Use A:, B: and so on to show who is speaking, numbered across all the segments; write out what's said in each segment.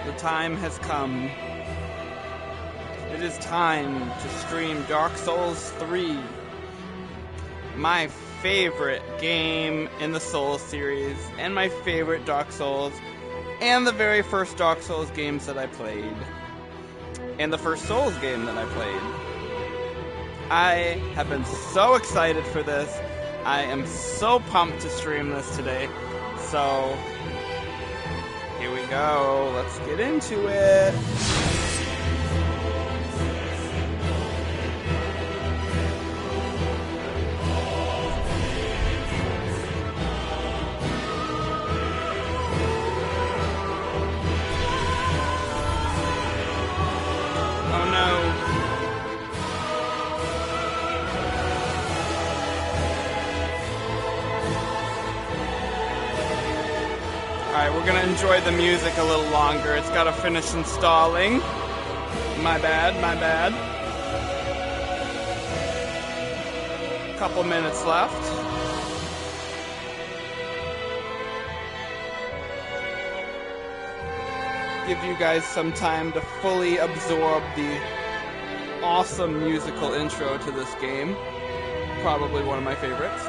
A: The time has come. It is time to stream Dark Souls 3. My favorite game in the Souls series, and my favorite Dark Souls, and the very first Dark Souls games that I played. And the first Souls game that I played. I have been so excited for this. I am so pumped to stream this today. So, here we go. Let's get into it. We're gonna enjoy the music a little longer. It's gotta finish installing. My bad. Couple minutes left. Give you guys some time to fully absorb the awesome musical intro to this game. Probably one of my favorites.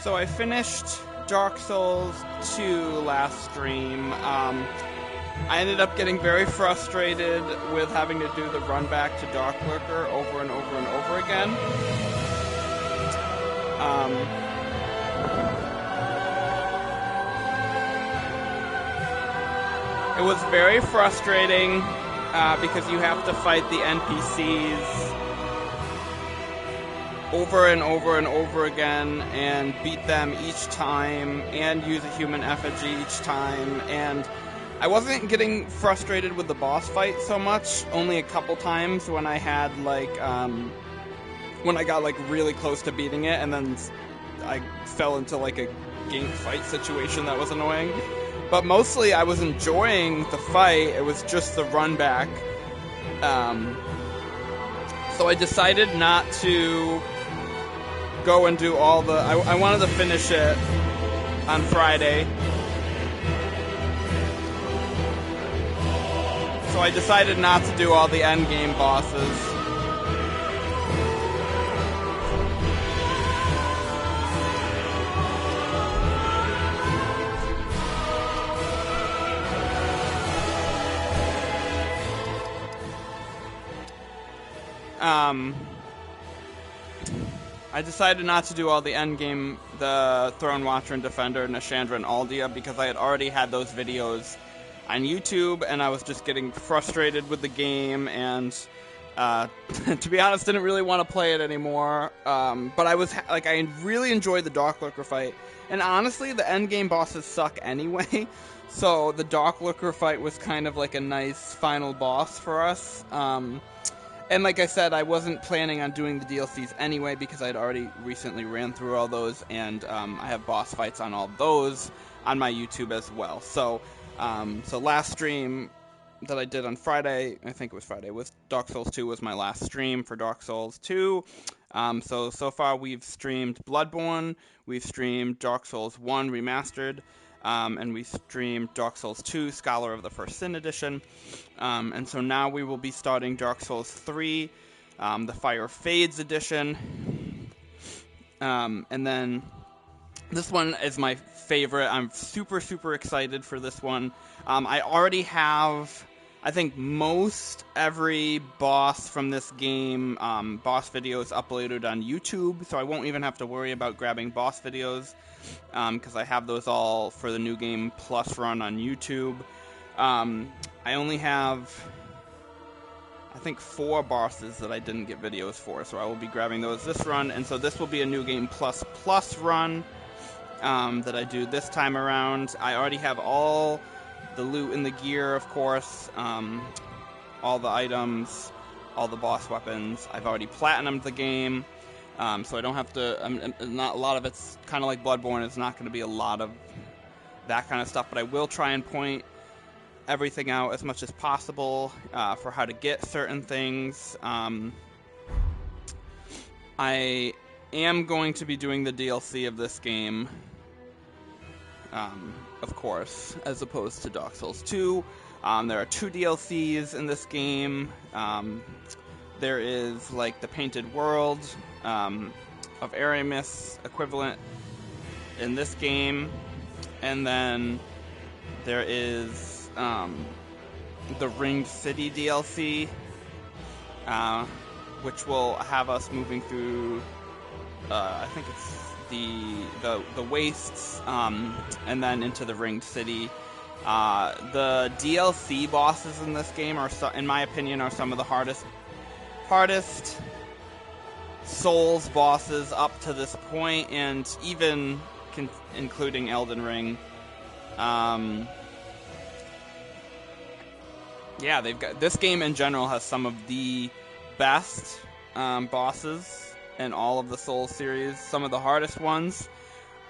A: So I finished Dark Souls 2 last stream. I ended up getting very frustrated with having to do the run back to Dark Lurker over and over and over again. It was very frustrating because you have to fight the NPCs over and over and over again and beat them each time and use a human effigy each time, and I wasn't getting frustrated with the boss fight so much, only a couple times when I had when I got really close to beating it and then I fell into a game fight situation that was annoying. But mostly I was enjoying the fight, it was just the run back. So I decided not to go and do all the... I wanted to finish it on Friday. So I decided not to do all the endgame bosses. I decided not to do all the endgame, the Throne Watcher and Defender, Nashandra and Aldia, because I had already had those videos on YouTube, and I was just getting frustrated with the game, and to be honest, didn't really want to play it anymore. But I was I really enjoyed the Dark Lurker fight, and honestly, the endgame bosses suck anyway. So the Dark Lurker fight was kind of like a nice final boss for us. And like I said, I wasn't planning on doing the DLCs anyway because I'd already recently ran through all those, and I have boss fights on all those on my YouTube as well. So, so last stream that I did on Friday, I think it was Friday, was Dark Souls 2 was my last stream for Dark Souls 2. So far we've streamed Bloodborne, we've streamed Dark Souls 1 Remastered, and we streamed Dark Souls 2, Scholar of the First Sin Edition. And so now we will be starting Dark Souls 3, the Fire Fades Edition. And then this one is my favorite. I'm super, super excited for this one. I I think most every boss from this game, boss videos uploaded on YouTube, so I won't even have to worry about grabbing boss videos, because I have those all for the New Game Plus run on YouTube. I only have, I think, 4 bosses that I didn't get videos for, so I will be grabbing those this run, and so this will be a New Game Plus run that I do this time around. I already have all the loot and the gear, of course, all the items, all the boss weapons. I've already platinumed the game, so I don't have to, not a lot of it's kind of like Bloodborne. It's not going to be a lot of that kind of stuff, but I will try and point everything out as much as possible for how to get certain things. I am going to be doing the DLC of this game, of course, as opposed to Dark Souls 2. There are 2 DLCs in this game. There is, like, the Painted World of Aramis equivalent in this game, and then there is the Ringed City DLC, which will have us moving through, I think it's the wastes, and then into the Ringed City. The DLC bosses in this game are, in my opinion, are some of the hardest Souls bosses up to this point, and even including Elden Ring. Yeah, this game in general has some of the best bosses in all of the Souls series, some of the hardest ones.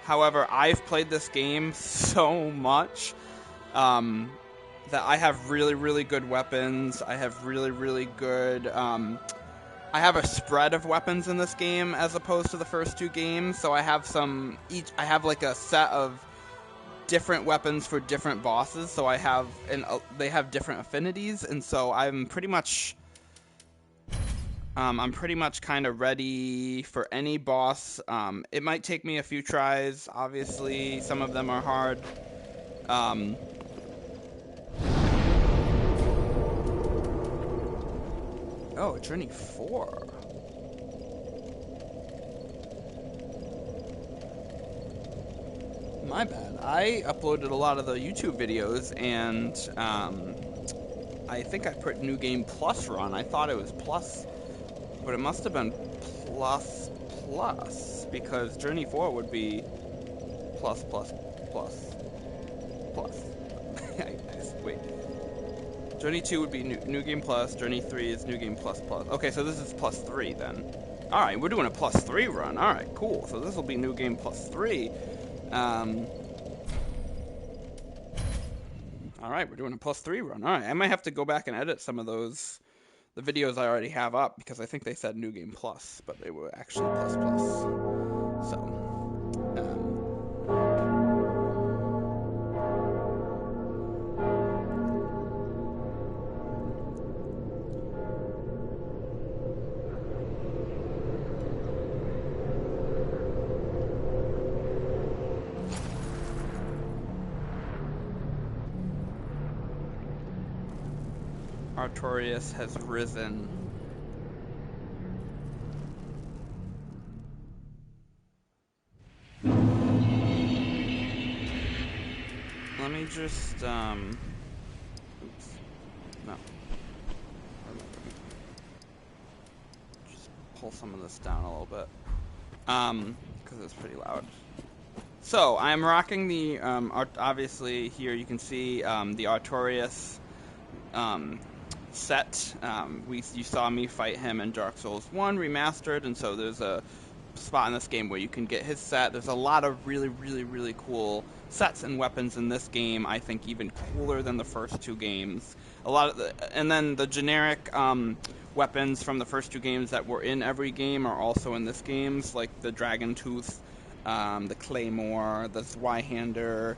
A: However, I've played this game so much that I have really, really good weapons. I have really, really good... I have a spread of weapons in this game as opposed to the first 2 games, so I have I have like a set of different weapons for different bosses, so I have, and they have different affinities, and so I'm pretty much kind of ready for any boss. It might take me a few tries, obviously. Some of them are hard. Oh, Journey 4. My bad. I uploaded a lot of the YouTube videos, and I think I put New Game Plus run. I thought it was Plus, but it must have been Plus, because Journey 4 would be Plus. Wait. Journey 2 would be New Game Plus, Journey 3 is New Game Plus. Okay, so this is Plus 3 then. Alright, we're doing a Plus 3 run. Alright, cool. So this will be New Game Plus 3. Alright, we're doing a Plus 3 run. Alright, I might have to go back and edit some of those, the videos I already have up, because I think they said New Game Plus, but they were actually Plus. So, Artorias has risen. Let me just, oops. No. Just pull some of this down a little bit. Because it's pretty loud. So, I'm rocking the, obviously here you can see, the Artorias, set. You saw me fight him in Dark Souls 1 Remastered, and so there's a spot in this game where you can get his set. There's a lot of really, really, really cool sets and weapons in this game. I think even cooler than the first 2 games. And then the generic weapons from the first 2 games that were in every game are also in this game, like the Dragon Tooth, the Claymore, the Zweihander.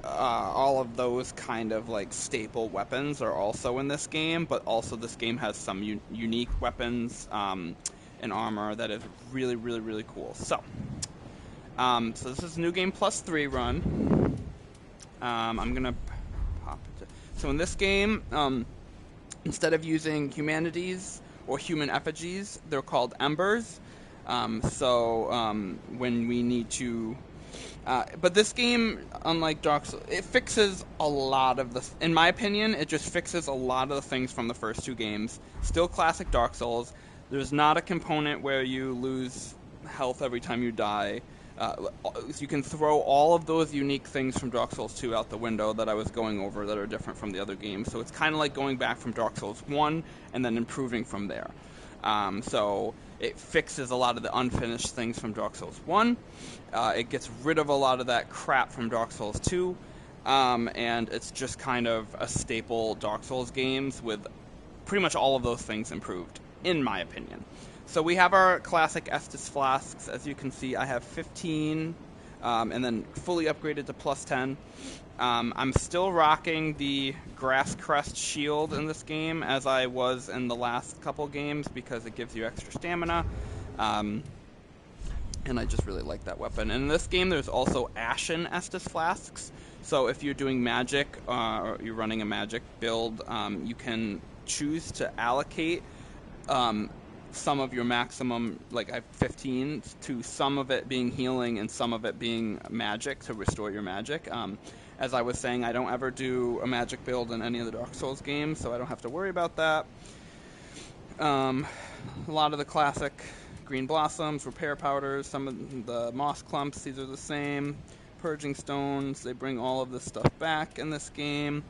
A: All of those kind of like staple weapons are also in this game, but also this game has some unique weapons and armor that is really, really, really cool. So, so this is New Game Plus 3 run. I'm gonna pop it. So in this game, Instead of using humanities or human effigies, they're called embers. When we need to... but this game, unlike Dark Souls, it fixes a lot of the... In my opinion, it just fixes a lot of the things from the first 2 games. Still classic Dark Souls. There's not a component where you lose health every time you die. You can throw all of those unique things from Dark Souls 2 out the window that I was going over that are different from the other games. So it's kind of like going back from Dark Souls 1 and then improving from there. So it fixes a lot of the unfinished things from Dark Souls 1. It gets rid of a lot of that crap from Dark Souls 2. And it's just kind of a staple Dark Souls games with pretty much all of those things improved, in my opinion. So we have our classic Estus flasks. As you can see, I have 15, and then fully upgraded to plus 10. I'm still rocking the Grass Crest shield in this game, as I was in the last couple games, because it gives you extra stamina. And I just really like that weapon. And in this game, there's also Ashen Estus flasks. So if you're doing magic, or you're running a magic build, you can choose to allocate some of your maximum, like I have 15, to some of it being healing and some of it being magic to restore your magic. As I was saying, I don't ever do a magic build in any of the Dark Souls games, so I don't have to worry about that. A lot of the classic green blossoms, repair powders, some of the moss clumps, these are the same. Purging stones, they bring all of this stuff back in this game.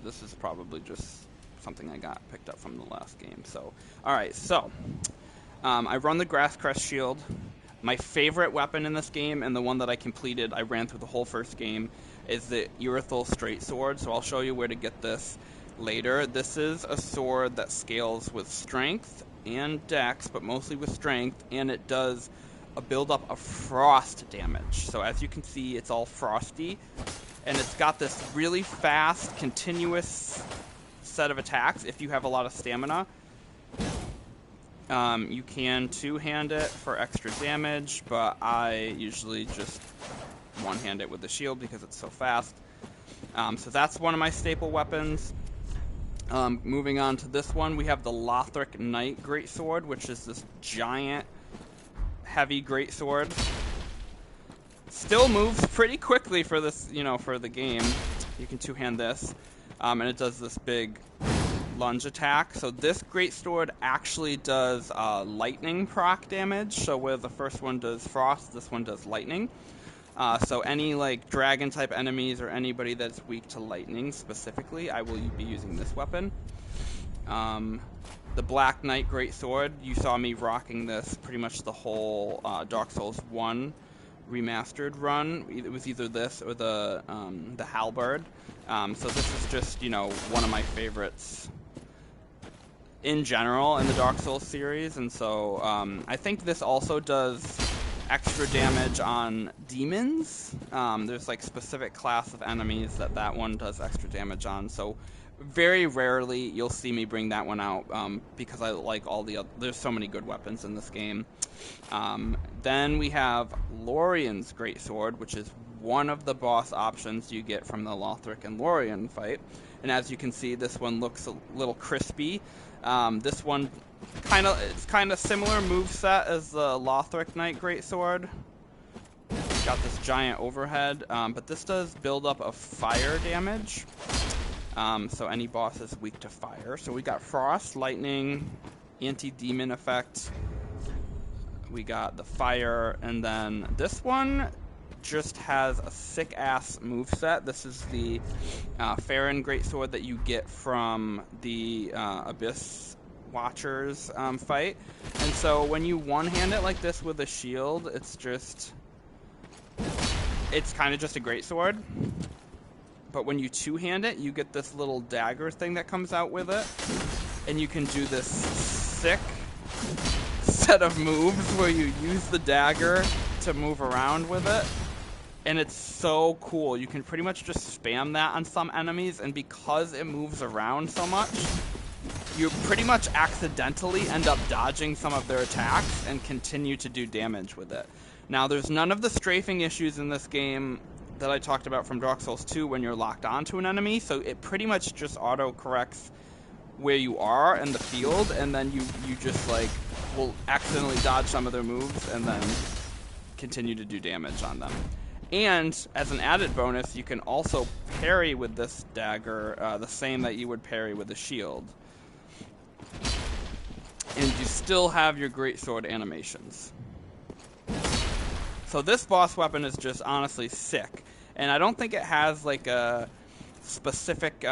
A: This is probably just something I got picked up from the last game. Alright, I run the Grass Crest shield. My favorite weapon in this game, and the one that I completed, I ran through the whole first game, is the Irithyll straight sword. So I'll show you where to get this later. This is a sword that scales with strength and dex, but mostly with strength, and it does a buildup of frost damage. So as you can see, it's all frosty. And it's got this really fast, continuous set of attacks if you have a lot of stamina. You can two-hand it for extra damage, but I usually just one-hand it with the shield because it's so fast. So that's one of my staple weapons. Moving on to this one, we have the Lothric Knight Greatsword, which is this giant, heavy greatsword. Still moves pretty quickly for this, for the game. You can two-hand this, and it does this big lunge attack. So this greatsword actually does lightning proc damage. So where the first one does frost, this one does lightning. So any dragon type enemies or anybody that's weak to lightning specifically, I will be using this weapon. The Black Knight Greatsword, you saw me rocking this pretty much the whole Dark Souls 1 remastered run. It was either this or the halberd. So this is just one of my favorites in general in the Dark Souls series, and so I think this also does extra damage on demons. There's specific class of enemies that one does extra damage on. So very rarely you'll see me bring that one out because I like all the other. There's so many good weapons in this game. Then we have Lorien's Greatsword, which is one of the boss options you get from the Lothric and Lorien fight. And as you can see, this one looks a little crispy. This one it's kind of similar moveset as the Lothric Knight Greatsword. Got this giant overhead, but this does build up of fire damage. So any boss is weak to fire. So we got frost, lightning, anti-demon effect. We got the fire, and then this one just has a sick-ass moveset. This is the Farron Greatsword that you get from the Abyss Watchers fight. And so when you one-hand it like this with a shield, it's kind of just a greatsword. But when you two-hand it, you get this little dagger thing that comes out with it. And you can do this sick set of moves where you use the dagger to move around with it. And it's so cool. You can pretty much just spam that on some enemies, and because it moves around so much, you pretty much accidentally end up dodging some of their attacks and continue to do damage with it. Now, there's none of the strafing issues in this game that I talked about from Dark Souls 2 when you're locked onto an enemy, so it pretty much just auto-corrects where you are in the field, and then you just, like, will accidentally dodge some of their moves and then continue to do damage on them. And, as an added bonus, you can also parry with this dagger the same that you would parry with a shield. And you still have your greatsword animations. So this boss weapon is just honestly sick. And I don't think it has like a specific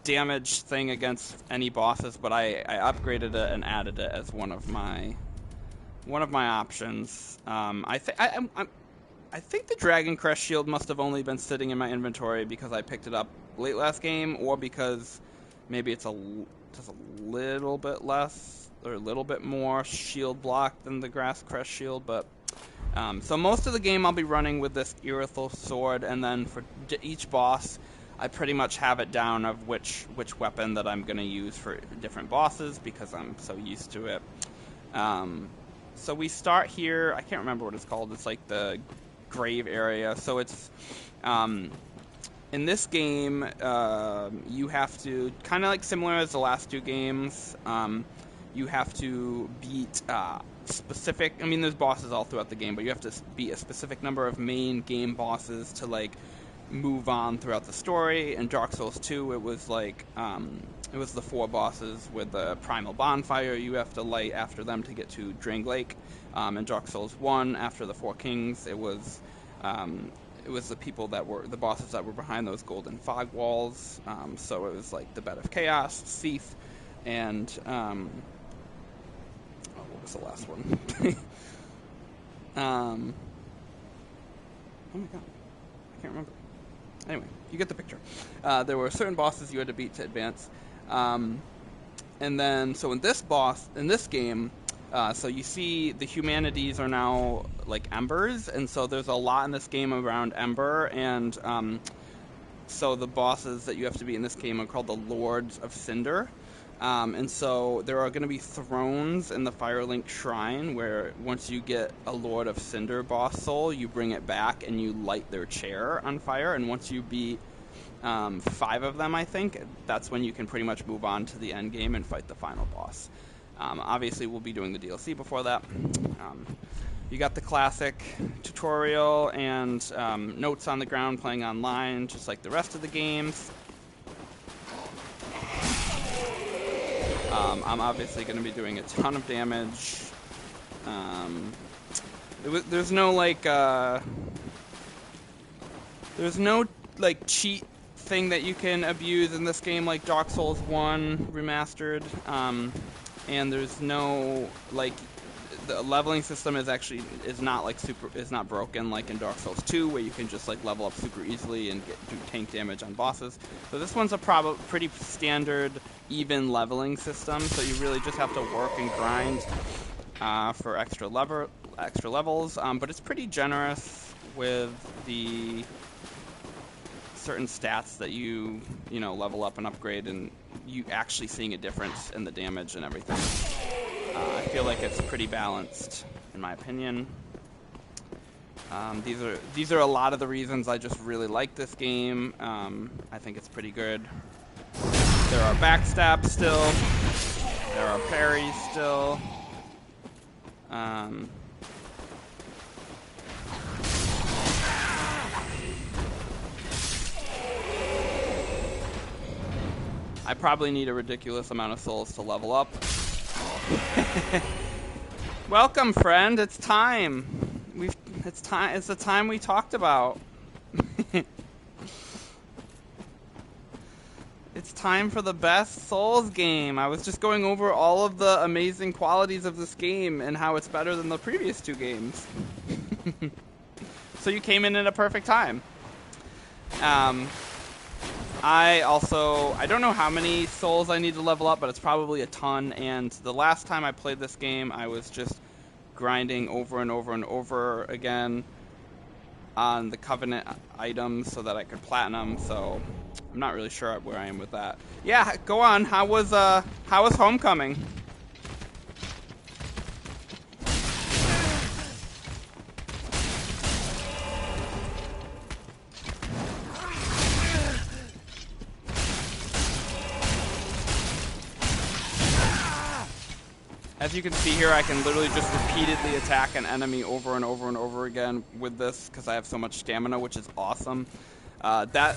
A: damage thing against any bosses, but I upgraded it and added it as one of my options. I think the Dragon Crest shield must have only been sitting in my inventory because I picked it up late last game, or because maybe it's just a little bit less or a little bit more shield block than the Grass Crest shield, but so most of the game I'll be running with this Irithyll sword, and then for each boss I pretty much have it down of which weapon that I'm going to use for different bosses because I'm so used to it. So we start here, I can't remember what it's called, it's like the grave area. So it's in this game you have to, kind of like similar as the last two games, you have to beat specific, I mean there's bosses all throughout the game, but you have to beat a specific number of main game bosses to like move on throughout the story. In Dark Souls 2 it was like it was the 4 bosses with the primal bonfire you have to light after them to get to Drang Lake. In Dark Souls 1, after the 4 kings, it was the people that were the bosses that were behind those golden fog walls. So it was like the Bed of Chaos, Seath, and what was the last one? Oh my god, I can't remember. Anyway, you get the picture. There were certain bosses you had to beat to advance. And then, so in this game, so you see the humanities are now like embers, and so there's a lot in this game around ember, and so the bosses that you have to beat in this game are called the Lords of Cinder. And so there are going to be thrones in the Firelink Shrine where once you get a Lord of Cinder boss soul, you bring it back and you light their chair on fire. And once you beat 5 of them, I think, that's when you can pretty much move on to the end game and fight the final boss. Obviously, we'll be doing the DLC before that. You got the classic tutorial and notes on the ground playing online, just like the rest of the games. I'm obviously going to be doing a ton of damage. There's no like there's no like cheat thing that you can abuse in this game like Dark Souls 1 remastered, and there's no like the leveling system is not broken like in Dark Souls 2 where you can just like level up super easily and do tank damage on bosses. So this one's a pretty standard even leveling system, so you really just have to work and grind for extra levels, but it's pretty generous with the certain stats that you level up and upgrade, and you actually seeing a difference in the damage and everything. I feel like it's pretty balanced in my opinion. These are a lot of the reasons I just really like this game. I think it's pretty good. There are backstabs still. There are parries still. I probably need a ridiculous amount of souls to level up. Welcome, friend. It's time. It's the time we talked about. It's time for the best Souls game. I was just going over all of the amazing qualities of this game and how it's better than the previous 2 games. So you came in at a perfect time. I don't know how many souls I need to level up, but it's probably a ton, and the last time I played this game, I was just grinding over and over and over again on the Covenant items so that I could platinum, so I'm not really sure where I am with that. Yeah, go on. How was Homecoming? As you can see here, I can literally just repeatedly attack an enemy over and over and over again with this because I have so much stamina, which is awesome. That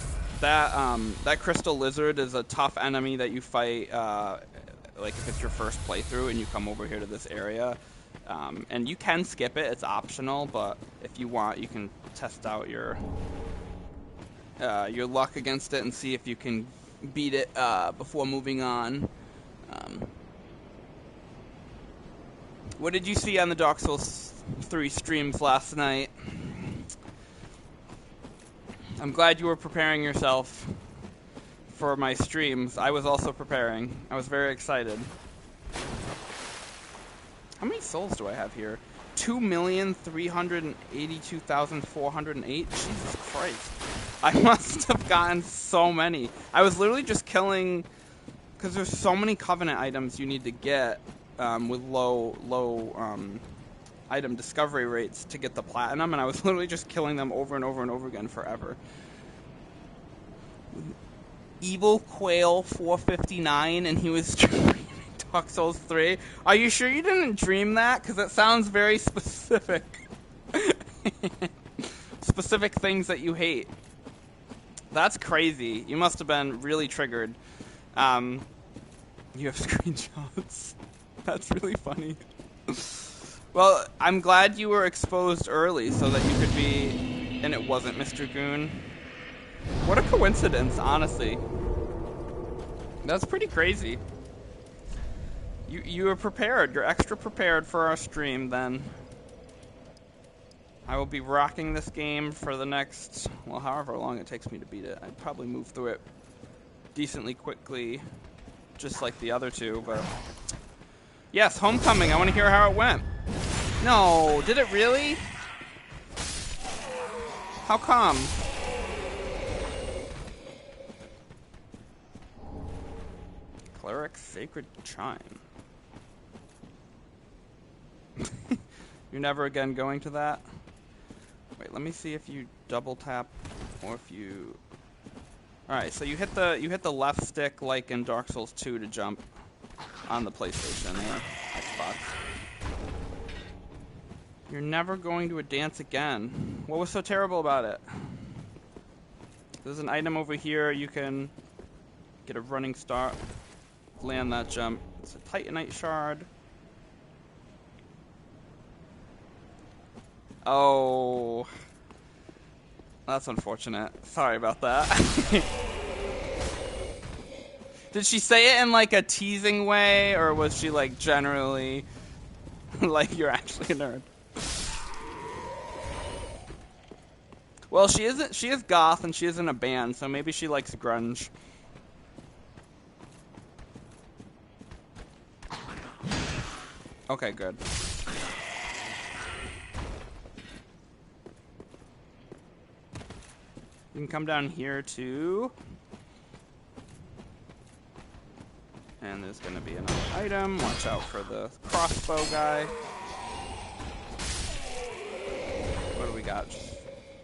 A: crystal lizard is a tough enemy that you fight, like if it's your first playthrough and you come over here to this area. And you can skip it; it's optional. But if you want, you can test out your luck against it and see if you can beat it before moving on. What did you see on the Dark Souls 3 streams last night? I'm glad you were preparing yourself for my streams. I was also preparing. I was very excited. How many souls do I have here? 2,382,408? Jesus Christ. I must have gotten so many. I was literally just killing... Because there's so many Covenant items you need to get with low item discovery rates to get the platinum, and I was literally just killing them over and over and over again forever. Evil Quail 459, and he was streaming Dark Souls 3. Are you sure you didn't dream that? Because it sounds very specific. Specific things that you hate. That's crazy. You must have been really triggered. You have screenshots. That's really funny. Well, I'm glad you were exposed early so that you could be... And it wasn't Mr. Goon. What a coincidence, honestly. That's pretty crazy. You were prepared. You're extra prepared for our stream, then. I will be rocking this game for the next... Well, however long it takes me to beat it. I'd probably move through it decently quickly, just like the other two, but... Yes, Homecoming. I want to hear how it went. No, did it really? How come? Cleric Sacred Chime. You're never again going to that? Wait, let me see if you double tap or if you... Alright, so you hit the left stick like in Dark Souls 2 to jump on the PlayStation or Xbox. You're never going to a dance again. What was so terrible about it? There's an item over here. You can get a running start, land that jump. It's a Titanite shard. Oh, that's unfortunate. Sorry about that. Did she say it in like a teasing way, or was she like generally like you're actually a nerd? Well, she isn't. She is goth, and she is in a band, so maybe she likes grunge. Okay, good. You can come down here too. And there's going to be another item. Watch out for the crossbow guy. What do we got? Just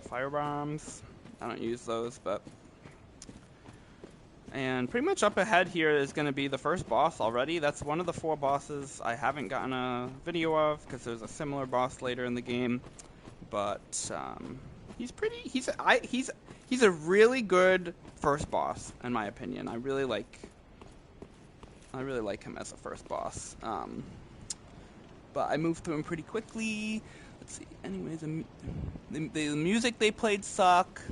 A: fire bombs. I don't use those, but... And pretty much up ahead here is going to be the first boss already. That's one of the 4 bosses I haven't gotten a video of, because there's a similar boss later in the game. But he's pretty... He's a really good first boss, in my opinion. I really like him as a first boss. But I moved through him pretty quickly. Let's see. Anyways, the music they played sucked.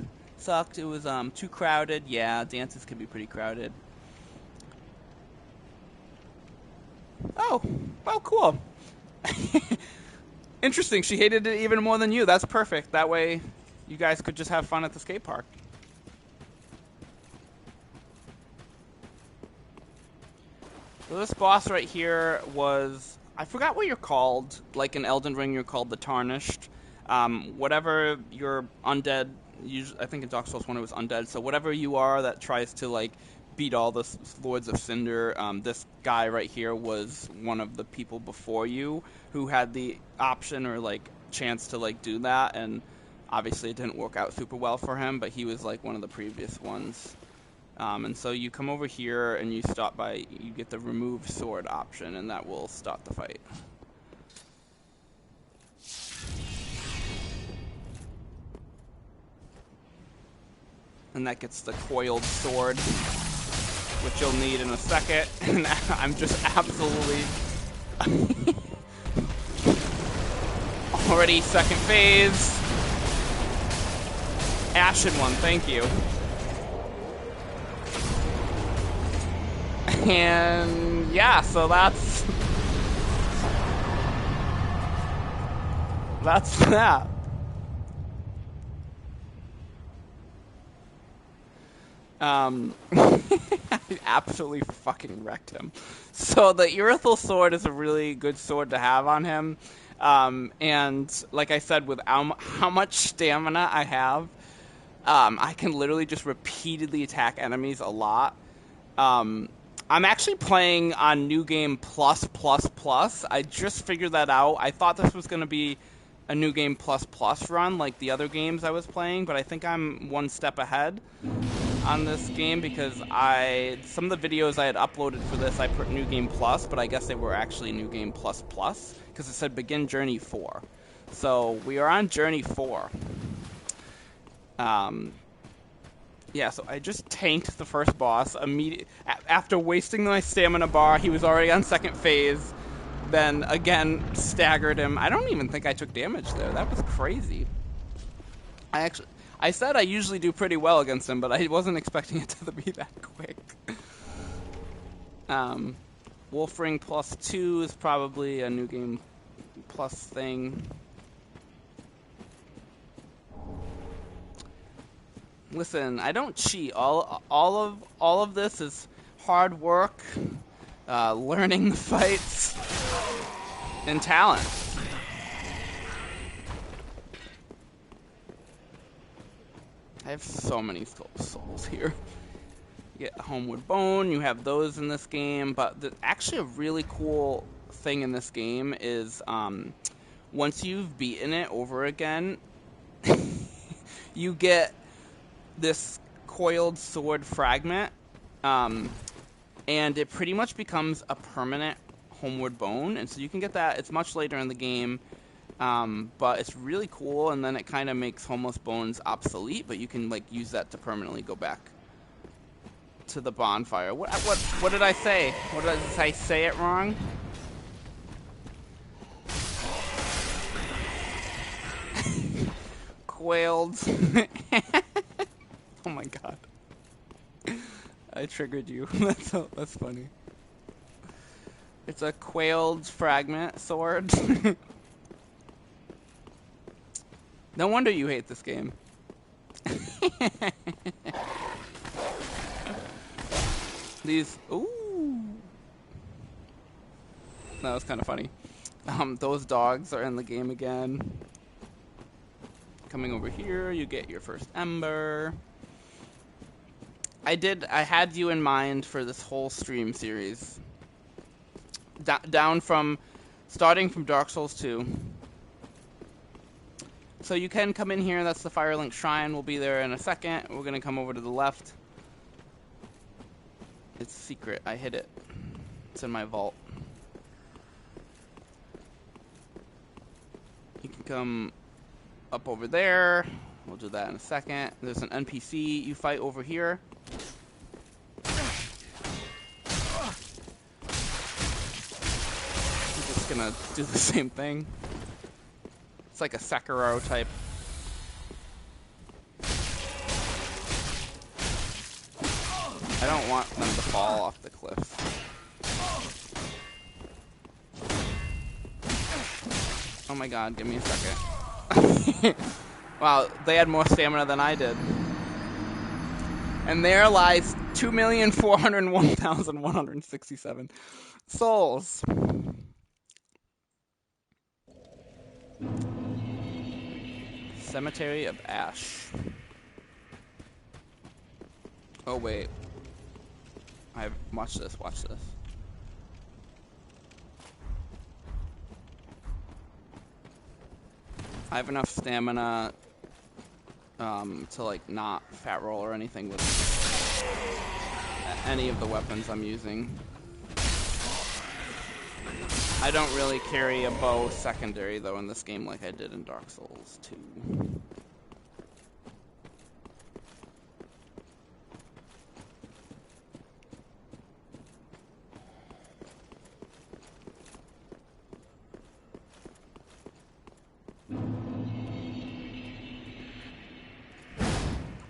A: It was too crowded. Yeah, dances can be pretty crowded. Oh, cool. Interesting. She hated it even more than you. That's perfect. That way, you guys could just have fun at the skate park. So this boss right here was... I forgot what you're called. Like in Elden Ring, you're called the Tarnished. Whatever your undead... I think in Dark Souls 1 it was undead. So whatever you are that tries to like beat all the Lords of Cinder, this guy right here was one of the people before you who had the option or like chance to like do that, and obviously it didn't work out super well for him, but he was like one of the previous ones And so you come over here and you stop by, you get the remove sword option, and that will stop the fight. And that gets the coiled sword, which you'll need in a second. And I'm just absolutely already second phase. Ashen one, thank you. And yeah, so that's that. I absolutely fucking wrecked him. So the Irithyll sword is a really good sword to have on him. And like I said, with how much stamina I have, I can literally just repeatedly attack enemies a lot. I'm actually playing on New Game Plus. I just figured that out. I thought this was going to be a New Game Plus run like the other games I was playing, but I think I'm one step ahead on this game because some of the videos I had uploaded for this I put New Game Plus, but I guess they were actually New Game Plus because it said Begin Journey 4. So we are on Journey 4. Yeah, so I just tanked the first boss after wasting my stamina bar. He was already on second phase. Then again staggered him. I don't even think I took damage there. That was crazy. I said I usually do pretty well against him, but I wasn't expecting it to be that quick. Wolfring +2 is probably a New Game Plus thing. Listen, I don't cheat. All of this is hard work, learning the fights, and talent. I have so many souls here. You get Homeward Bone, you have those in this game, but actually a really cool thing in this game is once you've beaten it over again, you get this coiled sword fragment, and it pretty much becomes a permanent Homeward Bone, and so you can get that. It's much later in the game. But it's really cool, and then it kind of makes Homeless Bones obsolete, but you can like use that to permanently go back to the bonfire. What did I say? Did I say it wrong? Coiled. Oh my god. I triggered you. That's funny. It's a coiled fragment sword. No wonder you hate this game. These, ooh. That was kind of funny. Those dogs are in the game again. Coming over here, you get your first ember. I had you in mind for this whole stream series. Starting from Dark Souls 2. So you can come in here, that's the Firelink Shrine, we'll be there in a second. We're going to come over to the left. It's secret, I hid it. It's in my vault. You can come up over there, we'll do that in a second. There's an NPC you fight over here. I'm just going to do the same thing. It's like a Sekiro type. I don't want them to fall off the cliff. Oh my god, give me a second. Wow, they had more stamina than I did. And there lies 2,401,167 souls. Cemetery of Ash. Oh wait. Watch this. I have enough stamina to like not fat roll or anything with any of the weapons I'm using. I don't really carry a bow secondary, though, in this game like I did in Dark Souls 2.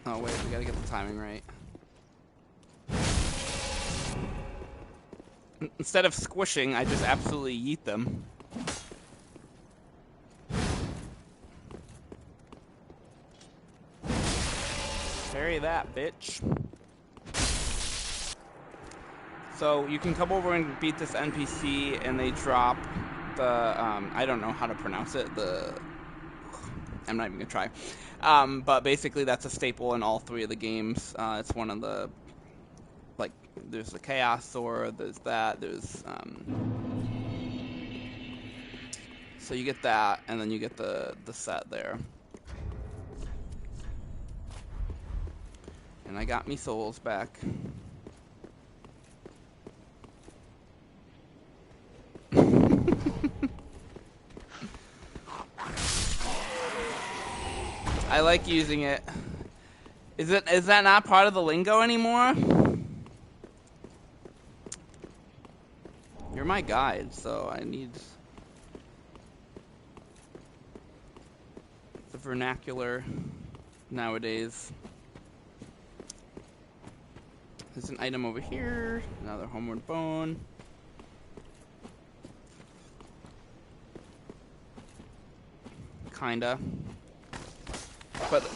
A: Oh, wait, we gotta get the timing right. Instead of squishing, I just absolutely yeet them. Parry that, bitch. So you can come over and beat this NPC, and they drop the, I don't know how to pronounce it, I'm not even gonna try. But basically that's a staple in all three of the games. It's one of the, like, there's the Chaos Sword, there's that, there's, so you get that, and then you get the set there. And I got me souls back. I like using it. Is that not part of the lingo anymore? You're my guide, so I need the vernacular nowadays. There's an item over here, another homeward bone. Kinda. But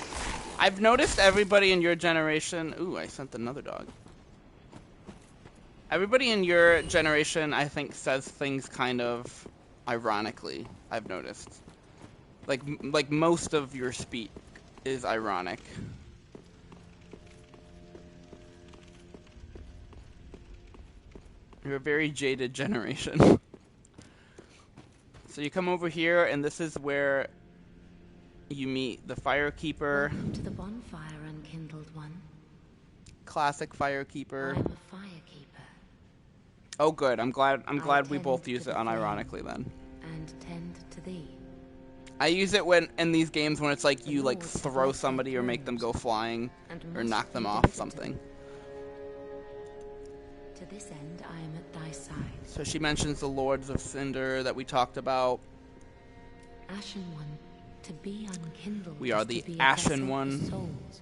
A: I've noticed everybody in your generation... Ooh, I sent another dog. Everybody in your generation, I think, says things kind of ironically, I've noticed. Like most of your speak is ironic. You're a very jaded generation. So you come over here, and this is where you meet the Firekeeper.
B: Welcome to the bonfire, unkindled one.
A: Classic Firekeeper.
B: I'm a Firekeeper.
A: Oh, good. I'm glad we both use it unironically then.
B: And tend to thee.
A: I use it when in these games when it's like you like throw somebody or make them go flying or knock them off something.
B: To this end, I am at thy side.
A: So she mentions the Lords of Cinder that we talked about.
B: Ashen One, to be unkindled.
A: We are the Ashen One.
B: Souls.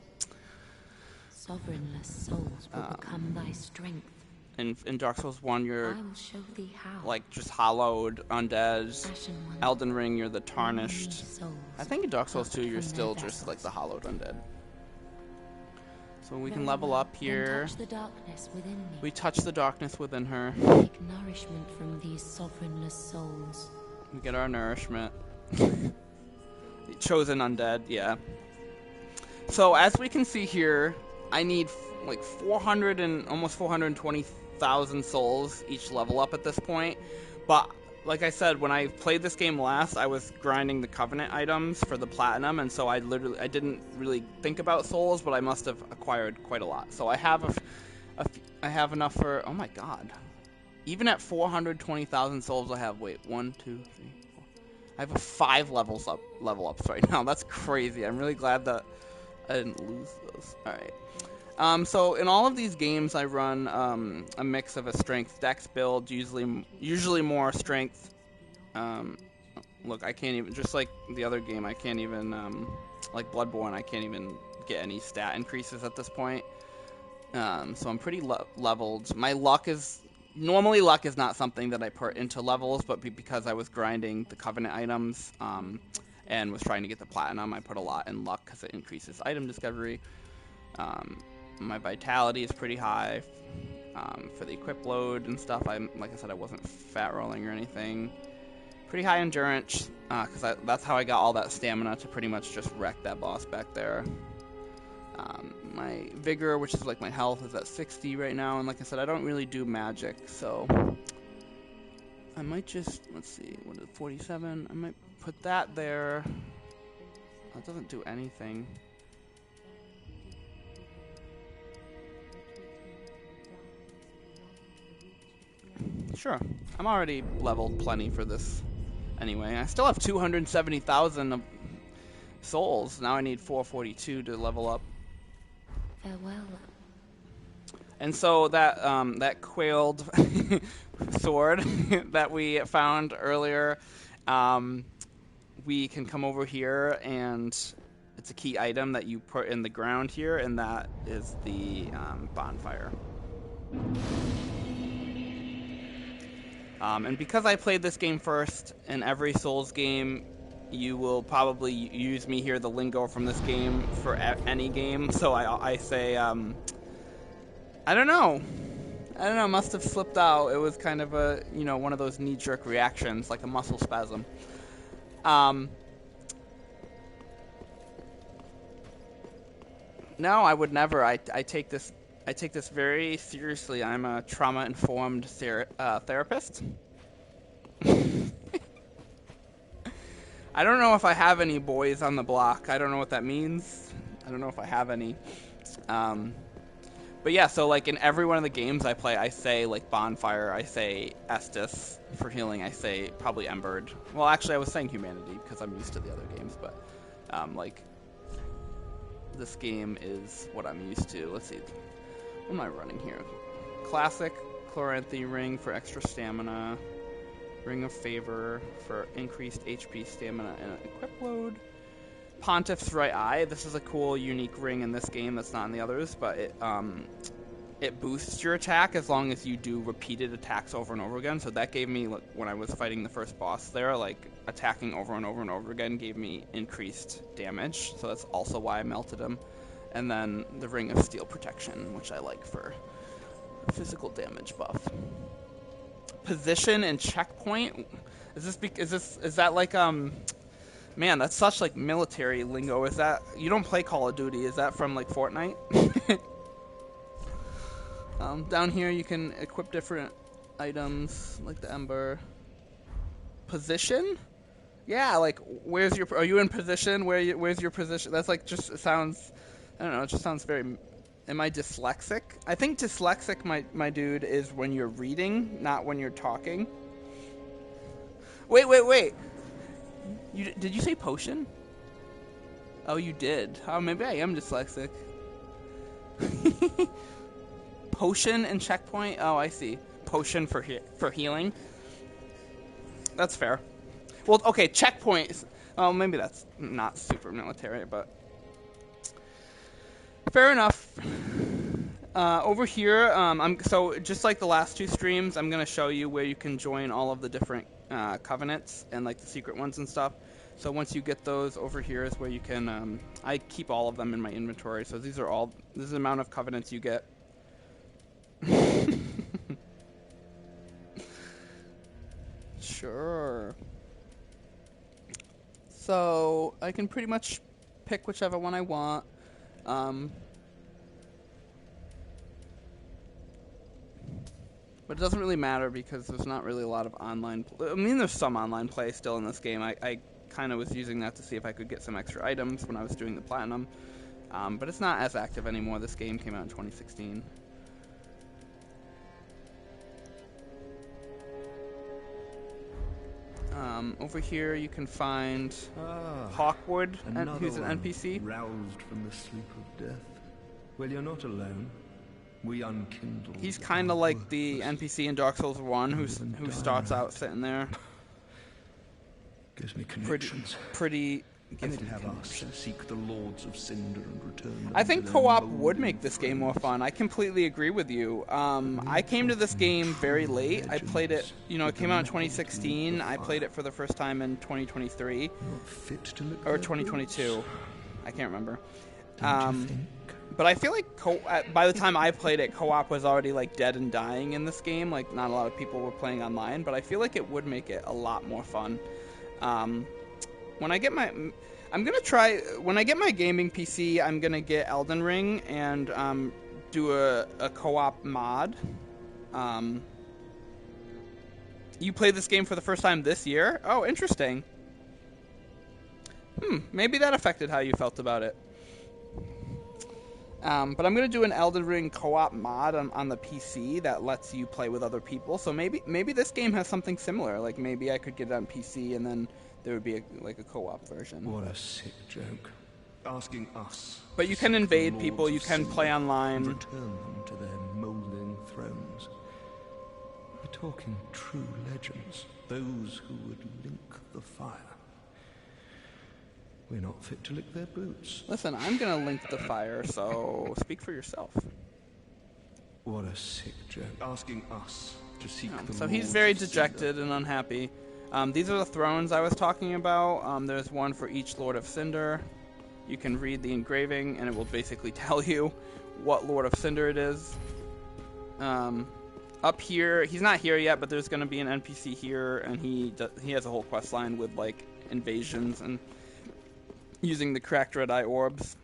B: Sovereignless souls will become thy strength.
A: In Dark Souls 1, you're
B: I will show thee how.
A: like just hallowed, undead.
B: Ashen One,
A: Elden Ring, you're the tarnished.
B: souls
A: I think in Dark Souls 2, you're
B: from
A: still
B: their
A: just like the
B: vessels.
A: hallowed undead. So we can
B: Very
A: level
B: well.
A: up here.
B: Then touch the darkness within me.
A: We touch the darkness within her.
B: Take nourishment from these sovereignless souls.
A: We get our nourishment. Chosen undead, yeah. So as we can see here, I need like 400 and almost 420,000 souls each level up at this point. But like I said, when I played this game last, I was grinding the Covenant items for the platinum, and so I didn't really think about souls, but I must have acquired quite a lot. So I have I have enough for, oh my god. Even at 420,000 souls, I have, wait, 1, 2, 3, 4. I have 5 level ups right now. That's crazy. I'm really glad that I didn't lose those. Alright. So in all of these games, I run a mix of a strength dex build, usually more strength. Look, I can't even, just like the other game, I can't even, like Bloodborne, I can't even get any stat increases at this point. So I'm pretty leveled. My luck is... Normally, luck is not something that I put into levels, but because I was grinding the Covenant items and was trying to get the Platinum, I put a lot in luck because it increases item discovery. My Vitality is pretty high for the equip load and stuff. Like I said, I wasn't fat rolling or anything. Pretty high Endurance, because that's how I got all that stamina to pretty much just wreck that boss back there. My Vigor, which is like my health, is at 60 right now, and like I said, I don't really do magic, so I might just, let's see, what is it, 47? I might put that there. That doesn't do anything. Sure. I'm already leveled plenty for this anyway. I still have 270,000 of souls. Now I need 442 to level up.
B: Farewell.
A: And so that that quailed sword that we found earlier, we can come over here, and it's a key item that you put in the ground here, and that is the bonfire. And because I played this game first, in every Souls game, you will probably use me hear the lingo from this game for any game. So I say, I don't know, must have slipped out. It was kind of a, one of those knee-jerk reactions, like a muscle spasm. No, I would never. I take this very seriously. I'm a trauma-informed therapist. I don't know if I have any boys on the block. I don't know what that means. I don't know if I have any. But yeah, so like in every one of the games I play, I say like bonfire, I say Estus for healing, I say probably Embered. Well, actually I was saying humanity because I'm used to the other games, but like this game is what I'm used to. Let's see. What am I running here? Classic Chloranthy Ring for extra stamina. Ring of Favor for increased HP, stamina, and equip load. Pontiff's Right Eye. This is a cool, unique ring in this game that's not in the others, but it boosts your attack as long as you do repeated attacks over and over again. So that gave me, when I was fighting the first boss there, like attacking over and over and over again gave me increased damage. So that's also why I melted him. And then the Ring of Steel Protection, which I like for physical damage buff. Position and checkpoint. Is that like man, that's such like military lingo. Is that, you don't play Call of Duty? Is that from like Fortnite? Down here you can equip different items like the Ember. Position? Yeah, like are you in position? Where's your position? That's like just, it sounds, I don't know, it just sounds very. Am I dyslexic? I think dyslexic, my dude, is when you're reading, not when you're talking. Wait. Did you say potion? Oh, you did. Oh, maybe I am dyslexic. Potion and checkpoint? Oh, I see. Potion for healing. That's fair. Well, okay, checkpoint. Oh, maybe that's not super military, but fair enough. Over here, so just like the last two streams, I'm gonna show you where you can join all of the different covenants and like the secret ones and stuff. So once you get those, over here is where you can. I keep all of them in my inventory. So this is the amount of covenants you get. Sure. So I can pretty much pick whichever one I want. But it doesn't really matter because there's not really a lot of online. I mean, there's some online play still in this game. I kind of was using that to see if I could get some extra items when I was doing the platinum. But it's not as active anymore. This game came out in 2016. Over here you can find Hawkwood, who's an NPC.
C: Roused from the sleep of death. Well, you're not alone. We unkindled.
A: He's kind of like the NPC in Dark Souls 1 who starts out sitting there.
C: Gives me connections.
A: Pretty
C: And it'd have us seek the Lords of Cinder and return.
A: I think co-op would make this game more fun. I completely agree with you. I came to this game very late. I played it, it came out in 2016. I played it for the first time in 2023. Or 2022. I can't remember. But I feel like by the time I played it, co-op was already like dead and dying in this game. Like not a lot of people were playing online, but I feel like it would make it a lot more fun. When I get my gaming PC, I'm gonna get Elden Ring and do a co-op mod. You played this game for the first time this year? Oh, interesting. Maybe that affected how you felt about it. But I'm going to do an Elden Ring co-op mod on the PC that lets you play with other people. So maybe this game has something similar. Like maybe I could get it on PC and then there would be a co-op version.
C: What a sick joke. Asking us.
A: But you can invade people, you can play online.
C: And return them to their moulding thrones. We're talking true legends. Those who would link the fire. We're not fit to lick their boots.
A: Listen, I'm going to link the fire, so speak for yourself.
C: What a sick joke. Asking us to seek the
A: So he's very dejected and unhappy. These are the thrones I was talking about. There's one for each Lord of Cinder. You can read the engraving, and it will basically tell you what Lord of Cinder it is. Up here, he's not here yet, but there's going to be an NPC here, and he has a whole quest line with, like, invasions and using the cracked red eye orbs.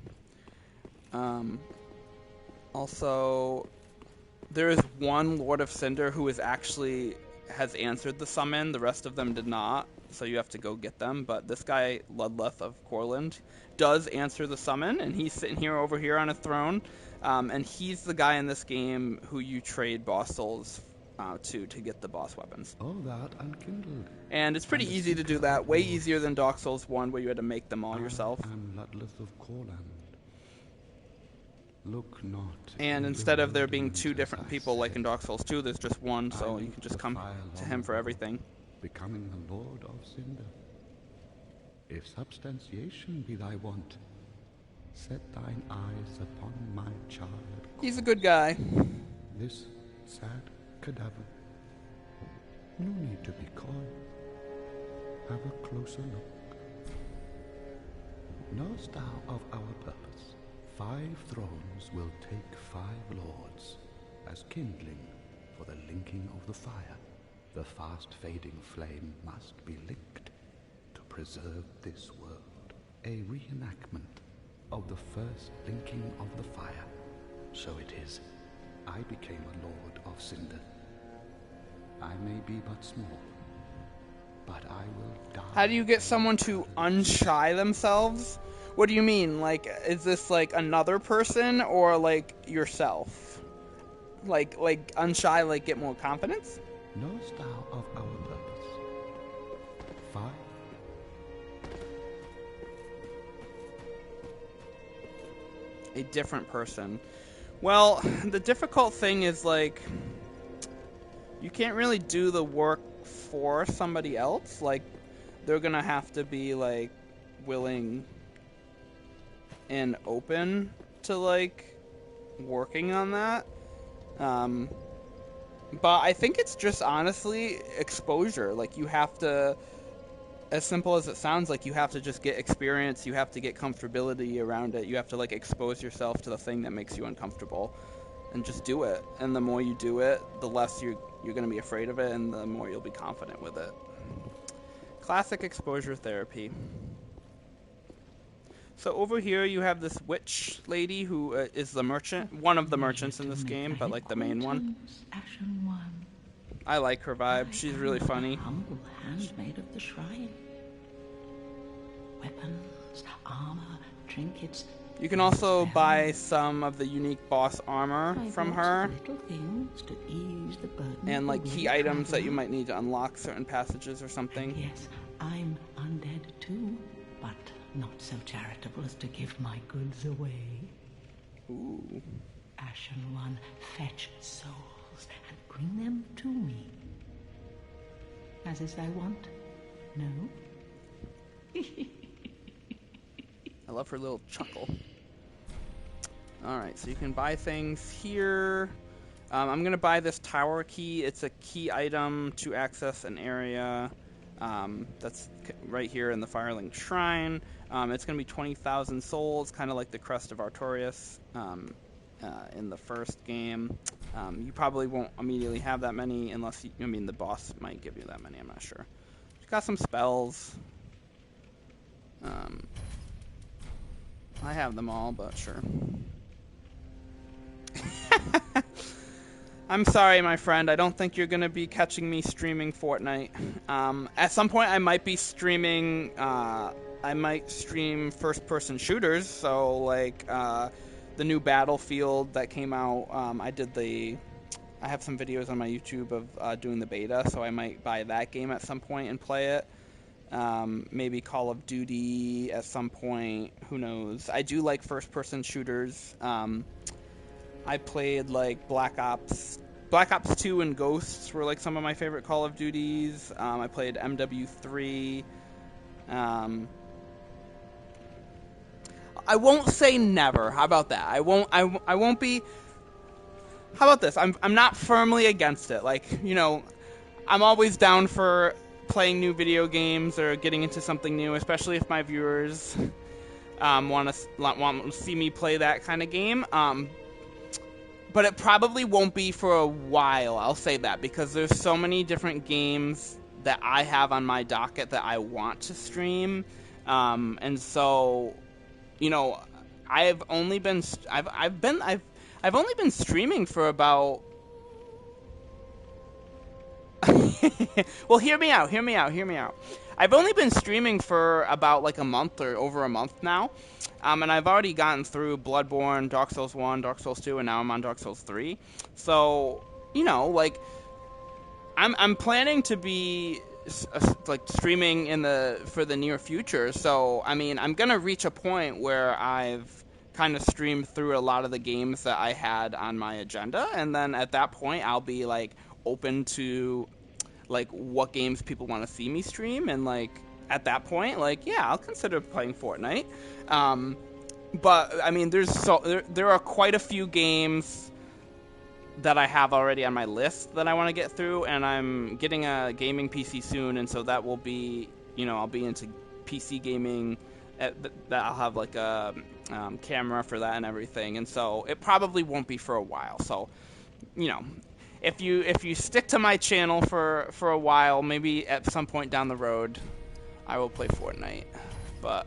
A: Also, there is one Lord of Cinder who has answered the summon. The rest of them did not, so you have to go get them. But this guy, Ludleth of Corland, does answer the summon, and he's sitting over here on a throne. And he's the guy in this game who you trade boss souls to get the boss weapons.
D: Oh, that unkindled.
A: And it's pretty easy to do that, way easier than Dark Souls 1 where you had to make them all yourself.
D: I am Ludleth of Corland. Look not.
A: And instead of there being two different people like in Dark Souls 2, there's just one, so you can just come to him for everything.
D: Becoming the Lord of Cinder. If substantiation be thy want, set thine eyes upon my child.
A: He's a good guy.
D: This sad cadaver. No need to be coy. Have a closer look. Knowest thou of our purpose? 5 thrones will take 5 lords, as kindling for the linking of the fire. The fast-fading flame must be licked to preserve this world. A reenactment of the first linking of the fire. So it is. I became a Lord of Cinder. I may be but small, but I will die.
A: How do you get someone to unshy themselves? What do you mean? Like, is this like another person or like yourself? Like unshy, like get more confidence?
D: Knowest thou of our purpose? 5.
A: A different person. Well, the difficult thing is, like, you can't really do the work for somebody else. Like, they're gonna have to be, like, willing and open to, like, working on that. But I think it's just, honestly, exposure. Like, you have to, as simple as it sounds, like, you have to just get experience, you have to get comfortability around it, you have to, like, expose yourself to the thing that makes you uncomfortable, and just do it. And the more you do it, the less you're going to be afraid of it, and the more you'll be confident with it. Classic exposure therapy. So over here you have this witch lady who is the merchant, one of the merchants in this game, but, like, the main one. I like her vibe. She's really funny.
E: Humble handmaid of the shrine. Weapons, armor, trinkets.
A: You can also buy some of the unique boss armor from her.
E: Little things to ease the burden.
A: And, like, key items that you might need to unlock certain passages or something.
E: Yes, I'm undead too, but not so charitable as to give my goods away.
A: Ooh.
E: Ashen One, fetch souls and bring them to me. As is thy want? No?
A: I love her little chuckle. Alright, so you can buy things here. I'm going to buy this tower key. It's a key item to access an area that's right here in the Firelink Shrine. It's going to be 20,000 souls, kind of like the Crest of Artorias in the first game. You probably won't immediately have that many unless, the boss might give you that many, I'm not sure. She's got some spells. I have them all, but sure. I'm sorry, my friend. I don't think you're going to be catching me streaming Fortnite. At some point, I might be streaming... I might stream first-person shooters, so, like, new Battlefield that came out. I have some videos on my YouTube of doing the beta, so I might buy that game at some point and play it. Maybe Call of Duty at some point. Who knows? I do like first-person shooters. I played like Black Ops 2 and Ghosts were like some of my favorite Call of Duties. I played MW3. I won't say never. How about that? I won't be. How about this? I'm not firmly against it. Like, you know, I'm always down for playing new video games or getting into something new, especially if my viewers want to see me play that kind of game. But it probably won't be for a while, I'll say that, because there's so many different games that I have on my docket that I want to stream. And so, you know, I've only been streaming for about well, hear me out. I've only been streaming for about like a month or over a month now. And I've already gotten through Bloodborne, Dark Souls 1, Dark Souls 2, and now I'm on Dark Souls 3. So, you know, like, I'm planning to be like streaming for the near future. So, I mean, I'm gonna reach a point where I've kind of streamed through a lot of the games that I had on my agenda, and then at that point, I'll be like open to like what games people want to see me stream, and like at that point, like, yeah, I'll consider playing Fortnite. But I mean, there are quite a few games that I have already on my list that I want to get through, and I'm getting a gaming PC soon, and so that will be, you know, I'll be into PC gaming. That I'll have like a camera for that and everything, and so it probably won't be for a while. So, you know, if you stick to my channel for a while, maybe at some point down the road, I will play Fortnite. But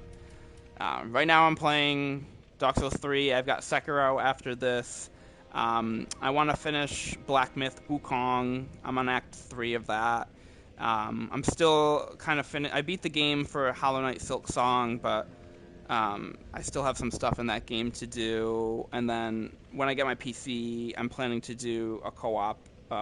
A: right now I'm playing Dark Souls 3. I've got Sekiro after this. I want to finish Black Myth Wukong. I'm on Act 3 of that. I'm still kind of I beat the game for Hollow Knight Silk Song, but I still have some stuff in that game to do. And then when I get my PC, I'm planning to do a co-op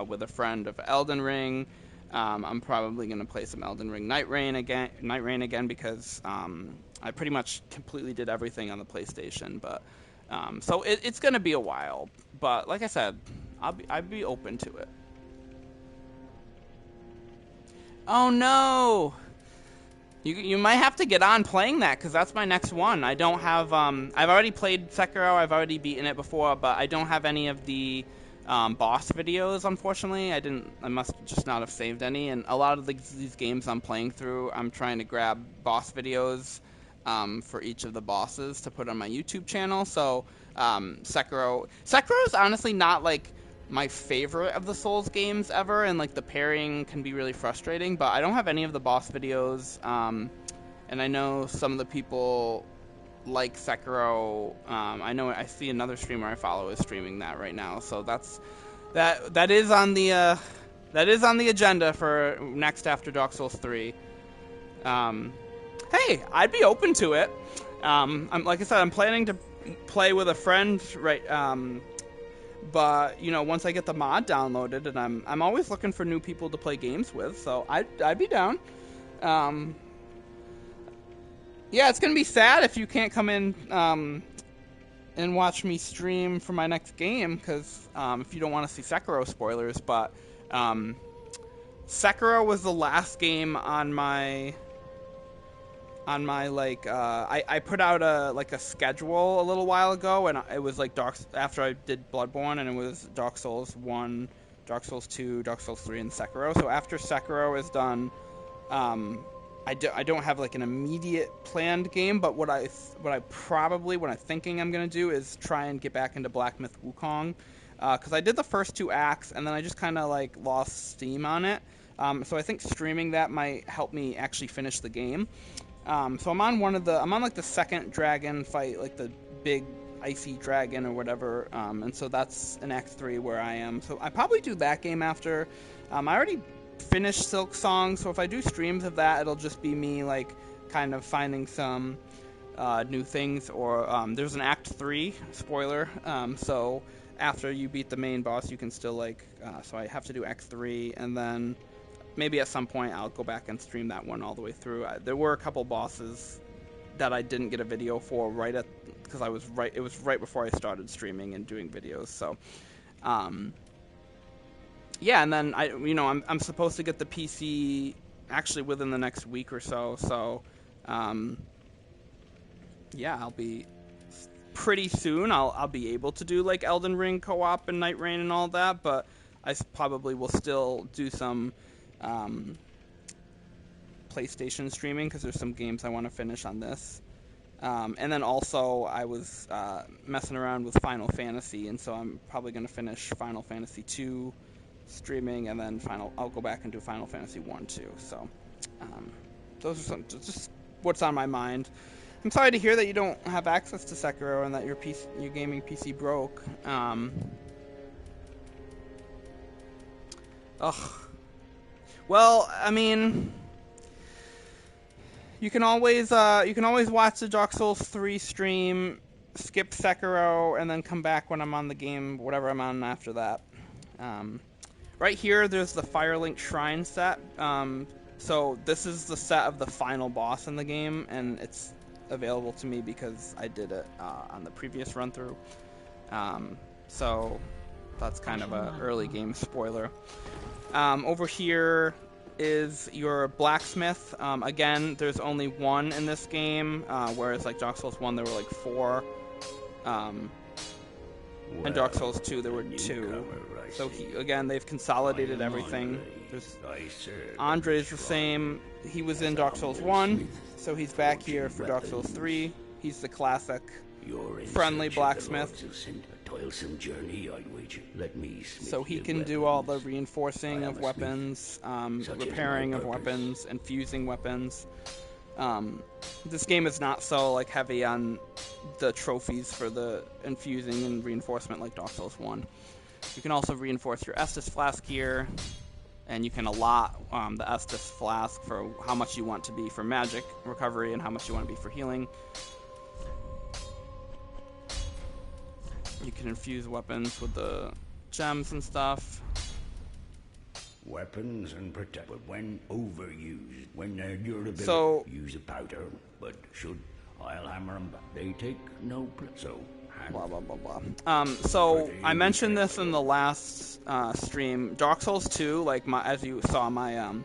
A: with a friend of Elden Ring. I'm probably going to play some Elden Ring Night Rain again because I pretty much completely did everything on the PlayStation. But so it's going to be a while. But like I said, I'd be open to it. Oh no! You might have to get on playing that, because that's my next one. I don't have I've already played Sekiro. I've already beaten it before, but I don't have any of the boss videos, unfortunately. I must just not have saved any. And a lot of these games I'm playing through, I'm trying to grab boss videos for each of the bosses to put on my YouTube channel. So Sekiro is honestly not like my favorite of the Souls games ever, and like the pairing can be really frustrating, but I don't have any of the boss videos, and I know some of the people like Sekiro. I see another streamer I follow is streaming that right now, so that is on the agenda for next after Dark Souls 3. Hey, I'd be open to it. Like I said, I'm planning to play with a friend, right? But you know, once I get the mod downloaded, and I'm always looking for new people to play games with, so I'd be down. Yeah, it's gonna be sad if you can't come in and watch me stream for my next game, because if you don't want to see Sekiro spoilers, but Sekiro was the last game on my like I put out a schedule a little while ago, and it was like after I did Bloodborne, and it was Dark Souls 1, Dark Souls 2, Dark Souls 3, and Sekiro. So after Sekiro is done, I don't have like an immediate planned game, but what I'm thinking I'm gonna do is try and get back into Black Myth Wukong, because I did the first 2 acts, and then I just kind of like lost steam on it. So I think streaming that might help me actually finish the game. So I'm on like the second dragon fight, like the big icy dragon or whatever, and so that's in Act 3 where I am. So I probably do that game after. I already finished Silk Song, so if I do streams of that, it'll just be me like kind of finding some new things, or there's an Act 3, spoiler, so after you beat the main boss, you can still, like, so I have to do Act 3, and then maybe at some point I'll go back and stream that one all the way through. There were a couple bosses that I didn't get a video for because it was right before I started streaming and doing videos, so, yeah, and then I'm supposed to get the PC actually within the next week or so, yeah, I'll be pretty soon. I'll be able to do like Elden Ring co-op and Night Rain and all that, but I probably will still do some PlayStation streaming because there's some games I want to finish on this. And then also I was messing around with Final Fantasy, and so I'm probably going to finish Final Fantasy 2 streaming, and then I'll go back and do Final Fantasy 1 too. So those are just what's on my mind. I'm sorry to hear that you don't have access to Sekiro and that your gaming PC broke. Well, I mean, you can always watch the Dark Souls 3 stream, skip Sekiro, and then come back when I'm on the game, whatever I'm on after that. Right here, there's the Firelink Shrine set. So this is the set of the final boss in the game, and it's available to me because I did it on the previous run through. So that's kind of a early game spoiler. Over here is your blacksmith. Again, there's only one in this game, whereas like Dark Souls 1 there were like 4. And Dark Souls 2 there were 2. So again, they've consolidated everything. There's Andre's the same. He was in Dark Souls 1, so he's back here for Dark Souls 3. He's the classic friendly blacksmith. So he can do all the reinforcing of weapons, repairing of weapons, and fusing weapons. This game is not so like heavy on the trophies for the infusing and reinforcement like Dark Souls 1. You can also reinforce your Estus Flask here, and you can allot the Estus Flask for how much you want to be for magic recovery and how much you want to be for healing. You can infuse weapons with the gems and stuff.
F: Weapons and protect, but when overused, when they're durability,
A: so,
F: use a powder, but should I'll hammer them back. They take no so
A: blah blah blah blah. So I mentioned this in the last stream. Dark Souls 2, like as you saw, my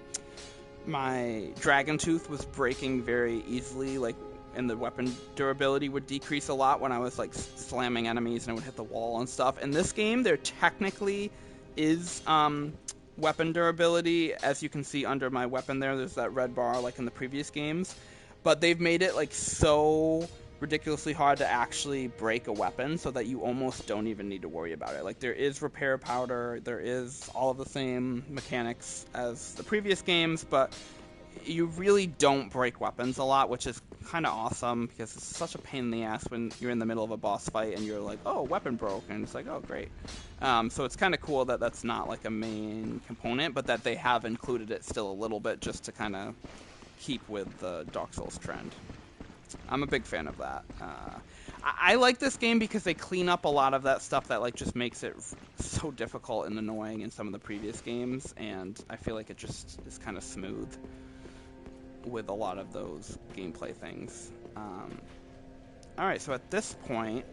A: Dragon Tooth was breaking very easily, like, and the weapon durability would decrease a lot when I was like slamming enemies and it would hit the wall and stuff. In this game, there technically is weapon durability, as you can see under my weapon there's that red bar like in the previous games, but they've made it like so ridiculously hard to actually break a weapon so that you almost don't even need to worry about it. Like, there is repair powder, there is all of the same mechanics as the previous games, but you really don't break weapons a lot, which is kind of awesome because it's such a pain in the ass when you're in the middle of a boss fight and you're like, oh, weapon broke, and it's like, oh, great. So it's kind of cool that that's not like a main component, but that they have included it still a little bit just to kind of keep with the Dark Souls trend. I'm a big fan of that. I like this game because they clean up a lot of that stuff that like just makes it so difficult and annoying in some of the previous games, and I feel like it just is kind of smooth with a lot of those gameplay things. Alright, so at this point,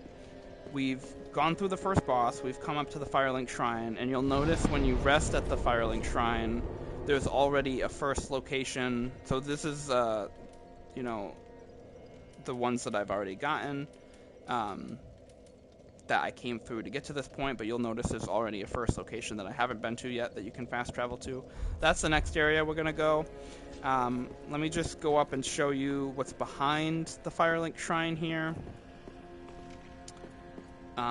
A: we've gone through the first boss, we've come up to the Firelink Shrine, and you'll notice when you rest at the Firelink Shrine, there's already a first location. So this is, you know, the ones that I've already gotten, that I came through to get to this point, but you'll notice there's already a first location that I haven't been to yet that you can fast travel to. That's the next area we're going to go. Let me just go up and show you what's behind the Firelink Shrine here.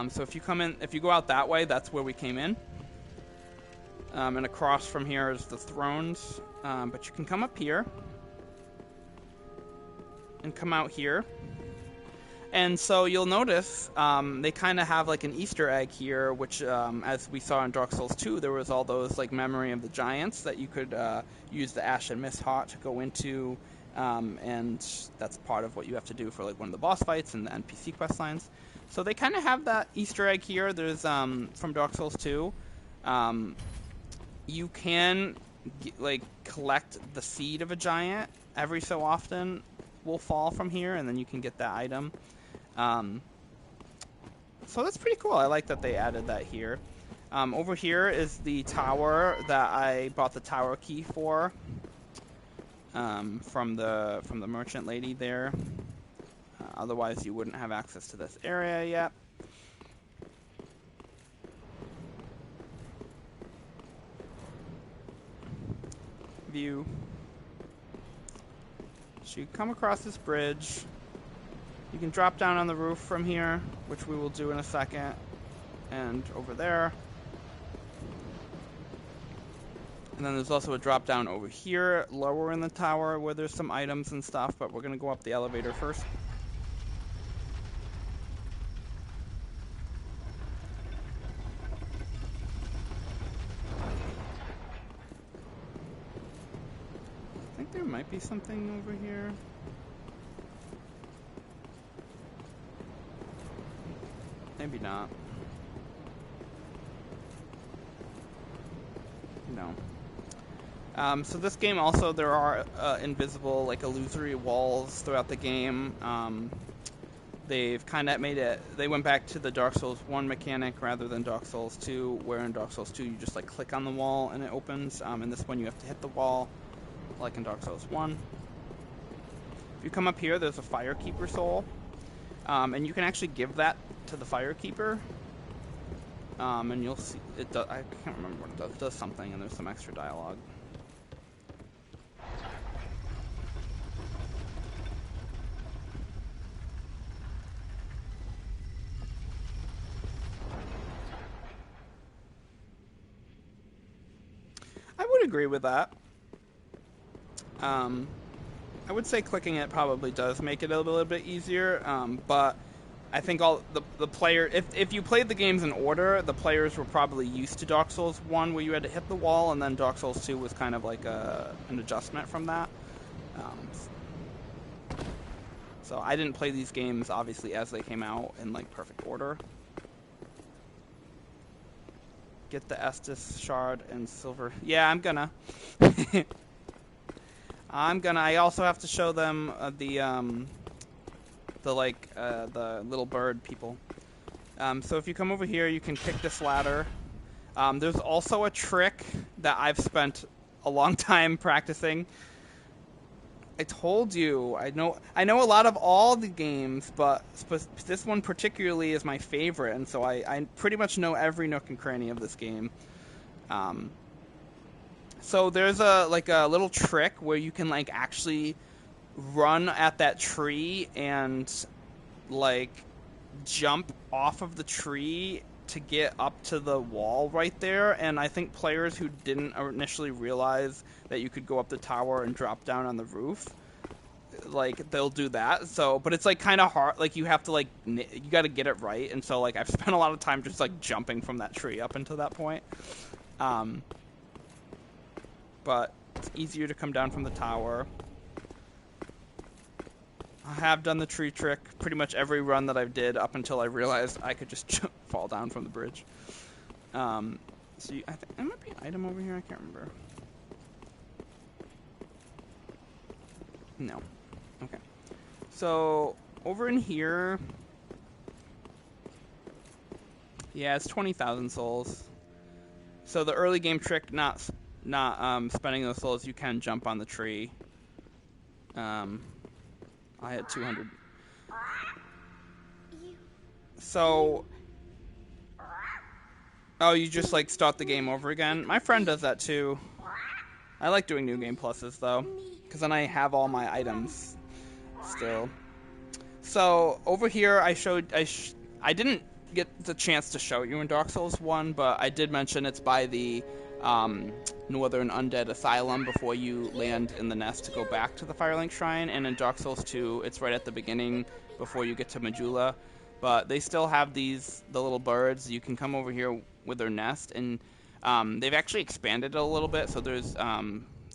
A: So if you go out that way, that's where we came in. And across from here is the thrones. But you can come up here and come out here. And so you'll notice they kind of have like an Easter egg here, which as we saw in Dark Souls 2, there was all those like memory of the giants that you could use the Ash and Mist Hot to go into and that's part of what you have to do for like one of the boss fights and the NPC quest lines. So they kind of have that Easter egg here. There's from Dark Souls 2, you can like collect the seed of a giant every so often. Will fall from here, and then you can get that item. So that's pretty cool. I like that they added that here. Over here is the tower that I bought the tower key for. From the merchant lady there. Otherwise, you wouldn't have access to this area yet. View. So you come across this bridge. You can drop down on the roof from here, which we will do in a second. And over there. And then there's also a drop down over here, lower in the tower, where there's some items and stuff, but we're going to go up the elevator first. I think there might be something over here. Maybe not. No. So this game also, there are invisible, like, illusory walls throughout the game. They've kind of made it, they went back to the Dark Souls 1 mechanic rather than Dark Souls 2, where in Dark Souls 2 you just, like, click on the wall and it opens. In this one you have to hit the wall, like in Dark Souls 1. If you come up here, there's a Firekeeper soul. And you can actually give that to the Firekeeper. And you'll see, it does, I can't remember what it does. It does something, and there's some extra dialogue. I would agree with that. I would say clicking it probably does make it a little bit easier, but I think all the player, if you played the games in order, the players were probably used to Dark Souls 1 where you had to hit the wall, and then Dark Souls 2 was kind of like an adjustment from that. So I didn't play these games obviously as they came out in like perfect order. Get the Estus shard and silver. Yeah, I'm gonna. I also have to show them the little bird people. So if you come over here, you can pick this ladder. There's also a trick that I've spent a long time practicing. I told you, I know a lot of all the games, but this one particularly is my favorite, and so I pretty much know every nook and cranny of this game. So there's a little trick where you can like actually run at that tree and like jump off of the tree to get up to the wall right there, and I think players who didn't initially realize that you could go up the tower and drop down on the roof, like they'll do that. So but it's like kind of hard, like you have to like you got to get it right, and so like I've spent a lot of time just like jumping from that tree up until that point. But it's easier to come down from the tower. I have done the tree trick pretty much every run that I've did up until I realized I could just fall down from the bridge. So I think there might be an item over here. I can't remember. No. Okay. So over in here, yeah, it's 20,000 souls. So the early game trick, not spending those souls, you can jump on the tree. I had 200. So, oh, you just like start the game over again? My friend does that too. I like doing new game pluses though, because then I have all my items still. So over here, I didn't get the chance to show you in Dark Souls 1, but I did mention it's by the Northern Undead Asylum before you land in the nest to go back to the Firelink Shrine, and in Dark Souls 2 it's right at the beginning before you get to Majula. But they still have the little birds. You can come over here with their nest, and they've actually expanded it a little bit. So there's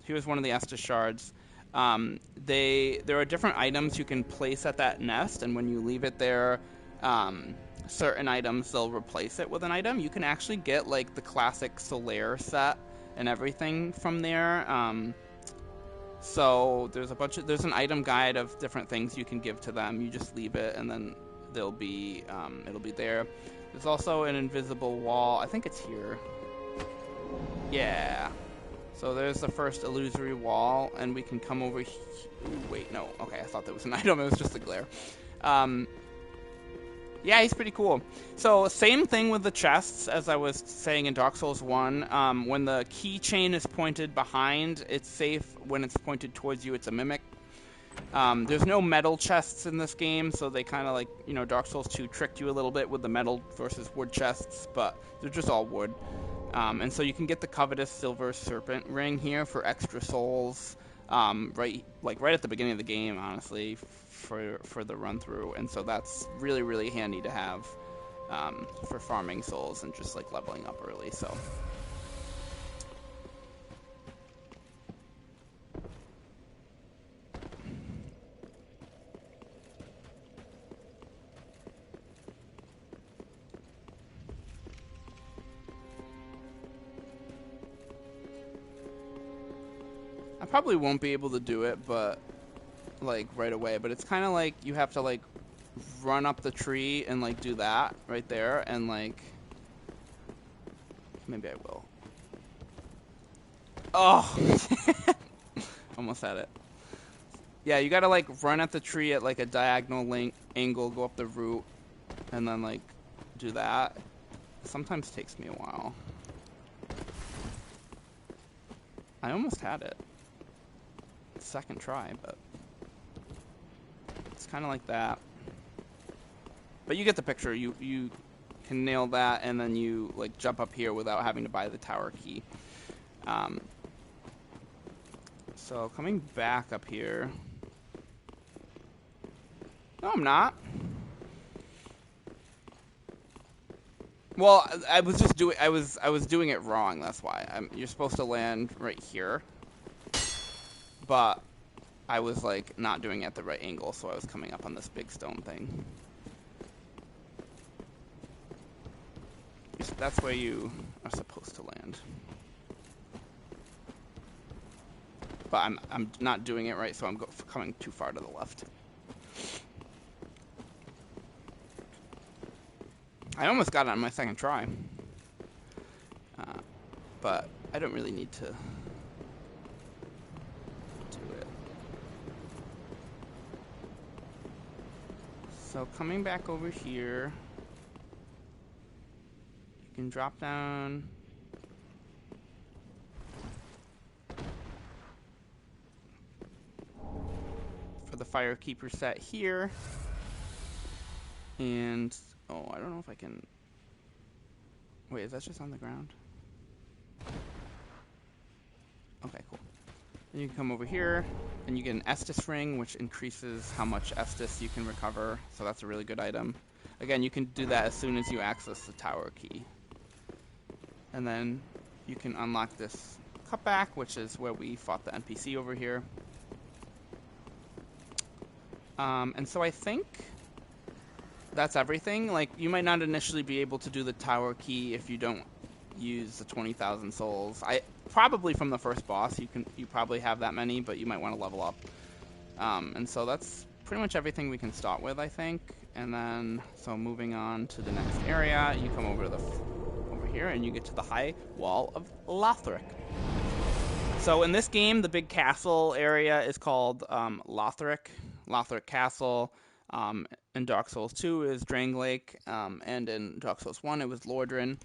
A: here's one of the Estus shards. There are different items you can place at that nest, and when you leave it there, certain items, they'll replace it with an item. You can actually get like the classic Solaire set and everything from there. So there's an item guide of different things you can give to them. You just leave it, and then it'll be there. There's also an invisible wall. I think it's here. Yeah. So there's the first illusory wall, and we can come over. Wait, no. Okay, I thought that was an item. It was just a glare. Yeah, he's pretty cool. So same thing with the chests as I was saying in Dark Souls 1. When the keychain is pointed behind, it's safe. When it's pointed towards you, it's a mimic. There's no metal chests in this game, so they kind of like, Dark Souls 2 tricked you a little bit with the metal versus wood chests, but they're just all wood. And so you can get the covetous silver serpent ring here for extra souls, right at the beginning of the game, honestly, for the run through. And so that's really, really handy to have for farming souls and just like leveling up early. So. I probably won't be able to do it, but like right away. But it's kind of like you have to like run up the tree and like do that right there, and like maybe I will. Oh, almost had it. Yeah, you gotta like run at the tree at like a diagonal angle, go up the root, and then like do that. Sometimes takes me a while. I almost had it. Second try, but it's kind of like that. But you get the picture. You can nail that, and then you like jump up here without having to buy the tower key. So coming back up here. No, I'm not. Well, I was just doing. I was doing it wrong. That's why. You're supposed to land right here. But I was like not doing it at the right angle, so I was coming up on this big stone thing. That's where you are supposed to land. But I'm not doing it right, so I'm coming too far to the left. I almost got it on my second try. But I don't really need to do it. So coming back over here, you can drop down. For the Firekeeper set here. And, oh, I don't know if I can... Wait, is that just on the ground? Okay, cool. Then you can come over here, and you get an Estus ring, which increases how much Estus you can recover, so that's a really good item. Again, you can do that as soon as you access the tower key. And then you can unlock this cutback, which is where we fought the NPC over here. And so I think that's everything. Like, you might not initially be able to do the tower key if you don't use the 20,000 souls. Probably from the first boss, you probably have that many, but you might want to level up. And so that's pretty much everything we can start with, I think. And then, so moving on to the next area, you come over to over here, and you get to the high wall of Lothric. So in this game, the big castle area is called Lothric Castle. In Dark Souls 2 is Drangleic, and in Dark Souls 1 it was Lordran.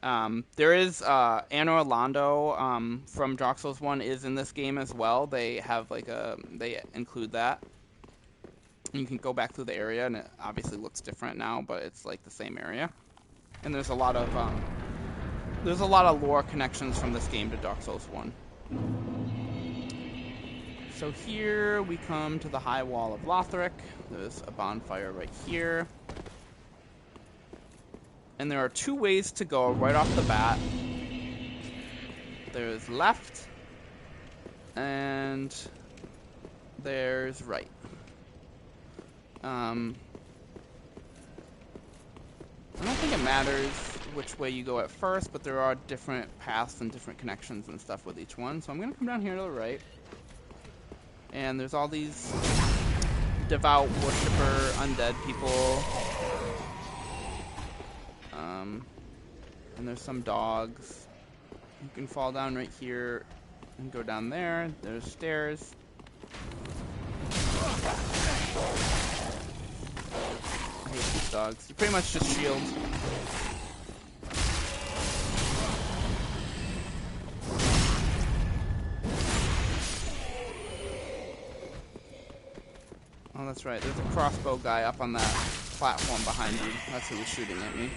A: There is Anor Londo from Dark Souls 1 is in this game as well. They have like they include that. You can go back through the area, and it obviously looks different now, but it's like the same area. And there's a lot of lore connections from this game to Dark Souls 1. So here we come to the high wall of Lothric. There's a bonfire right here. And there are two ways to go right off the bat. There's left and there's right. I don't think it matters which way you go at first, but there are different paths and different connections and stuff with each one. So I'm going to come down here to the right. And there's all these devout worshiper undead people. And there's some dogs. You can fall down right here and go down there. There's stairs. I hate these dogs. You pretty much just shield. Oh, that's right. There's a crossbow guy up on that platform behind you. That's who was shooting at me.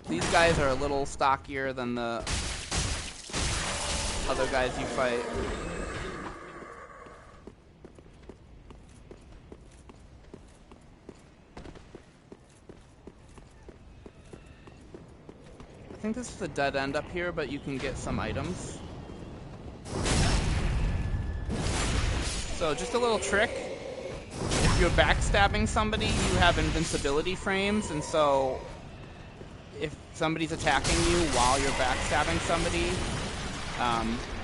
A: These guys are a little stockier than the other guys you fight. I think this is a dead end up here, but you can get some items. So just a little trick. If you're backstabbing somebody, you have invincibility frames, and so if somebody's attacking you while you're backstabbing somebody,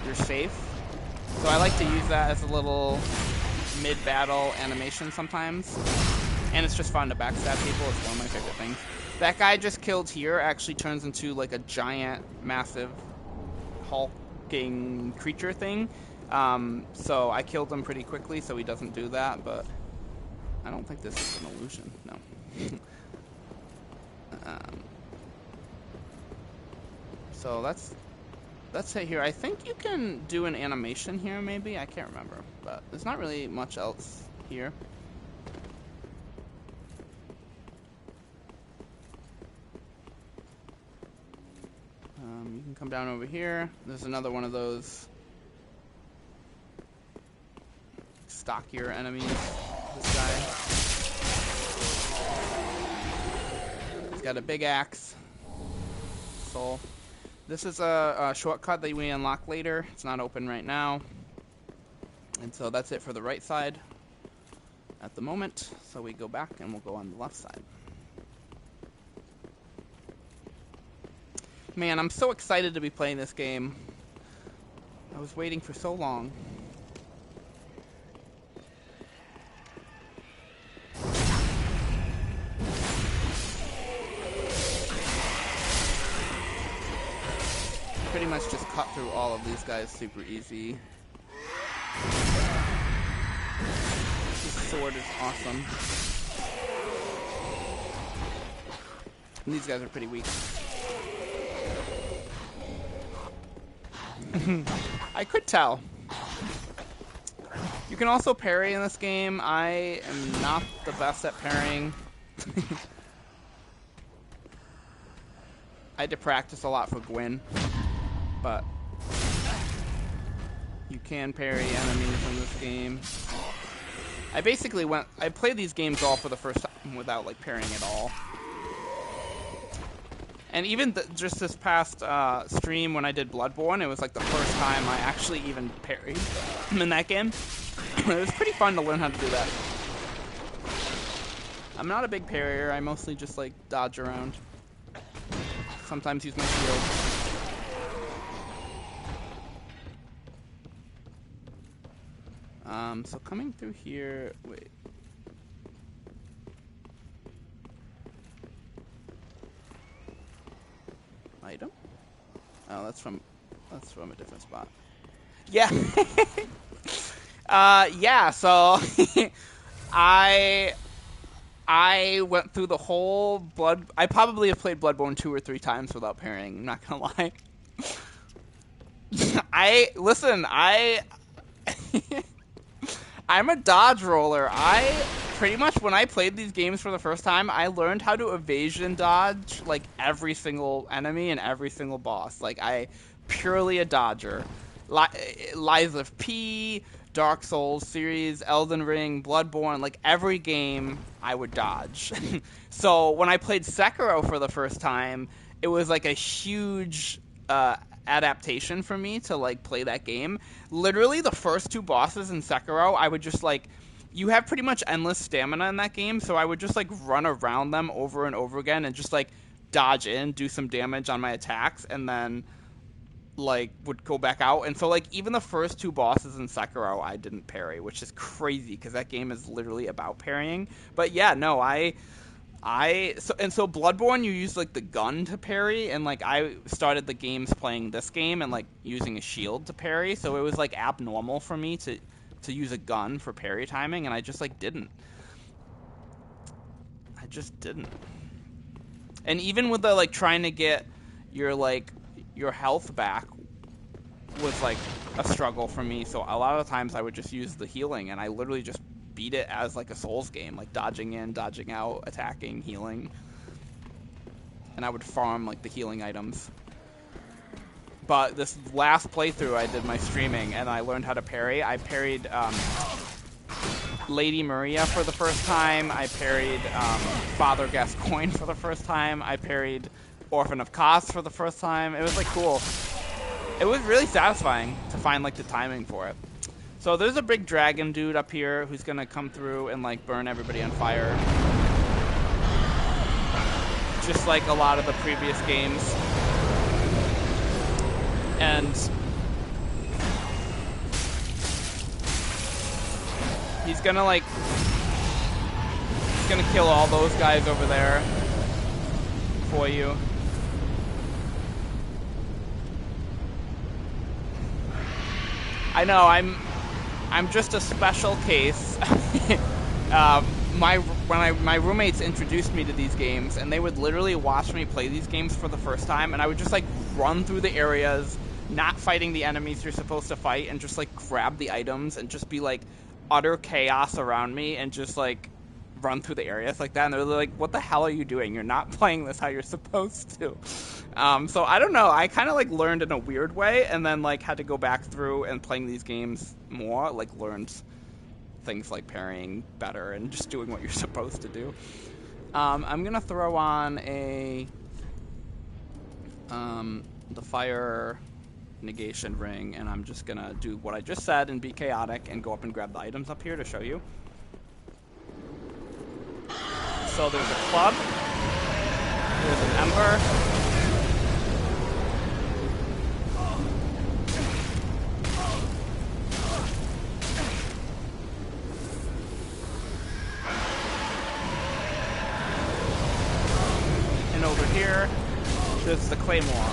A: you're safe. So I like to use that as a little mid-battle animation sometimes. And it's just fun to backstab people. It's one of my favorite things. That guy just killed here actually turns into like a giant, massive, hulking creature thing. So I killed him pretty quickly so he doesn't do that, but I don't think this is an illusion. No. So that's it here. I think you can do an animation here, maybe. I can't remember, but there's not really much else here. You can come down over here. There's another one of those stockier enemies. This guy. He's got a big axe. Soul. This is a shortcut that we unlock later. It's not open right now. And so that's it for the right side at the moment. So we go back and we'll go on the left side. Man, I'm so excited to be playing this game. I was waiting for so long. Pretty much just cut through all of these guys super easy. This sword is awesome. And these guys are pretty weak. I could tell. You can also parry in this game. I am not the best at parrying. I had to practice a lot for Gwyn, but you can parry enemies in this game. I played these games all for the first time without like parrying at all. And even just this past stream when I did Bloodborne, it was like the first time I actually even parried in that game. It was pretty fun to learn how to do that. I'm not a big parrier. I mostly just like dodge around. Sometimes use my shield. So coming through here, wait. Item? Oh, that's from a different spot. Yeah. Yeah, so I went through the whole I probably have played Bloodborne 2 or 3 times without parrying, I'm not gonna lie. I'm a dodge roller. Pretty much when I played these games for the first time, I learned how to evasion dodge like every single enemy and every single boss. Like purely a dodger. Lies of P, Dark Souls series, Elden Ring, Bloodborne, like every game I would dodge. So when I played Sekiro for the first time, it was like a huge adaptation for me to like play that game. Literally the first 2 bosses in Sekiro, I would just like, you have pretty much endless stamina in that game, so I would just like run around them over and over again and just like dodge in, do some damage on my attacks, and then like would go back out. And so like even the first 2 bosses in Sekiro I didn't parry, which is crazy because that game is literally about parrying. But yeah, no, so Bloodborne, you use like the gun to parry, and like I started the games playing this game and like using a shield to parry, so it was like abnormal for me to use a gun for parry timing, and I just like didn't. I just didn't. And even with the like trying to get your health back was like a struggle for me, so a lot of times I would just use the healing, and I literally just beat it as like a Souls game, like dodging in, dodging out, attacking, healing. And I would farm like the healing items. But this last playthrough I did my streaming and I learned how to parry. I parried Lady Maria for the first time. I parried Father Gascoigne for the first time. I parried Orphan of Kos for the first time. It was like cool. It was really satisfying to find like the timing for it. So there's a big dragon dude up here who's gonna come through and like burn everybody on fire. Just like a lot of the previous games. And he's gonna kill all those guys over there for you. I know, I'm just a special case. My roommates introduced me to these games, and they would literally watch me play these games for the first time, and I would just like run through the areas, not fighting the enemies you're supposed to fight, and just like grab the items and just be like utter chaos around me and just like run through the areas like that. And they're like, what the hell are you doing? You're not playing this how you're supposed to. So I don't know, I kind of like learned in a weird way, and then like had to go back through and playing these games more, like learned things like parrying better and just doing what you're supposed to do. I'm gonna throw on the fire negation ring, and I'm just gonna do what I just said and be chaotic and go up and grab the items up here to show you. So there's a club, there's an ember, and over here there's the claymore.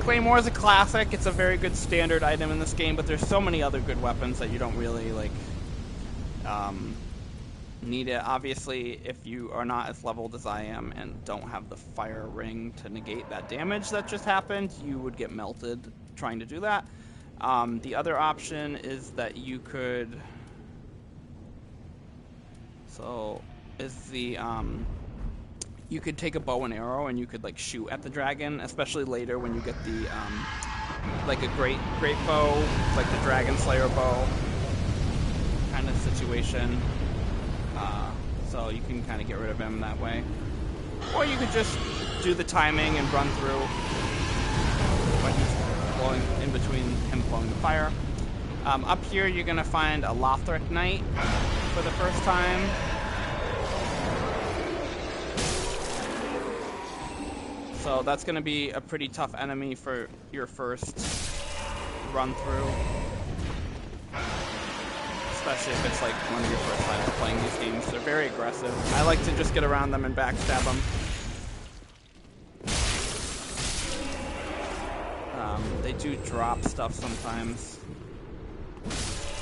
A: Claymore is a classic. It's a very good standard item in this game, but there's so many other good weapons that you don't really like need it. Obviously, if you are not as leveled as I am and don't have the fire ring to negate that damage that just happened, you would get melted trying to do that. The other option is that you could you could take a bow and arrow and you could like shoot at the dragon, especially later when you get the like a great bow, like the Dragon Slayer bow kind of situation. So you can kind of get rid of him that way, or you could just do the timing and run through when he's blowing in between him blowing the fire. Up here you're gonna find a Lothric Knight for the first time. So that's going to be a pretty tough enemy for your first run through. Especially if it's like one of your first times playing these games. They're very aggressive. I like to just get around them and backstab them. They do drop stuff sometimes.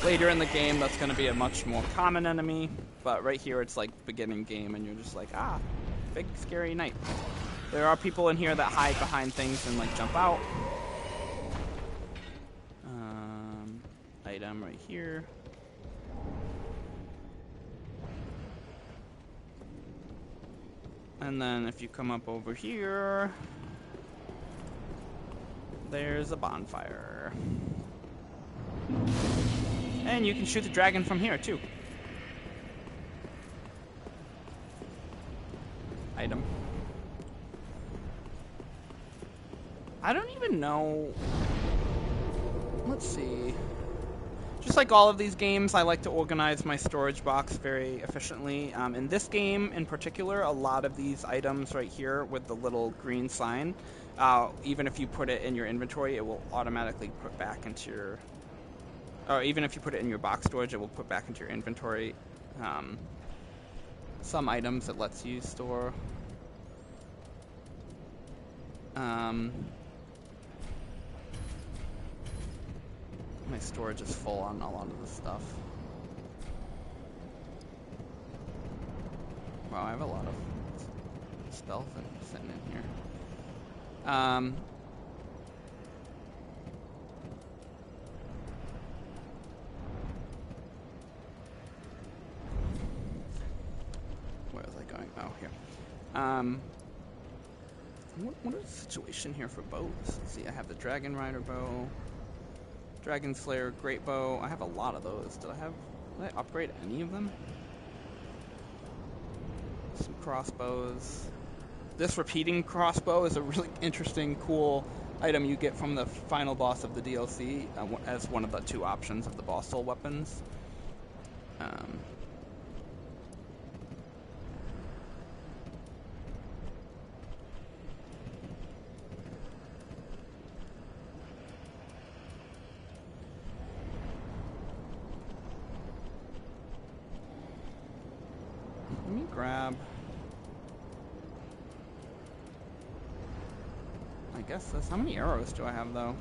A: Later in the game, that's going to be a much more common enemy. But right here, it's like beginning game, and you're just like, ah, big scary knight. There are people in here that hide behind things and like jump out. Item right here. And then if you come up over here, there's a bonfire. And you can shoot the dragon from here too. know... Let's see. Just like all of these games, I like to organize my storage box very efficiently. In this game in particular, a lot of these items right here with the little green sign, even if you put it in your inventory, it will automatically put back into your... Or even if you put it in your box storage, it will put back into your inventory. Some items it lets you store. My storage is full on a lot of this stuff. Wow, I have a lot of stealth sitting in here. Where was I going? Oh, here. What is the situation here for bows? Let's see, I have the Dragon Rider bow. Dragon Slayer, Great Bow. I have a lot of those. Did I upgrade any of them? Some crossbows. This repeating crossbow is a really interesting, cool item you get from the final boss of the DLC as one of the 2 options of the boss soul weapons. Let me grab... I guess this... How many arrows do I have, though?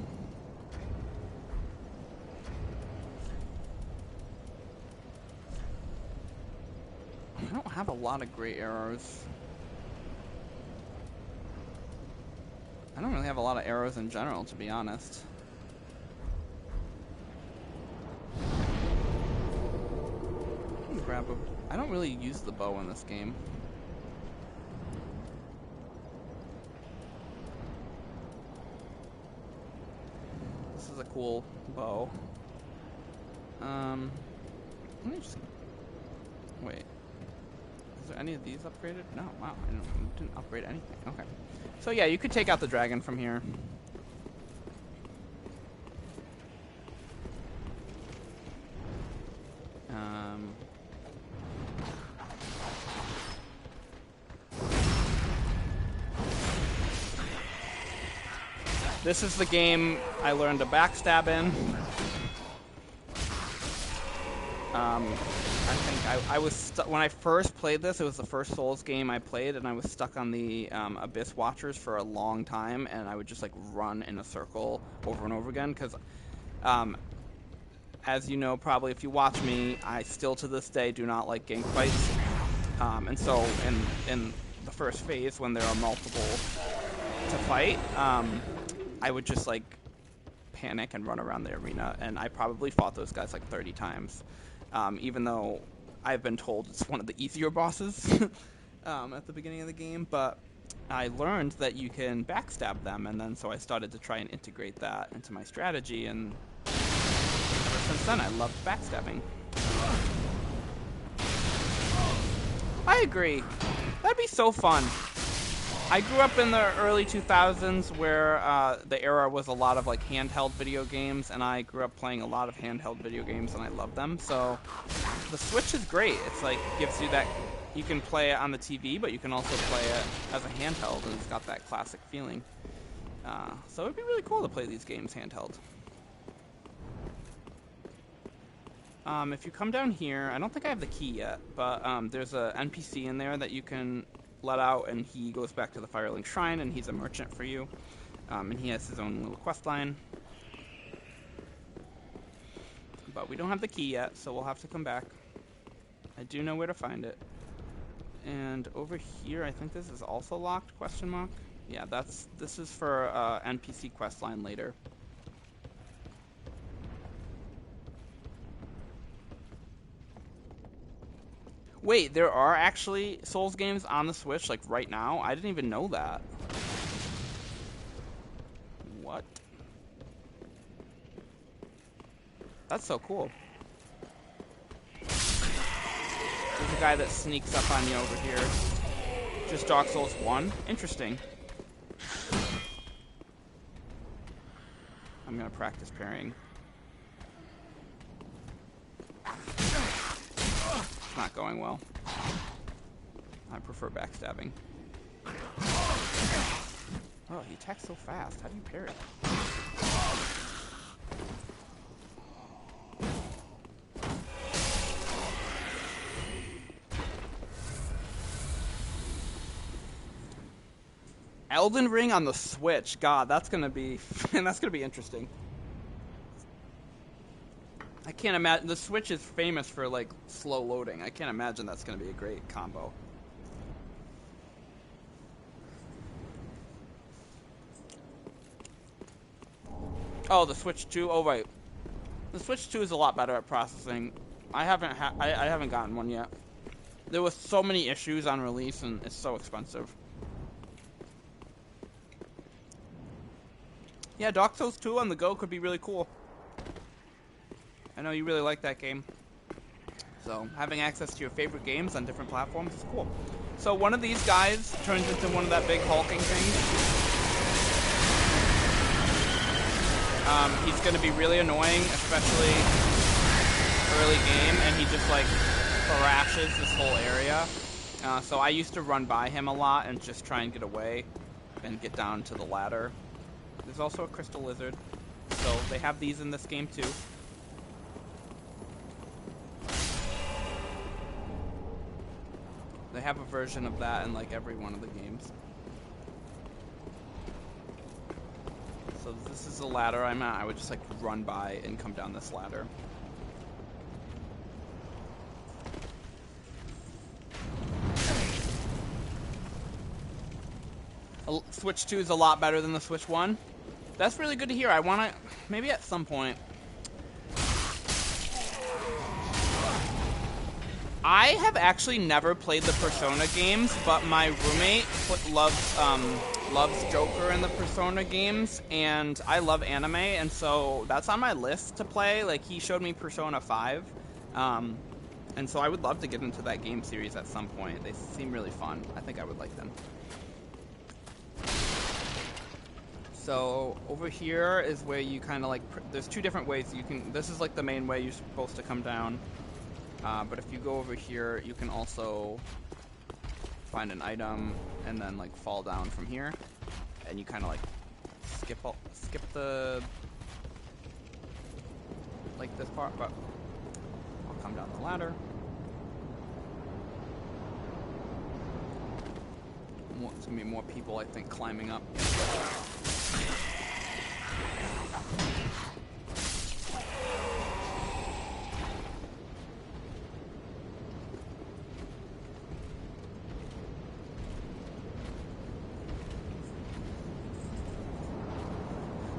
A: I don't have a lot of great arrows. I don't really have a lot of arrows in general, to be honest. Let me grab a... I don't really use the bow in this game. This is a cool bow. Let me just... Wait. Is there any of these upgraded? No, wow, I didn't upgrade anything. Okay. So yeah, you could take out the dragon from here. This is the game I learned to backstab in. I think I was when I first played this, it was the first Souls game I played, and I was stuck on the Abyss Watchers for a long time, and I would just like run in a circle over and over again, because as you know, probably if you watch me, I still to this day do not like gang fights, and so in the first phase, when there are multiple to fight, I would just like panic and run around the arena, and I probably fought those guys like 30 times, even though I've been told it's one of the easier bosses at the beginning of the game, but I learned that you can backstab them, and then so I started to try and integrate that into my strategy, and ever since then I loved backstabbing. I agree. That'd be so fun. I grew up in the early 2000s where the era was a lot of like handheld video games, and I grew up playing a lot of handheld video games, and I love them. So the Switch is great. It's like gives you that, you can play it on the TV, but you can also play it as a handheld, and it's got that classic feeling. So it'd be really cool to play these games handheld. If you come down here, I don't think I have the key yet, but there's a NPC in there that you can let out, and he goes back to the Firelink Shrine, and he's a merchant for you, and he has his own little quest line. But we don't have the key yet, so we'll have to come back. I do know where to find it. And over here, I think this is also locked, question mark? Yeah, this is for NPC quest line later. Wait, there are actually Souls games on the Switch, like, right now? I didn't even know that. What? That's so cool. There's a guy that sneaks up on you over here. Just Dark Souls 1? Interesting. gonna practice parrying. It's not going well. I prefer backstabbing. Oh, he attacks so fast. How do you parry? Elden Ring on the Switch. God, that's gonna be interesting. I can't imagine. The Switch is famous for like slow loading. I can't imagine that's gonna be a great combo. Oh, the Switch 2. Oh right, the Switch 2 is a lot better at processing. I haven't gotten one yet. There was so many issues on release, and it's so expensive. Yeah, Dark Souls 2 on the go could be really cool. I know you really like that game. So, having access to your favorite games on different platforms is cool. So, one of these guys turns into one of that big hulking thing. He's going to be really annoying, especially early game, and he just, like, thrashes this whole area. So, I used to run by him a lot and just try and get away and get down to the ladder. There's also a crystal lizard, so they have these in this game too. They have a version of that in like every one of the games. So this is the ladder I'm at. I would just like run by and come down this ladder. Switch 2 is a lot better than the Switch 1. That's really good to hear. I want to, maybe at some point. I have actually never played the Persona games, but my roommate loves Joker in the Persona games, and I love anime, and so that's on my list to play. Like, he showed me Persona 5, and so I would love to get into that game series at some point. They seem really fun. I think I would like them. So over here is where you kind of like, there's two different ways you can, this is like the main way you're supposed to come down. But if you go over here, you can also find an item and then like fall down from here. And you kind of like skip the, like this part, but I'll come down the ladder. It's gonna be more people, I think, climbing up.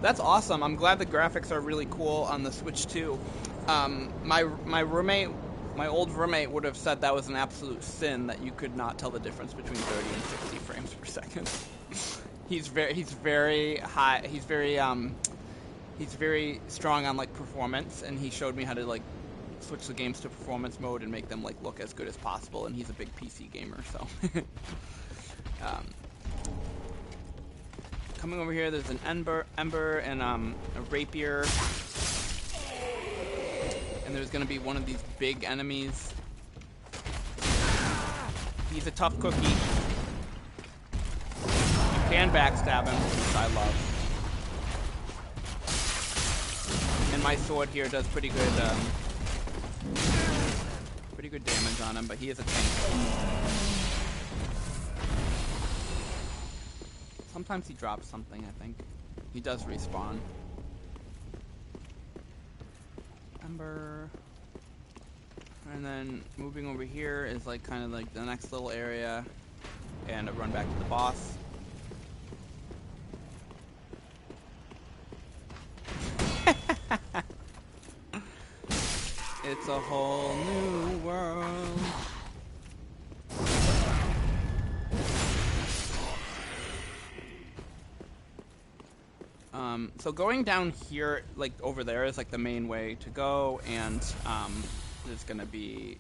A: That's awesome. I'm glad the graphics are really cool on the Switch too. My roommate, my old roommate, would have said that was an absolute sin that you could not tell the difference between 30 and 60 frames per second. He's very high. He's very strong on like performance, and he showed me how to like switch the games to performance mode and make them like look as good as possible. And he's a big PC gamer, so. Coming over here, there's an ember and a rapier, and there's gonna be one of these big enemies. He's a tough cookie. You can backstab him, which I love. And my sword here does pretty good damage on him, but he is a tank. Sometimes he drops something, I think. He does respawn. Ember. And then moving over here is like kind of like the next little area. And a run back to the boss. It's a whole new world. So going down here, like over there, is like the main way to go, and there's gonna be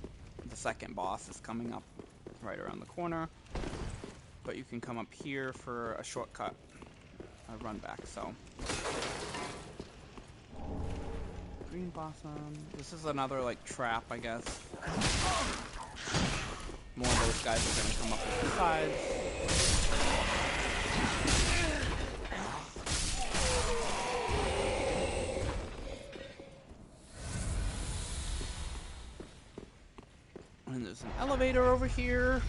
A: the second boss is coming up right around the corner. But you can come up here for a shortcut, a run back. So green blossom. This is another, like, trap, I guess. More of those guys are gonna come up the sides. And there's an elevator over here.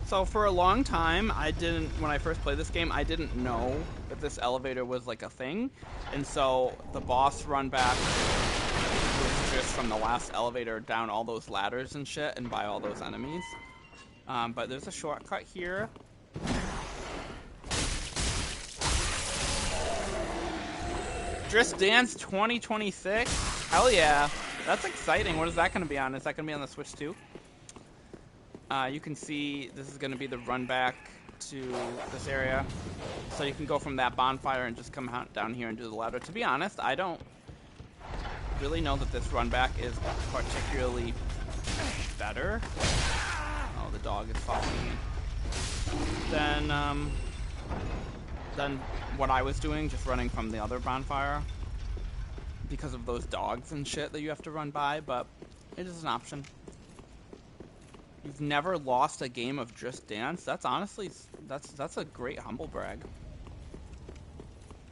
A: So for a long time, when I first played this game, I didn't know that this elevator was like a thing. And so the boss run back was just from the last elevator down all those ladders and shit and by all those enemies. But there's a shortcut here. Just Dance 2026? Hell yeah. That's exciting. What is that going to be on? Is that going to be on the Switch too? You can see this is going to be the run back to this area. So you can go from that bonfire and just come down here and do the ladder. To be honest, I don't really know that this run back is particularly better. Oh, the dog is following me. Than what I was doing, just running from the other bonfire. Because of those dogs and shit that you have to run by, but it is an option. You've never lost a game of Just Dance? That's honestly, that's a great humble brag.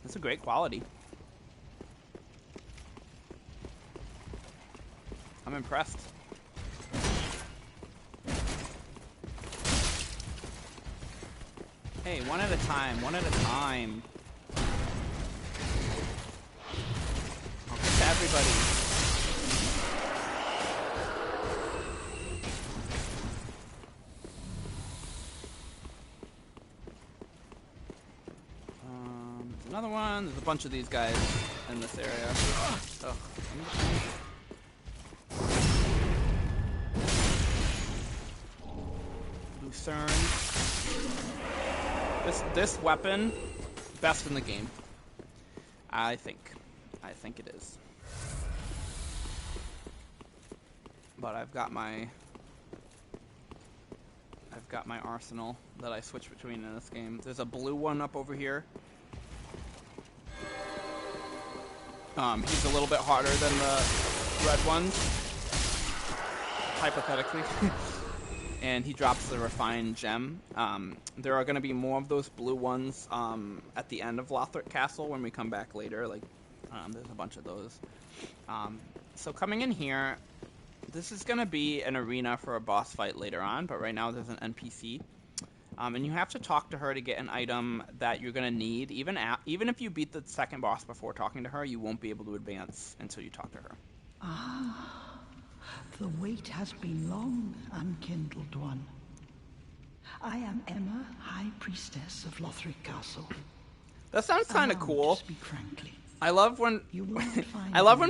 A: That's a great quality. I'm impressed. Hey, one at a time, one at a time. I'll get to everybody. Another one. There's a bunch of these guys in this area. Ugh. Lucerne. This weapon, best in the game. I think it is. But I've got my arsenal that I switch between in this game. There's a blue one up over here. He's a little bit harder than the red ones, hypothetically. And he drops the refined gem. There are going to be more of those blue ones at the end of Lothric Castle when we come back later. Like, there's a bunch of those. So coming in here, this is going to be an arena for a boss fight later on, but right now there's an NPC. And you have to talk to her to get an item that you're going to need. Even if you beat the second boss before talking to her, you won't be able to advance until you talk to her.
E: Ah, the wait has been long, unkindled one. I am Emma, High Priestess of Lothric Castle.
A: That sounds kind of cool.
E: To speak frankly.
A: I love when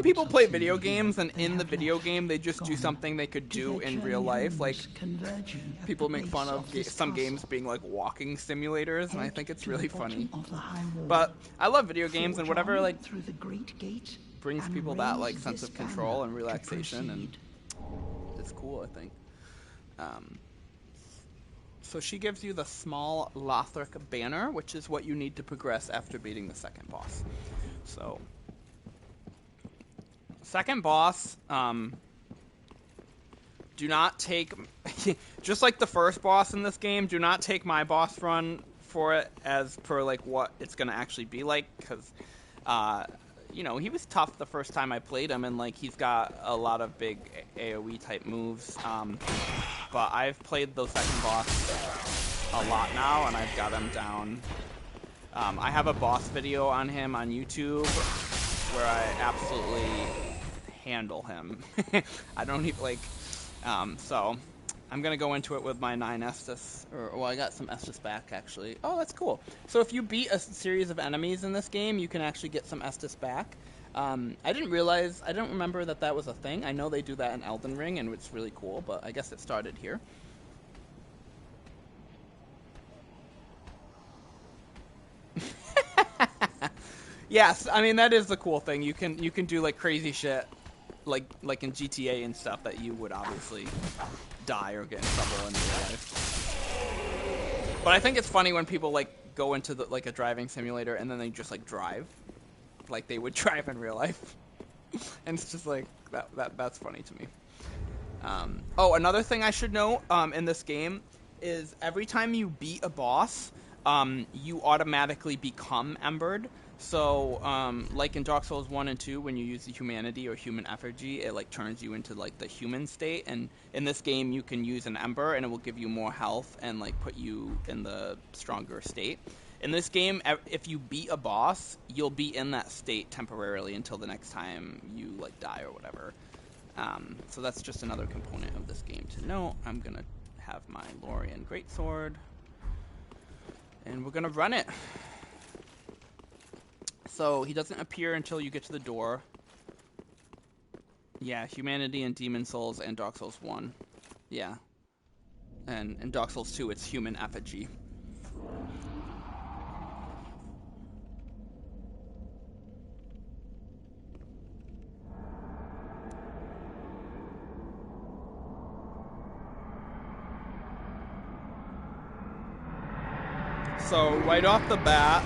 A: people play video games and in the video game they just do something they could do in real life. Like, people make fun of some games being like walking simulators, and I think it's really funny. But I love video games and whatever like brings people that like sense of control and relaxation, and it's cool, I think. So she gives you the small Lothric banner, which is what you need to progress after beating the second boss. So, second boss, do not take, just like the first boss in this game, do not take my boss run for it as per, like, what it's going to actually be like, because, you know, he was tough the first time I played him, and, like, he's got a lot of big AoE-type moves, but I've played the second boss a lot now, and I've got him down. I have a boss video on him on YouTube where I absolutely handle him. I don't even, like, so I'm going to go into it with my 9 Estus, well, I got some Estus back, actually. Oh, that's cool. So if you beat a series of enemies in this game, you can actually get some Estus back. I don't remember that was a thing. I know they do that in Elden Ring, and it's really cool, but I guess it started here. Yes, I mean that is the cool thing. You can do like crazy shit, like in GTA and stuff that you would obviously die or get in trouble in real life. But I think it's funny when people like go into the, like a driving simulator and then they just like drive, like they would drive in real life, and it's just like that's funny to me. Oh, another thing I should note in this game is every time you beat a boss, you automatically become embered. So, like in Dark Souls 1 and 2, when you use the humanity or human effigy, it like turns you into like the human state. And in this game, you can use an ember, and it will give you more health and like put you in the stronger state. In this game, if you beat a boss, you'll be in that state temporarily until the next time you like die or whatever. So that's just another component of this game to note. I'm gonna have my Lorien Greatsword, and we're gonna run it. So he doesn't appear until you get to the door. Yeah, humanity and demon souls and Dark Souls 1. Yeah. And in Dark Souls 2, it's human effigy. So right off the bat,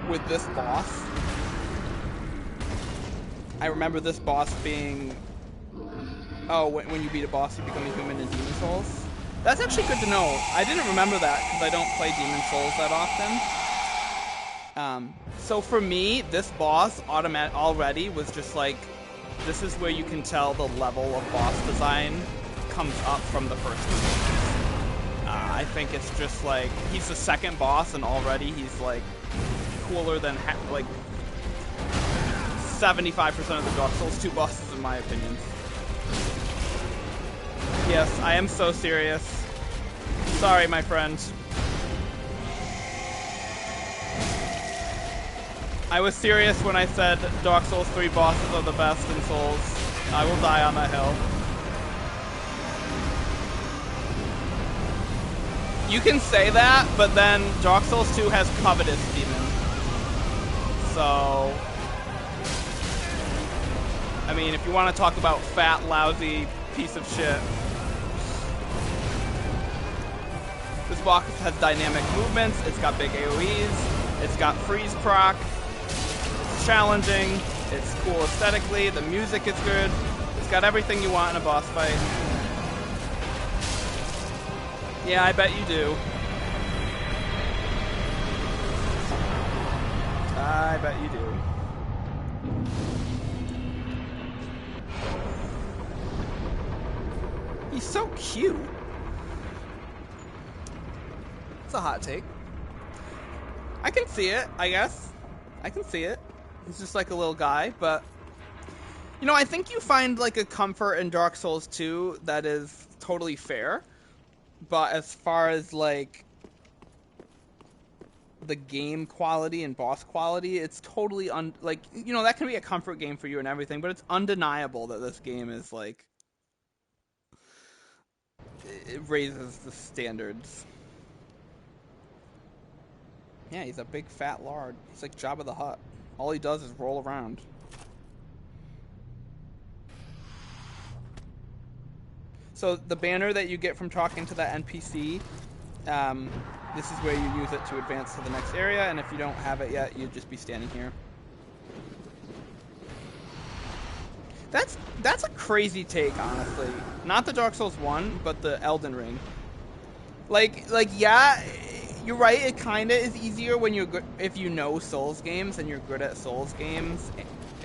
A: with this boss, I remember this boss being, oh, when you beat a boss, you become a human in Demon Souls. That's actually good to know. I didn't remember that because I don't play Demon Souls that often. So for me, this boss already was just like, this is where you can tell the level of boss design comes up from the first game. I think it's just like, he's the second boss and already he's like cooler than like 75% of the Dark Souls 2 bosses in my opinion. Yes, I am so serious. Sorry, my friend. I was serious when I said Dark Souls 3 bosses are the best in Souls. I will die on that hill. You can say that, but then Dark Souls 2 has Covetous Demon. So, I mean, if you want to talk about fat, lousy piece of shit, this boss has dynamic movements, it's got big AoEs, it's got freeze proc, it's challenging, it's cool aesthetically, the music is good, it's got everything you want in a boss fight. Yeah, I bet you do. I bet you do. He's so cute. It's a hot take. I can see it, I guess. I can see it. He's just like a little guy, but you know, I think you find like a comfort in Dark Souls 2 that is totally fair. But as far as like the game quality and boss quality, it's totally like, you know, that can be a comfort game for you and everything, but it's undeniable that this game is like, it raises the standards. Yeah, he's a big fat lard. He's like Jabba the Hutt. All he does is roll around. So the banner that you get from talking to that NPC, this is where you use it to advance to the next area, and if you don't have it yet, you'd just be standing here. That's a crazy take, honestly. Not the Dark Souls 1, but the Elden Ring. Like yeah, you're right, it kind of is easier when you're good, if you know Souls games and you're good at Souls games,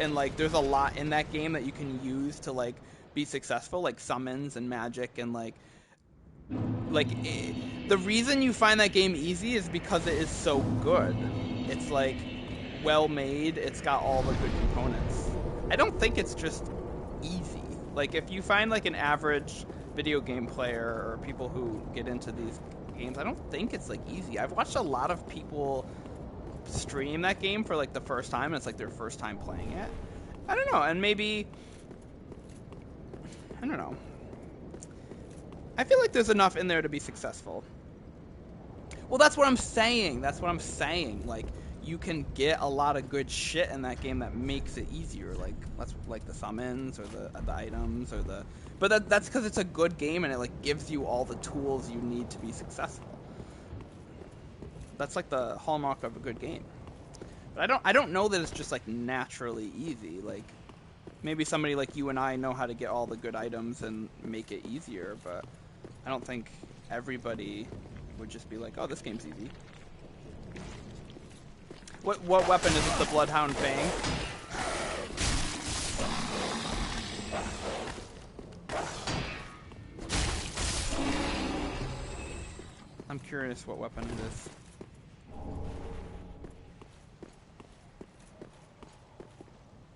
A: and like there's a lot in that game that you can use to like be successful, like summons and magic, and like the reason you find that game easy is because it is so good. It's like well made, it's got all the good components. I don't think it's just easy. Like if you find like an average video game player or people who get into these games, I don't think it's like easy. I've watched a lot of people stream that game for like the first time, and it's like their first time playing it. I don't know, and maybe, I don't know. I feel like there's enough in there to be successful. Well, that's what I'm saying. That's what I'm saying. Like, you can get a lot of good shit in that game that makes it easier. Like, that's like the summons or the items or the. But that's because it's a good game and it like gives you all the tools you need to be successful. That's like the hallmark of a good game. But I don't know that it's just like naturally easy. Like maybe somebody like you and I know how to get all the good items and make it easier, but I don't think everybody would just be like, oh, this game's easy. What weapon is it? The Bloodhound Fang? I'm curious what weapon it is.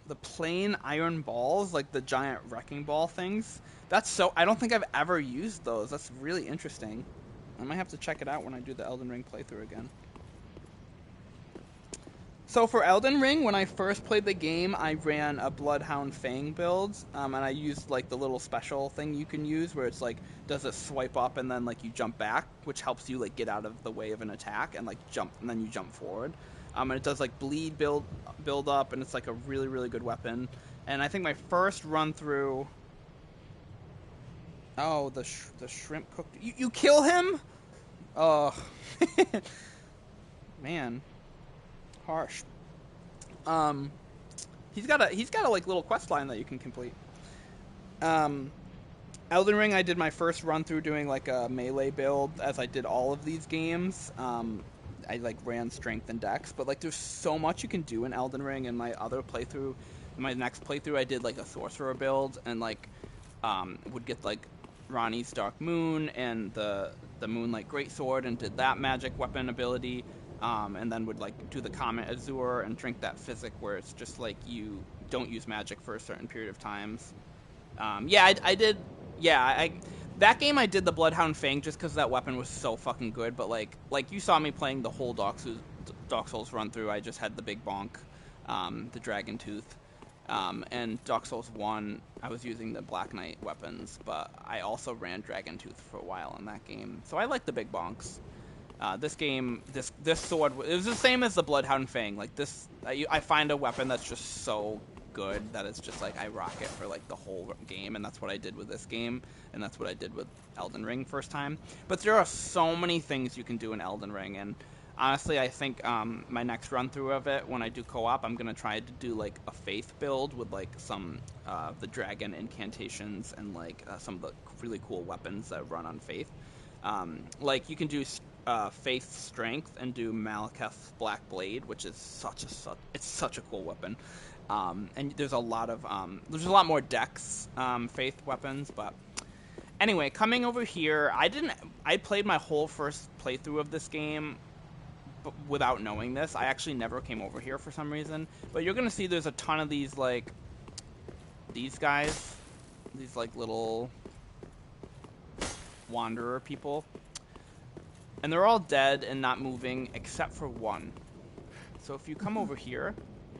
A: The plain iron balls, like the giant wrecking ball things. That's so... I don't think I've ever used those. That's really interesting. I might have to check it out when I do the Elden Ring playthrough again. So for Elden Ring, when I first played the game, I ran a Bloodhound Fang build, and I used like the little special thing you can use where it's like, does it swipe up and then like you jump back, which helps you like get out of the way of an attack and like jump, and then you jump forward. And it does like bleed build up, and it's like a really, really good weapon. And I think my first run through... Oh, the shrimp cooked... You kill him? Oh. Man. Harsh. He's got a like little quest line that you can complete. Elden Ring, I did my first run through doing like a melee build, as I did all of these games. I like ran strength and dex, but like there's so much you can do in Elden Ring. And my other playthrough, my next playthrough, I did like a sorcerer build, and like would get like Ranni's Dark Moon and the Moonlight Greatsword, and did that magic weapon ability. And then would like do the Comet Azure and drink that physic where it's just like you don't use magic for a certain period of times. Yeah, I did. Yeah, that game I did the Bloodhound Fang just because that weapon was so fucking good. But like you saw me playing the whole Dark Souls run through. I just had the Big Bonk, the Dragon Tooth, and Dark Souls 1. I was using the Black Knight weapons, but I also ran Dragon Tooth for a while in that game. So I like the Big Bonks. This game, this sword, it was the same as the Bloodhound Fang. Like this, I find a weapon that's just so good that it's just like I rock it for like the whole game, and that's what I did with this game, and that's what I did with Elden Ring first time. But there are so many things you can do in Elden Ring, and honestly, I think my next run through of it, when I do co-op, I'm gonna try to do like a faith build with like some the dragon incantations and like some of the really cool weapons that run on faith. Like you can do Faith Strength and do Malekith's Black Blade, which is such a cool weapon. And there's a lot more Dex Faith weapons, but anyway, coming over here, I played my whole first playthrough of this game without knowing this. I actually never came over here for some reason, but you're gonna see there's a ton of these like these guys, these like little wanderer people. And they're all dead and not moving, except for one. So if you come over here...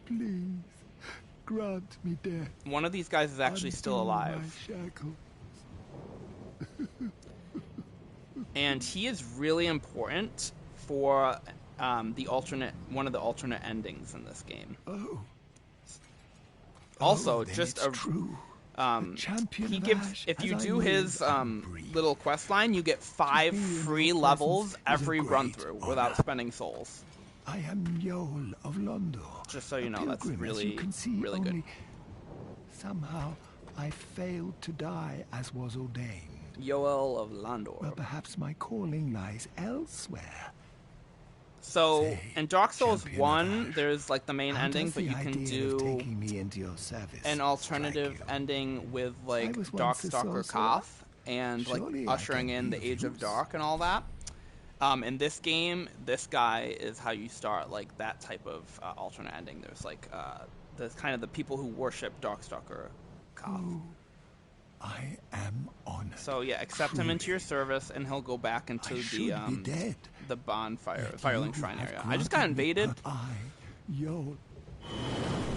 C: Please, grant me death.
A: One of these guys is actually still alive. And he is really important for one of the alternate endings in this game.
C: Oh.
A: Also,
C: then
A: just
C: it's true.
A: He gives, if you do his little quest line, you get 5 free levels every run through without spending souls.
C: I am Yoel of Londo.
A: Just so you know, that's really, really good.
C: Somehow, I failed to die as was ordained.
A: Yoel of Londo.
C: Well, perhaps my calling lies elsewhere.
A: So, in Dark Souls 1, there's like the main ending, but you can do an alternative ending with like Darkstalker Koth and like ushering in the Age of Dark and all that. In this game, this guy is how you start like that type of alternate ending. There's like there's kind of the people who worship Darkstalker Koth.
C: I am honored.
A: So yeah, accept him into your service, and he'll go back into the bonfire, Firelink Shrine area. I just got invaded.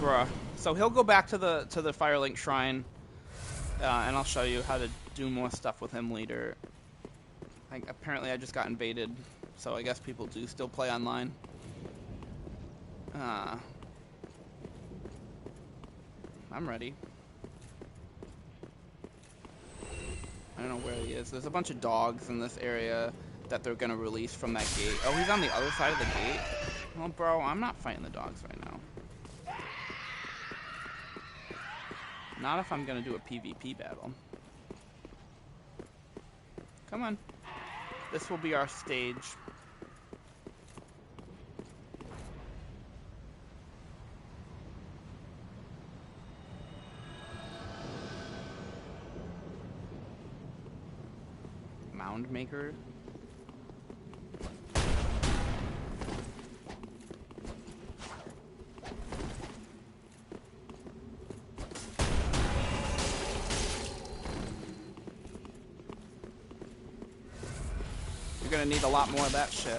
A: Bruh. So he'll go back to the Firelink Shrine, and I'll show you how to do more stuff with him later. Apparently I just got invaded, so I guess people do still play online. I'm ready. I don't know where he is. There's a bunch of dogs in this area. that they're gonna release from that gate. Oh, he's on the other side of the gate? Well, bro, I'm not fighting the dogs right now. Not if I'm gonna do a PvP battle. Come on. This will be our stage. Mound maker. You're gonna need a lot more of that shit.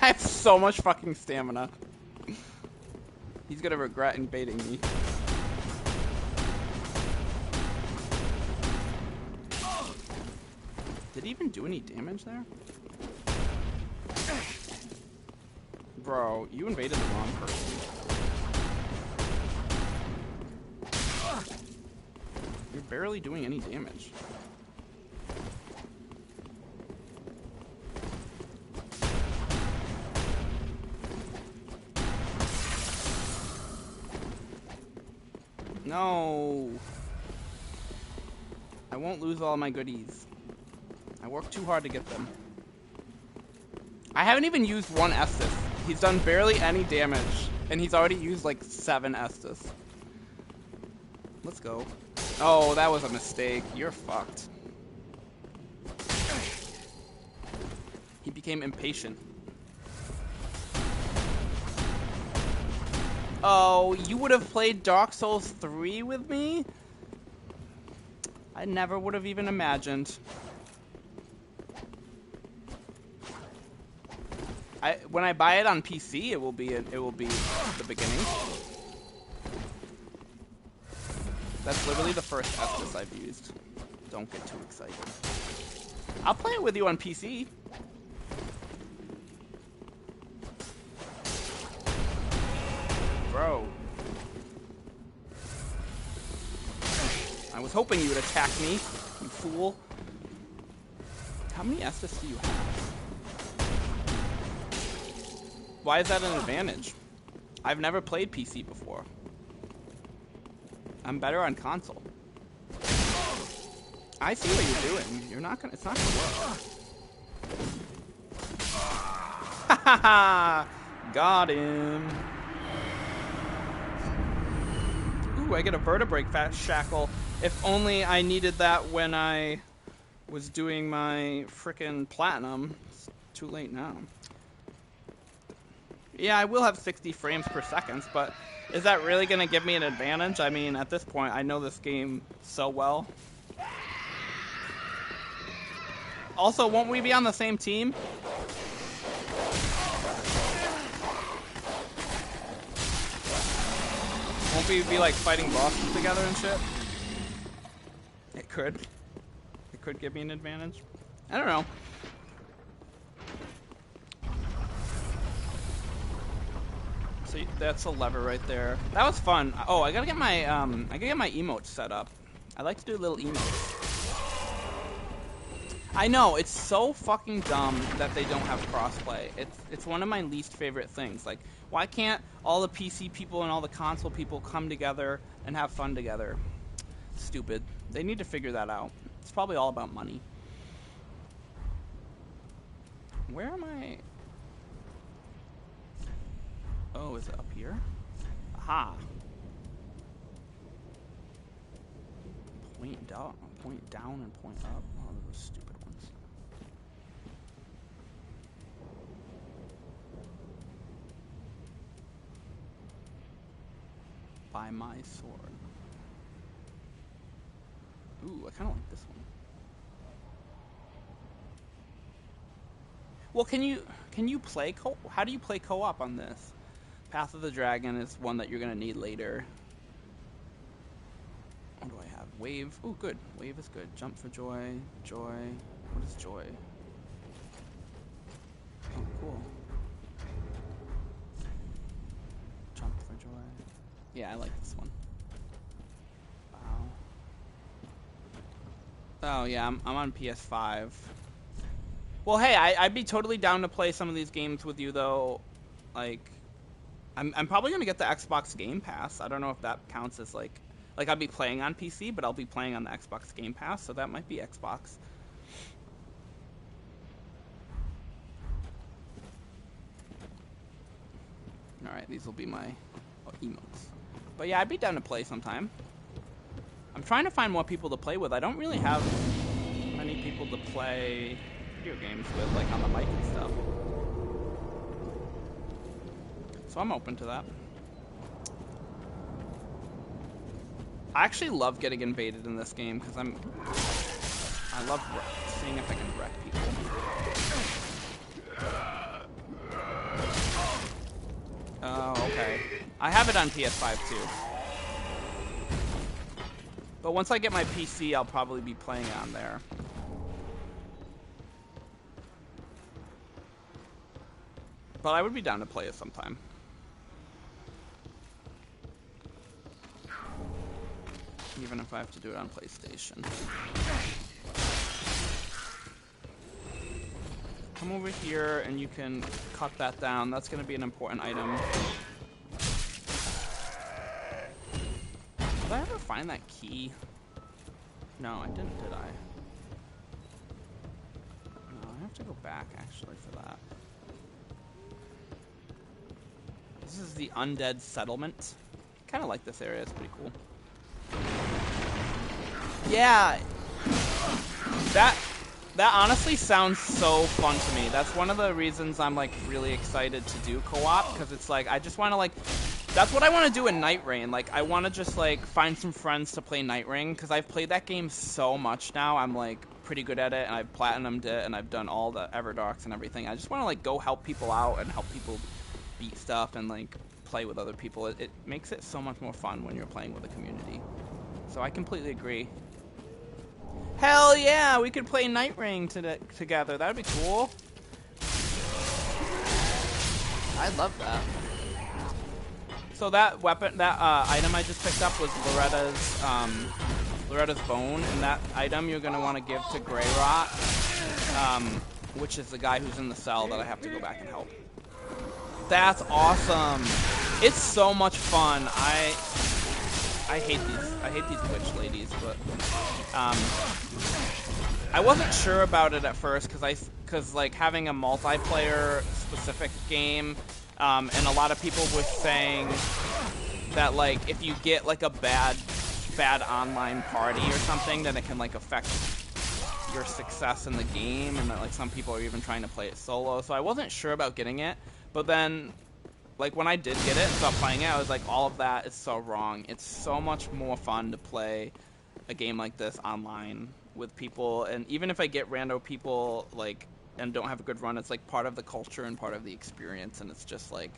A: I have so much fucking stamina. He's gonna regret invading me. Did he even do any damage there? Bro, you invaded the wrong person. You're barely doing any damage. No. I won't lose all my goodies. I worked too hard to get them. I haven't even used one Estus. He's done barely any damage, and he's already used like 7 Estus. Let's go. Oh, that was a mistake. You're fucked. He became impatient. Oh, you would have played Dark Souls 3 with me? I never would have even imagined. When I buy it on PC, it will be the beginning. That's literally the first Estus I've used. Don't get too excited. I'll play it with you on PC. Bro. I was hoping you would attack me, you fool. How many Estus do you have? Why is that an advantage? I've never played PC before. I'm better on console. I see what you're doing. You're not gonna. It's not gonna work. Ha ha ha! Got him. Ooh, I get a vertebrae shackle. If only I needed that when I was doing my frickin' platinum. It's too late now. Yeah, I will have 60 frames per second, but is that really going to give me an advantage? I mean, at this point, I know this game so well. Also, won't we be on the same team? Won't we be, like, fighting bosses together and shit? It could. It could give me an advantage. I don't know. So that's a lever right there. That was fun. Oh, I gotta get my emotes set up. I like to do little emotes. I know, it's so fucking dumb that they don't have crossplay. It's one of my least favorite things. Like, why can't all the PC people and all the console people come together and have fun together? Stupid. They need to figure that out. It's probably all about money. Where am I? Oh, is it up here? Aha. Point down and point up. Oh, those stupid ones. By my sword. Ooh, I kind of like this one. Well, can you play how do you play co-op on this? Path of the Dragon is one that you're gonna need later. What do I have? Wave. Oh, good. Wave is good. Jump for joy. Joy. What is joy? Oh, cool. Jump for joy. Yeah, I like this one. Wow. Oh yeah, I'm on PS5. Well, hey, I'd be totally down to play some of these games with you though. Like, I'm probably gonna get the Xbox Game Pass. I don't know if that counts as like I'll be playing on PC, but I'll be playing on the Xbox Game Pass, so that might be Xbox. All right, these will be my emotes. But yeah, I'd be down to play sometime. I'm trying to find more people to play with. I don't really have many people to play video games with, like on the mic and stuff. So I'm open to that. I actually love getting invaded in this game because I love seeing if I can wreck people. Oh, okay. I have it on PS5 too. But once I get my PC, I'll probably be playing it on there. But I would be down to play it sometime. Even if I have to do it on PlayStation. Come over here and you can cut that down. That's going to be an important item. Did I ever find that key? No, I didn't, did I? No, I have to go back actually for that. This is the Undead settlement. Kind of like this area, it's pretty cool. Yeah, that honestly sounds so fun to me. That's one of the reasons I'm like really excited to do co-op, because it's like I just want to like, that's what I want to do in Night Rain. Like I want to just like find some friends to play Night Rain, because I've played that game so much now. I'm like pretty good at it, and I've platinumed it, and I've done all the Everdarks and everything. I just want to like go help people out and help people beat stuff and like play with other people. It makes it so much more fun when you're playing with a community. So I completely agree. Hell yeah, we could play Night Rain together. That'd be cool. I love that. So that weapon, that item I just picked up was Loretta's bone, and that item you're gonna want to give to Greyrot, which is the guy who's in the cell that I have to go back and help. That's awesome. It's so much fun. I hate these witch ladies, but I wasn't sure about it at first because like having a multiplayer specific game, and a lot of people were saying that like if you get like a bad online party or something, then it can like affect your success in the game, and that like some people are even trying to play it solo. So I wasn't sure about getting it, but then like when I did get it and start playing it, I was like, all of that is so wrong. It's so much more fun to play a game like this online with people, and even if I get rando people like and don't have a good run, it's like part of the culture and part of the experience, and it's just like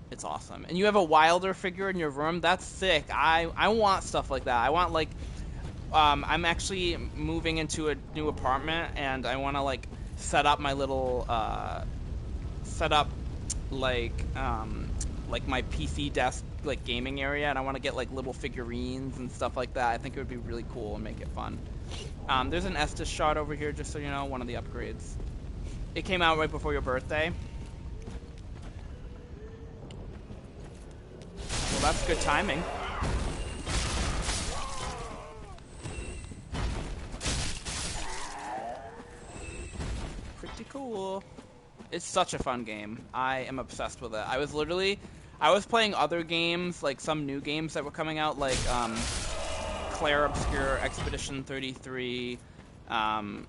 A: it's awesome. And you have a Wilder figure in your room. That's sick. I want stuff like that. I want like I'm actually moving into a new apartment, and I want to like set up my little like my PC desk, like gaming area, and I want to get like little figurines and stuff like that. I think it would be really cool and make it fun. There's an Estus shard over here, just so you know, one of the upgrades. It came out right before your birthday. Well, that's good timing. Pretty cool. It's such a fun game. I am obsessed with it. I was playing other games, like some new games that were coming out, like Claire Obscure Expedition 33. I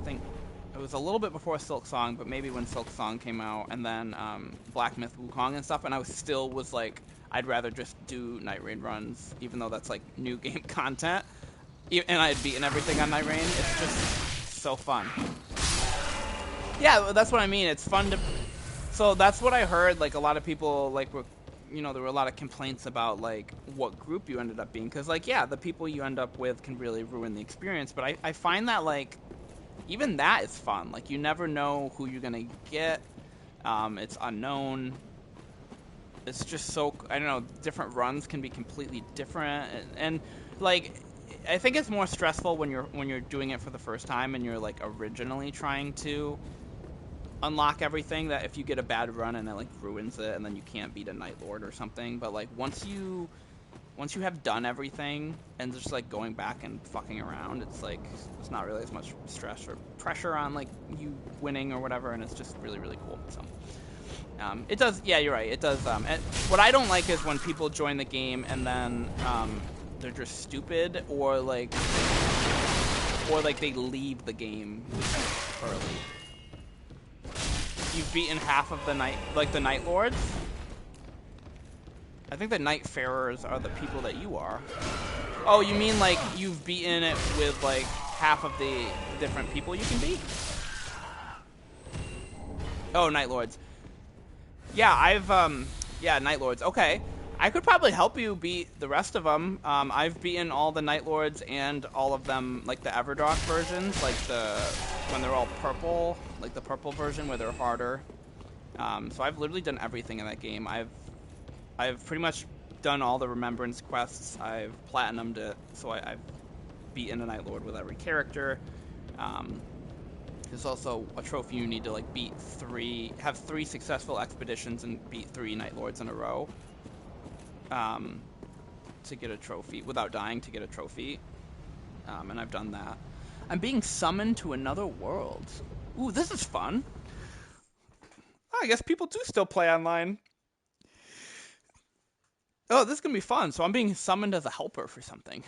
A: think it was a little bit before Silk Song, but maybe when Silk Song came out, and then Black Myth Wukong and stuff, and I was like, I'd rather just do Night Rain runs, even though that's like new game content. And I had beaten everything on Night Rain. It's just so fun. Yeah, that's what I mean. It's fun to... So that's what I heard, like, a lot of people, like, were, you know, there were a lot of complaints about, like, what group you ended up being. Because, like, yeah, the people you end up with can really ruin the experience. But I find that, like, even that is fun. Like, you never know who you're gonna get. It's unknown. It's just so, I don't know, different runs can be completely different, and like, I think it's more stressful when you're doing it for the first time and you're like originally trying to unlock everything, that if you get a bad run and it like ruins it and then you can't beat a Night Lord or something. But like once you have done everything and just like going back and fucking around, it's like it's not really as much stress or pressure on like you winning or whatever, and it's just really, really cool. So it does, yeah, you're right, it does. And what I don't like is when people join the game and then they're just stupid, or like they leave the game early. You've beaten half of the Night Lords. I think the Night Farers are the people that you are. Oh, you mean like you've beaten it with like half of the different people you can beat? Oh, Night Lords. Yeah, yeah, Night Lords. Okay. I could probably help you beat the rest of them. I've beaten all the Night Lords and all of them, like the Everdrock versions, like when they're all purple, like the purple version where they're harder. So I've literally done everything in that game. I've pretty much done all the Remembrance quests. I've platinumed it, so I've beaten a Night Lord with every character. There's also a trophy you need to like have 3 successful expeditions and beat 3 Night Lords in a row. To get a trophy, without dying, to get a trophy. And I've done that. I'm being summoned to another world. Ooh, this is fun. Oh, I guess people do still play online. Oh, this is gonna be fun. So I'm being summoned as a helper for something.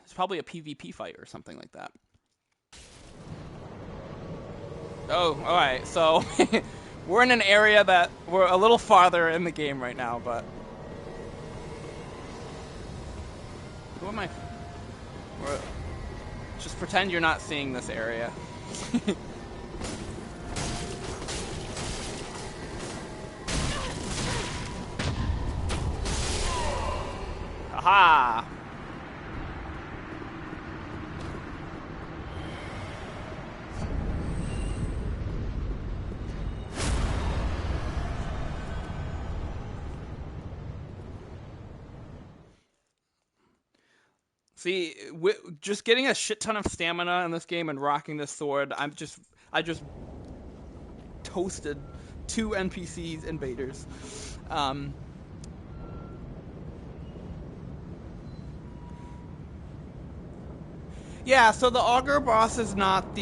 A: It's probably a PvP fight or something like that. Oh, alright, so we're in an area that we're a little farther in the game right now, but who am I? Just pretend you're not seeing this area. Aha! See, just getting a shit ton of stamina in this game and rocking this sword, I just toasted 2 NPCs invaders. Yeah, so the Augur boss is not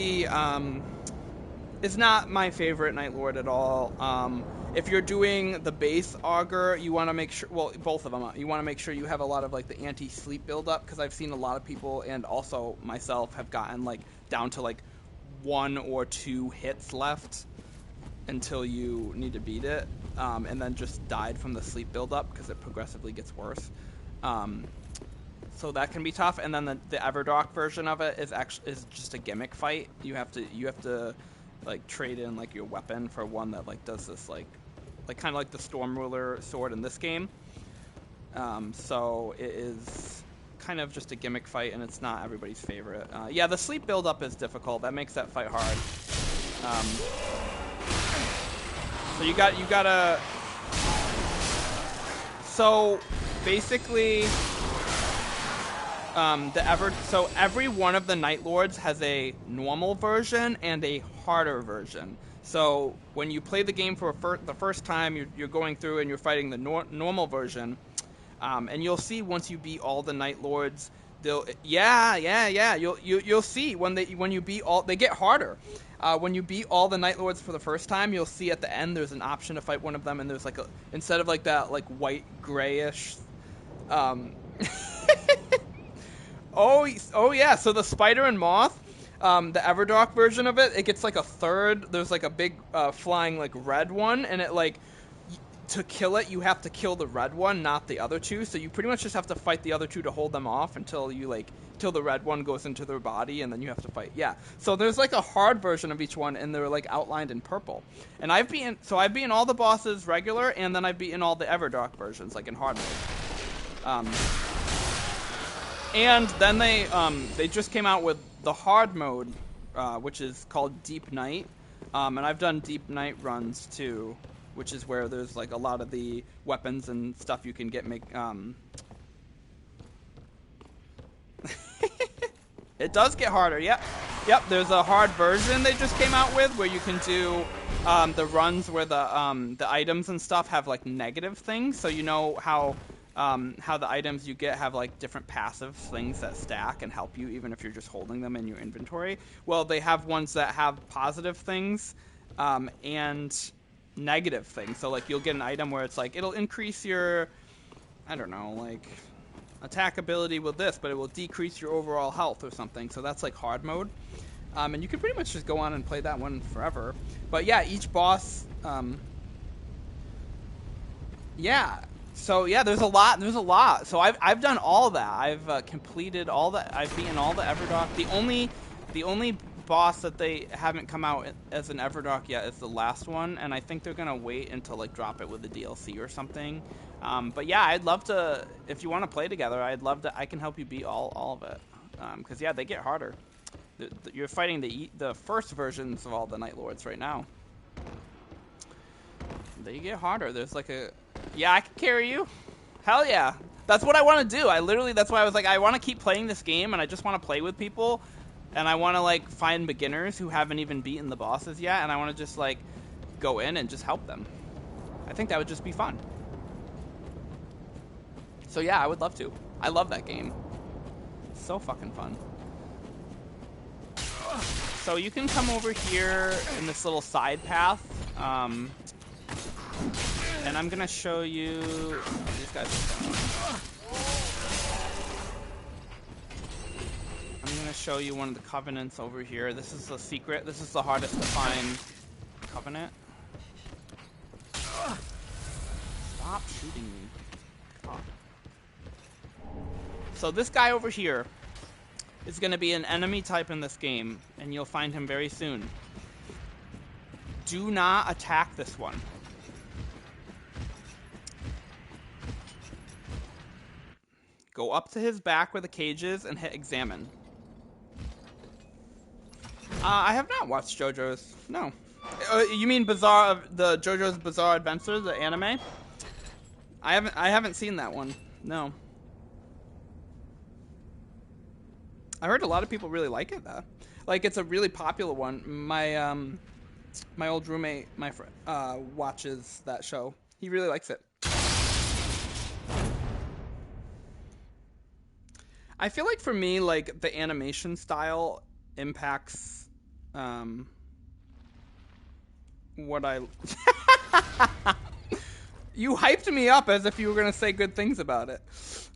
A: my favorite Night Lord at all. If you're doing the base Augur, you want to make sure, well, both of them, you want to make sure you have a lot of like the anti-sleep build-up, because I've seen a lot of people, and also myself, have gotten like down to like 1 or 2 hits left until you need to beat it, and then just died from the sleep build-up because it progressively gets worse. So that can be tough, and then the Everdrock version of it is just a gimmick fight. You have to like trade in like your weapon for one that like does this like kind of like the Storm Ruler sword in this game. So it is kind of just a gimmick fight, and it's not everybody's favorite. Yeah, the sleep build-up is difficult. That makes that fight hard. So you gotta. So basically, so every one of the Night Lords has a normal version and a harder version. So when you play the game for the first time, you're going through and you're fighting the normal version, and you'll see once you beat all the Night Lords, you'll see when you beat all, they get harder. When you beat all the Night Lords for the first time, you'll see at the end there's an option to fight one of them, and there's like instead of like that like white grayish. Oh yeah, so the Spider and Moth, the Everdrock version of it gets like a third. There's like a big flying like red one, and it like to kill it you have to kill the red one, not the other 2. So you pretty much just have to fight the other 2 to hold them off until the red one goes into their body, and then you have to fight. Yeah. So there's like a hard version of each one, and they're like outlined in purple. And I've beaten all the bosses regular, and then I've beaten all the Everdrock versions like in hard mode. And then they just came out with the hard mode which is called Deep Night. And I've done Deep Night runs too, which is where there's like a lot of the weapons and stuff you can get It does get harder. Yep. There's a hard version they just came out with where you can do the runs where the items and stuff have like negative things. So you know how the items you get have like different passive things that stack and help you even if you're just holding them in your inventory. Well, they have ones that have positive things and negative things. So like you'll get an item where it's like it'll increase your, I don't know, like attack ability with this, but it will decrease your overall health or something. So that's like hard mode. And you can pretty much just go on and play that one forever. But yeah, each boss, yeah. So yeah, there's a lot. So I've done all that. I've completed all that. I've beaten all the Everdark. The only boss that they haven't come out as an Everdark yet is the last one, and I think they're gonna wait until like drop it with the DLC or something. But yeah, I'd love to, if you want to play together, I'd love to. I can help you beat all of it. Because yeah, they get harder. You're fighting the first versions of all the Night Lords right now. They get harder. There's like a, yeah, I can carry you. Hell yeah. That's what I want to do. That's why I was like, I want to keep playing this game, and I just want to play with people, and I want to like find beginners who haven't even beaten the bosses yet, and I want to just like go in and just help them. I think that would just be fun. So yeah, I would love to. I love that game. So fucking fun. So you can come over here in this little side path, and I'm gonna show you these guys. I'm gonna show you one of the covenants over here. This is the secret. This is the hardest to find covenant. Stop shooting me. Oh. So this guy over here is going to be an enemy type in this game, and you'll find him very soon. Do not attack this one. Go up to his back where the cage is and hit examine. I have not watched JoJo's. No. You mean the JoJo's Bizarre Adventure, the anime? I haven't seen that one. No. I heard a lot of people really like it though. Like it's a really popular one. My my old roommate, my friend, watches that show. He really likes it. I feel like for me, like the animation style impacts what I. You hyped me up as if you were gonna say good things about it.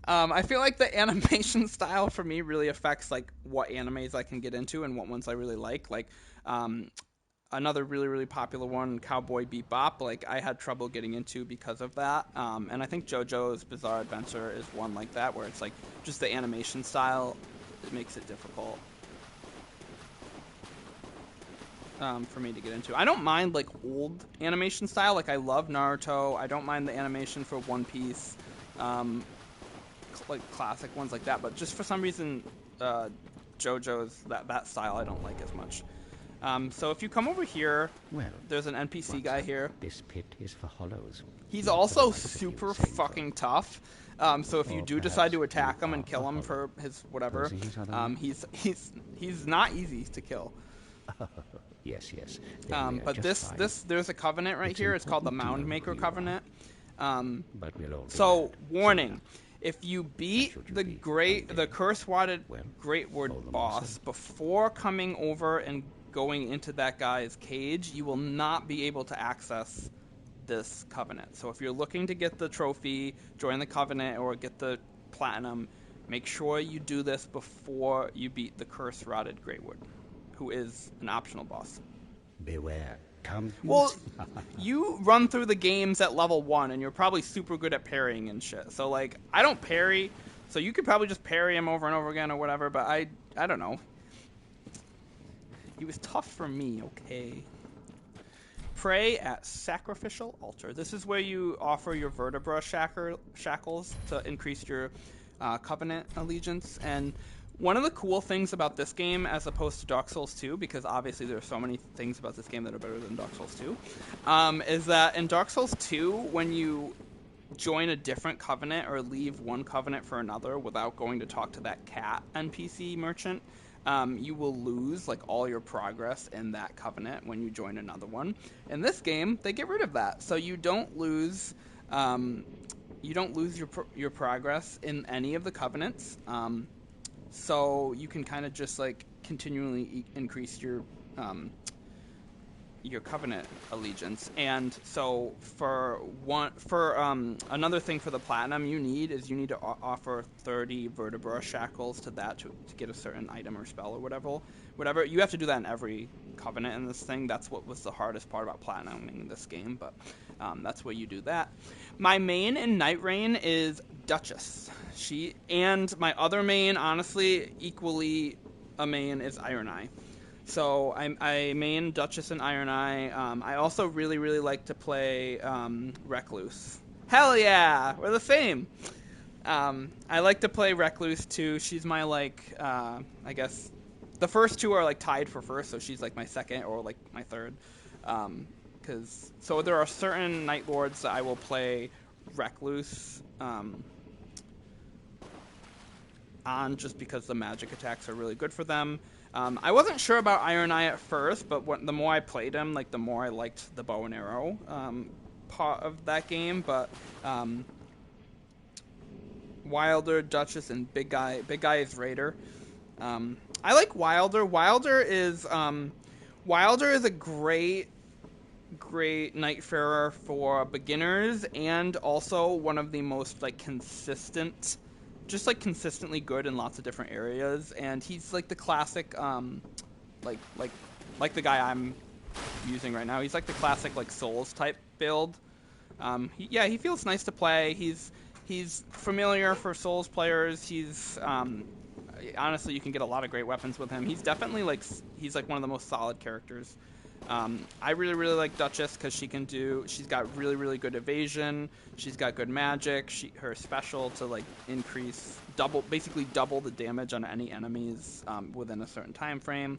A: I feel like the animation style for me really affects like what animes I can get into and what ones I really like. Like another really, really popular one, Cowboy Bebop, like I had trouble getting into because of that. And I think JoJo's Bizarre Adventure is one like that, where it's like just the animation style, it makes it difficult for me to get into. I don't mind like old animation style, like I love Naruto. I don't mind the animation for One Piece. Like classic ones like that, but just for some reason JoJo's that style I don't like as much. So if you come over here, well, there's an NPC guy here.
F: This pit is for hollows.
A: He's also super fucking tough. So if you do decide to attack him and kill him for his whatever, he's not easy to kill.
F: Yes.
A: But there's a covenant right here. It's called the Mound Maker Covenant. So warning. If you beat the curse-wadded Greatwood boss before coming over and going into that guy's cage, you will not be able to access this covenant. So if you're looking to get the trophy, join the covenant, or get the platinum, make sure you do this before you beat the curse-rotted Greatwood, who is an optional boss.
F: Beware.
A: Well, you run through the games at level 1, and you're probably super good at parrying and shit. So, like, I don't parry, so you could probably just parry him over and over again or whatever, but I don't know. He was tough for me, okay. Pray at Sacrificial Altar. This is where you offer your vertebra shackles to increase your covenant allegiance. And One of the cool things about this game, as opposed to Dark Souls 2, because obviously there are so many things about this game that are better than Dark Souls 2, is that in Dark Souls 2, when you join a different covenant or leave one covenant for another without going to talk to that cat NPC merchant, you will lose like all your progress in that covenant when you join another one. In this game, they get rid of that, so you don't lose your progress in any of the covenants. So you can kind of just like continually increase your covenant allegiance. And so another thing for the platinum you need to offer 30 vertebra shackles to that to get a certain item or spell or whatever. You have to do that in every covenant in this thing. That's what was the hardest part about platinuming this game, but that's where you do that. My main in Night Rain is Duchess. And my other main, honestly, equally a main, is Iron Eye. So I main Duchess and Iron Eye. I also really, really like to play Recluse. Hell yeah! We're the same! I like to play Recluse too. She's my, I guess, the first two are like tied for first, so she's like my second or like my third. So there are certain Night Lords that I will play Recluse on just because the magic attacks are really good for them. I wasn't sure about Iron Eye at first, but the more I played him, like the more I liked the bow and arrow part of that game. But Wilder, Duchess, and Big Guy is Raider. I like Wilder. Wilder is a great Nightfarer for beginners, and also one of the most like consistent. Just like consistently good in lots of different areas, and he's like the classic, like the guy I'm using right now. He's like the classic like Souls type build. He feels nice to play. He's familiar for Souls players. He's honestly, you can get a lot of great weapons with him. He's definitely he's like one of the most solid characters. I really, really like Duchess because she's got really, really good evasion. She's got good magic. Her special to like basically double the damage on any enemies within a certain time frame.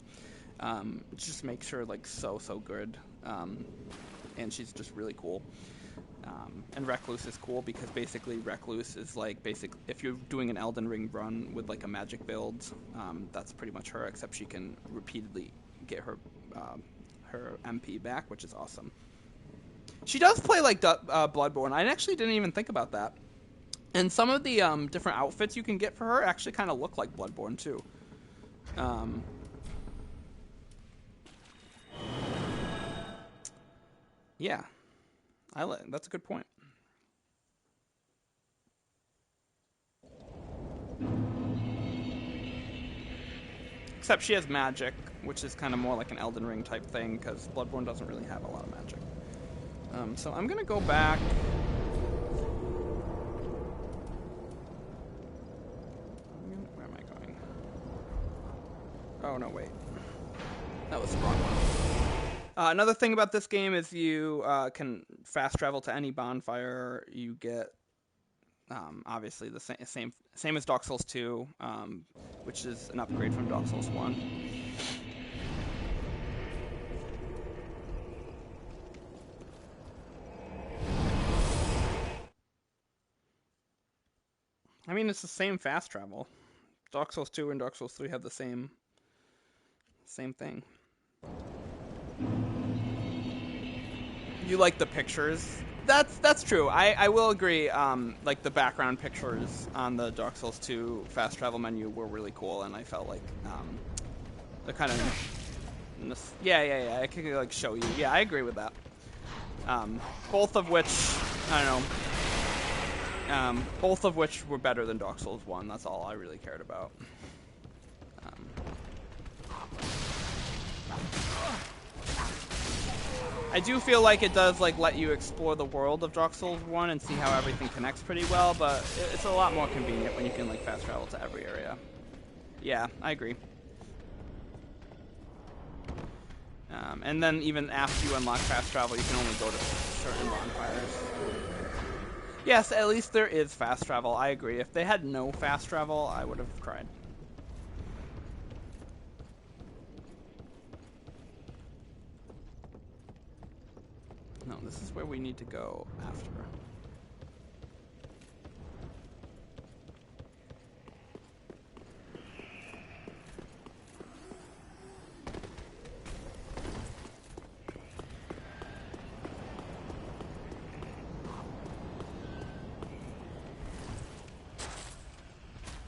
A: Just makes her like so good. And she's just really cool. And Recluse is cool because basically Recluse is if you're doing an Elden Ring run with like a magic build, that's pretty much her, except she can repeatedly get her MP back, which is awesome. She does play like Bloodborne. I actually didn't even think about that. And some of the different outfits you can get for her actually kind of look like Bloodborne too. Yeah, that's a good point. Except she has magic, which is kind of more like an Elden Ring type thing, because Bloodborne doesn't really have a lot of magic. So I'm going to go back. Where am I going? Oh, no, wait. That was the wrong one. Another thing about this game is you can fast travel to any bonfire. You get obviously the same as Dark Souls 2, which is an upgrade from Dark Souls 1. I mean, it's the same fast travel. Dark Souls 2 and Dark Souls 3 have the same thing. You like the pictures? That's true. I will agree. Like the background pictures on the Dark Souls 2 fast travel menu were really cool, and I felt like they're kind of I could like show you. Yeah, I agree with that. Both of which I don't know. Both of which were better than Dark Souls 1. That's all I really cared about. I do feel like it does like let you explore the world of Dark Souls 1 and see how everything connects pretty well, but it's a lot more convenient when you can like fast travel to every area. Yeah, I agree. And then even after you unlock fast travel, you can only go to certain bonfires. Yes, at least there is fast travel. I agree. If they had no fast travel, I would have cried. this is where we need to go after.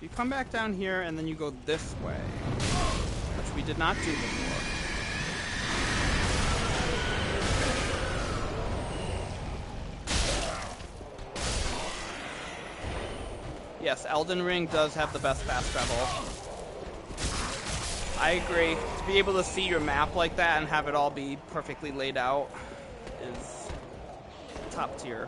A: You come back down here and then you go this way, which we did not do before. Yes, Elden Ring does have the best fast travel. I agree. To be able to see your map like that and have it all be perfectly laid out is top tier.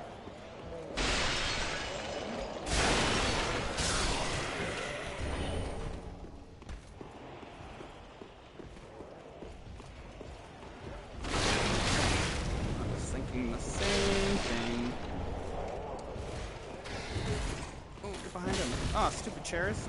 A: Oh, stupid chairs.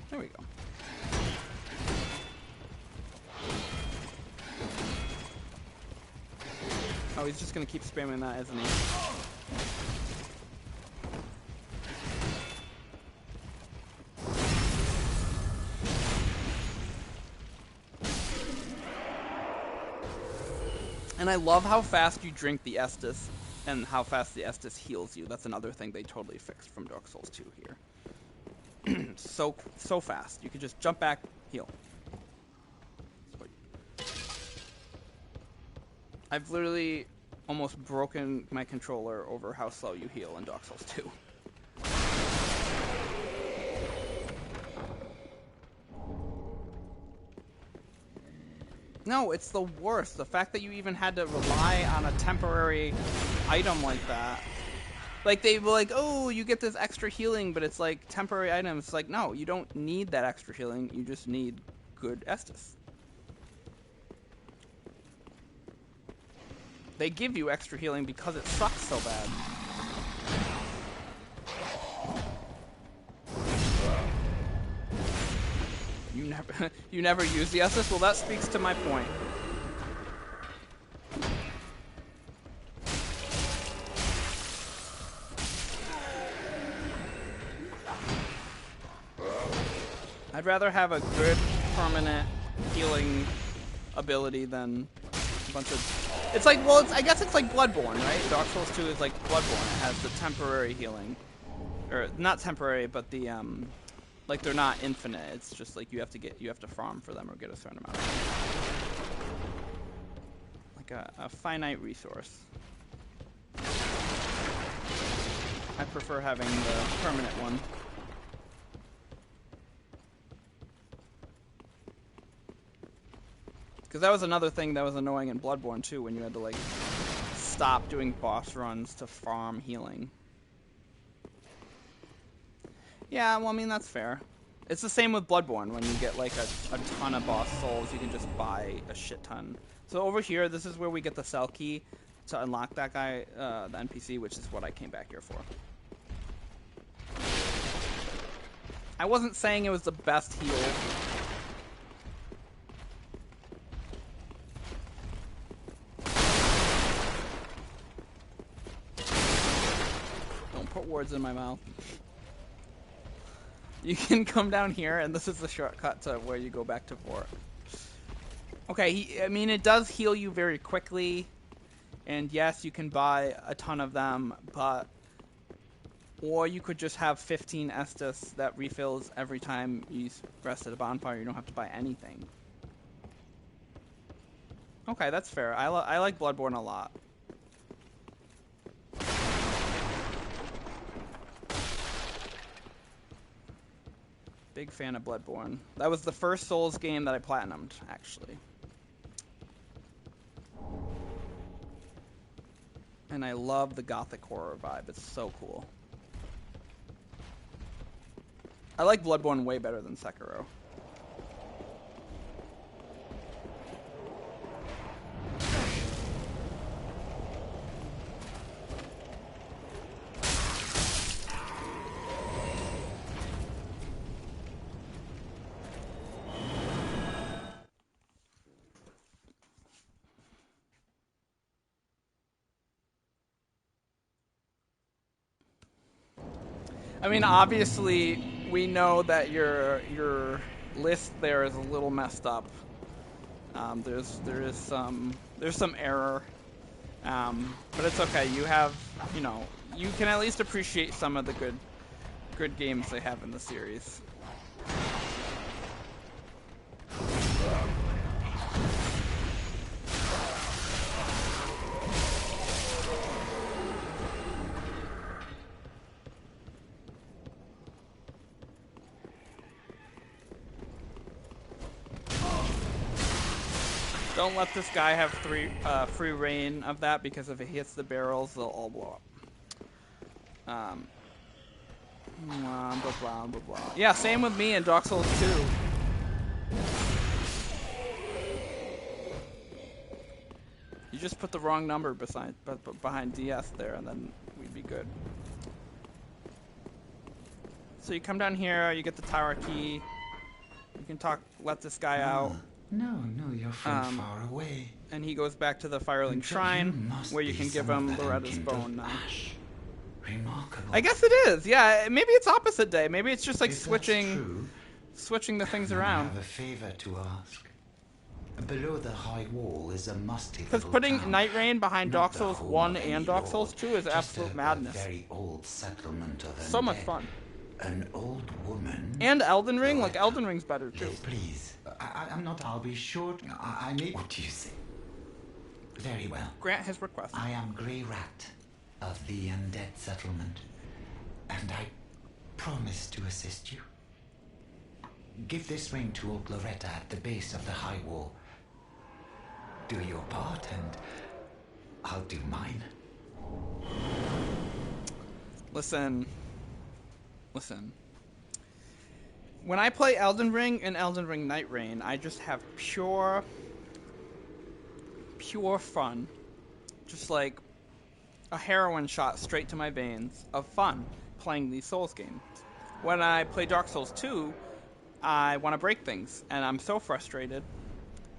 A: There we go. Oh, he's just gonna keep spamming that, isn't he? And I love how fast you drink the Estus and how fast the Estus heals you. That's another thing they totally fixed from Dark Souls 2 here. So fast. You can just jump back, heal. I've literally almost broken my controller over how slow you heal in Dark Souls 2. No, it's the worst. The fact that you even had to rely on a temporary item like that. Like, they were like, oh, you get this extra healing, but it's like temporary items. It's like, no, you don't need that extra healing. You just need good Estus. They give you extra healing because it sucks so bad. You never use the Estus? Well, that speaks to my point. I'd rather have a good permanent healing ability than a bunch of... It's like, well, I guess it's like Bloodborne, right? Dark Souls 2 is like Bloodborne. It has the temporary healing. Or, not temporary, but the, like, they're not infinite. It's just like you have to farm for them or get a certain amount. Like a finite resource. I prefer having the permanent one. Because that was another thing that was annoying in Bloodborne too, when you had to like stop doing boss runs to farm healing. Yeah, well, I mean, that's fair. It's the same with Bloodborne. When you get like a ton of boss souls, you can just buy a shit ton. So over here, this is where we get the cell key to unlock that guy, the NPC, which is what I came back here for. I wasn't saying it was the best heal. Put words in my mouth. You can come down here, and this is the shortcut to where you go back to Vordt. Okay, I mean, it does heal you very quickly, and yes, you can buy a ton of them, but... Or you could just have 15 Estus that refills every time you rest at a bonfire. You don't have to buy anything. Okay, that's fair. I like Bloodborne a lot. Big fan of Bloodborne. That was the first Souls game that I platinumed, actually. And I love the gothic horror vibe. It's so cool. I like Bloodborne way better than Sekiro. I mean, obviously, we know that your list there is a little messed up. There's some error, but it's okay. You have, you know, you can at least appreciate some of the good games they have in the series. Don't let this guy have free reign of that, because if it hits the barrels, they'll all blow up. Blah, blah, blah, blah. Yeah, same with me in Dark Souls 2. You just put the wrong number behind DS there, and then we'd be good. So you come down here, you get the tower key. You can let this guy out.
G: No, you're from far away.
A: And he goes back to the Firelink Shrine, where you can give him Loretta's bone now.
G: Remarkable.
A: I guess it is, yeah. Maybe it's opposite day. Maybe it's just like switching the things around.
G: I have a favor to ask. Below the high wall is a musty
A: Because
G: little
A: putting
G: town.
A: Night Rain behind
G: Not
A: Dark
G: the
A: Souls
G: home
A: 1
G: of any
A: and Dark Souls
G: lord,
A: 2 is
G: just
A: absolute
G: a
A: madness.
G: very old settlement of
A: So much
G: Undead.
A: fun.
G: An old woman.
A: And Elden Ring, like
G: Loretta,
A: Elden Ring's better too.
G: Please, I'm not. I'll be short. I need. What do you say? Very well.
A: Grant his request.
G: I am Grey Rat of the Undead settlement, and I promise to assist you. Give this ring to old Loretta at the base of the high wall. Do your part, and I'll do mine.
A: Listen. When I play Elden Ring and Elden Ring Night Rain, I just have pure fun. Just like a heroin shot straight to my veins of fun playing these Souls games. When I play Dark Souls 2, I want to break things, and I'm so frustrated,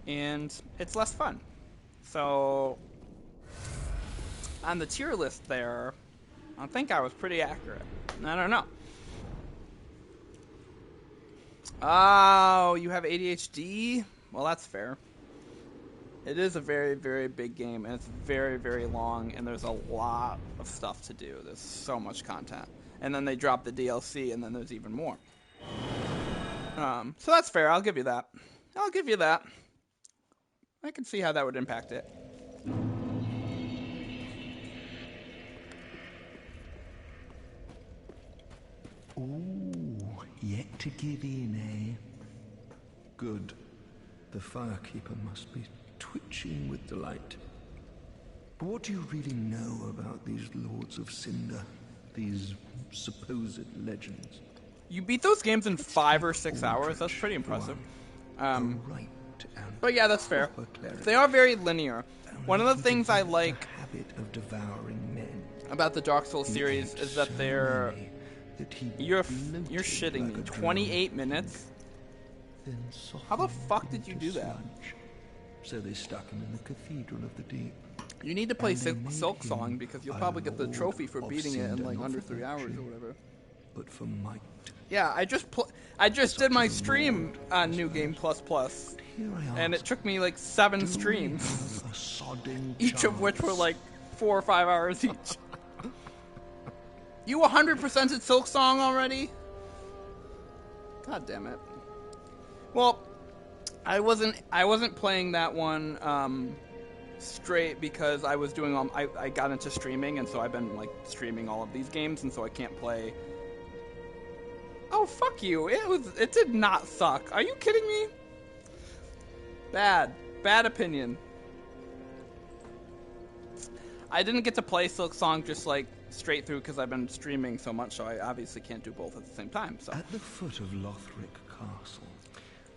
A: and it's less fun. So, on the tier list there, I think I was pretty accurate. I don't know. Oh, you have ADHD? Well, that's fair. It is a very, very big game, and it's very, very long, and there's a lot of stuff to do. There's so much content. And then they drop the DLC, and then there's even more. So that's fair. I'll give you that. I can see how that would impact it.
C: Ooh, yet to give in, eh? Good. The Firekeeper must be twitching with delight. But what do you really know about these Lords of Cinder? These supposed legends?
A: You beat those games in 5 or 6 hours. That's pretty impressive. But yeah, that's fair. They are very linear. One of the things I like about the Dark Souls series is that they're... You're shitting me. 28 minutes? How the fuck did you do that?
C: So they stuck him in the Cathedral of the Deep.
A: You need to play Silk Song, because you'll probably get the trophy for beating it in like under 3 hours or whatever.
C: But for might.
A: Yeah, I just did my stream on New Game Plus Plus, and it took me like 7 streams, each of which were like 4 or 5 hours each. You 100%ed Silk Song already? God damn it. Well, I wasn't playing that one straight because I was doing I got into streaming, and so I've been like streaming all of these games, and so I can't play. Oh, fuck you. It did not suck. Are you kidding me? Bad opinion. I didn't get to play Silksong just like straight through because I've been streaming so much, so I obviously can't do both at the same time. So
C: At the foot of Lothric Castle,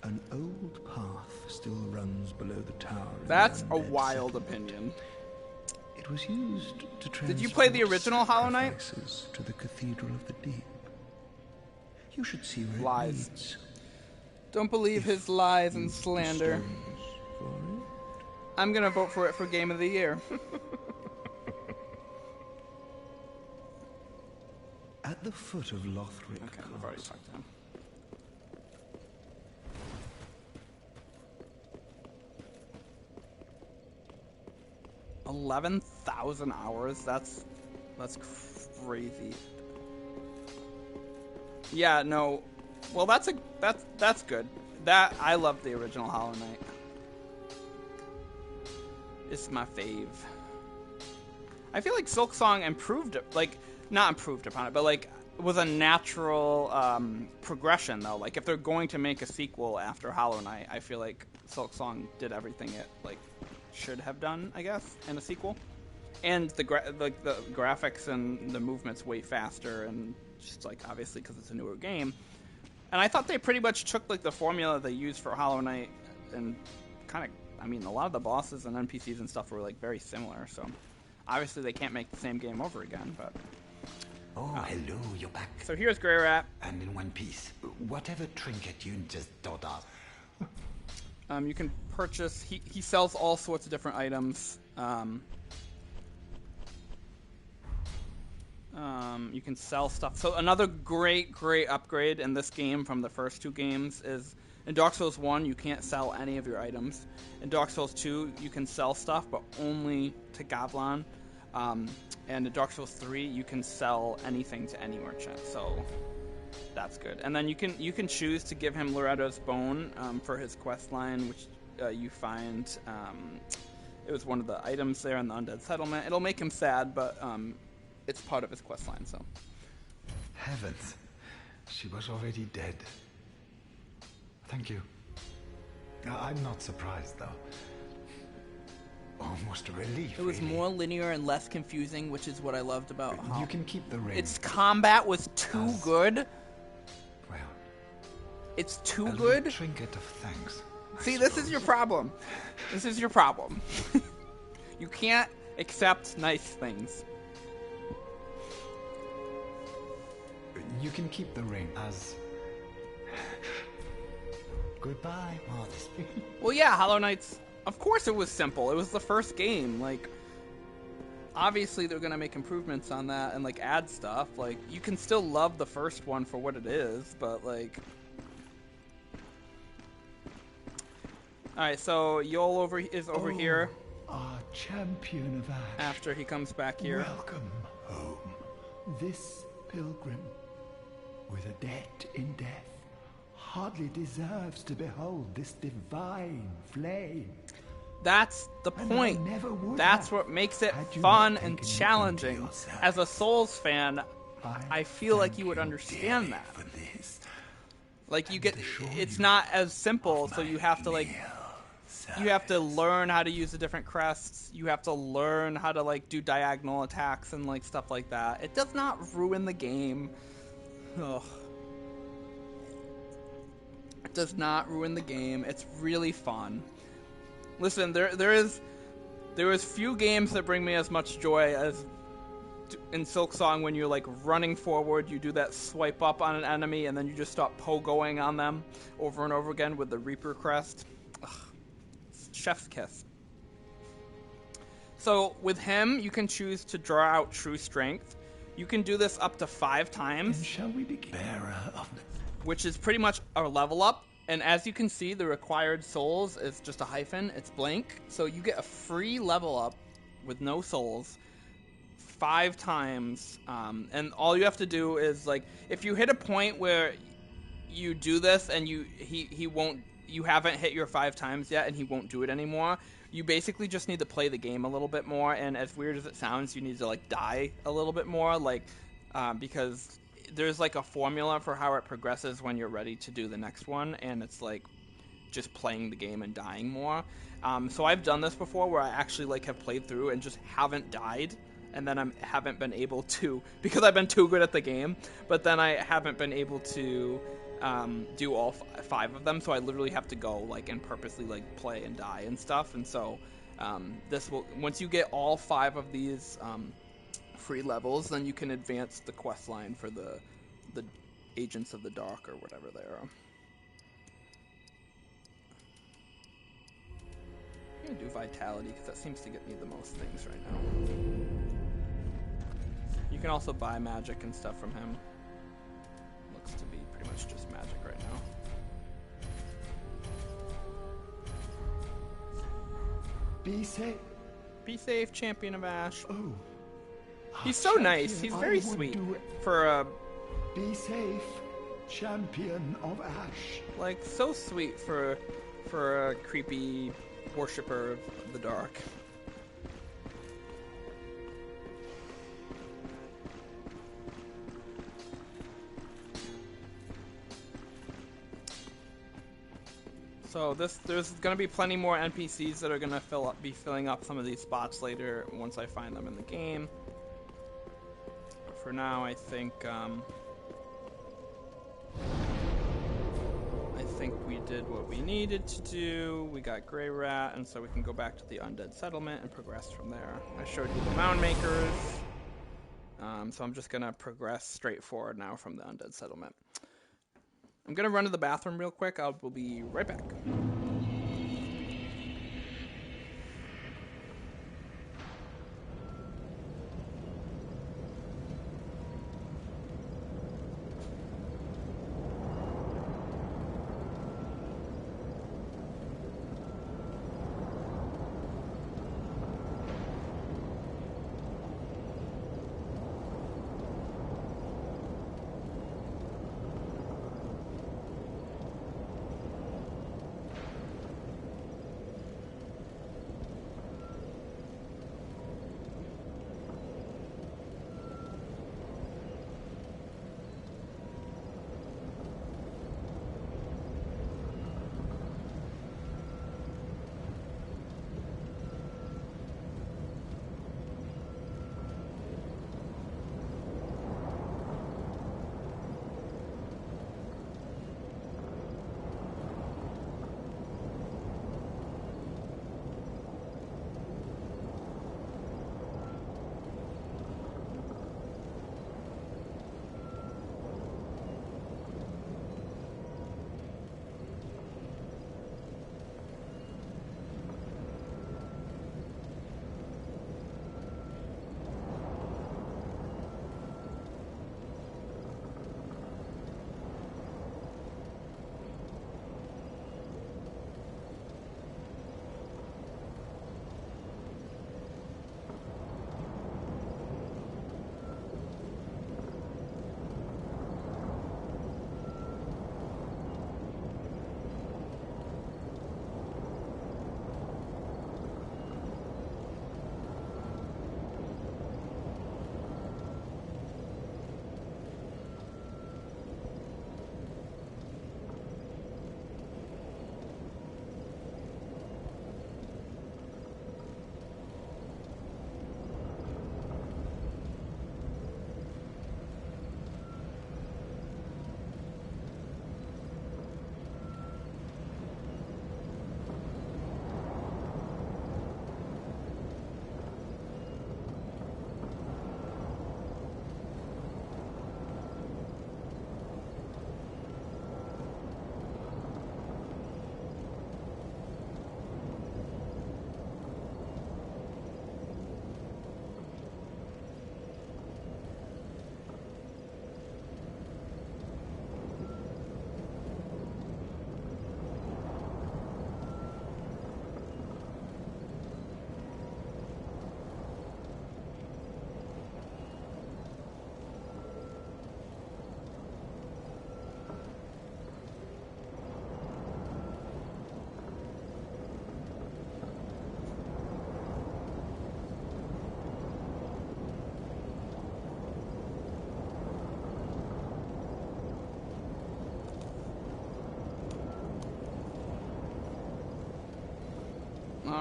C: an old path still runs below the tower. of the
A: that's a
C: Undead
A: wild
C: settlement.
A: opinion.
C: It was used to transport
A: Did you play the original Hollow Knight?
C: sacrifices to the Cathedral of the Deep. You should see where
A: Lies.
C: it leads.
A: Don't believe his lies and
C: You've the
A: slander.
C: stones for it.
A: I'm gonna vote for it for Game of the Year.
C: At the foot of Lothric
A: Okay, I've already
C: Castle,
A: talked to him. $11,000 hours. That's crazy. Yeah, no. Well, that's good. That I love the original Hollow Knight. It's my fave. I feel like Silksong improved it, like not improved upon it, but like was a natural progression though. Like if they're going to make a sequel after Hollow Knight, I feel like Silksong did everything it like should have done, I guess, in a sequel. And the graphics and the movements way faster, and just like obviously because it's a newer game. And I thought they pretty much took like the formula they used for Hollow Knight and kind of, I mean, a lot of the bosses and NPCs and stuff were like very similar. So obviously they can't make the same game over again. But
G: Oh, hello, you're back.
A: so here's Grey Rat.
G: And in one piece. Whatever trinket you just thought of.
A: You can purchase. He sells all sorts of different items. You can sell stuff. So another great upgrade in this game from the first two games is in Dark Souls 1 you can't sell any of your items. In Dark Souls 2 you can sell stuff but only to Goblin. And in Dark Souls 3 you can sell anything to any merchant. So that's good. And then you can choose to give him Loretta's Bone for his quest line, which you find it was one of the items there in the Undead settlement. It'll make him sad, but it's part of his quest line, so.
C: Heavens, she was already dead. Thank you. I'm not surprised, though. Almost a relief.
A: It was
C: really.
A: more linear and less confusing, which is what I loved about Hollow.
C: You can keep the ring.
A: Its combat was too good.
C: Well,
A: It's too
C: a
A: good.
C: little trinket of thanks. I
A: See, this is your problem. This is your problem. You can't accept nice things.
C: You can keep the ring as. Goodbye, Modest.
A: Well, yeah, Hollow Knight's. Of course, it was simple. It was the first game. Like, obviously, they're gonna make improvements on that and like add stuff. Like, you can still love the first one for what it is, but like. All right, so Yol is over here
C: Our champion of Ash.
A: after he comes back here.
C: Welcome home. This pilgrim, with a debt in death, hardly deserves to behold this divine flame.
A: That's the
C: And I
A: point.
C: never would
A: That's
C: have,
A: what makes it
C: had you
A: fun
C: not
A: and
C: taken me
A: challenging.
C: into yourself.
A: As a Souls fan, I feel like you would
C: thank
A: understand
C: dearly
A: that.
C: for this.
A: Like you
C: and
A: get,
C: assure
A: it's
C: you
A: not as simple,
C: of
A: so
C: my
A: you have to like,
C: loyal
A: you have to
C: service.
A: learn how to use the different crests. You have to learn how to like do diagonal attacks and like stuff like that. It does not ruin the game. Ugh. It does not ruin the game. It's really fun. Listen, there is few games that bring me as much joy as in Silksong when you're like running forward, you do that swipe up on an enemy, and then you just start pogoing on them over and over again with the Reaper crest. Ugh. Chef's kiss. So with him, you can choose to draw out True Strength. You can do this up to 5 times.
C: Then shall we begin? Bearer of the
A: Which is pretty much a level up. And as you can see, the required souls is just a hyphen. It's blank. So you get a free level up with no souls 5 times. And all you have to do is, like, if you hit a point where you do this and he won't, you haven't hit your 5 times yet and he won't do it anymore, you basically just need to play the game a little bit more. And as weird as it sounds, you need to, like, die a little bit more, like, because there's like a formula for how it progresses when you're ready to do the next one, and it's like just playing the game and dying more. So I've done this before where I actually like have played through and just haven't died, and then I haven't been able to, because I've been too good at the game, but then I haven't been able to do all 5 of them, so I literally have to go like and purposely like play and die and stuff. And so this will, once you get all 5 of these free levels, then you can advance the quest line for the Agents of the Dark or whatever they are. I'm gonna do Vitality because that seems to get me the most things right now. You can also buy magic and stuff from him. Looks to be pretty much just magic right now.
C: Be safe.
A: Be safe, Champion of Ash.
C: Oh.
A: He's so nice. He's very sweet for a...
C: Be safe, Champion of Ash.
A: Like, so sweet for a creepy worshipper of the dark. So there's going to be plenty more NPCs that are going to be filling up some of these spots later once I find them in the game. But for now, I think we did what we needed to do. We got Grey Rat, and so we can go back to the Undead settlement and progress from there. I showed you the Mound Makers, so I'm just going to progress straight forward now from the Undead settlement. I'm going to run to the bathroom real quick. We'll be right back.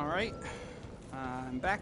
A: Alright. I'm back.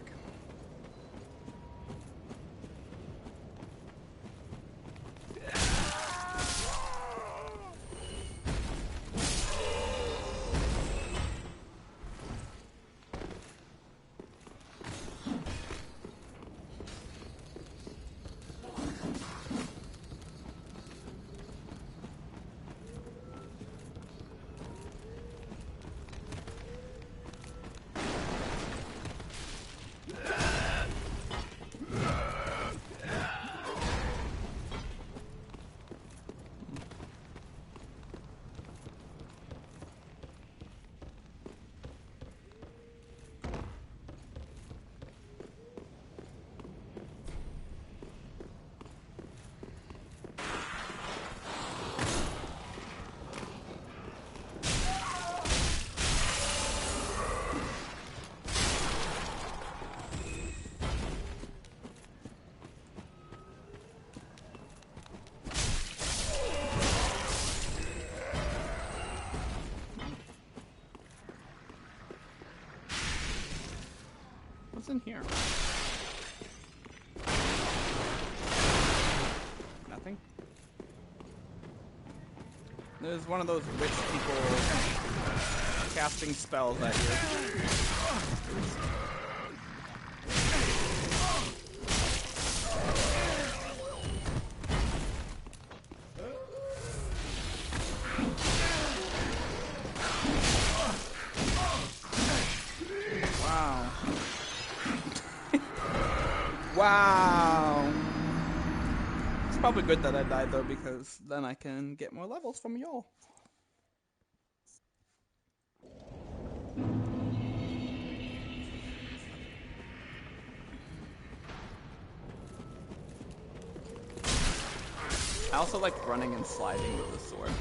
A: What's in here? Nothing. There's one of those witch people casting spells at you. Wow. It's probably good that I died though, because then I can get more levels from y'all. I also like running and sliding with the sword.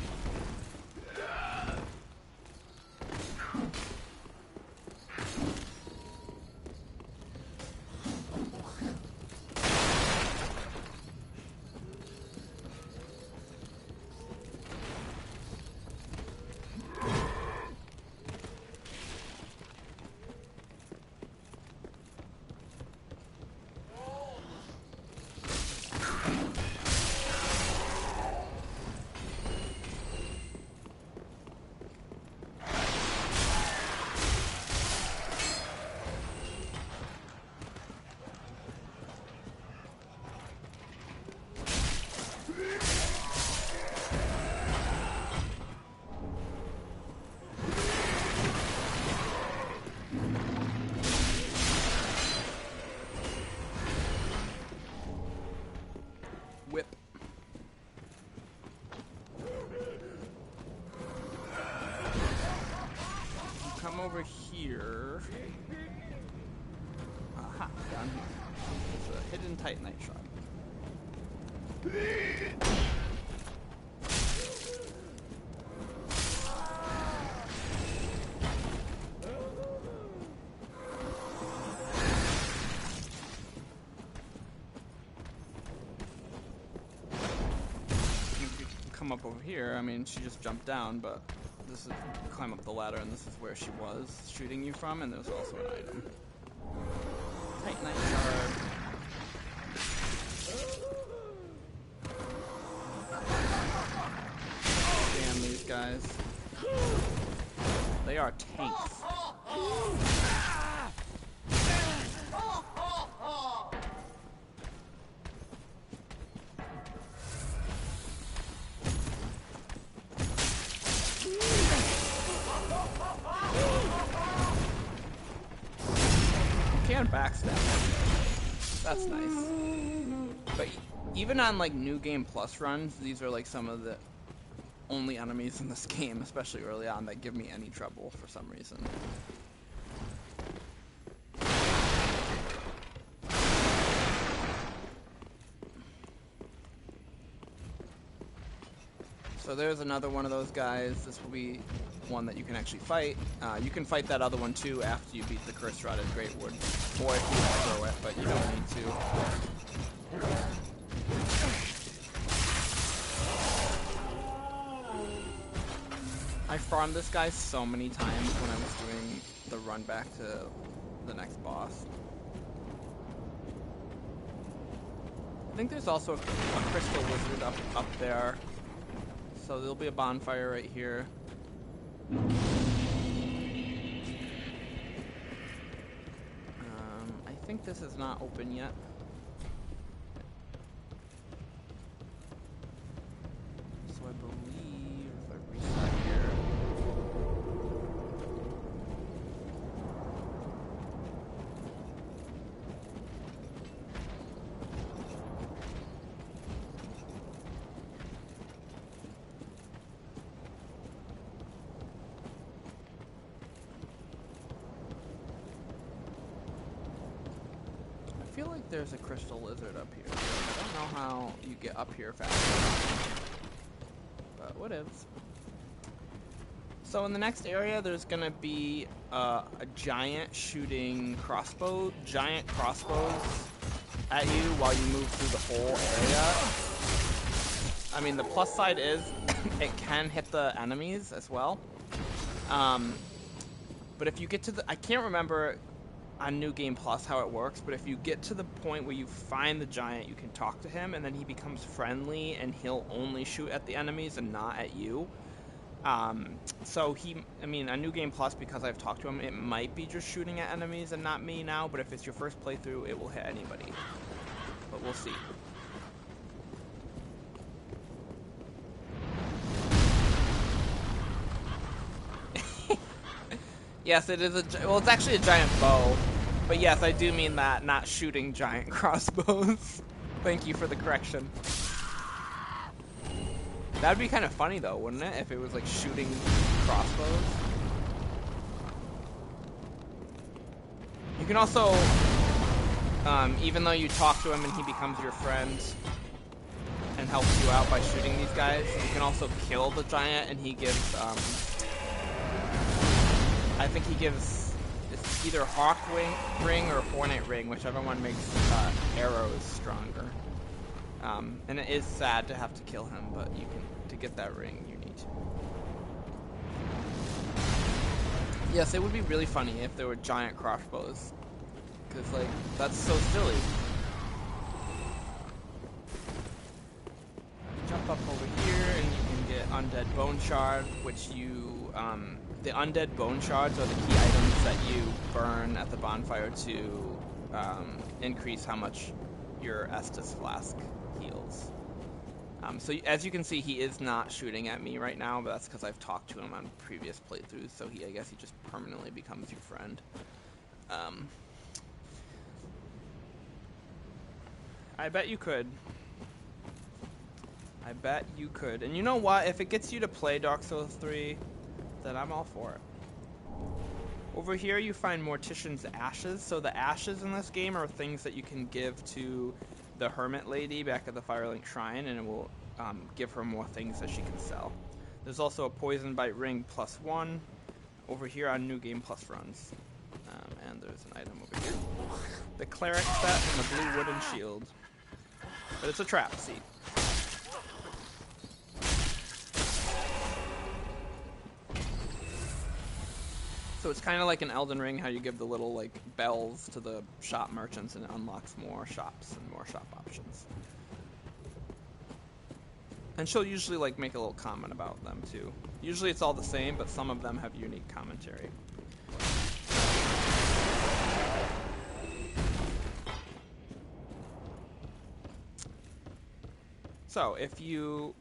A: Whip. Come over here. Aha, down here. There's a hidden Titanite shot. Come up over here. I mean, she just jumped down, but this is climb up the ladder, and this is where she was shooting you from, and there's also an item. Titanite shard. Damn these guys. They are tanks. Can backstab. That's nice. But even on like new game plus runs, these are like some of the only enemies in this game, especially early on, that give me any trouble for some reason. So there's another one of those guys. This will be one that you can actually fight. You can fight that other one too after you beat the Curse Rod at Greatwood, or if you want to throw it, but you don't need to. I farmed this guy so many times when I was doing have to run back to the next boss. I think there's also a crystal lizard up there. So there'll be a bonfire right here. I think this is not open yet. So I believe if I reset here. I feel like there's a crystal lizard up here. I don't know how you get up here fast, but whatevs. So in the next area, there's gonna be a giant shooting giant crossbows at you while you move through the whole area. I mean, the plus side is it can hit the enemies as well. But if you get to I can't remember on New Game Plus how it works, but if you get to the point where you find the giant, you can talk to him, and then he becomes friendly, and he'll only shoot at the enemies and not at you. So I mean, on New Game Plus, because I've talked to him, it might be just shooting at enemies and not me now, but if it's your first playthrough, it will hit anybody. But we'll see. Yes, it is well, it's actually a giant bow. But yes, I do mean that, not shooting giant crossbows. Thank you for the correction. That'd be kind of funny though, wouldn't it? If it was like shooting crossbows. You can also, even though you talk to him and he becomes your friend and helps you out by shooting these guys, you can also kill the giant, and he gives, I think he gives, it's either Hawk Ring or Hornet Ring, whichever one makes arrows stronger. And it is sad to have to kill him, but you can, to get that ring, you need to. Yes, it would be really funny if there were giant crossbows, because like that's so silly. Jump up over here, and you can get Undead Bone Shard, which you the Undead Bone Shards are the key items that you burn at the bonfire to increase how much your Estus Flask heals. So as you can see, he is not shooting at me right now, but that's because I've talked to him on previous playthroughs, so I guess he just permanently becomes your friend. I bet you could. I bet you could. And you know what? If it gets you to play Dark Souls 3, then I'm all for it. Over here you find Mortician's Ashes. So the ashes in this game are things that you can give to the Hermit Lady back at the Firelink Shrine, and it will give her more things that she can sell. There's also a Poison Bite Ring +1 over here on New Game Plus runs. And there's an item over here. The Cleric set and the blue wooden shield. But it's a trap, see. So it's kind of like an Elden Ring, how you give the little like bells to the shop merchants and it unlocks more shops and more shop options. And she'll usually like make a little comment about them too. Usually it's all the same, but some of them have unique commentary. So if you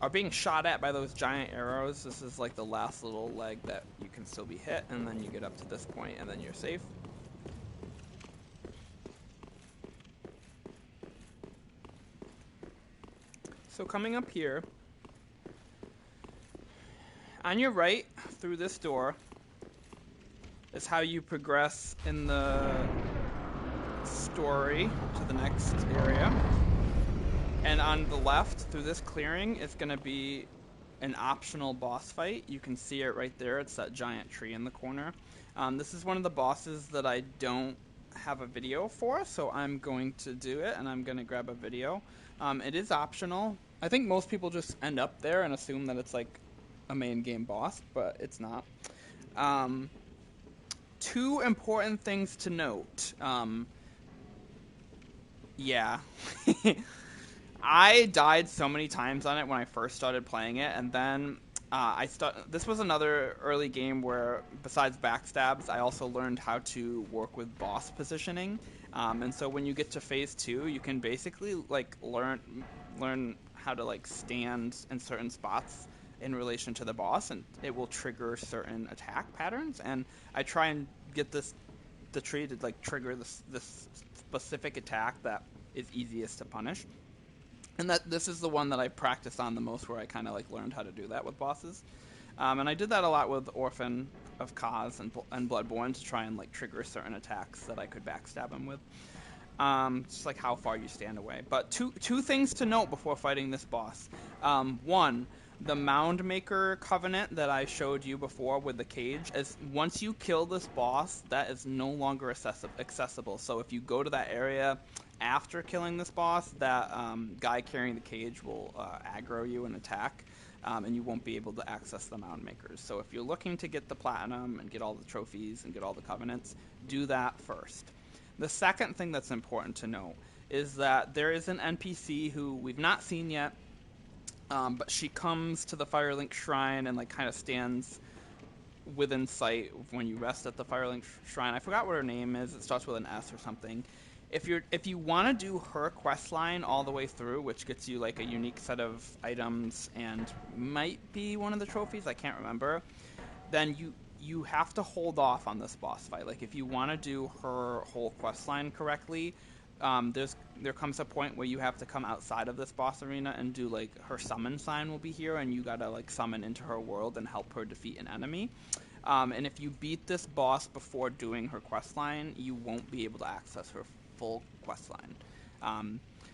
A: are being shot at by those giant arrows, this is like the last little leg that you can still be hit, and then you get up to this point and then you're safe. So coming up here, on your right through this door is how you progress in the story to the next area. And on the left, through this clearing, is going to be an optional boss fight. You can see it right there. It's that giant tree in the corner. This is one of the bosses that I don't have a video for, so I'm going to do it, and I'm going to grab a video. It is optional. I think most people just end up there and assume that it's like a main game boss, but it's not. 2 important things to note. Yeah. I died so many times on it when I first started playing it, and then this was another early game where, besides backstabs, I also learned how to work with boss positioning. And so when you get to phase 2, you can basically like learn how to like stand in certain spots in relation to the boss, and it will trigger certain attack patterns. And I try and get the tree to like trigger this specific attack that is easiest to punish. And that this is the one that I practiced on the most, where I kind of like learned how to do that with bosses. And I did that a lot with Orphan of Kaz and Bloodborne to try and like trigger certain attacks that I could backstab him with. Just like how far you stand away. But two things to note before fighting this boss. One, the Mound Maker Covenant that I showed you before with the cage, is once you kill this boss, that is no longer accessible. So if you go to that area after killing this boss, that guy carrying the cage will aggro you and attack, and you won't be able to access the Mound Makers. So if you're looking to get the Platinum and get all the trophies and get all the Covenants, do that first. The second thing that's important to note is that there is an NPC who we've not seen yet, but she comes to the Firelink Shrine and like kind of stands within sight when you rest at the Firelink Shrine. I forgot what her name is. It starts with an S or something. If you want to do her quest line all the way through, which gets you like a unique set of items and might be one of the trophies, I can't remember, then you have to hold off on this boss fight. Like if you want to do her whole quest line correctly, there comes a point where you have to come outside of this boss arena and do like her summon sign will be here, and you gotta like summon into her world and help her defeat an enemy. And if you beat this boss before doing her quest line, you won't be able to access her full quest line.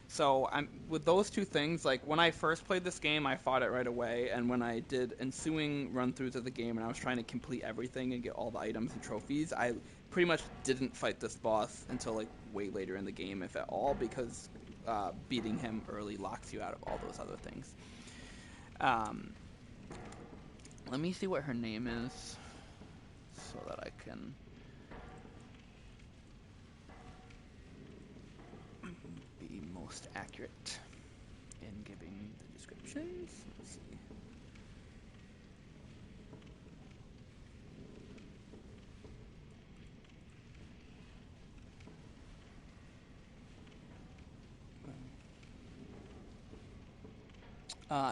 A: So with those two things, like when I first played this game, I fought it right away, and when I did ensuing run-throughs of the game and I was trying to complete everything and get all the items and trophies, I pretty much didn't fight this boss until like way later in the game, if at all, because beating him early locks you out of all those other things. Let me see what her name is so that I can be most accurate in giving the descriptions. Let's see.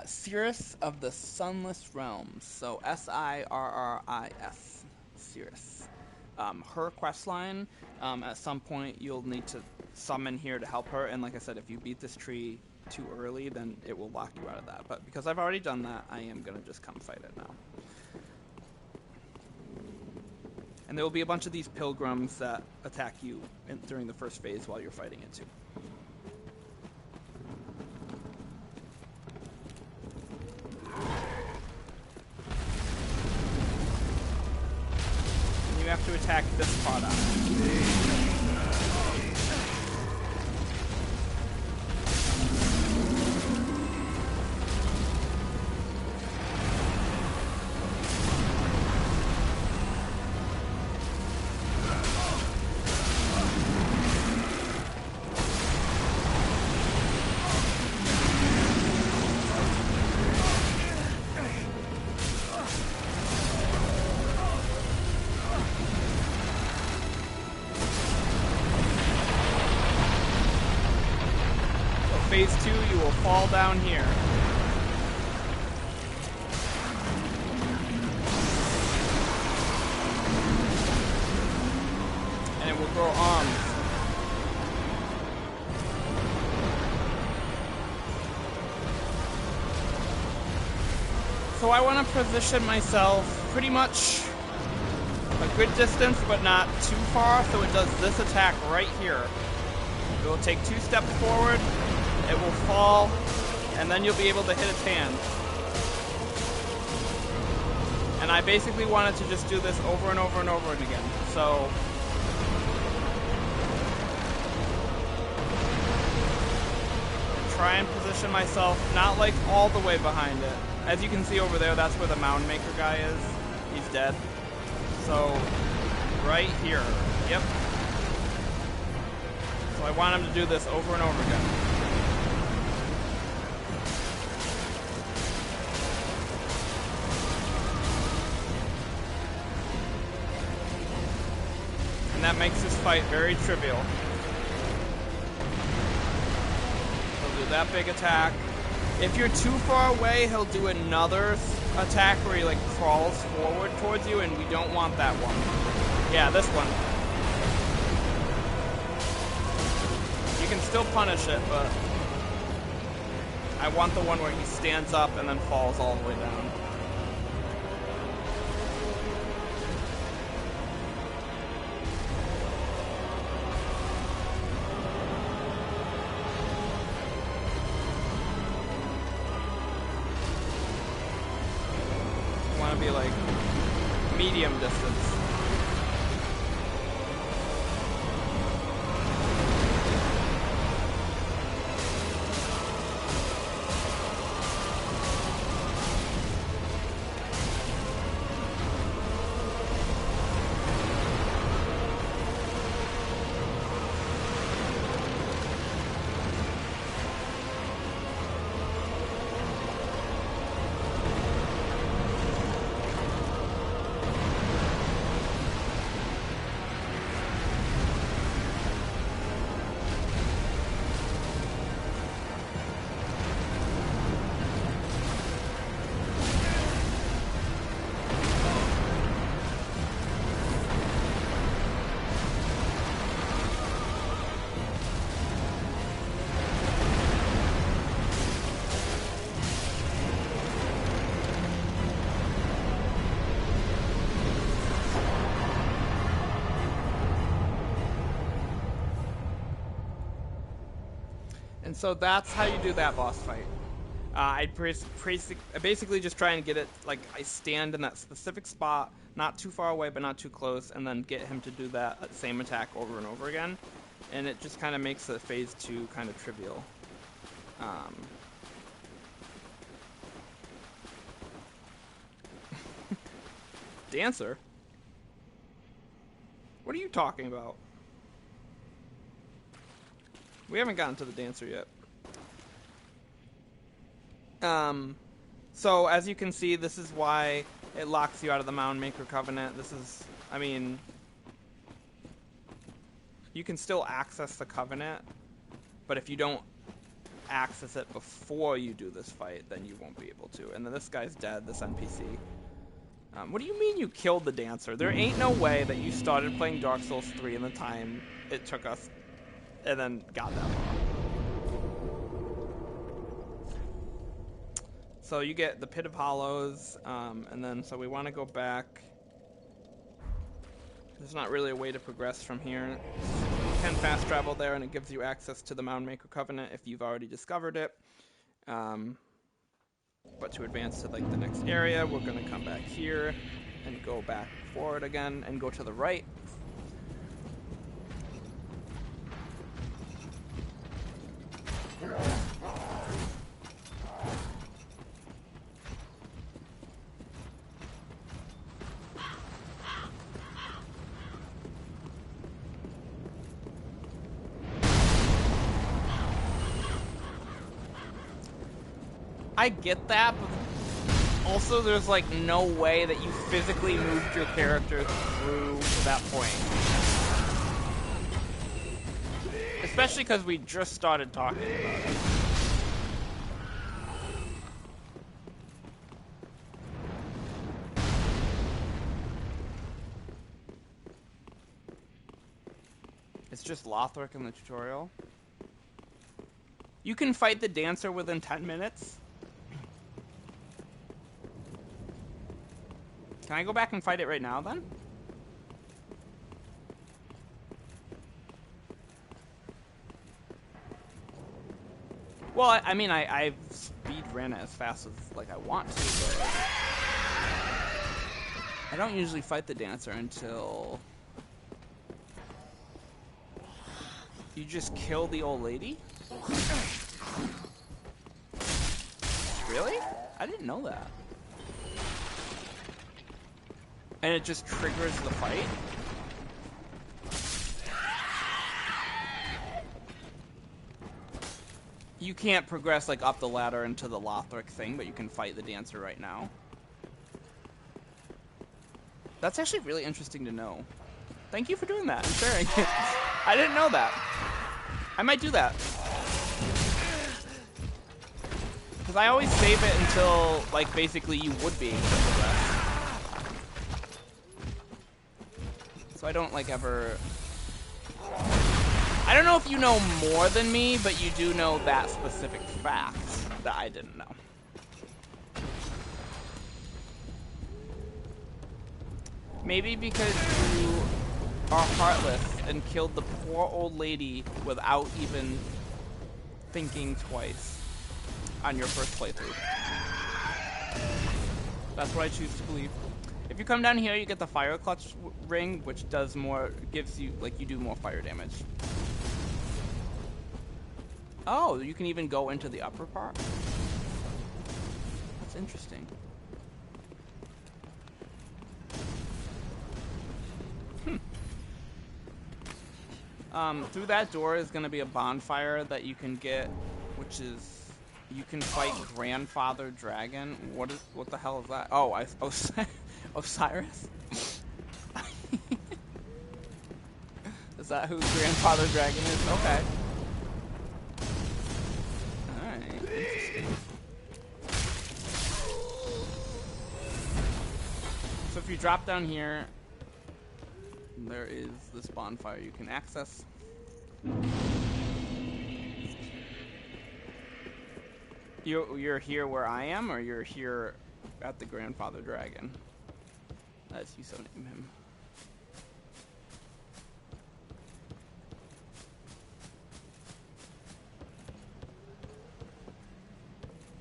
A: Cirrus of the Sunless Realms. So Sirris. Cirrus. Her questline, at some point you'll need to summon here to help her, and like I said, if you beat this tree too early, then it will lock you out of that. But because I've already done that, I am going to just come fight it now. And there will be a bunch of these pilgrims that attack you during the first phase while you're fighting it too. And you have to attack this part out. Phase 2, you will fall down here. And it will grow arms. So I want to position myself pretty much a good distance, but not too far, so it does this attack right here. It will take 2 steps forward. It will fall, and then you'll be able to hit its hand. And I basically wanted to just do this over and over and over again. So try and position myself not like all the way behind it. As you can see over there, that's where the Mound Maker guy is. He's dead. So right here. Yep. So I want him to do this over and over again. And that makes this fight very trivial. He'll do that big attack. If you're too far away, he'll do another attack where he like crawls forward towards you, and we don't want that one. Yeah, this one. You can still punish it, but I want the one where he stands up and then falls all the way down. Be like medium distance. And so that's how you do that boss fight. I basically just try and get it, like, I stand in that specific spot, not too far away but not too close, and then get him to do that same attack over and over again. And it just kind of makes the phase 2 kind of trivial. Dancer? What are you talking about? We haven't gotten to the dancer yet. So as you can see, this is why it locks you out of the Mound Maker Covenant. This is, I mean, you can still access the Covenant, but if you don't access it before you do this fight, then you won't be able to. And then this guy's dead, this NPC. What do you mean you killed the dancer? There ain't no way that you started playing Dark Souls 3 in the time it took us and then got that far. So you get the Pit of Hollows, and then so we want to go back. There's not really a way to progress from here. You can fast travel there, and it gives you access to the Mound Maker Covenant if you've already discovered it. But to advance to like the next area, we're going to come back here and go back forward again and go to the right. I get that, but also there's like no way that you physically moved your character through to that point. Especially because we just started talking about it. It's just Lothric in the tutorial. You can fight the dancer within 10 minutes. Can I go back and fight it right now, then? Well, I mean, I've speed ran it as fast as, like, I want to, but I don't usually fight the dancer until you just kill the old lady? Really? I didn't know that. And it just triggers the fight? You can't progress like up the ladder into the Lothric thing, but you can fight the dancer right now. That's actually really interesting to know. Thank you for doing that and sharing it. I didn't know that. I might do that. Because I always save it until, like, basically you would be able to progress. So I don't, like, ever... I don't know if you know more than me, but you do know that specific fact that I didn't know. Maybe because you are heartless and killed the poor old lady without even thinking twice on your first playthrough. That's what I choose to believe. If you come down here, you get the fire clutch ring, which does more, gives you, like, you do more fire damage. Oh, you can even go into the upper part? That's interesting. Through that door is going to be a bonfire that you can get, which is, you can fight Grandfather Dragon. What the hell is that? Oh, Osiris? Is that who Grandfather Dragon is? Okay. Alright, interesting. So if you drop down here, there is this bonfire you can access. You're here where I am, or you're here at the Grandfather Dragon? As you so name him.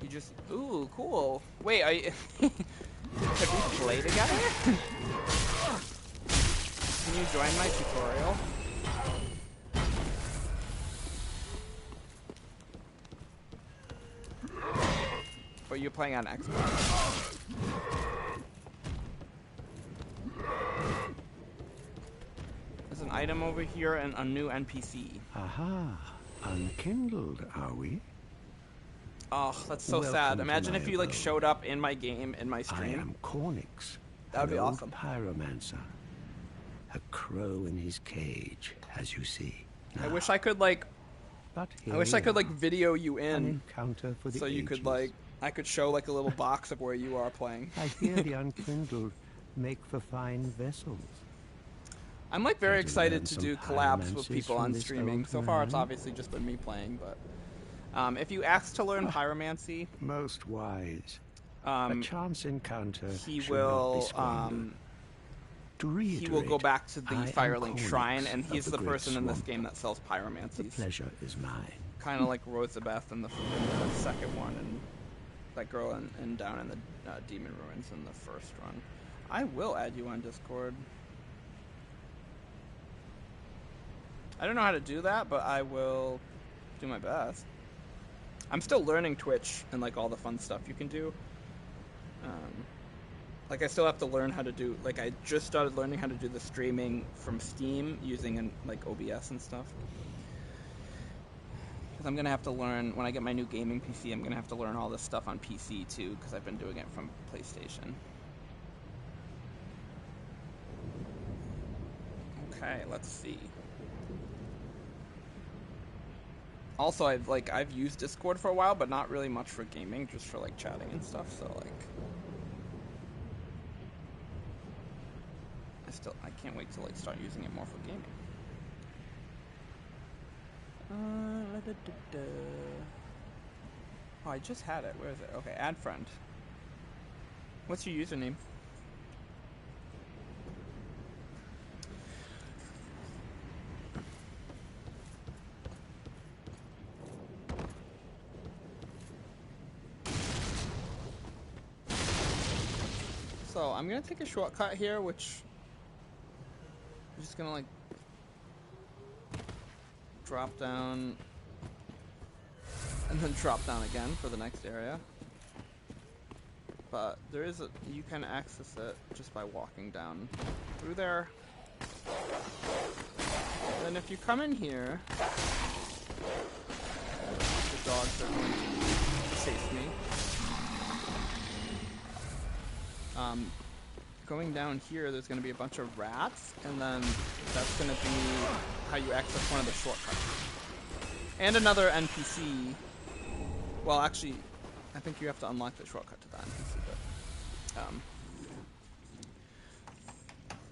A: You just... Ooh, cool. Wait, are you... Could we play together? Can you join my tutorial? Or are you playing on Xbox? There's an item over here and a new NPC.
C: Aha, unkindled, are we?
A: Oh, that's so sad. Imagine if you like showed up in my game, in my stream.
C: I am Cornix.
A: That would be awesome.
C: Pyromancer. A crow in his cage, as you see.
A: Now, I wish I could like video you in,
C: encounter for the
A: so you could like, I could show like a little box of where you are playing.
C: I hear the unkindled make for fine vessels.
A: I'm like very excited to do collabs with people on streaming. So far, it's obviously just been me playing, but if you ask to learn pyromancy,
C: most wise, a chance encounter.
A: He will go back to the Firelink shrine, and he's the person in this game that sells pyromancies.
C: The pleasure is mine.
A: Kind of like Rosabeth in the second one, and that girl and down in the Demon Ruins in the first run. I will add you on Discord. I don't know how to do that, but I will do my best. I'm still learning Twitch and like all the fun stuff you can do. Like I still have to learn how to do, like I just started learning how to do the streaming from Steam using like OBS and stuff. Because I'm going to have to learn, when I get my new gaming PC, I'm going to have to learn all this stuff on PC too, because I've been doing it from PlayStation. Okay, let's see. Also, I've used Discord for a while, but not really much for gaming, just for like chatting and stuff, so like... I can't wait to like start using it more for gaming. Oh, I just had it. Where is it? Okay, add friend. What's your username? So I'm gonna take a shortcut here, which I'm just gonna like drop down and then drop down again for the next area. But there is you can access it just by walking down through there. Then if you come in here, dogs are going to chase me. Going down here, there's going to be a bunch of rats, and then that's going to be how you access one of the shortcuts. And another NPC. Well, actually, I think you have to unlock the shortcut to that NPC,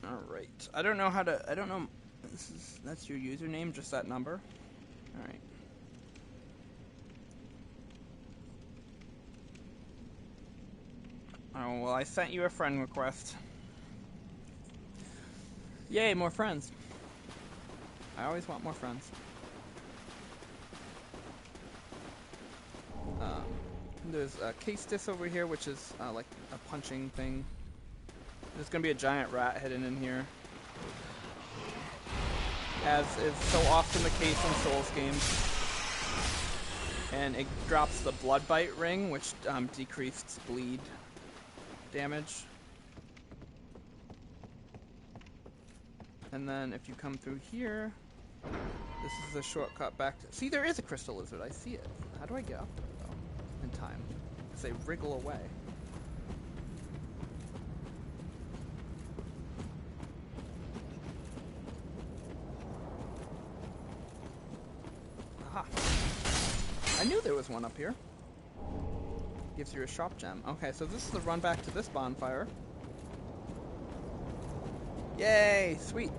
A: but alright. I don't know how to, I don't know, that's your username, just that number? Alright. Oh, well, I sent you a friend request. Yay, more friends. I always want more friends. There's a Cathedral over here, which is like a punching thing. There's gonna be a giant rat hidden in here, as is so often the case in Souls games. And it drops the blood bite ring, which decreased bleed damage. And then if you come through here, this is a shortcut back to... See, there is a crystal lizard. I see it. How do I get up there, though, in time? Because they wriggle away. Aha. I knew there was one up here. Gives you a shop gem. Okay, so this is the run back to this bonfire. Yay! Sweet.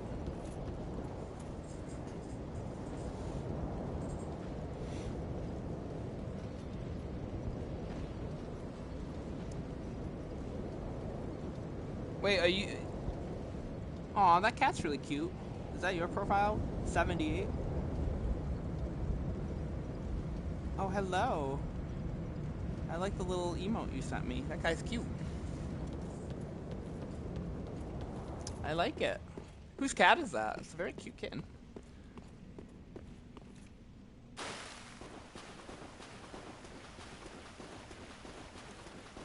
A: Wait, are you... Aw, that cat's really cute. Is that your profile? 78? Oh, hello. I like the little emote you sent me. That guy's cute. I like it. Whose cat is that? It's a very cute kitten. I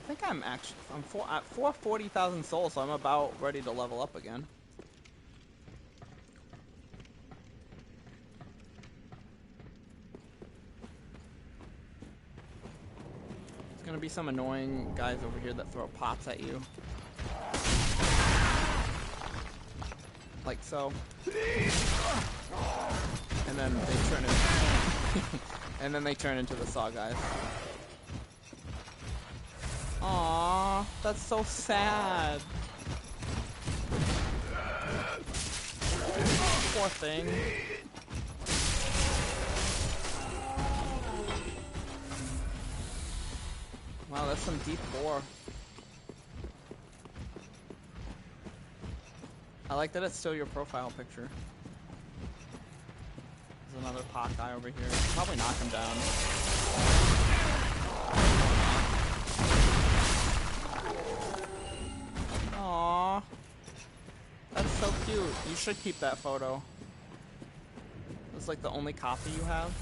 A: think I'm at 440,000 souls, so I'm about ready to level up again. There's gonna be some annoying guys over here that throw pots at you. Like so. And then they turn into and then they turn into the saw guys. Aww, that's so sad. Poor thing. Wow, that's some deep lore. I like that it's still your profile picture. There's another pot guy over here. Probably knock him down. Aww. That's so cute. You should keep that photo. It's like the only copy you have.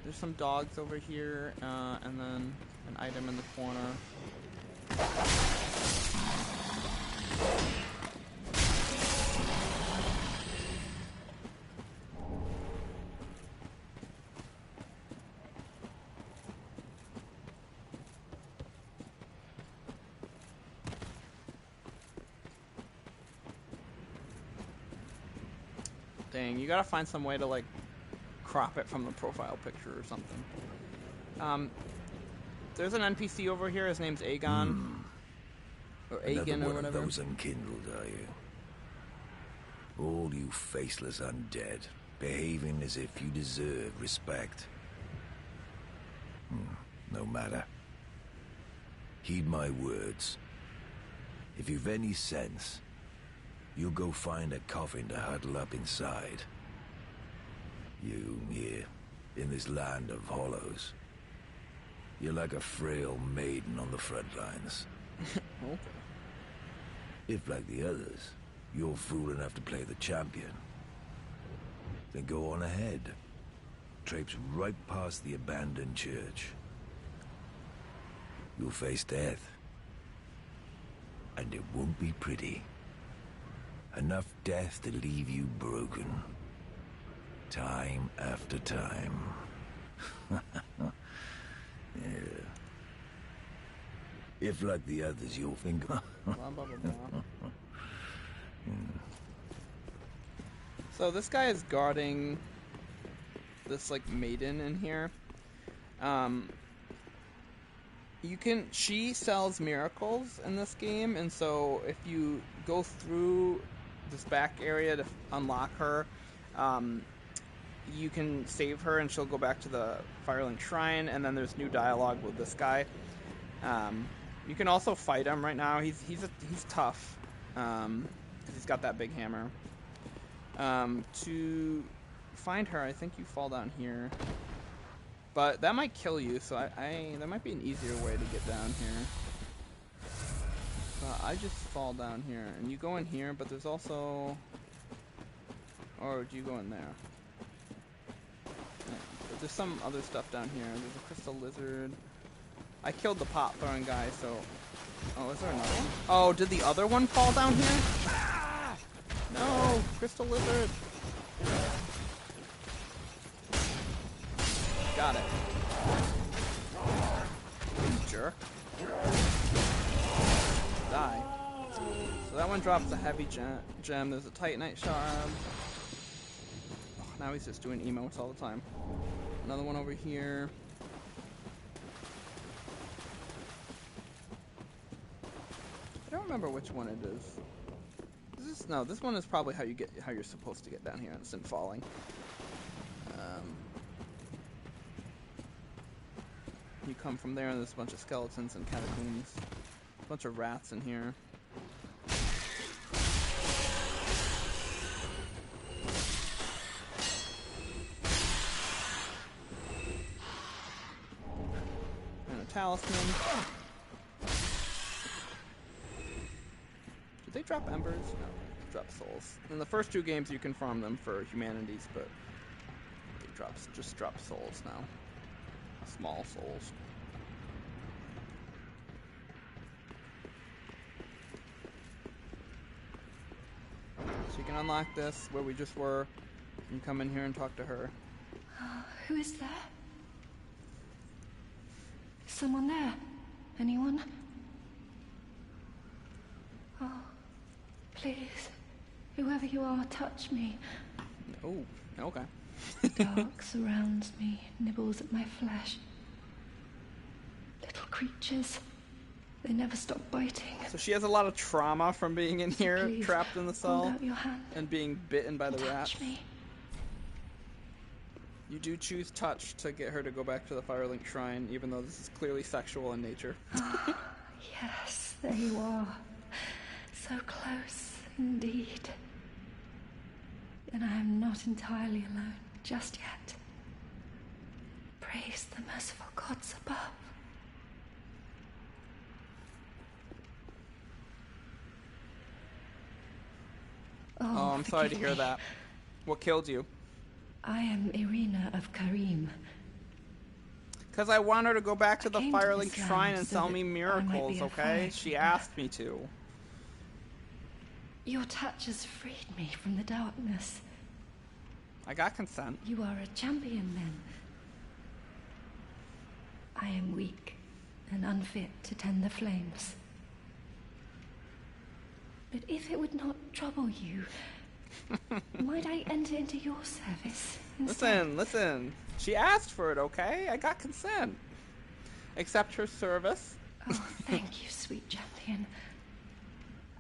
A: There's some dogs over here, and then an item in the corner. Dang, you gotta find some way to, like, crop it from the profile picture or something. There's an NPC over here, his name's Aegon. Or Aegon or whatever.
H: Those unkindled, are you? All you faceless undead, behaving as if you deserve respect. No matter. Heed my words. If you've any sense, you'll go find a coffin to huddle up inside. You, here, in this land of hollows, you're like a frail maiden on the front lines.
A: Okay.
H: If, like the others, you're fool enough to play the champion, then go on ahead. Traipse right past the abandoned church. You'll face death. And it won't be pretty. Enough death to leave you broken. Time after time. Yeah. If, like the others, you'll think...
A: Blah, blah, blah, blah. So this guy is guarding this, like, maiden in here. She sells miracles in this game, and so if you go through this back area to unlock her, you can save her and she'll go back to the Firelink Shrine, and then there's new dialogue with this guy. You can also fight him right now. He's tough, because he's got that big hammer. To find her, I think you fall down here. But that might kill you, so there might be an easier way to get down here. But I just fall down here, and you go in here, but there's also... Or do you go in there? Yeah, but there's some other stuff down here. There's a crystal lizard. I killed the pot throwing guy, so... Oh, is there another one? Oh, did the other one fall down here? Ah! No! Crystal lizard! Got it. You jerk. Die. So that one drops a heavy gem. There's a Titanite shard. Oh, now he's just doing emotes all the time. Another one over here. I don't remember which one it is. This one is probably how you're supposed to get down here instead of falling. You come from there, and there's a bunch of skeletons and catacombs. A bunch of rats in here. And a talisman. Did they drop embers? No, they drop souls. In the first two games, you can farm them for humanities, but they just drop souls now. Small souls. So you can unlock this where we just were. You can come in here and talk to her.
B: Who is there? Is someone there? Anyone? Oh, please. Whoever you are, touch me.
A: Oh, okay.
B: The dark surrounds me, nibbles at my flesh. Little creatures. They never stop biting.
A: So she has a lot of trauma from being in here,
B: Please,
A: trapped in the
B: hold
A: cell,
B: out your hand
A: and being bitten by the rats.
B: touch me.
A: You do choose touch to get her to go back to the Firelink Shrine, even though this is clearly sexual in nature.
B: Yes, there you are. So close, indeed. And I am not entirely alone just yet. Praise the merciful gods above.
A: Oh, I'm sorry to hear that. What killed you?
B: I am Irina of Karim.
A: Because I want her to go back to the
B: I came to
A: Firelink
B: this
A: Shrine
B: land
A: and
B: so
A: sell
B: that
A: me
B: I might
A: miracles,
B: be a
A: okay?
B: fire
A: She
B: keeper.
A: asked me to.
B: Your touch has freed me from the darkness.
A: I got consent.
B: You are a champion, then. I am weak and unfit to tend the flames. But if it would not trouble you, might I enter into your service instead?
A: Listen. She asked for it, okay? I got consent. Accept her service.
B: Oh, thank you, sweet champion.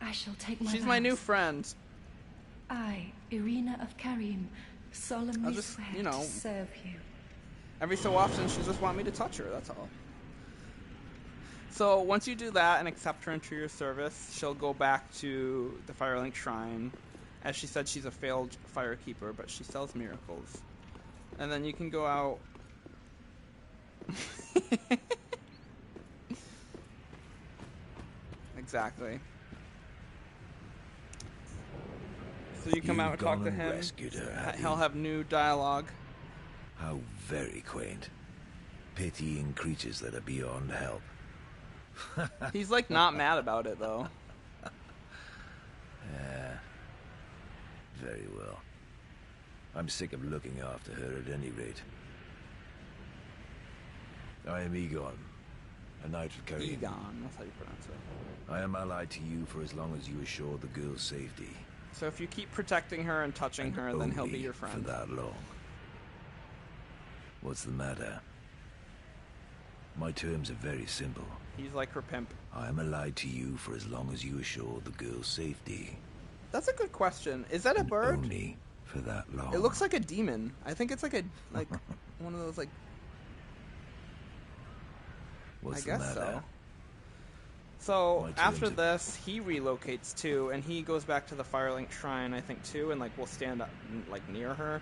B: I shall take my
A: She's my new
B: vows.
A: friend.
B: I, Irina of Karim, solemnly
A: I'll just,
B: swear
A: you know,
B: to serve you.
A: Every so often, she just want me to touch her, that's all. So, once you do that and accept her into your service, she'll go back to the Firelink Shrine. As she said, she's a failed firekeeper, but she sells miracles. And then you can go out... Exactly. So you come out and talk to him.
H: Rescued her, have
A: He'll
H: you?
A: have new dialogue.
H: How very quaint. Pitying creatures that are beyond help.
A: He's like not mad about it though.
H: Yeah. Very well. I'm sick of looking after her at any rate. I am Egon, a knight of Carin.
A: Egon, that's how you pronounce it.
H: I am allied to you for as long as you assure the girl's safety.
A: So if you keep protecting her and touching her, then he'll be your friend.
H: For that long. What's the matter? My terms are very simple.
A: He's like her pimp.
H: I am allied to you for as long as you assure the girl's safety.
A: That's a good question. Is that a bird?
H: Only for that long.
A: It looks like a demon. I think it's like a one of those like.
H: What's
A: I guess
H: the matter?
A: So after this, he relocates too, and he goes back to the Firelink shrine, I think too, and like will stand up like near her.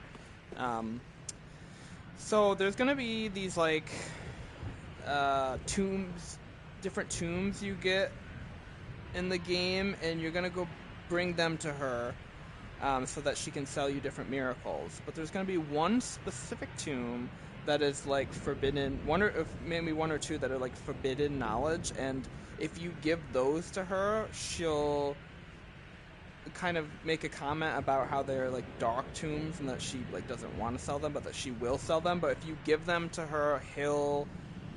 A: So there's gonna be these like tombs, different tombs you get in the game, and you're gonna go bring them to her so that she can sell you different miracles. But there's gonna be one specific tomb that is like forbidden, maybe one or two that are like forbidden knowledge, and if you give those to her, she'll kind of make a comment about how they're like dark tombs and that she like doesn't want to sell them, but that she will sell them. But if you give them to her, he'll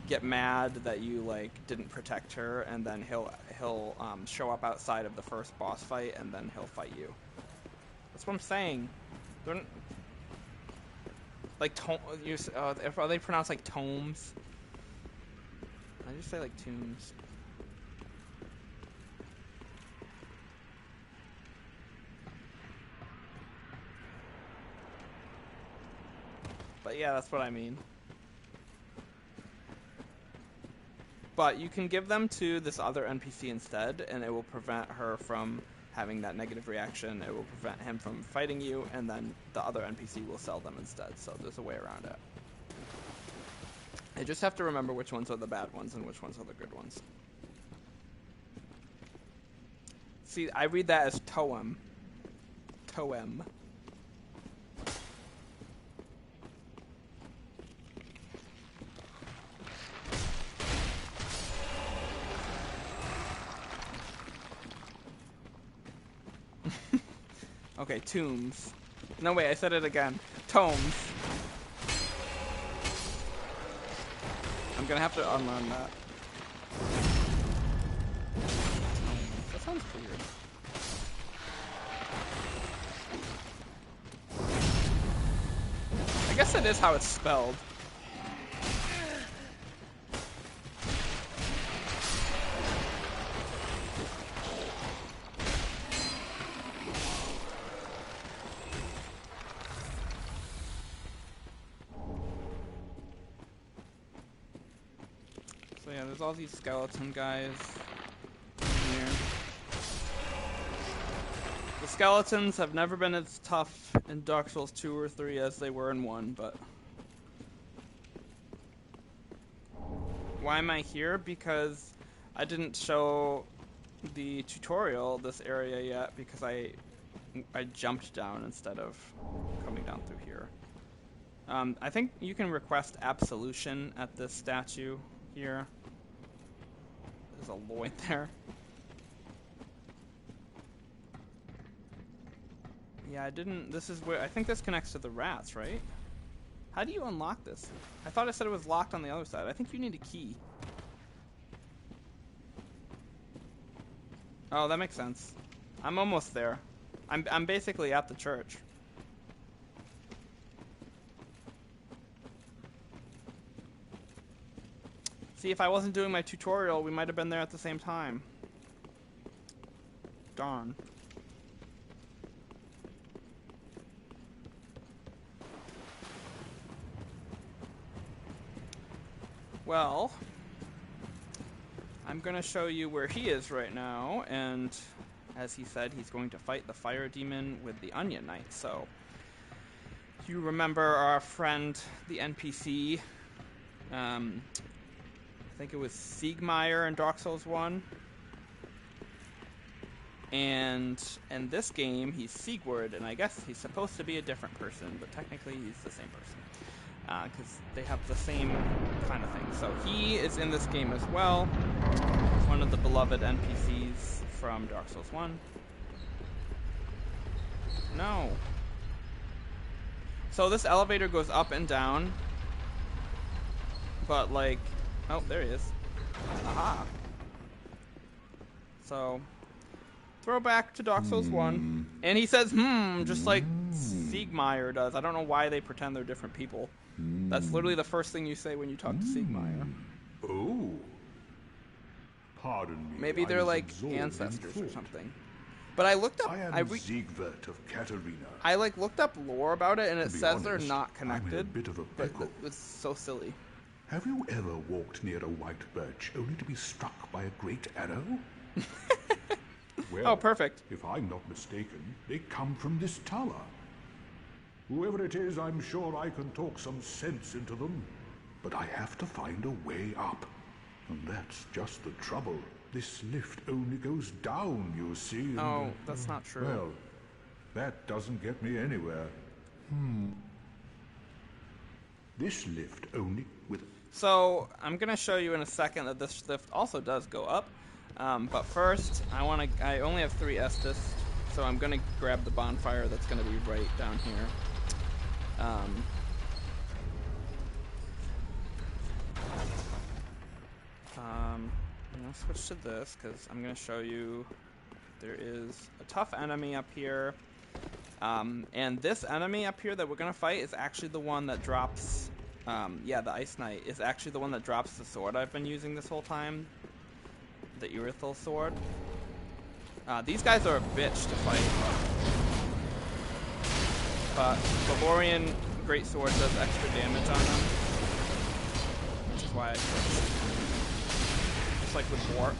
A: get mad that you like didn't protect her, and then he'll show up outside of the first boss fight, and then he'll fight you. That's what I'm saying. They're like are they pronounced like tomes? I just say like tombs. But yeah, that's what I mean. But you can give them to this other NPC instead, and it will prevent her from having that negative reaction. It will prevent him from fighting you, and then the other NPC will sell them instead. So there's a way around it. I just have to remember which ones are the bad ones and which ones are the good ones. See, I read that as Toem. Toem. Okay, tombs. No, wait, I said it again. Tomes. I'm gonna have to unlearn that. That sounds weird. I guess it is how it's spelled. There's all these skeleton guys here. The skeletons have never been as tough in Dark Souls 2 or 3 as they were in 1, but... Why am I here? Because I didn't show the tutorial, this area yet, because I jumped down instead of coming down through here. I think you can request absolution at this statue here. There's a Lloyd there. Yeah, I didn't... This is where... I think this connects to the rats, right? How do you unlock this? I thought I said it was locked on the other side. I think you need a key. Oh, that makes sense. I'm almost there. I'm basically at the church. See, if I wasn't doing my tutorial, we might have been there at the same time. Darn. Well, I'm going to show you where he is right now, and as he said, he's going to fight the fire demon with the Onion Knight. So, you remember our friend, the NPC, I think it was Siegmeyer in Dark Souls 1. And in this game, he's Sigurd, and I guess he's supposed to be a different person, but technically he's the same person. Because they have the same kind of thing. So he is in this game as well. One of the beloved NPCs from Dark Souls 1. No. So this elevator goes up and down, but like, oh, there he is. Aha. So, throwback to Dark Souls 1. And he says, just like Siegmeyer does. I don't know why they pretend they're different people. That's literally the first thing you say when you talk to Siegmeyer.
D: Oh. Pardon me.
A: Maybe they're like ancestors or something. But I looked up.
D: I am Siegwart of Katarina.
A: I like looked up lore about it, and it says
D: honest,
A: they're not connected.
D: I'm in a bit of a pickle.
A: But it's so silly.
D: Have you ever walked near a white birch only to be struck by a great arrow? Well,
A: oh, perfect.
D: If I'm not mistaken, they come from this tower. Whoever it is, I'm sure I can talk some sense into them. But I have to find a way up. And that's just the trouble. This lift only goes down, you see. And,
A: oh, that's not true.
D: Well, that doesn't get me anywhere. This lift only with...
A: So, I'm going to show you in a second that this lift also does go up. But first, I only have 3 Estus, so I'm going to grab the bonfire that's going to be right down here. I'm going to switch to this, because I'm going to show you there is a tough enemy up here. And this enemy up here that we're going to fight is actually the one that drops... yeah, the Ice Knight is actually the one that drops the sword I've been using this whole time. The Irithyll sword. These guys are a bitch to fight. But Valorian Great Sword does extra damage on them. Which is why I switched. Just like with Vordt.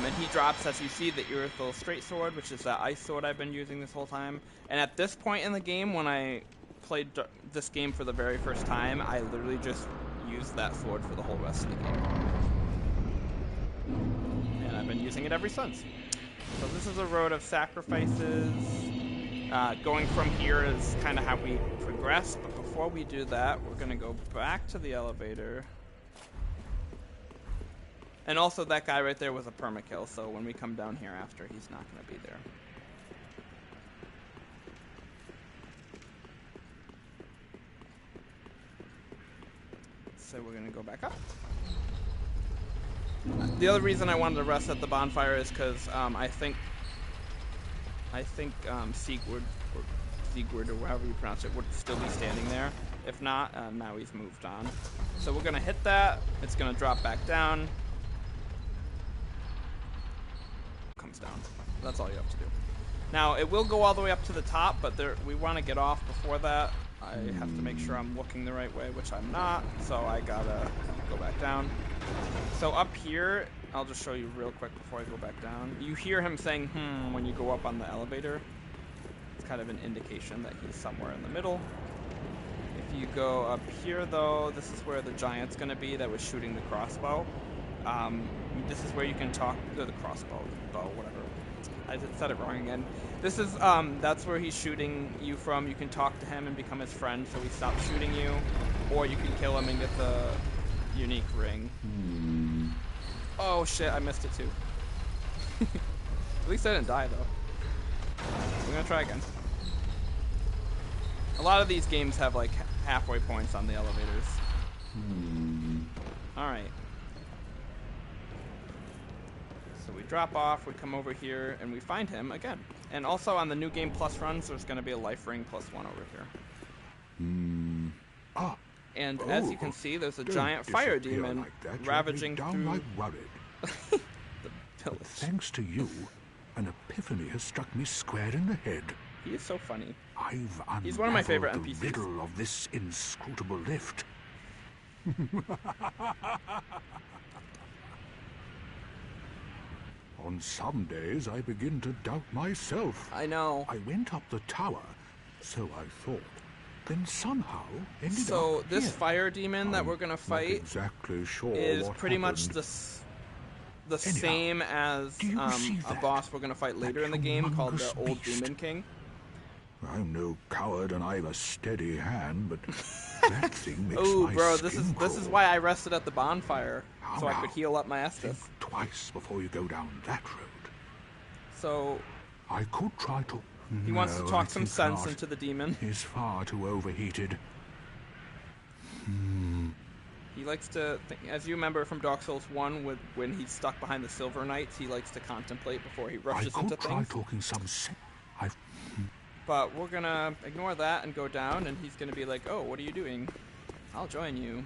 A: And he drops, as you see, the Irithyll Straight Sword, which is that ice sword I've been using this whole time. And at this point in the game, when I played this game for the very first time, I literally just used that sword for the whole rest of the game. And I've been using it ever since. So this is a road of sacrifices. Going from here is kind of how we progress, but before we do that, we're going to go back to the elevator. And also that guy right there was a permakill, so when we come down here after, he's not going to be there. So we're going to go back up. The other reason I wanted to rest at the bonfire is because I think Siegward or however you pronounce it would still be standing there. If not, now he's moved on. So we're going to hit that. It's going to drop back down. Comes down. That's all you have to do. Now, it will go all the way up to the top, but we want to get off before that. I have to make sure I'm looking the right way, which I'm not, so I gotta go back down. So up here, I'll just show you real quick before I go back down. You hear him saying, when you go up on the elevator. It's kind of an indication that he's somewhere in the middle. If you go up here, though, this is where the giant's gonna be that was shooting the crossbow. This is where you can talk to the crossbow, bow, whatever. I just said it wrong again. This is, that's where he's shooting you from. You can talk to him and become his friend so he stops shooting you. Or you can kill him and get the unique ring. Oh shit, I missed it too. At least I didn't die though. We're gonna try again. A lot of these games have like halfway points on the elevators. Alright. So we drop off, we come over here, and we find him again. And also on the New Game Plus runs, there's going to be a life ring +1 over here. And as you can see, there's a giant fire demon like ravaging through the village.
D: Thanks to you, an epiphany has struck me square in the head.
A: He is so funny.
D: He's
A: one of my favorite NPCs.
D: The riddle of this inscrutable lift. On some days, I begin to doubt myself.
A: I know.
D: I went up the tower, so I thought, then somehow ended up
A: So this
D: here.
A: fire demon that we're gonna fight
D: exactly sure
A: is
D: what
A: pretty
D: happened.
A: much the same as a boss we're gonna fight later in the game called the Old Demon King.
D: I'm no coward and I've a steady hand, but that thing makes my
A: bro,
D: skin
A: this is why I rested at the bonfire, so I could heal up my Estus.
D: Think twice before you go down that road.
A: So
D: I could try to
A: He wants to
C: No,
A: talk
C: I
A: some
C: think
A: sense
C: not.
A: into the demon.
C: He's far too overheated.
A: He likes to, as you remember from Dark Souls 1, when he's stuck behind the Silver Knights, he likes to contemplate before he rushes into
C: try
A: things.
C: talking some sense.
A: But we're gonna ignore that and go down, and he's gonna be like, oh, what are you doing? I'll join you.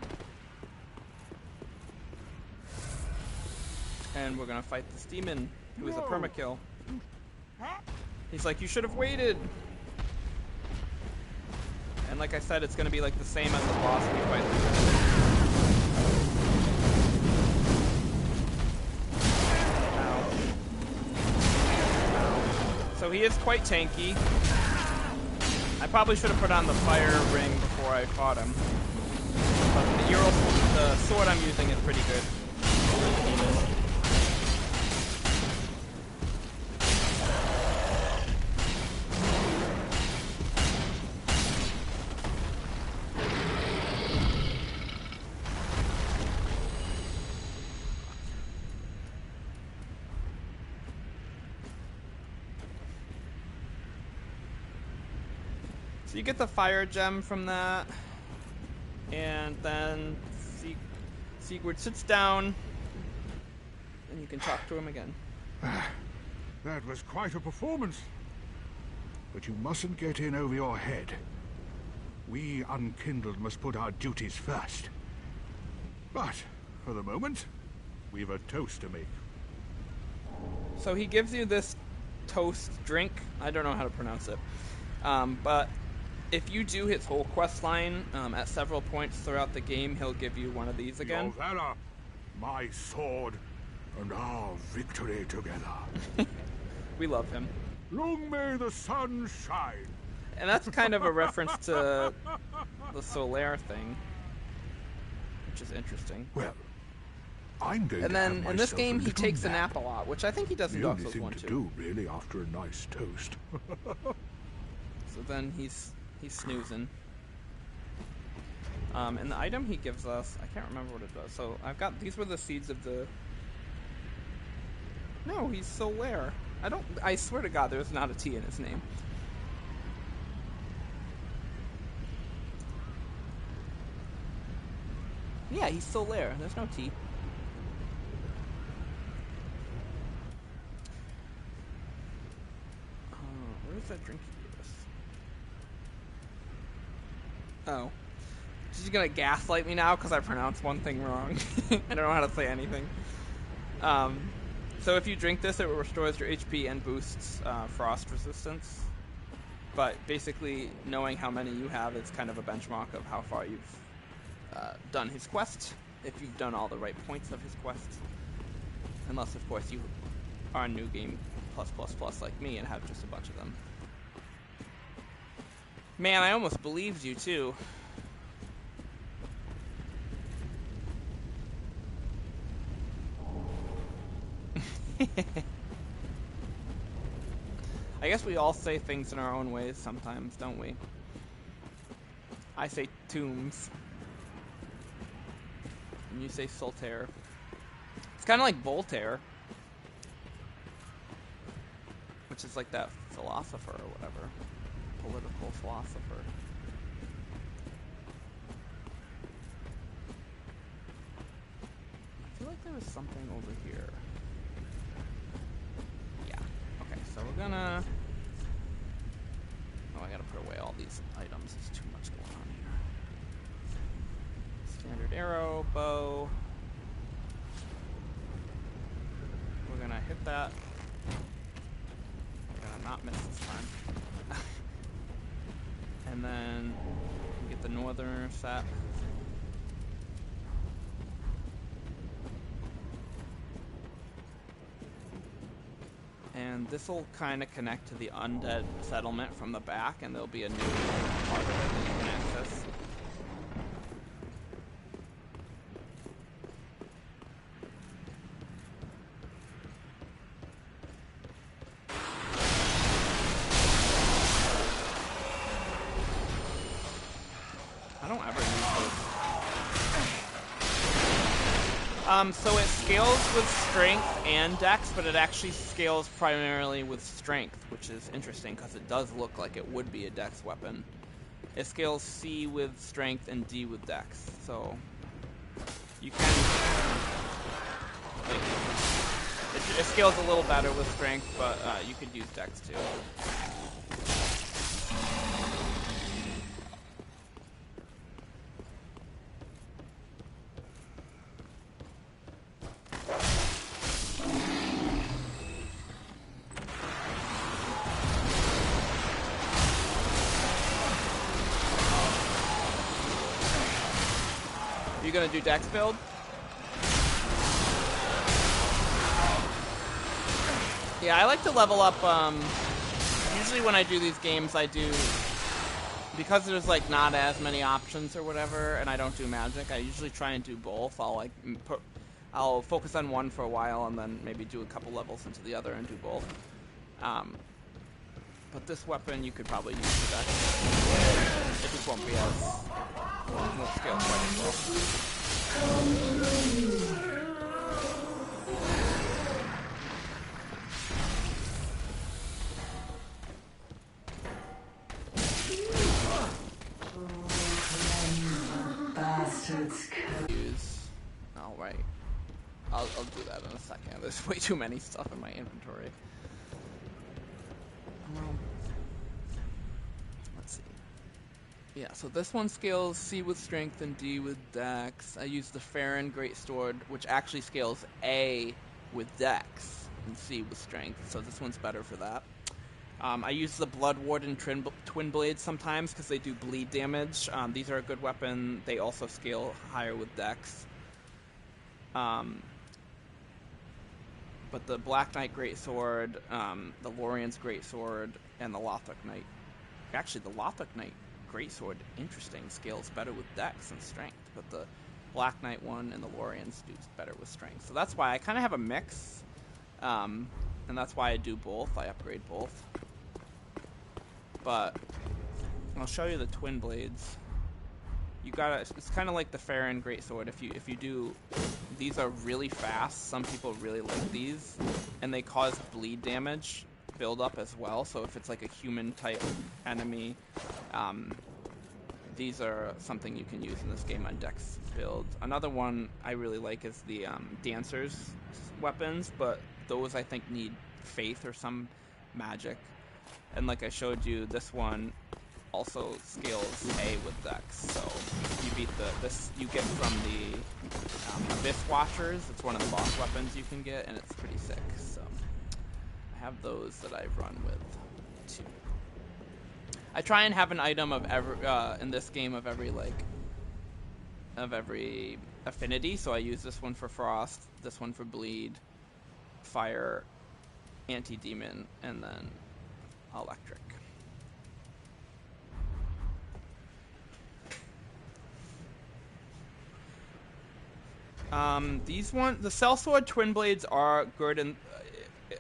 A: And we're gonna fight this demon, who is a permakill. He's like, you should have waited! And like I said, it's gonna be like the same as the boss we fight. Ow. Ow. So he is quite tanky. I probably should have put on the fire ring before I fought him. But the sword I'm using is pretty good. So you get the fire gem from that, and then Sigurd sits down, and you can talk to him again.
C: That was quite a performance. But you mustn't get in over your head. We Unkindled must put our duties first. But, for the moment, we've a toast to make.
A: So he gives you this toast drink. I don't know how to pronounce it. But if you do his whole quest line at several points throughout the game, he'll give you one of these again.
C: Your valor, my sword, and our victory together.
A: We love him.
C: Long may the sun shine.
A: And that's kind of a reference to the Solaire thing, which is interesting.
C: Well, I'm going
A: and
C: to
A: then
C: have
A: in this
C: myself
A: game,
C: a
A: he
C: little
A: takes a
C: nap.
A: nap a lot, which I think he does in
C: The
A: Dark
C: only
A: Souls
C: thing
A: 1
C: to
A: too.
C: do, really, after a nice toast.
A: So then he's snoozing. And the item he gives us, I can't remember what it does. So I've got, these were the seeds of the... No, he's Solaire. I swear to God, there's not a T in his name. Yeah, he's Solaire. There's no T. Where's that drink he gave us? Oh. She's gonna gaslight me now because I pronounced one thing wrong. I don't know how to say anything. So if you drink this, it restores your HP and boosts frost resistance. But basically, knowing how many you have is kind of a benchmark of how far you've done his quest, if you've done all the right points of his quest. Unless, of course, you are a new game plus like me and have just a bunch of them. Man, I almost believed you, too. I guess we all say things in our own ways sometimes, don't we? I say tombs. And you say Soltaire. It's kind of like Voltaire. Which is like that philosopher or whatever. Political philosopher. I feel like there was something over here. Yeah. Okay, so we're gonna... Oh, I gotta put away all these items. There's too much going on here. Standard arrow, bow. We're gonna hit that. We're gonna not miss this time. And then we get the northerner set. And this will kind of connect to the Undead settlement from the back, and there'll be a new part of it that you can access. I don't ever use those. So it scales with strength and dex, but it actually scales primarily with strength, which is interesting because it does look like it would be a dex weapon. It scales C with strength and D with dex, so you can, like, it scales a little better with strength, but you could use dex too. You gonna do dex build? Yeah, I like to level up, usually when I do these games I do, because there's like not as many options or whatever, and I don't do magic, I usually try and do both. I'll focus on one for a while and then maybe do a couple levels into the other and do both. But this weapon you could probably use for dex. It just won't be as, won't scale quite as well. Alright. I'll do that in a second. There's way too many stuff in my inventory. Let's see. Yeah, so this one scales C with strength and D with dex. I use the Farron Greatsword, which actually scales A with dex and C with strength, so this one's better for that. I use the Blood Warden Twin Blades sometimes because they do bleed damage. These are a good weapon. They also scale higher with dex. But the Black Knight Greatsword, the Lorian's Greatsword, and the Lothric Knight. Actually, the Lothric Knight Greatsword, interesting, scales better with dex and strength. But the Black Knight one and the Lorian's do better with strength. So that's why I kind of have a mix. And that's why I do both. I upgrade both. But I'll show you the Twin Blades. You gotta, it's kind of like the Farron Greatsword. If you do, these are really fast. Some people really like these, and they cause bleed damage build up as well. So if it's like a human type enemy, these are something you can use in this game on dex build. Another one I really like is the Dancer's weapons, but those I think need faith or some magic. And like I showed you, this one also scales A with dex, so you beat this you get from the Abyss Watchers. It's one of the boss weapons you can get, and it's pretty sick. So I have those that I run with too. I try and have an item of every in this game of every affinity. So I use this one for frost, this one for bleed, fire, anti-demon, and then electric. These the Sellsword Twin Blades are good in,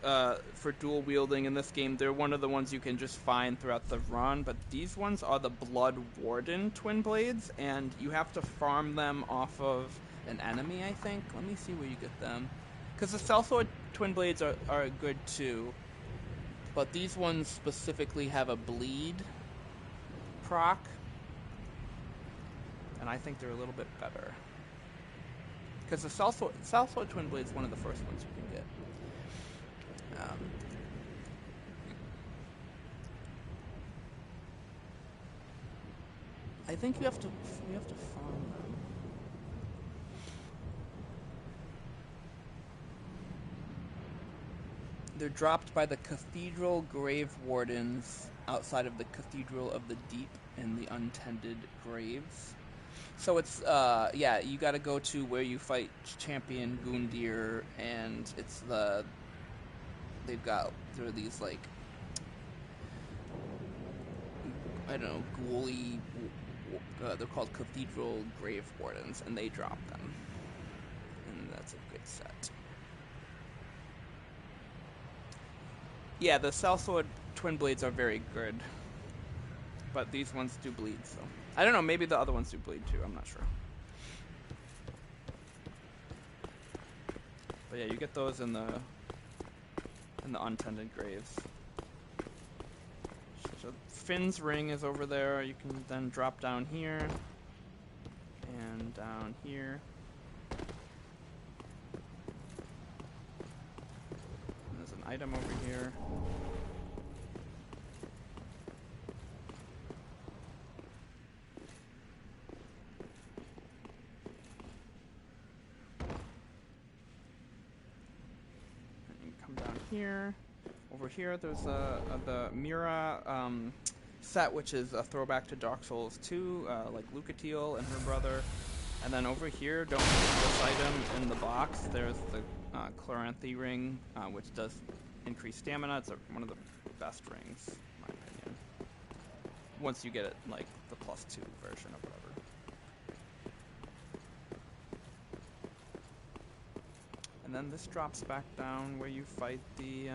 A: for dual wielding in this game. They're one of the ones you can just find throughout the run, but these ones are the Blood Warden Twin Blades, and you have to farm them off of an enemy, I think. Let me see where you get them. Because the Sellsword Twin Blades are good too, but these ones specifically have a bleed proc, and I think they're a little bit better. Because the Sellsword Twin Blade is one of the first ones you can get. I think you have to farm them. They're dropped by the Cathedral Grave Wardens outside of the Cathedral of the Deep in the Untended Graves. So it's, yeah, you gotta go to where you fight Champion Gundyr, and it's there are these, like, I don't know, ghouly, they're called Cathedral Grave Wardens, and they drop them. And that's a good set. Yeah, the Sellsword Twin Blades are very good, but these ones do bleed, so. I don't know, maybe the other ones do bleed too, I'm not sure. But yeah, you get those in the untended graves. So Finn's ring is over there. You can then drop down here and down here. And there's an item over here. Here. Over here, there's the Mira set, which is a throwback to Dark Souls 2, like Lucatiel and her brother. And then over here, don't forget this item in the box. There's the Chloranthy ring, which does increase stamina. It's one of the best rings, in my opinion. Once you get it, like the +2 version or whatever. And then this drops back down where you fight the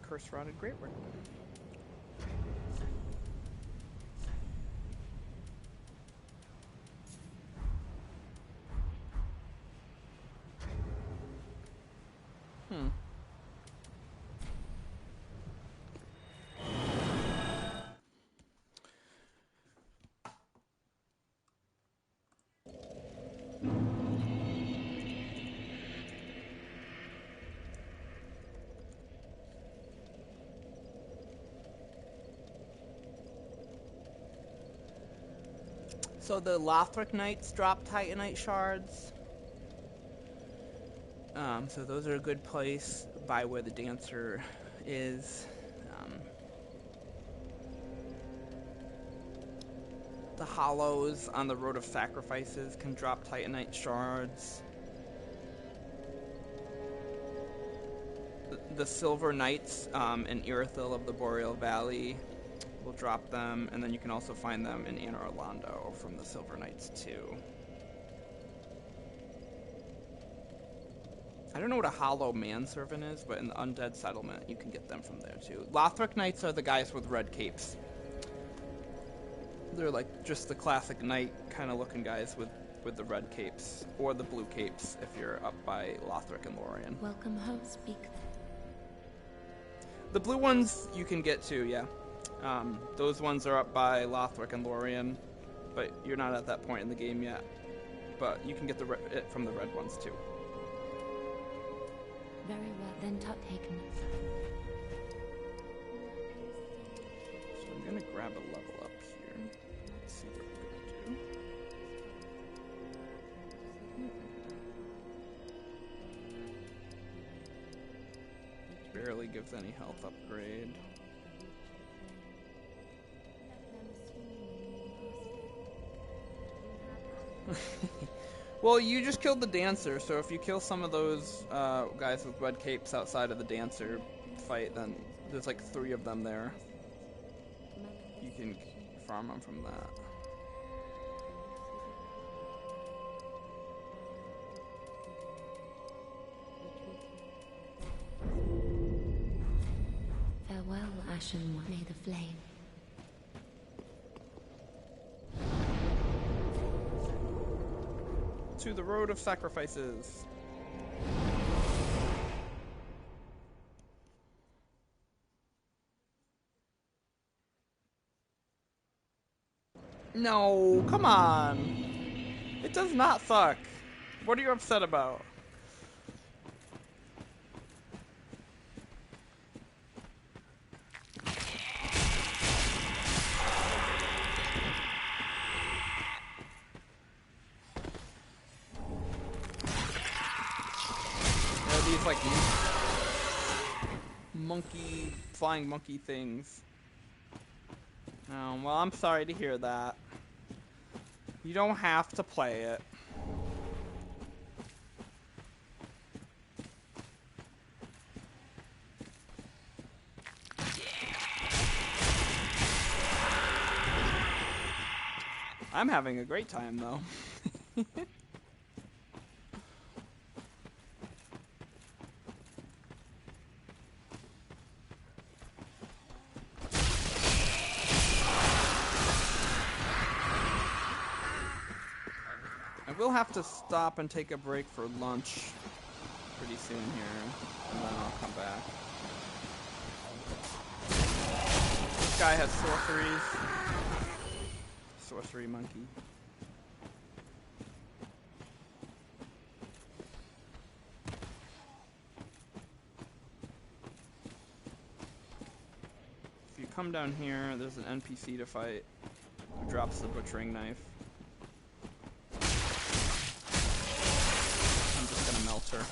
A: curse-rotted Greatwood. So the Lothric Knights drop Titanite shards. So those are a good place by where the dancer is. The hollows on the Road of Sacrifices can drop Titanite shards. The Silver Knights in Irithyll of the Boreal Valley will drop them, and then you can also find them in Anor Londo from the Silver Knights too. I don't know what a hollow manservant is, but in the Undead settlement you can get them from there too. Lothric Knights are the guys with red capes. They're like just the classic knight kind of looking guys with the red capes, or the blue capes if you're up by Lothric and Lorien.
I: Welcome home, speak.
A: The blue ones you can get too, yeah. Those ones are up by Lothric and Lorien, but you're not at that point in the game yet. But you can get it from the red ones too.
I: Very well, then taken.
A: So I'm gonna grab a level up here. Let's see what we're gonna do. Barely gives any health upgrade. Well, you just killed the dancer, so if you kill some of those guys with red capes outside of the dancer fight, then there's like 3 of them there. You can farm them from that.
I: Farewell, Ashen One. May the flame.
A: To the Road of Sacrifices. No, come on. It does not suck. What are you upset about? These like flying monkey things. Oh, well, I'm sorry to hear that. You don't have to play it. I'm having a great time though. will have to stop and take a break for lunch pretty soon here, and then I'll come back. This guy has sorceries. Sorcery monkey. If you come down here, there's an NPC to fight who drops the butchering knife. I'm just gonna melt her.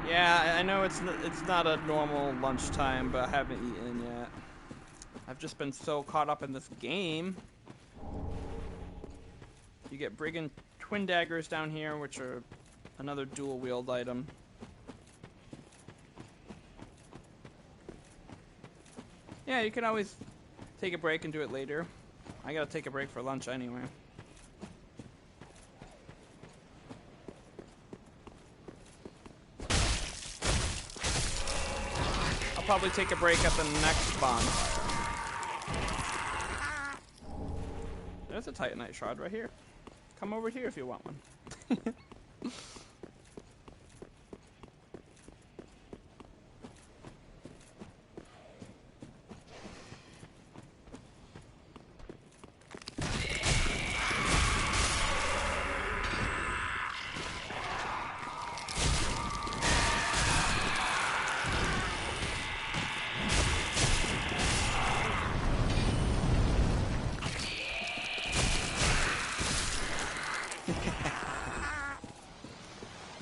A: Yeah, I know it's not a normal lunchtime, but I haven't eaten yet. I've just been so caught up in this game. You get Brigand Twin Daggers down here, which are another dual wield item. Yeah, you can always take a break and do it later. I gotta take a break for lunch anyway. I'll probably take a break at the next bonfire. There's a Titanite shard right here. Come over here if you want one.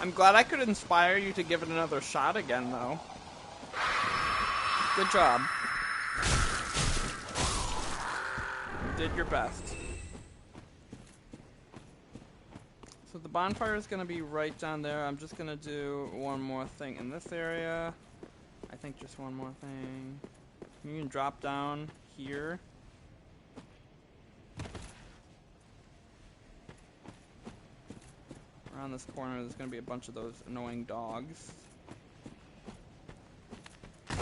A: I'm glad I could inspire you to give it another shot again, though. Good job. You did your best. So the bonfire is going to be right down there. I'm just going to do one more thing in this area. I think just one more thing. You can drop down here. Around this corner, there's going to be a bunch of those annoying dogs. That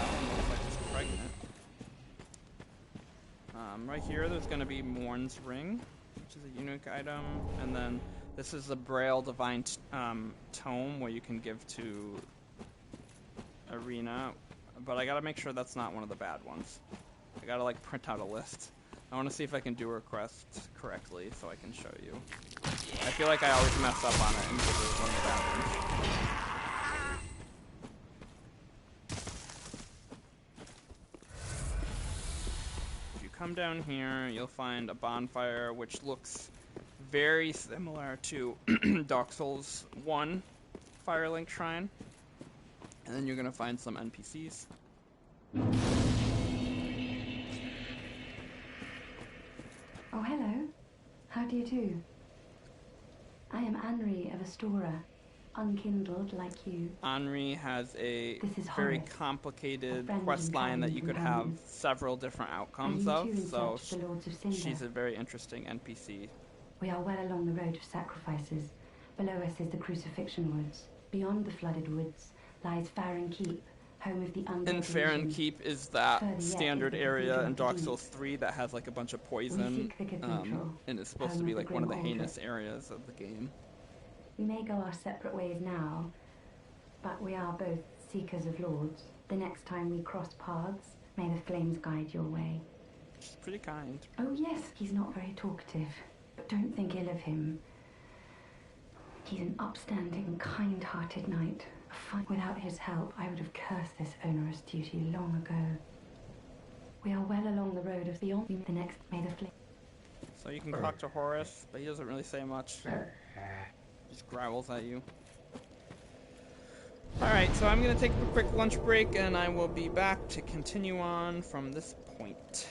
A: one looks like it's pregnant. Right here, there's going to be Morn's Ring, which is a unique item. And then this is the Boreal Divine Tome, where you can give to Arena. But I got to make sure that's not one of the bad ones. I got to, like, print out a list. I want to see if I can do a request correctly so I can show you. I feel like I always mess up on it and give it one of the bad ones. If you come down here, you'll find a bonfire which looks very similar to Dark Souls 1 Firelink Shrine. And then you're going to find some NPCs.
B: Oh, hello. How do you do? I am Anri of Astora, unkindled like you.
A: Anri has a
B: This is
A: very
B: Horace,
A: complicated
B: a friend
A: quest
B: and
A: line that
B: kind
A: you could have
B: companion.
A: several different outcomes
B: Are
A: of,
B: you too in
A: so
B: search of the Lords of Cinder?
A: she's a very interesting NPC.
B: We are well along the road of sacrifices. Below us is the Crucifixion Woods. Beyond the flooded woods lies Farron Keep, home of the Undead.
A: And Farron
B: Legion.
A: Keep is that
B: Further yet
A: standard
B: is the
A: area
B: Cathedral
A: in
B: of the
A: Dark
B: Deep.
A: Souls 3 that has like a bunch of
B: We
A: poison,
B: seek the Cathedral,
A: and it's supposed
B: home
A: to be
B: of the
A: like one of the
B: grim
A: heinous
B: Aldrich.
A: areas of the game.
B: We may go our separate ways now, but we are both seekers of lords. The next time we cross paths, may the flames guide your way.
A: She's pretty kind.
B: Oh yes, he's not very talkative, but don't think ill of him. He's an upstanding, kind-hearted knight. Without his help, I would have cursed this onerous duty long ago. We are well along the road of beyond the next. May the flame.
A: So you can talk to Horace, but he doesn't really say much. Just growls at you. Alright, so I'm going to take a quick lunch break, and I will be back to continue on from this point.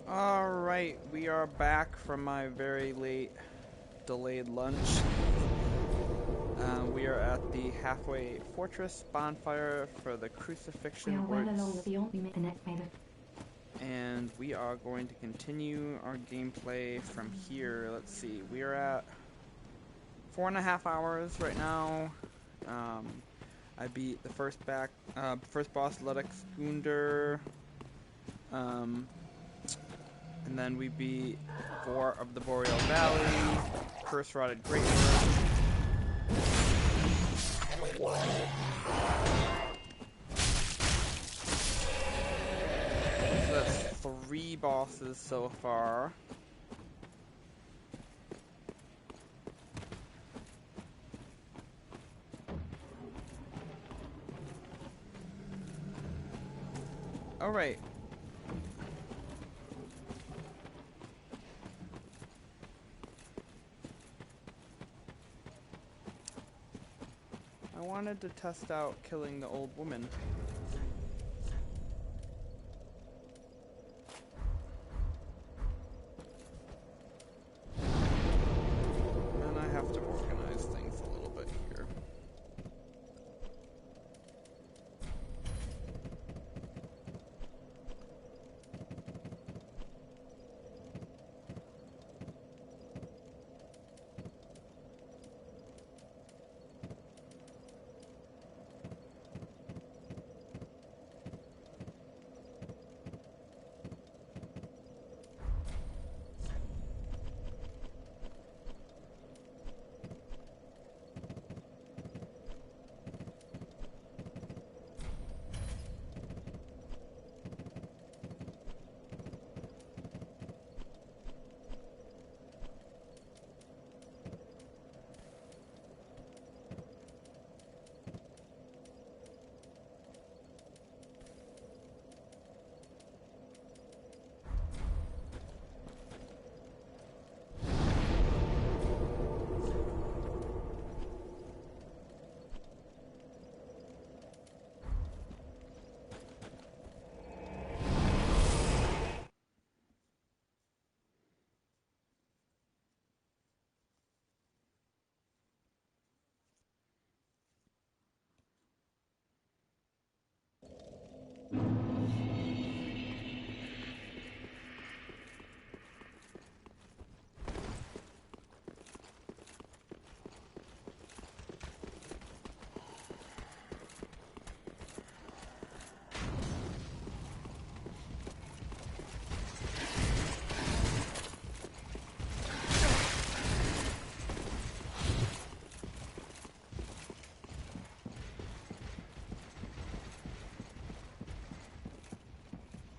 A: Alright, we are back from my very late delayed lunch. We are at the halfway fortress bonfire for the crucifixion
B: We are well along
A: works.
B: beyond the next made of.
A: And we are going to continue our gameplay from here. Let's see, we are at 4.5 hours right now. I beat the first boss, Iudex Gundyr. And then we beat Vordt of the Boreal Valley, curse-rotted Greatwood. So that's 3 bosses so far. Alright. I wanted to test out killing the old woman. And I have to organize things a little bit here.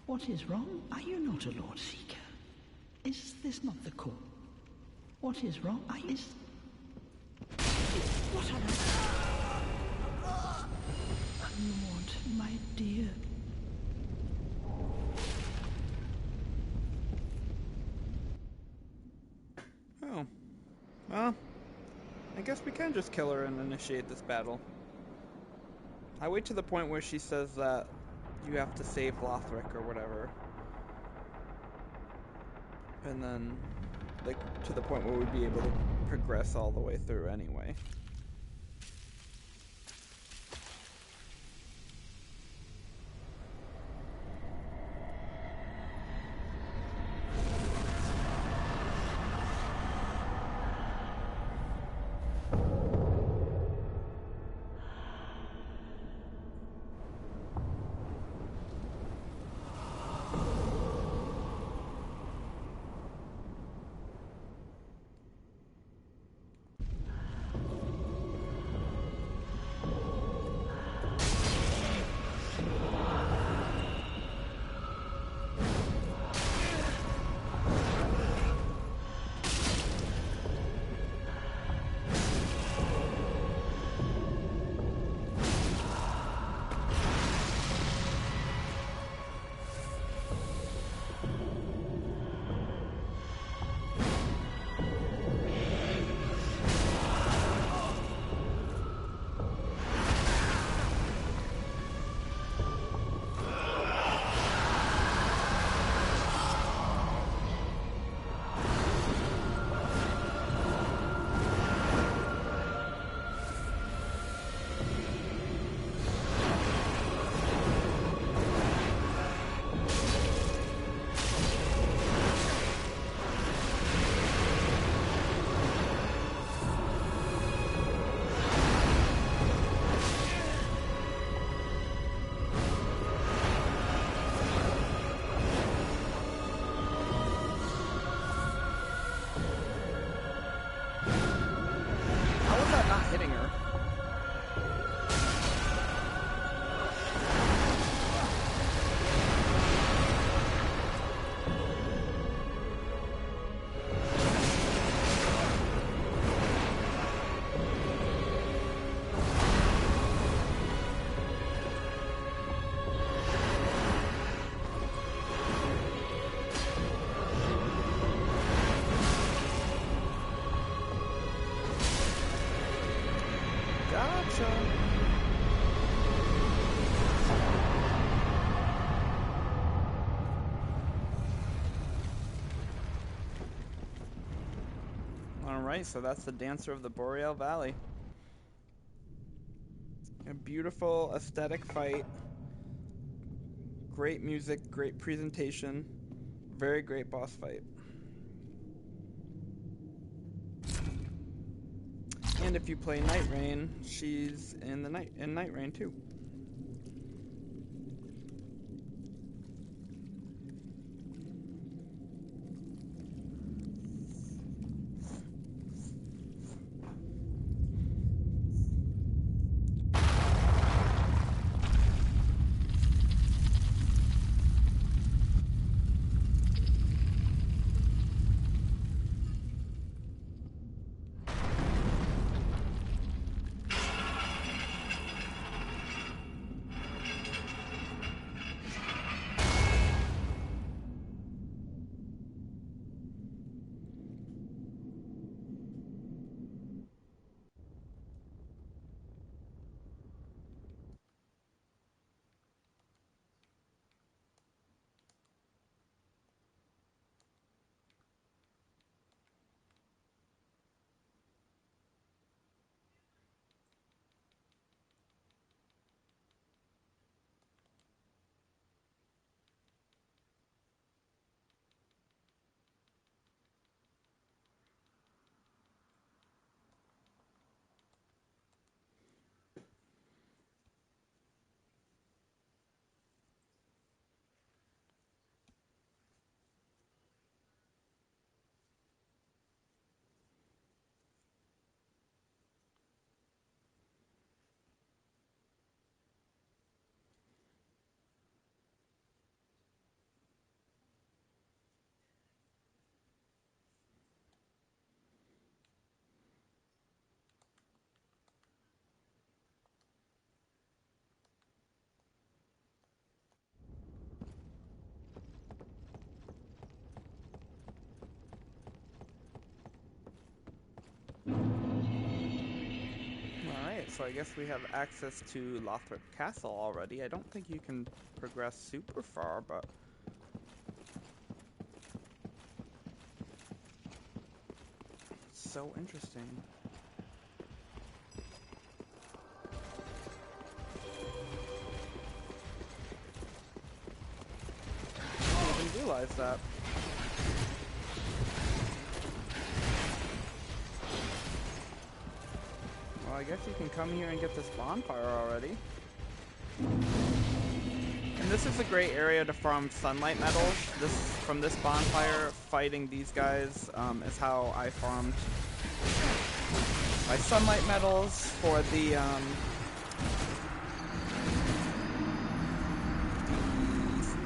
E: What is wrong? Are you not a Lord Seeker? Is this not the call? What is wrong? Are you... What on earth? Lord, my dear.
A: Oh. Well, I guess we can just kill her and initiate this battle. I wait to the point where she says that you have to save Lothric or whatever. And then, like, to the point where we'd be able to progress all the way through anyway. hitting her. Alright, so that's the Dancer of the Boreal Valley. A beautiful aesthetic fight. Great music, great presentation. Very great boss fight. And if you play Night Rain, she's in Night Rain too. So I guess we have access to Lothric Castle already. I don't think you can progress super far, but it's so interesting. I didn't realize that. I guess you can come here and get this bonfire already. And this is a great area to farm sunlight metals. From this bonfire, fighting these guys is how I farmed my sunlight metals for the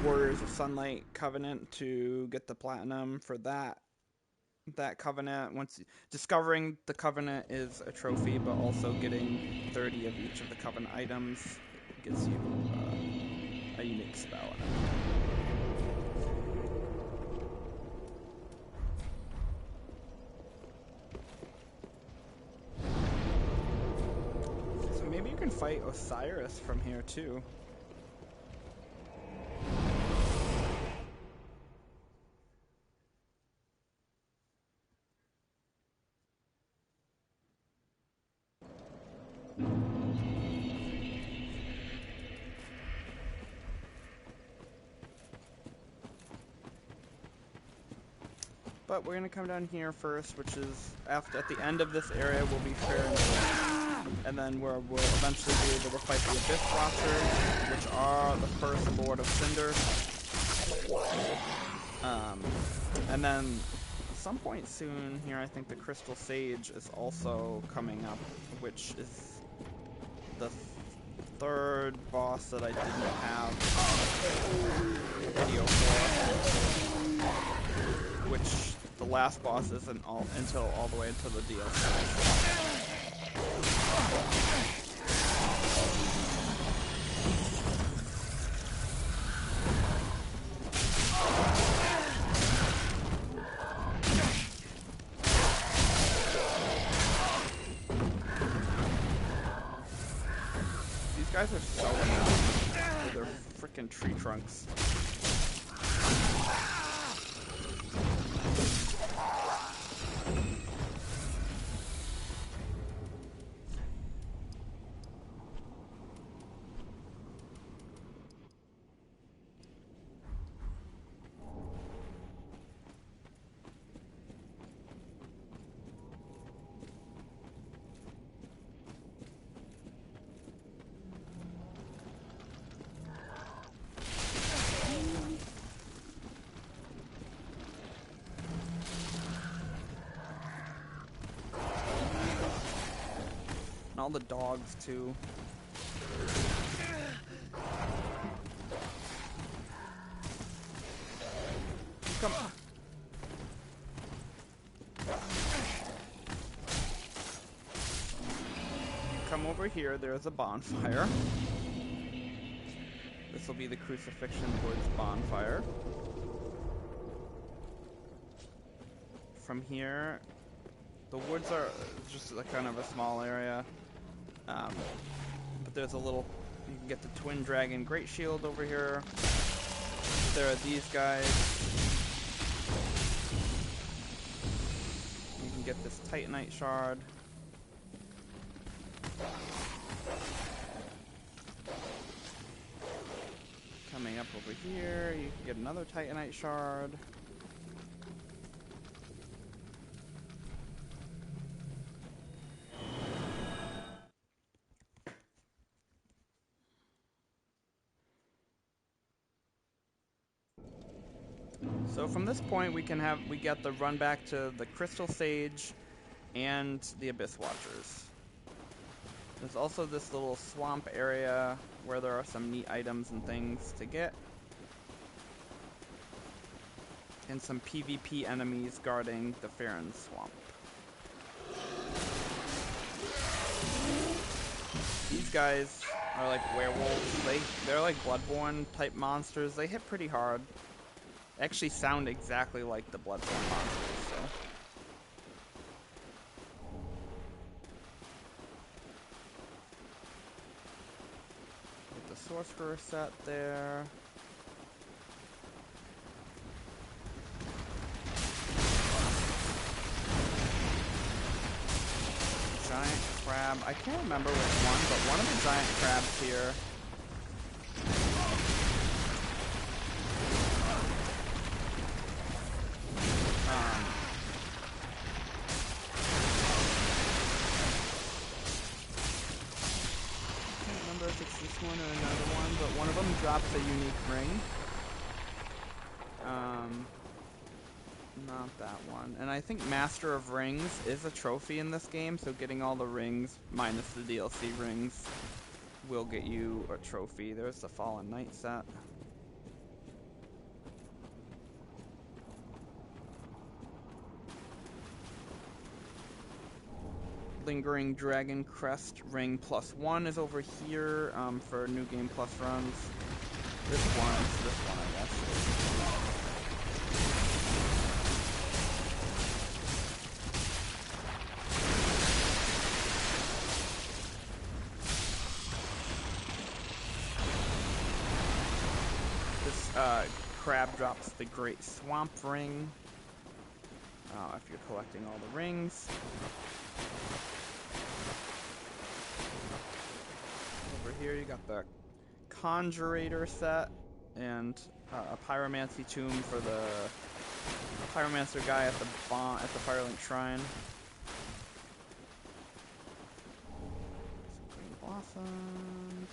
A: Warriors of Sunlight Covenant to get the platinum for that covenant. Once discovering the covenant is a trophy, but also getting 30 of each of the covenant items gives you a unique spell. So maybe you can fight Osiris from here too. But we're going to come down here first, which is at the end of this area will be Farron, and then we'll eventually be able to fight the Abyss Watchers, which are the first Lord of Cinder. And then some point soon here, I think the Crystal Sage is also coming up, which is the third boss that I didn't have a video for, which the last boss isn't until all the way into the DLC. These guys are so annoying with their frickin' tree trunks. All the dogs too. Come on. Come over here, there's a bonfire. This will be the Crucifixion Woods bonfire. From here, the woods are just a kind of a small area. But there's a little, you can get the Twin Dragon Great Shield over here. There are these guys. You can get this Titanite Shard. Coming up over here, you can get another Titanite Shard. So from this point we get the run back to the Crystal Sage and the Abyss Watchers. There's also this little swamp area where there are some neat items and things to get. And some PvP enemies guarding the Farron swamp. These guys are like werewolves. They're like Bloodborne type monsters. They hit pretty hard. Actually sound exactly like the Bloodborne monsters, so. Get the Sorcerer set there. Giant crab. I can't remember which one, but one of the giant crabs here. One or another one, but one of them drops a unique ring. Not that one. And I think Master of Rings is a trophy in this game, so getting all the rings, minus the DLC rings, will get you a trophy. There's the Fallen Knight set. Lingering Dragon Crest Ring +1 is over here for New Game Plus runs. This one, I guess. This crab drops the Great Swamp Ring if you're collecting all the rings. Over here you got the Conjurator set and a Pyromancy Tomb for the Pyromancer guy at the Firelink Shrine. Some green blossoms.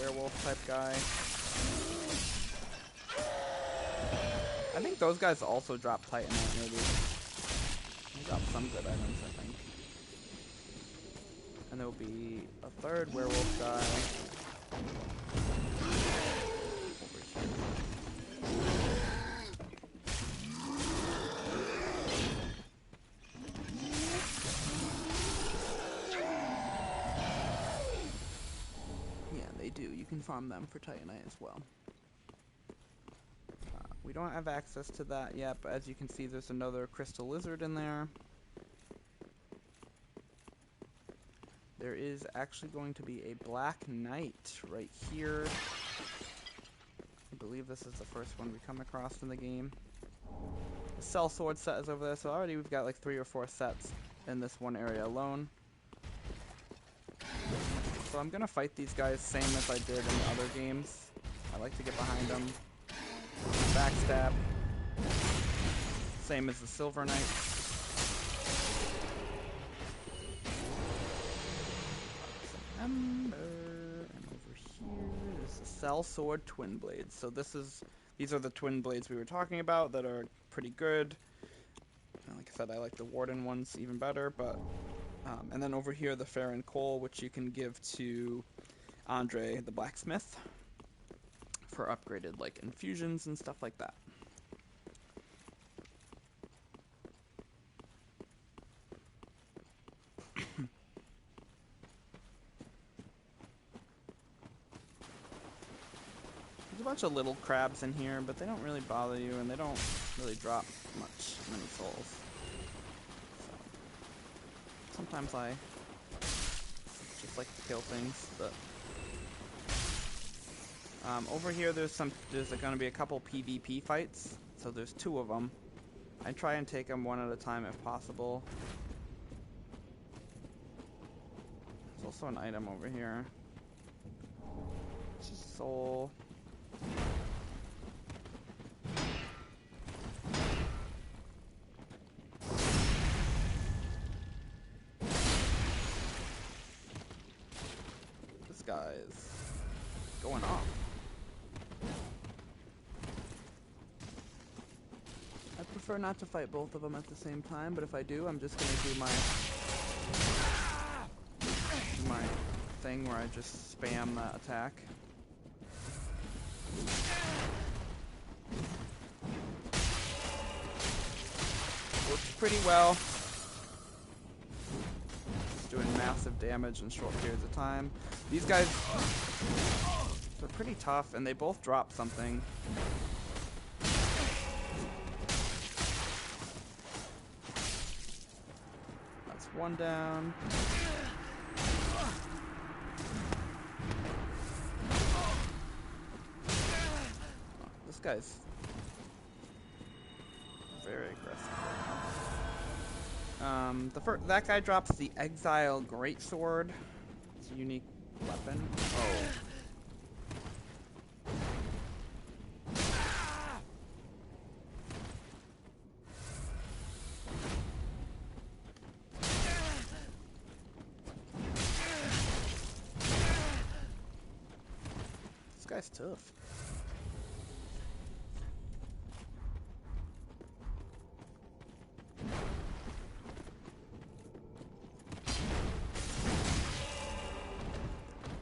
A: werewolf type guy. I think those guys also drop Titanite, maybe. They drop some good items, I think. And there'll be a third werewolf guy over here. Yeah, they do. You can farm them for Titanite as well. We don't have access to that yet, but as you can see, there's another crystal lizard in there. There is actually going to be a black knight right here. I believe this is the first one we come across in the game. The cell sword set is over there, so already we've got like 3 or 4 sets in this one area alone. So I'm gonna fight these guys same as I did in the other games. I like to get behind them. Backstab. Same as the Silver Knight. And over here is the Cell Sword Twin Blades. So these are the twin blades we were talking about that are pretty good. And like I said, I like the Warden ones even better. But and then over here the Farron Coal, which you can give to Andre the blacksmith for upgraded like infusions and stuff like that. There's a bunch of little crabs in here, but they don't really bother you, and they don't really drop many souls. So, sometimes I just like to kill things, but over here there's going to be a couple PvP fights, so there's 2 of them. I try and take them one at a time if possible. There's also an item over here. It's a soul. This guy is going off. I prefer not to fight both of them at the same time, but if I do, I'm just gonna do my thing where I just spam that attack. Works pretty well. Just doing massive damage in short periods of time. These guys are pretty tough, and they both drop something. That's one down. This guy's very aggressive right now. That guy drops the Exile Greatsword. It's a unique weapon. Oh. This guy's tough.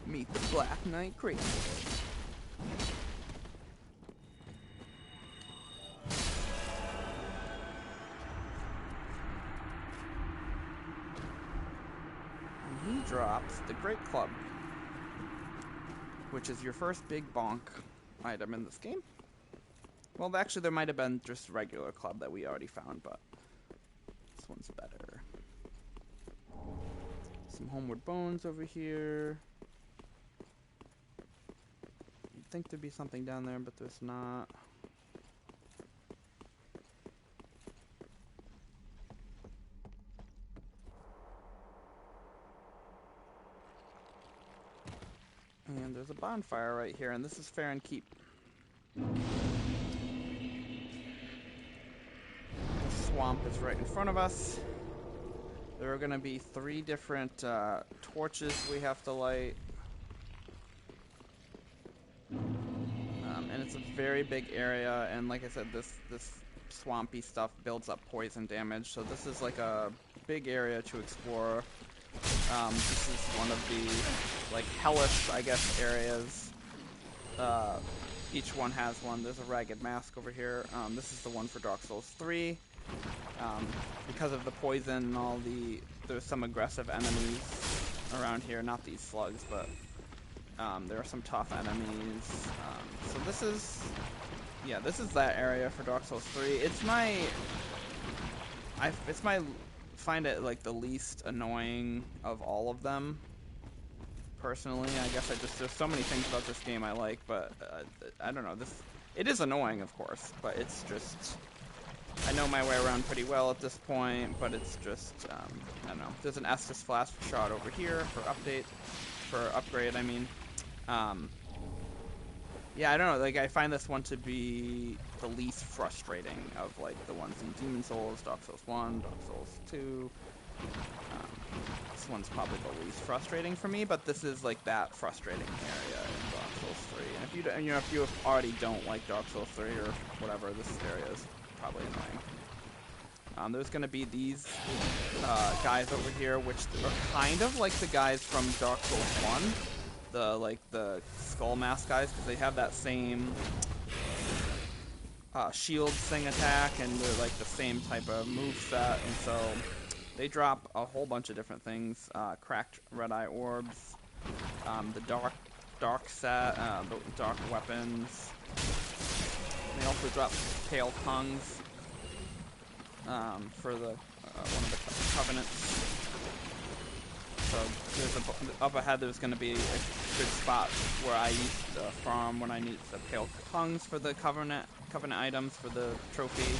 A: Meet the Black Knight Greatsword. And he drops the Great Club, which is your first big bonk item in this game. Well, actually, there might have been just regular club that we already found, but this one's better. Some Homeward Bones over here. You'd think there'd be something down there, but there's not. And there's a bonfire right here, and this is Farron Keep. The swamp is right in front of us. There are going to be 3 different torches we have to light. it's a very big area, and like I said, this swampy stuff builds up poison damage, so this is like a big area to explore. This is one of the, like, hellish, I guess, areas. Each one has one. There's a Ragged Mask over here. This is the one for Dark Souls 3. Because of the poison and all there's some aggressive enemies around here. Not these slugs, but there are some tough enemies. So this is that area for Dark Souls 3. It's my find it like the least annoying of all of them. Personally, I guess there's so many things about this game I like, but I don't know. It is annoying, of course, but it's just, I know my way around pretty well at this point, but it's just, I don't know. There's an Estus Flask shot over here for upgrade, I mean. Yeah, I don't know, like, I find this one to be the least frustrating of, like, the ones in Demon Souls, Dark Souls 1, Dark Souls 2. This one's probably the least frustrating for me, but this is, like, that frustrating area in Dark Souls 3. And if you already don't like Dark Souls 3 or whatever, this area is probably annoying. There's going to be these guys over here, which are kind of like the guys from Dark Souls 1. The skull mask guys, because they have that same shield thing attack, and they're like the same type of moveset, and so they drop a whole bunch of different things. Cracked red eye orbs, the dark set, the dark weapons. They also drop pale tongues for the one of the covenants. So up ahead there's going to be a good spot where I used to farm when I need the pale tongues for the covenant items for the trophy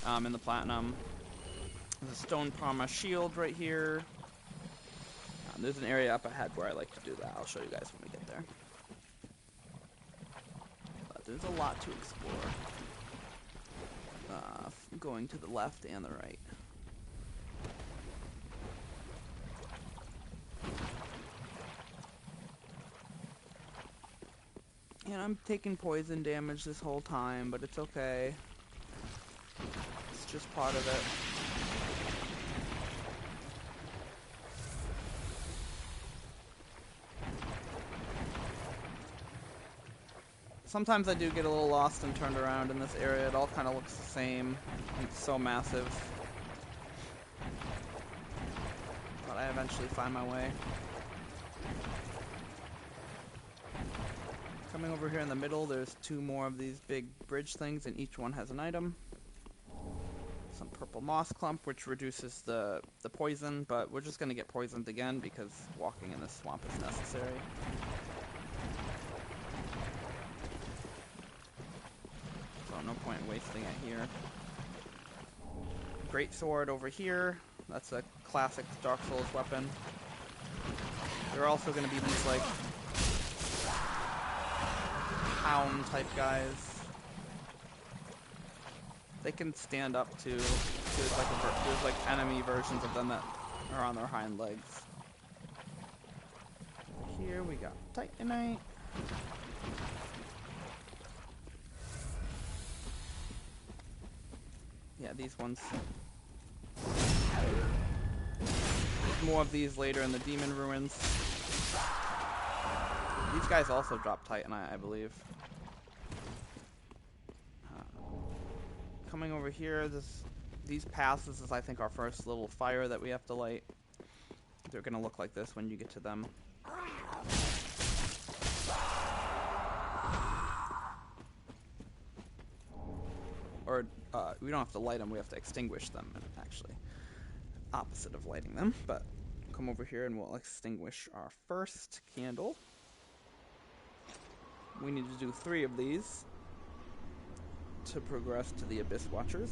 A: and the platinum. There's a stone parma shield right here. There's an area up ahead where I like to do that. I'll show you guys when we get there. But there's a lot to explore. Going to the left and the right. And I'm taking poison damage this whole time, but it's okay. It's just part of it. Sometimes I do get a little lost and turned around in this area. It all kind of looks the same. It's so massive. But I eventually find my way. Coming over here in the middle, there's two more of these big bridge things, and each one has an item. Some purple moss clump, which reduces the poison, but we're just going to get poisoned again because walking in this swamp is necessary. So no point in wasting it here. Great sword over here. That's a classic Dark Souls weapon. There are also going to be these, like, hound type guys. They can stand up to. There's like enemy versions of them that are on their hind legs. Here we got Titanite. Yeah, these ones. There's more of these later in the Demon Ruins. These guys also drop Titanite, I believe. Coming over here, these paths, this is, I think, our first little fire that we have to light. They're going to look like this when you get to them. Or, we don't have to light them, we have to extinguish them, actually. Opposite of lighting them, but come over here and we'll extinguish our first candle. We need to do 3 of these to progress to the Abyss Watchers.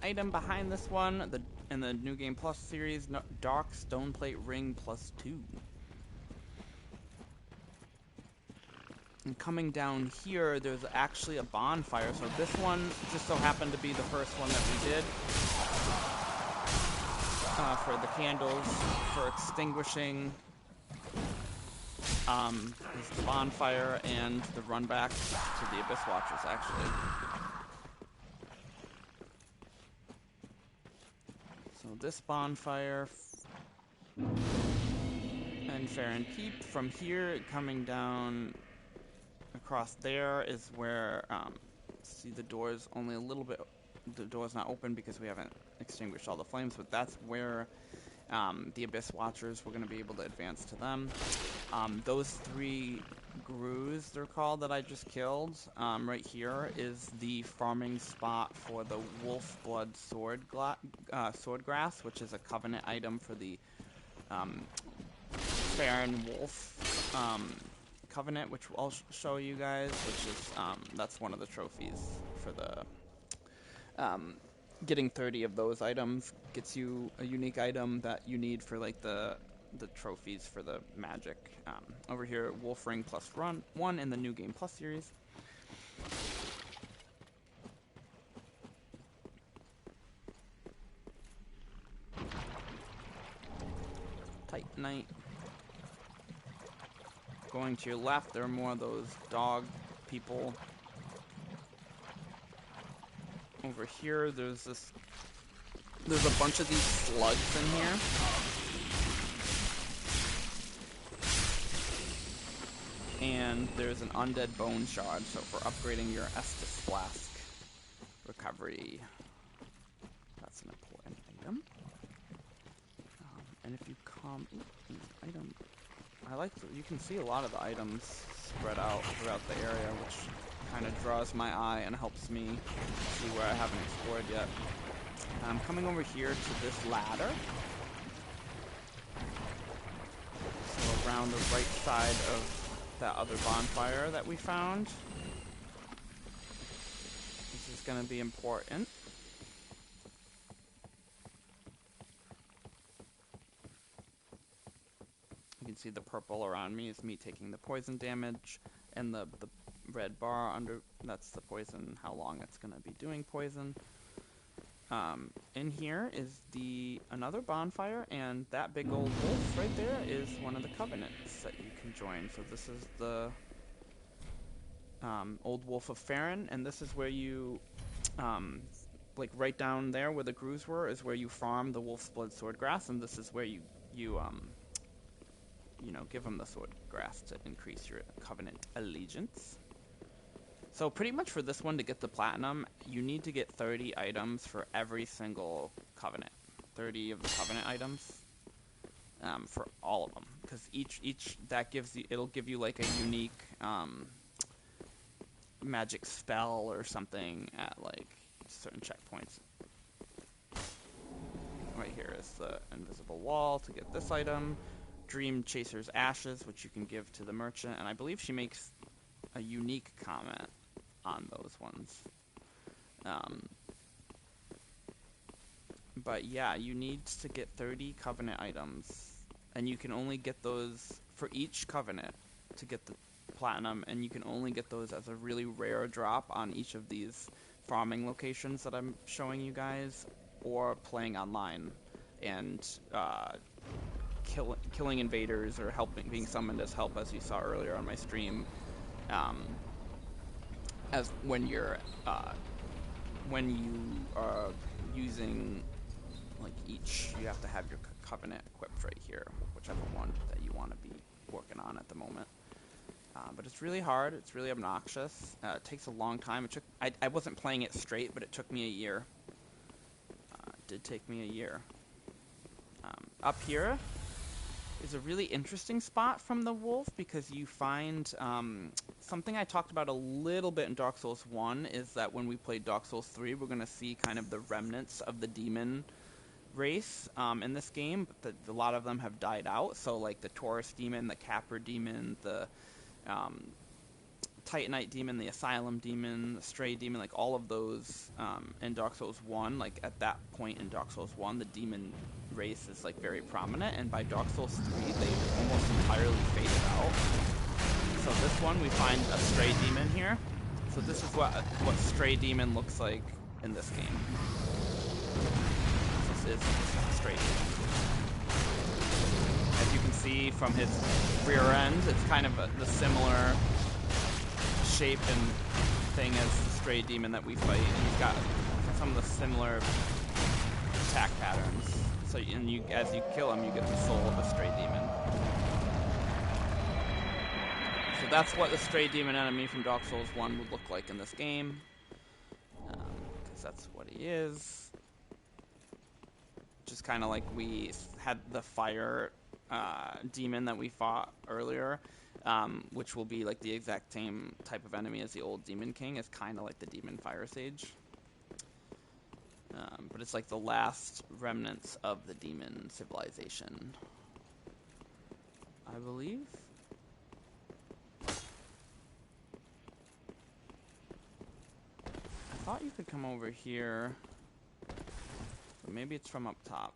A: item behind this one, in the New Game Plus series, Dark Stoneplate Ring +2. And coming down here, there's actually a bonfire. So this one just so happened to be the first one that we did for the candles, for extinguishing is the bonfire and the run back to the Abyss Watchers, actually. So this bonfire and Farron Keep. From here, coming down across there is where, see the door's only a little bit, the door's not open because we haven't extinguished all the flames, but that's where the Abyss Watchers, we're going to be able to advance to them. Those 3 Grues, they're called, that I just killed, right here is the farming spot for the Wolfblood Swordgrass, which is a Covenant item for the Farron Wolf Covenant, which I'll show you guys, which is, that's one of the trophies for the, getting 30 of those items gets you a unique item that you need for, like, the trophies for the magic. Over here, Wolf Ring +1 in the New Game Plus series. Titanite. Going to your left, there are more of those dog people. Over here, there's a bunch of these slugs in here. And there's an Undead Bone Shard, so for upgrading your Estus Flask recovery, that's an important item. And if you come, item, you can see a lot of the items spread out throughout the area, which kind of draws my eye and helps me see where I haven't explored yet. I'm coming over here to this ladder. So around the right side of that other bonfire that we found. This is going to be important. You can see the purple around me is me taking the poison damage, and the red bar under, that's the poison, how long it's going to be doing poison. In here is another bonfire, and that big old wolf right there is one of the covenants that you can join. So this is the Old Wolf of Farron, and this is where you, like right down there where the Grues were, is where you farm the Wolf's Blood Swordgrass, and this is where you know, give them the Swordgrass to increase your Covenant allegiance. So pretty much for this one, to get the Platinum, you need to get 30 items for every single Covenant. 30 of the Covenant items for all of them. Because each that gives you, it'll give you like a unique magic spell or something at like certain checkpoints. Right here is the invisible wall to get this item. Dream Chaser's Ashes, which you can give to the merchant, and I believe she makes a unique comment on those ones. But yeah, you need to get 30 Covenant items, and you can only get those for each Covenant to get the Platinum, and you can only get those as a really rare drop on each of these farming locations that I'm showing you guys, or playing online and killing invaders or being summoned as help, as you saw earlier on my stream. As when you are using, like, each, you have to have your Covenant equipped right here, whichever one that you want to be working on at the moment. But it's really hard, it's really obnoxious, it takes a long time. I wasn't playing it straight, but it took me a year. It did take me a year. Up here is a really interesting spot from the wolf, because you find something I talked about a little bit in Dark Souls 1 is that when we play Dark Souls 3, we're going to see kind of the remnants of the demon race in this game, but a lot of them have died out. So like the Taurus demon, the Capra demon, the Titanite demon, the Asylum demon, the Stray demon, like all of those in Dark Souls 1, like at that point in Dark Souls 1, the demon race is like very prominent, and by Dark Souls 3, they almost entirely faded out. So this one, we find a Stray demon here. So this is what Stray demon looks like in this game. This is a Stray demon. As you can see from his rear end, it's kind of the similar shape and thing as the Stray demon that we fight, and he's got some of the similar attack patterns. So, and as you kill him, you get the soul of a Stray demon. So that's what the Stray demon enemy from Dark Souls 1 would look like in this game, because that's what he is. Just kind of like we had the fire demon that we fought earlier, which will be like the exact same type of enemy as the old Demon King. It's kind of like the Demon Fire Sage. But it's like the last remnants of the demon civilization, I believe. I thought you could come over here, but maybe it's from up top.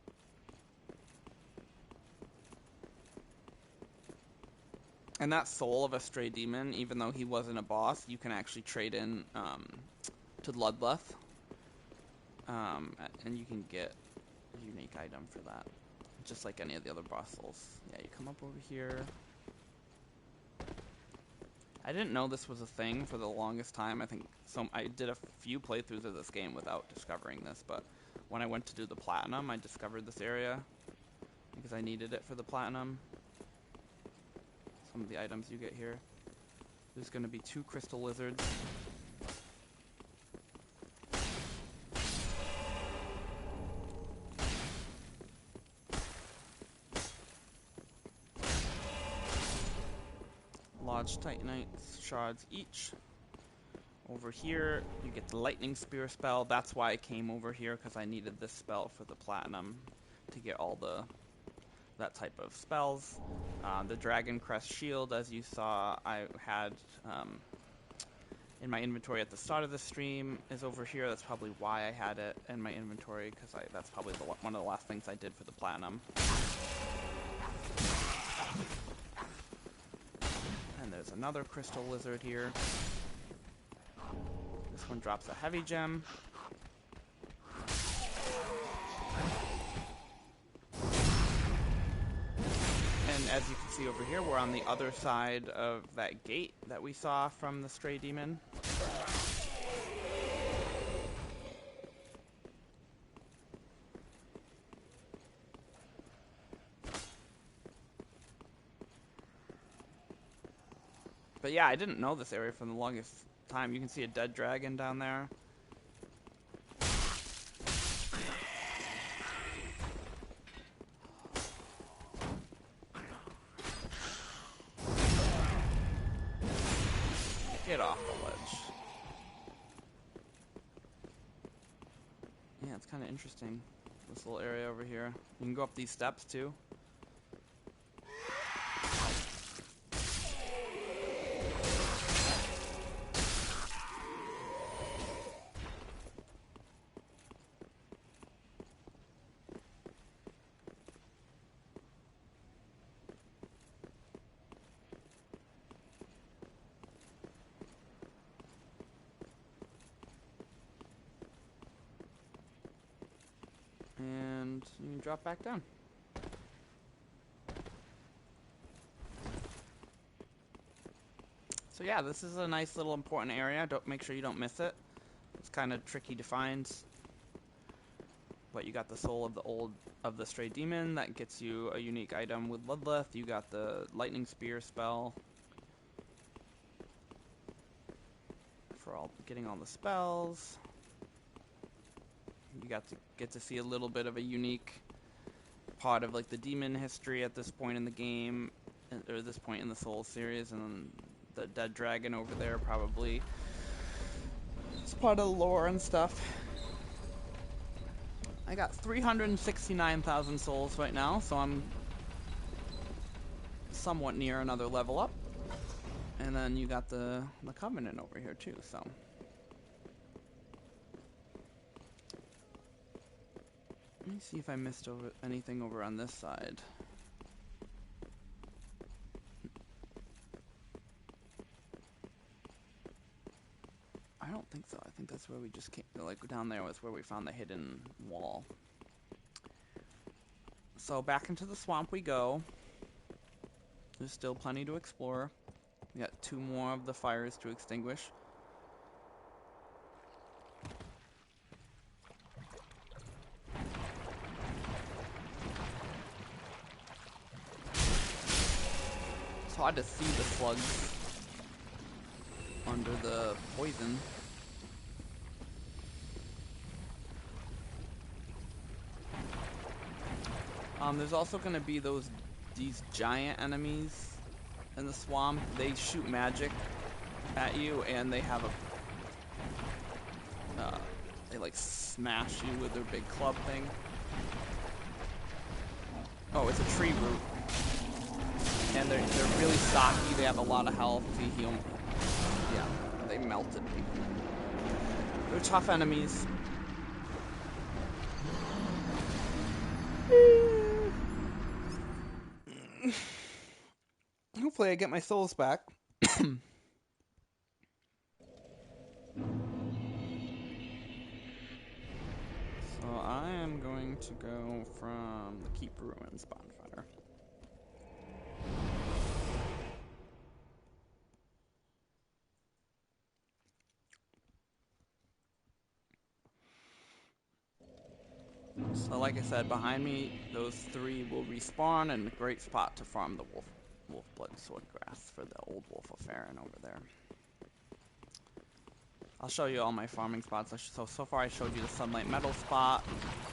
A: And that soul of a Stray demon, even though he wasn't a boss, you can actually trade in to Ludleth. And you can get a unique item for that, just like any of the other boss souls. Yeah, you come up over here. I didn't know this was a thing for the longest time. I did a few playthroughs of this game without discovering this, but when I went to do the platinum, I discovered this area because I needed it for the platinum. Some of the items you get here. There's going to be 2 crystal lizards. Lodged Titanite shards each. Over here, you get the Lightning Spear spell. That's why I came over here, because I needed this spell for the platinum to get all that type of spells. The Dragon Crest Shield, as you saw, I had in my inventory at the start of the stream, is over here. That's probably why I had it in my inventory, because that's probably one of the last things I did for the platinum. And there's another crystal lizard here. This one drops a heavy gem. And as you can see over here, we're on the other side of that gate that we saw from the Stray demon. But yeah, I didn't know this area for the longest time. You can see a dead dragon down there. Get off the ledge. Yeah, it's kind of interesting, this little area over here. You can go up these steps too. And you can drop back down. So yeah, this is a nice little important area. Make sure you don't miss it. It's kind of tricky to find. But you got the soul of the Stray demon that gets you a unique item with Ludleth. You got the Lightning Spear spell for getting all the spells. You get to see a little bit of a unique part of like the demon history at this point in the game, or this point in the Souls series, and then the dead dragon over there probably it's part of the lore and stuff. I got 369,000 souls right now, so I'm somewhat near another level up. And then you got the Covenant over here too, so. Let me see if I missed anything over on this side. I don't think so. I think that's where we just came, like down there was where we found the hidden wall. So back into the swamp we go. There's still plenty to explore. We got 2 more of the fires to extinguish. It's hard to see the slugs under the poison. There's also going to be these giant enemies in the swamp. They shoot magic at you, and they have they like smash you with their big club thing. Oh, it's a tree root, and they're really stocky. They have a lot of health. Yeah, they melted me. They're tough enemies. Hopefully I get my souls back. So I am going to go from the Keep Ruins bonfire. So like I said, behind me, those 3 will respawn, and a great spot to farm the Wolfblood Swordgrass for the old Wolf of Farron over there. I'll show you all my farming spots. So far I showed you the Sunlight Metal spot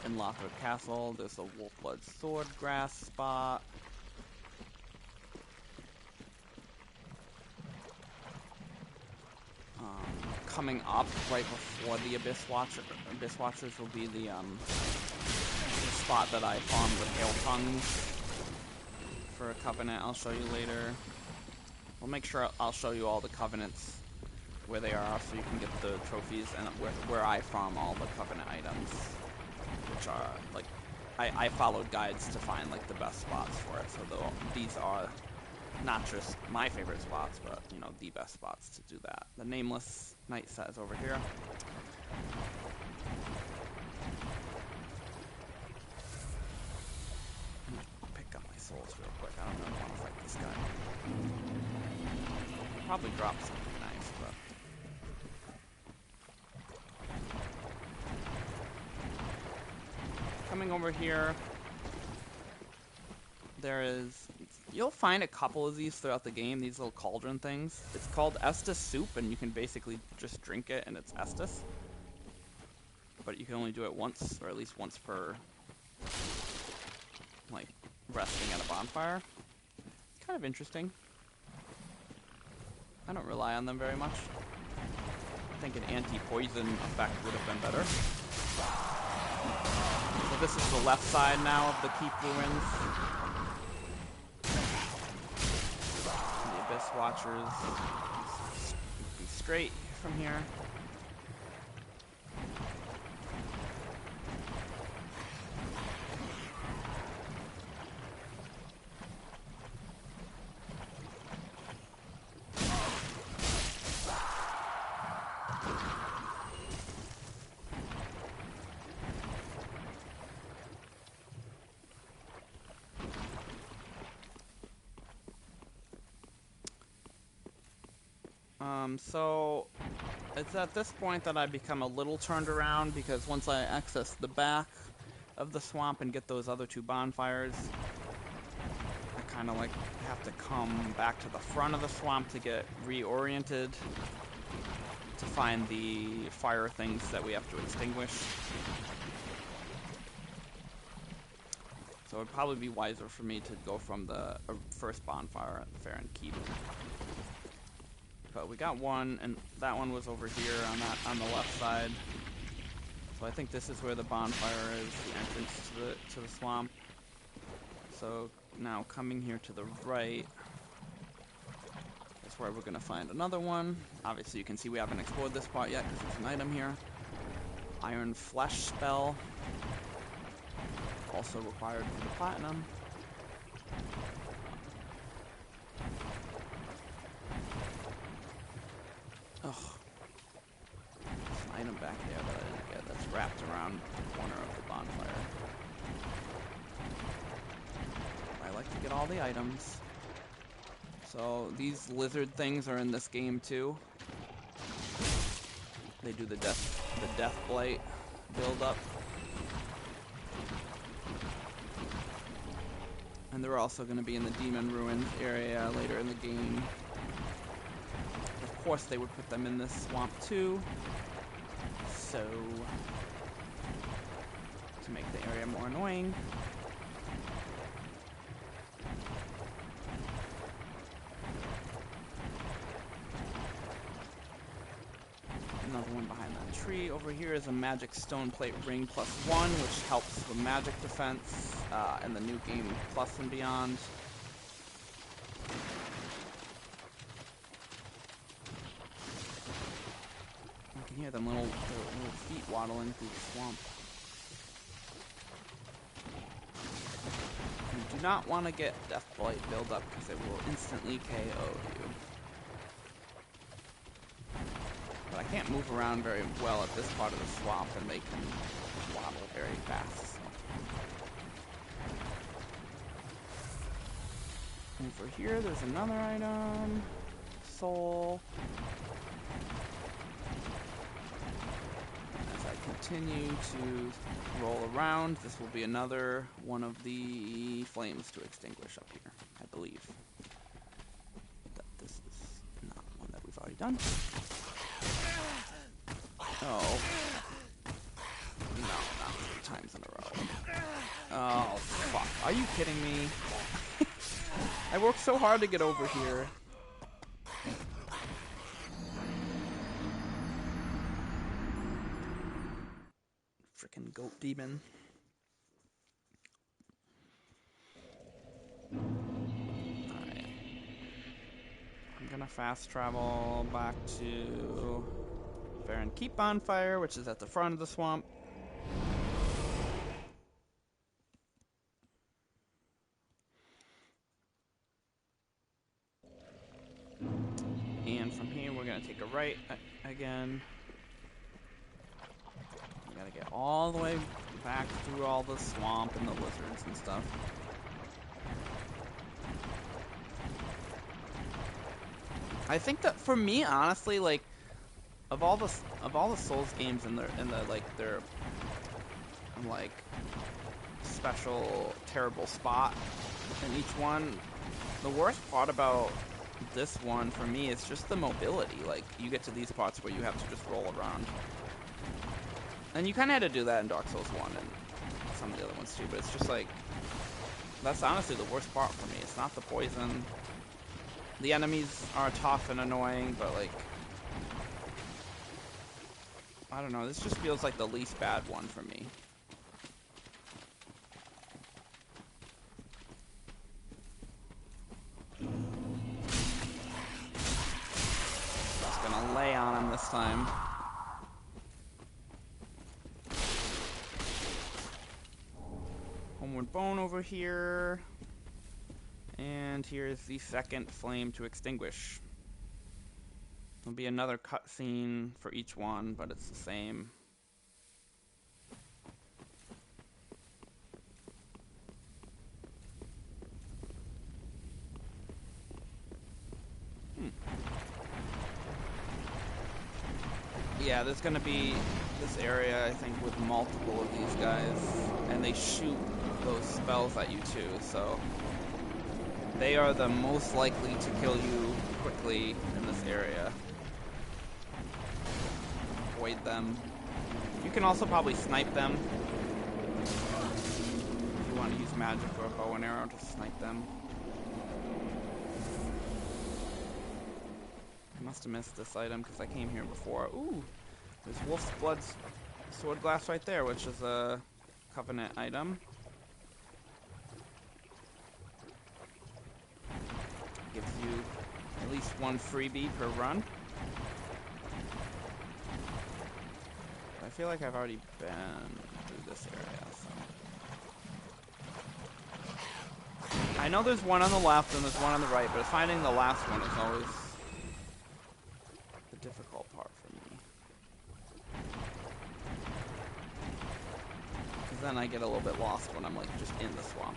A: in Lothric Castle. There's the Wolfblood Swordgrass spot. Coming up right before the Abyss Watchers will be the spot that I farmed with Hail Tongues for a Covenant. I'll show you later. We'll make sure I'll show you all the Covenants where they are, so you can get the trophies, and where I farm all the Covenant items, which are like I followed guides to find like the best spots for it. So these are not just my favorite spots, but you know, the best spots to do that. The Nameless Night set is over here. Pick up my souls real quick. I don't really want to fight this guy. Probably drop something nice, but. Coming over here, you'll find a couple of these throughout the game, these little cauldron things. It's called Estus soup, and you can basically just drink it, and it's Estus. But you can only do it once, or at least once per, like, resting at a bonfire. It's kind of interesting. I don't rely on them very much. I think an anti-poison effect would have been better. So this is the left side now of the Keep Ruins. The Abyss Watchers. Be straight from here. So it's at this point that I become a little turned around, because once I access the back of the swamp and get those other 2 bonfires, I kind of like have to come back to the front of the swamp to get reoriented to find the fire things that we have to extinguish. So it would probably be wiser for me to go from the first bonfire at the Farron Keep. But we got one, and that one was over here on the left side. So I think this is where the bonfire is, the entrance to the swamp. So now coming here to the right is where we're going to find another one. Obviously, you can see we haven't explored this part yet because there's an item here. Iron Flesh spell. Also required for the platinum. Ugh. There's an item back there that I didn't get that's wrapped around the corner of the bonfire. I like to get all the items. So these lizard things are in this game too. They do the death blight build up. And they're also going to be in the Demon Ruins area later in the game. Of course they would put them in this swamp too. So to make the area more annoying. Another one behind that tree. Over here is a magic stone plate ring +1, which helps with magic defense in the new game plus and beyond. I can hear them little feet waddling through the swamp. You do not want to get Death Blight build up because it will instantly KO you. But I can't move around very well at this part of the swamp, and they can waddle very fast. So. Over here, there's another item. Soul. As I continue to roll around, this will be another one of the flames to extinguish up here, I believe. This is not one that we've already done. Oh. No, not 3 times in a row. Oh, fuck. Are you kidding me? I worked so hard to get over here. Frickin' goat demon. Alright. I'm gonna fast travel back to Farron Keep Bonfire, which is at the front of the swamp. And from here, we're going to take a right again. We got to get all the way back through all the swamp and the lizards and stuff. I think that for me, honestly, like of all the Souls games in their like special terrible spot in each one, the worst part about this one for me is just the mobility. Like, you get to these parts where you have to just roll around, and you kind of had to do that in Dark Souls 1 and some of the other ones too, but it's just like, that's honestly the worst part for me. It's not the poison. The enemies are tough and annoying, but like, I don't know, this just feels like the least bad one for me. Lay on him this time. Homeward Bone over here. And here's the second flame to extinguish. There'll be another cutscene for each one, but it's the same. Yeah, there's gonna be this area, I think, with multiple of these guys, and they shoot those spells at you too, so they are the most likely to kill you quickly in this area. Avoid them. You can also probably snipe them if you want to use magic or a bow and arrow to snipe them. I must have missed this item because I came here before. Ooh, there's Wolf's Blood's Sword Glass right there, which is a Covenant item. Gives you at least one freebie per run. I feel like I've already been through this area, so. I know there's one on the left and there's one on the right, but finding the last one is always the difficult part for me. Because then I get a little bit lost when I'm like just in the swamp.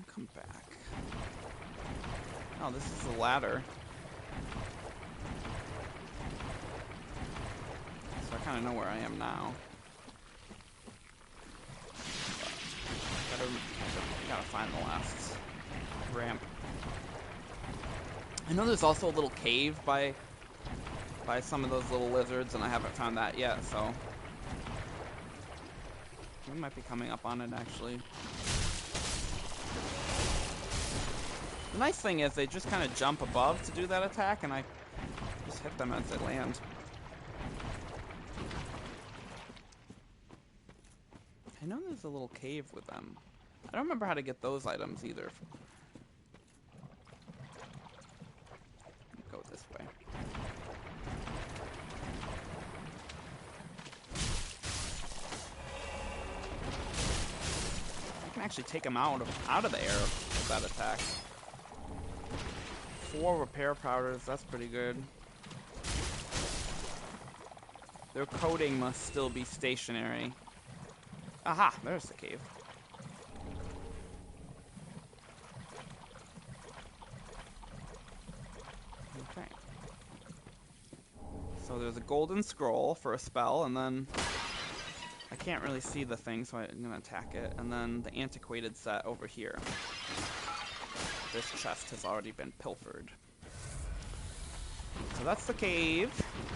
A: Come back. Oh, this is the ladder. So I kind of know where I am now. Gotta find the last ramp. I know there's also a little cave by some of those little lizards, and I haven't found that yet, so we might be coming up on it actually. The nice thing is they just kind of jump above to do that attack, and I just hit them as they land. I know there's a little cave with them. I don't remember how to get those items either. Go this way. I can actually take them out of the air with that attack. 4 repair powders, that's pretty good. Their coating must still be stationary. Aha, there's the cave. Okay. So there's a golden scroll for a spell, and then I can't really see the thing, so I'm gonna attack it. And then the antiquated set over here. This chest has already been pilfered. So that's the cave.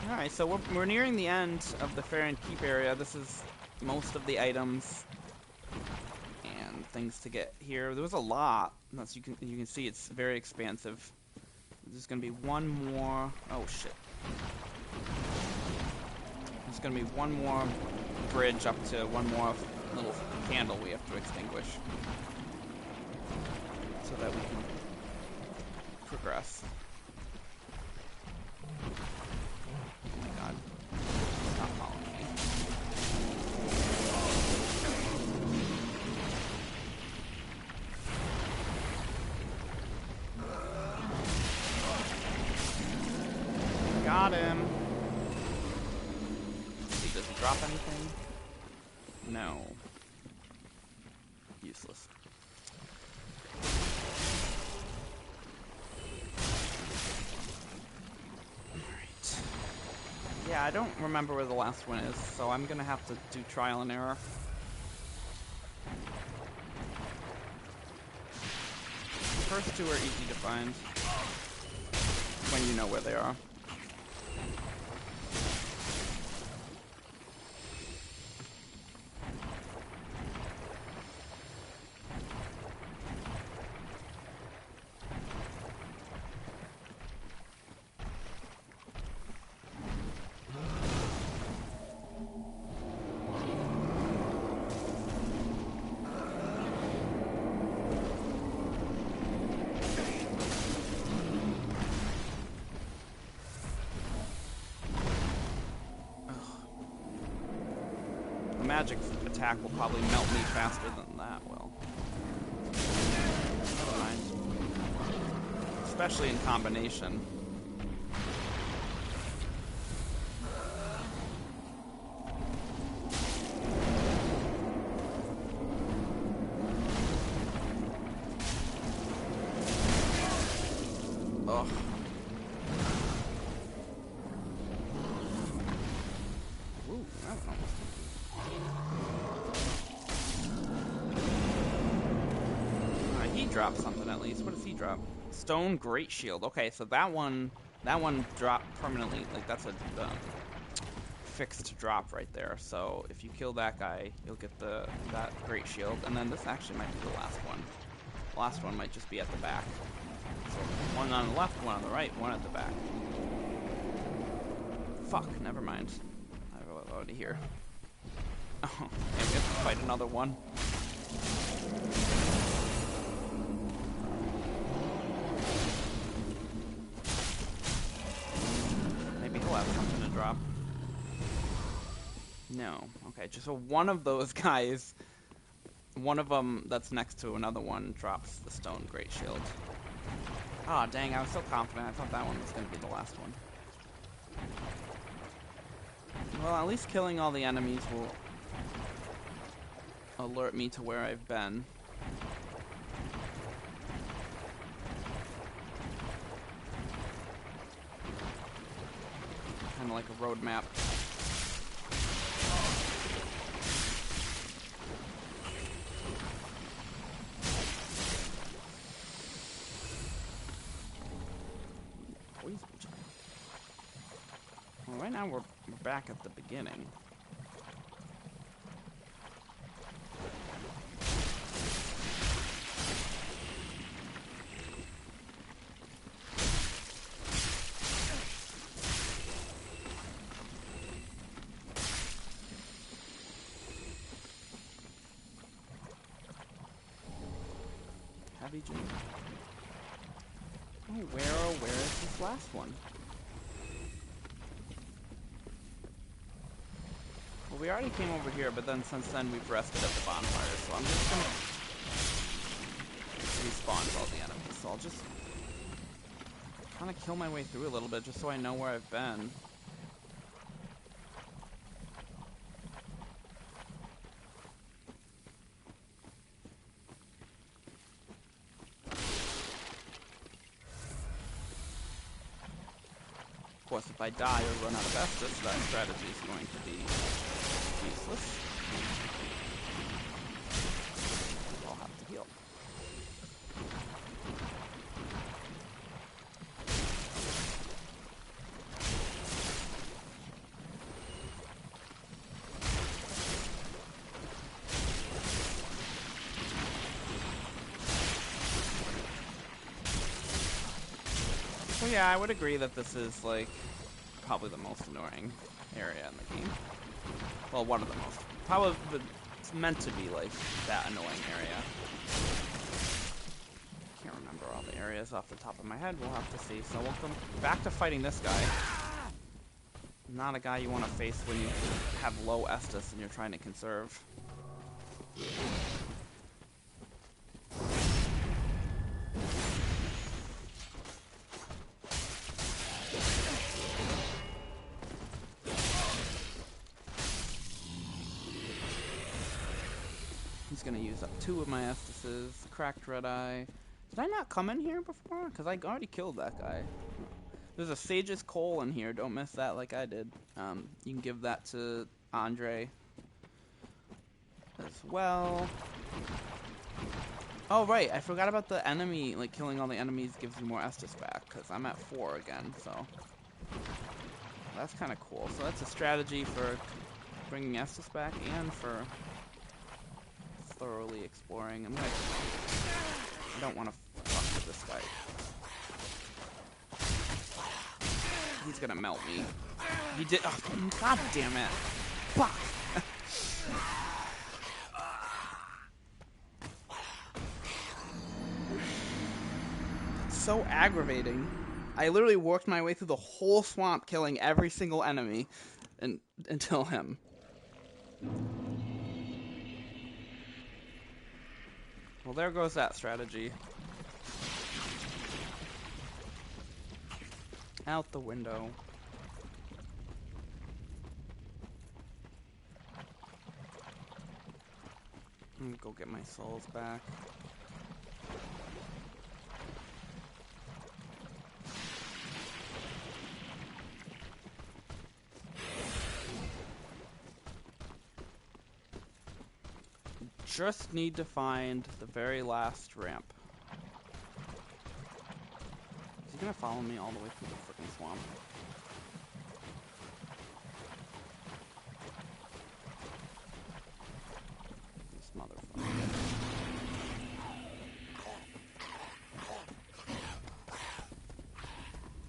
A: Alright, so we're nearing the end of the Farron Keep area. This is most of the items and things to get here. There was a lot. As you can see, it's very expansive. There's gonna be one more. Oh shit. There's gonna be one more bridge up to one more little candle we have to extinguish, so that we can progress. Oh my god. Stop following me. Got him. Let's see, does he drop anything? No. Useless. Alright. Yeah, I don't remember where the last one is, so I'm gonna have to do trial and error. The first two are easy to find when you know where they are. Magic attack will probably melt me faster than that will. Never mind. Especially in combination. Ugh. Ooh, that was almost drop something at least. What does he drop? Stone Great Shield. Okay, so that one dropped permanently. Like that's a fixed drop right there. So if you kill that guy, you'll get that Great Shield. And then this actually might be the last one. The last one might just be at the back. So one on the left, one on the right, one at the back. Fuck, never mind. I was already here. Oh, and we have to fight another one. No. Okay, just so one of those guys, one of them that's next to another one drops the stone great shield. Ah, dang, I was so confident. I thought that one was going to be the last one. Well, at least killing all the enemies will alert me to where I've been. Kind of like a road map. Well, right now we're back at the beginning. Heavy June. Oh, where is this last one? Well, we already came over here, but then since then we've rested at the bonfire, so I'm just gonna respawn all the enemies. So I'll just kind of kill my way through a little bit just so I know where I've been. Of course, if I die or run out of Estus, that strategy is going to be useless. I'll have to heal. So yeah, I would agree that this is, like, probably the most annoying area in the game. Well, one of the most. Probably it's meant to be, like, that annoying area. Can't remember all the areas off the top of my head. We'll have to see. So we'll come back to fighting this guy. Not a guy you want to face when you have low Estus and you're trying to conserve. He's gonna use up 2 of my Estuses. Cracked Red Eye. Did I not come in here before? Because I already killed that guy. There's a Sage's Coal in here. Don't miss that like I did. You can give that to Andre as well. Oh, right. I forgot about the enemy. Like, killing all the enemies gives you more Estus back. Because I'm at 4 again, so. That's kind of cool. So that's a strategy for bringing Estus back and for thoroughly exploring. I don't want to fuck with this guy. He's gonna melt me. He did. Oh, God damn it! Fuck. So aggravating. I literally worked my way through the whole swamp, killing every single enemy, until him. Well, there goes that strategy. Out the window. I'm gonna go get my souls back. Just need to find the very last ramp. Is he gonna follow me all the way through the freaking swamp? This motherfucker.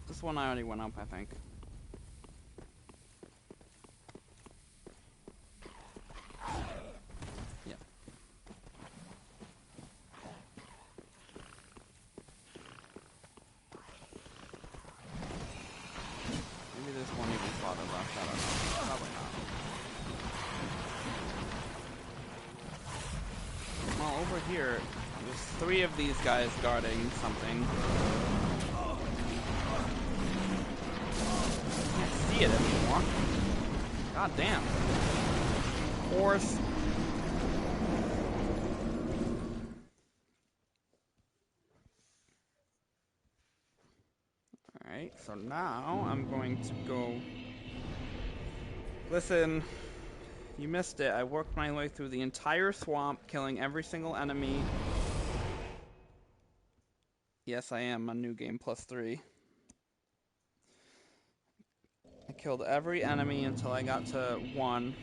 A: This one I already went up, I think. here, there's 3 of these guys guarding something. I can't see it anymore. God damn. Horse. Alright, so now I'm going to go... Listen, you missed it. I worked my way through the entire swamp, killing every single enemy. Yes, I am on New Game +3. I killed every enemy until I got to 1.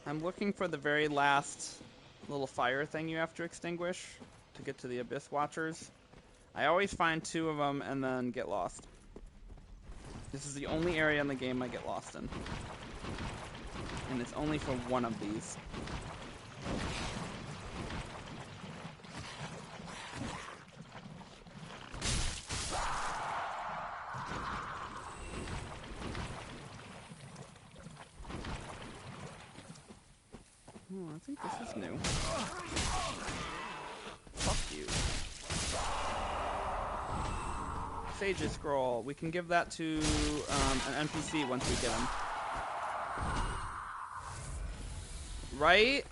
A: I'm looking for the very last little fire thing you have to extinguish to get to the Abyss Watchers. I always find 2 of them and then get lost. This is the only area in the game I get lost in. And it's only for 1 of these. Oh, I think this is new. Fuck you. Sage's Scroll. We can give that to an NPC once we get him. Right?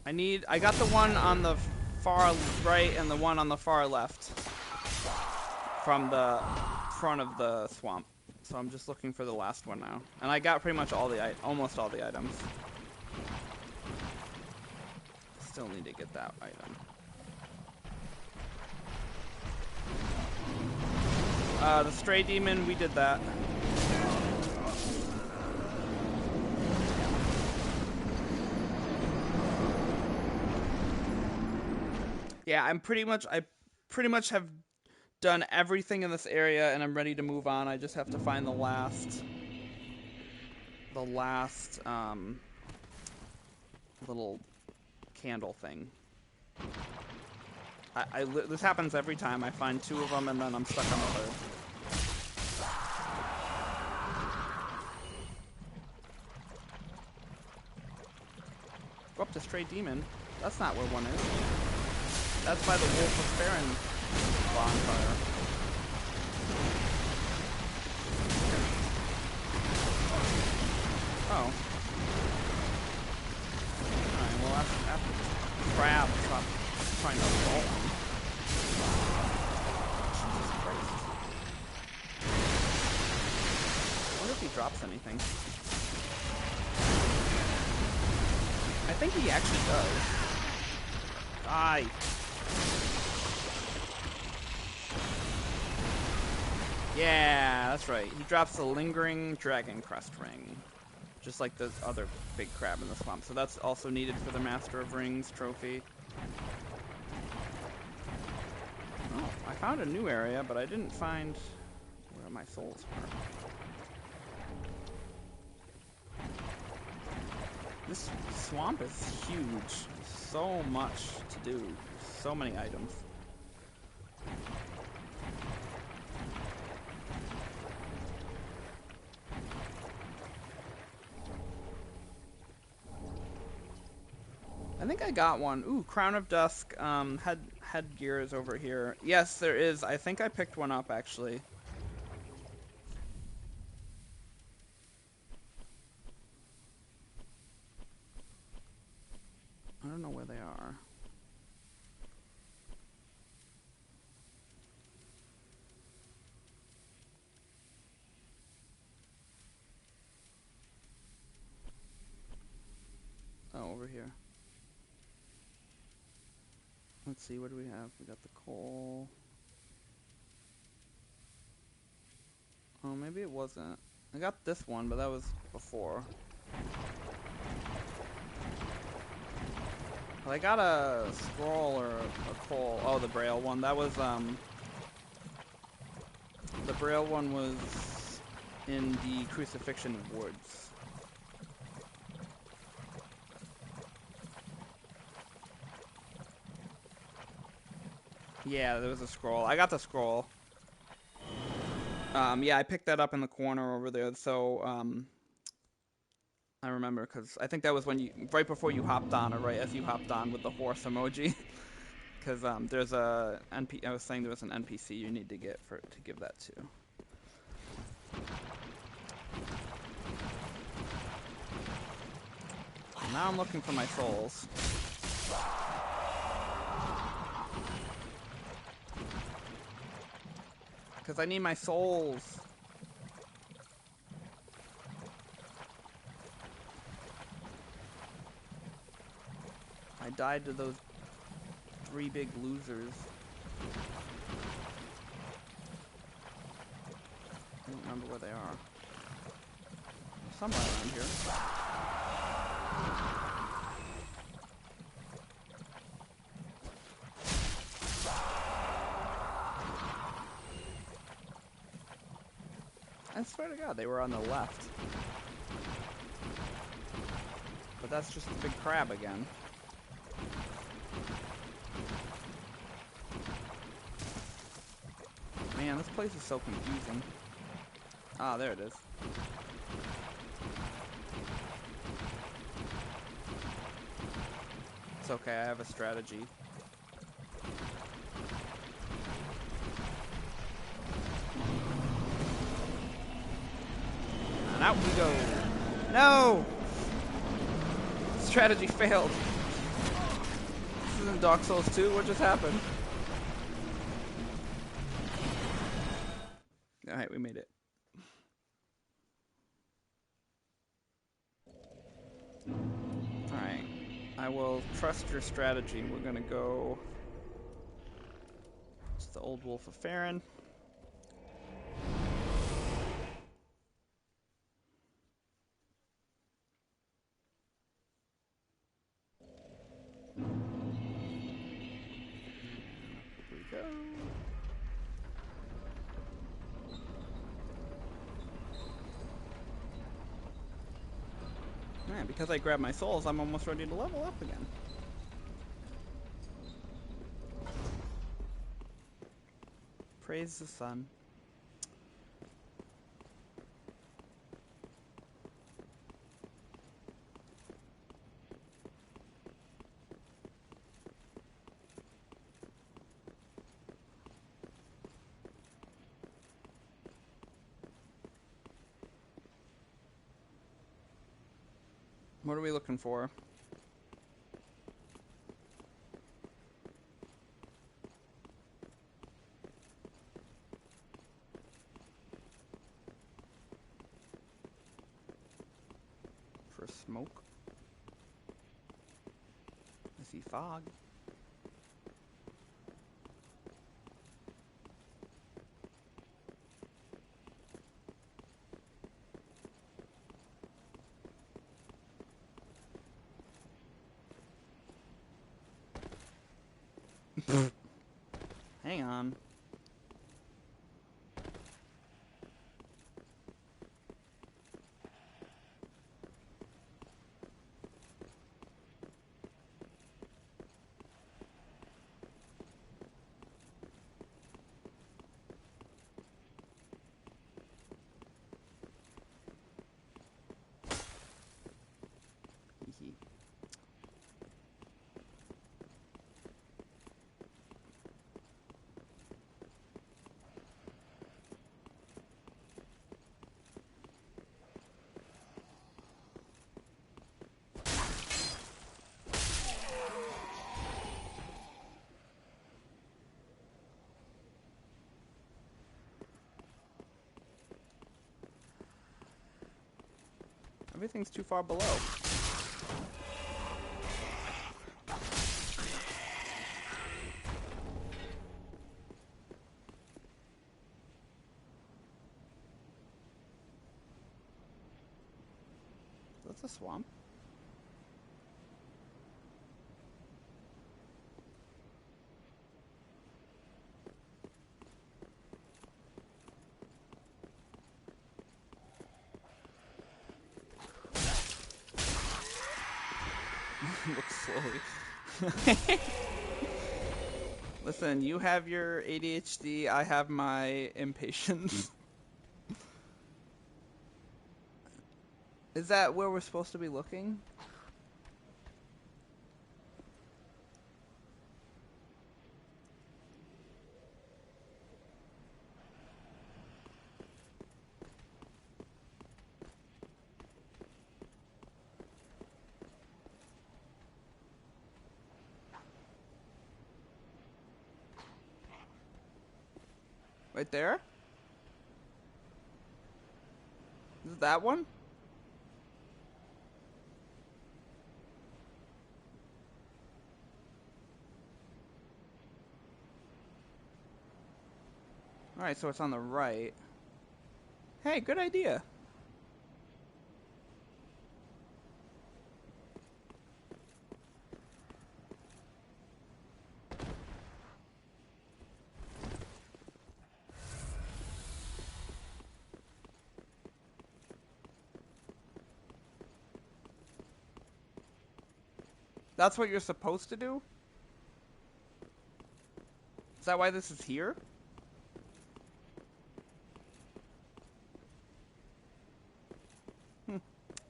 A: I got the one on the far right and the one on the far left from the front of the swamp. So I'm just looking for the last one now. And I got pretty much almost all the items. Still need to get that item. The Stray Demon, we did that. Yeah, I pretty much have done everything in this area, and I'm ready to move on. I just have to find the last little candle thing. This happens every time. I find 2 of them, and then I'm stuck on the 3rd. Go up to Stray Demon. That's not where one is. That's by the Wolf of Farron bonfire. Oh. Alright, well after crab trying to assault him. Jesus Christ. I wonder if he drops anything. I think he actually does. Die. Yeah, that's right. He drops the Lingering Dragon Crest Ring. Just like the other big crab in the swamp. So that's also needed for the Master of Rings trophy. Oh, I found a new area, but I didn't find where my souls were. This swamp is huge. So much to do. So many items. I think I got one. Ooh, Crown of Dusk. Headgear is over here. Yes, there is. I think I picked one up, actually. I don't know where they are. Oh, over here. Let's see, what do we have? We got the coal. Oh, maybe it wasn't. I got this one, but that was before. Well, I got a scroll or a coal. Oh, the Boreal one. That was, the Boreal one was in the Crucifixion Woods. Yeah, there was a scroll. I got the scroll. Yeah, I picked that up in the corner over there, so, I remember, because I think that was when right before you hopped on, or right as you hopped on with the horse emoji. Because, there's I was saying there was an NPC you need to get to give that to. Now I'm looking for my souls. Because I need my souls. I died to those 3 big losers. I don't remember where they are. Somewhere around here. I swear to God, they were on the left. But that's just the big crab again. Man, this place is so confusing. Ah, there it is. It's okay, I have a strategy. And out we go. No! Strategy failed. This isn't Dark Souls 2, what just happened? Alright, we made it. Alright. I will trust your strategy. We're gonna go... It's the Old Wolf of Farron. Here we go. Man, because I grabbed my souls, I'm almost ready to level up again. Praise the sun. What are we looking for? For smoke? I see fog. Hang on. Everything's too far below. That's a swamp. Look slowly. Listen, you have your ADHD, I have my impatience. Is that where we're supposed to be looking? Right there? Is it that one? Alright, so it's on the right. Hey, good idea. That's what you're supposed to do? Is that why this is here?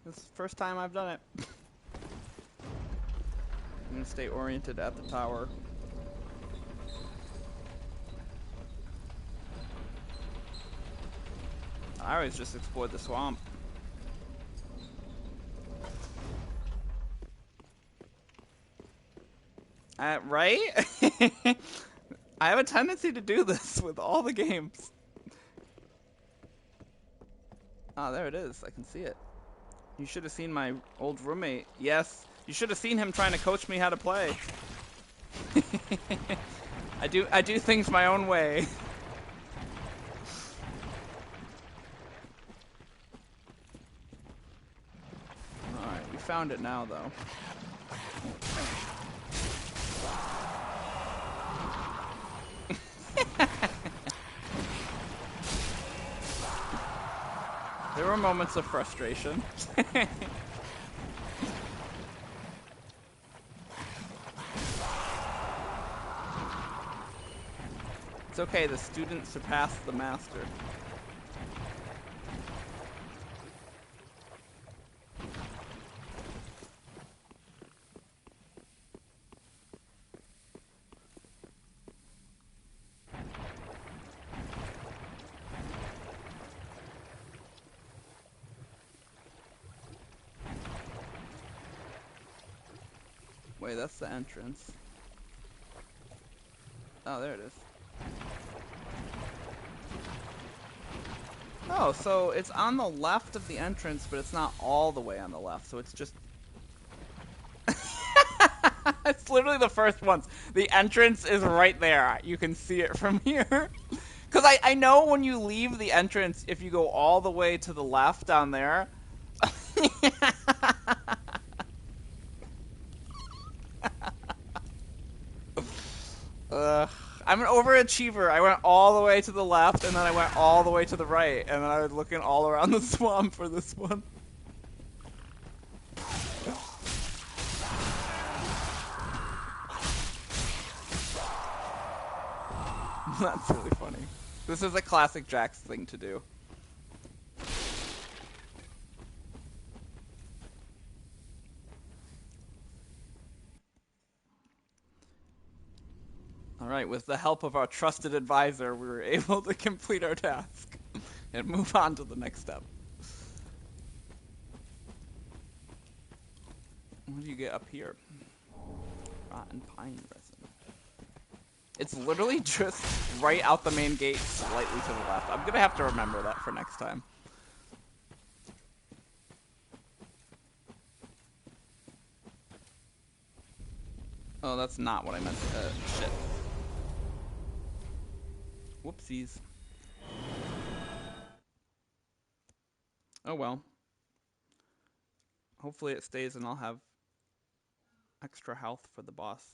A: This is the first time I've done it. I'm gonna stay oriented at the tower. I always just explored the swamp. Right? I have a tendency to do this with all the games. Ah, there it is. I can see it. You should have seen my old roommate. Yes, you should have seen him trying to coach me how to play. I do things my own way. Alright, we found it now, though. There were moments of frustration. It's okay, the student surpassed the master. Wait, that's the entrance. Oh, there it is. Oh, so it's on the left of the entrance, but it's not all the way on the left, so it's just... It's literally the first ones. The entrance is right there. You can see it from here. Because I know when you leave the entrance, if you go all the way to the left down there... I'm an overachiever. I went all the way to the left, and then I went all the way to the right, and then I was looking all around the swamp for this one. That's really funny. This is a classic Jax thing to do. Alright, with the help of our trusted advisor, we were able to complete our task and move on to the next step. What do you get up here? Rotten pine resin. It's literally just right out the main gate, slightly to the left. I'm gonna have to remember that for next time. Oh, that's not what I meant to... shit. Whoopsies. Oh well. Hopefully it stays and I'll have extra health for the boss.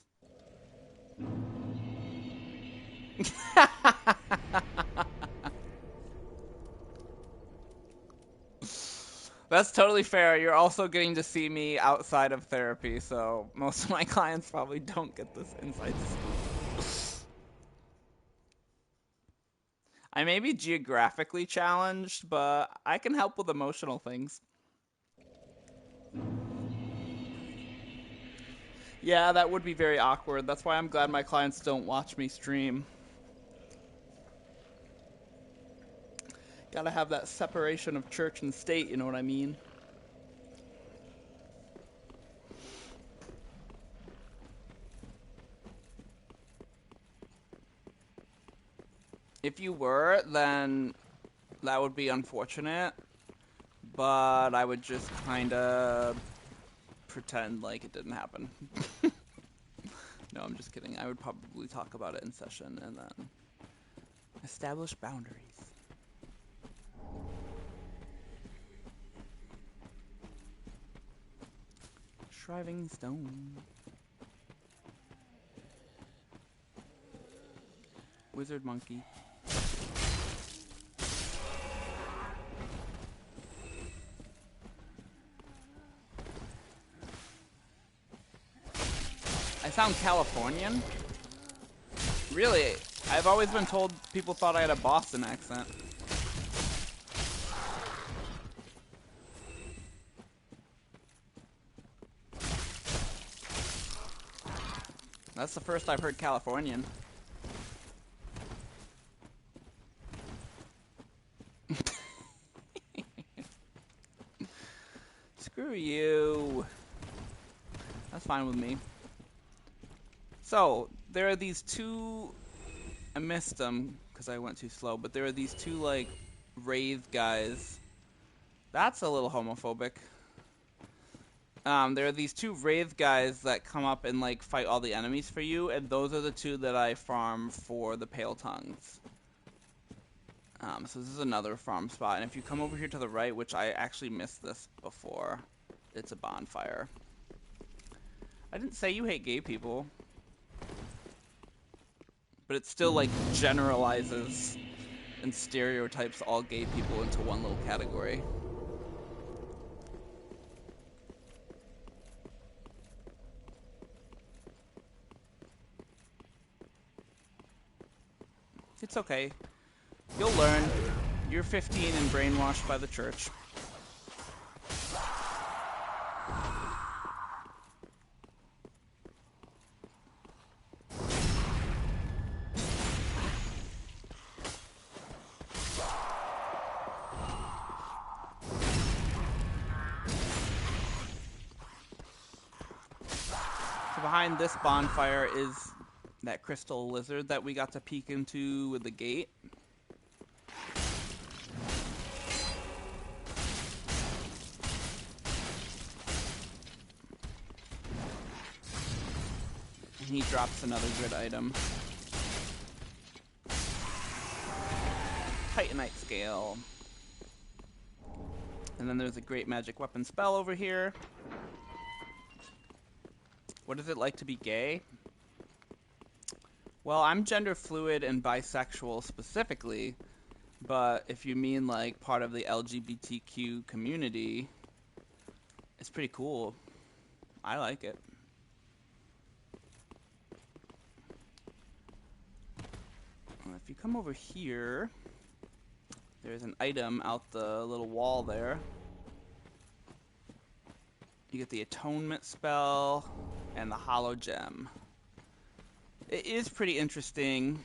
A: That's totally fair. You're also getting to see me outside of therapy, so most of my clients probably don't get this inside scoop. I may be geographically challenged, but I can help with emotional things. Yeah, that would be very awkward. That's why I'm glad my clients don't watch me stream. Gotta have that separation of church and state, you know what I mean? If you were, then that would be unfortunate. But I would just kinda pretend like it didn't happen. No, I'm just kidding. I would probably talk about it in session and then establish boundaries. Shriving stone. Wizard monkey. I sound Californian? Really? I've always been told people thought I had a Boston accent. That's the first I've heard Californian. Screw you. That's fine with me. So, there are these two... I missed them because I went too slow, but there are these two, like, wraith guys. That's a little homophobic. There are these two wraith guys that come up and, like, fight all the enemies for you, and those are the two that I farm for the Pale Tongues. So this is another farm spot, and if you come over here to the right, which I actually missed this before, it's a bonfire. I didn't say you hate gay people. But it still, like, generalizes and stereotypes all gay people into one little category. It's okay. You'll learn. You're 15 and brainwashed by the church. Behind this bonfire is that crystal lizard that we got to peek into with the gate. And he drops another good item. Titanite scale. And then there's a great magic weapon spell over here. What is it like to be gay? Well, I'm gender fluid and bisexual specifically, but if you mean like part of the LGBTQ community, it's pretty cool. I like it. If you come over here, there's an item out the little wall there. You get the Atonement spell and the Hollow Gem. It is pretty interesting.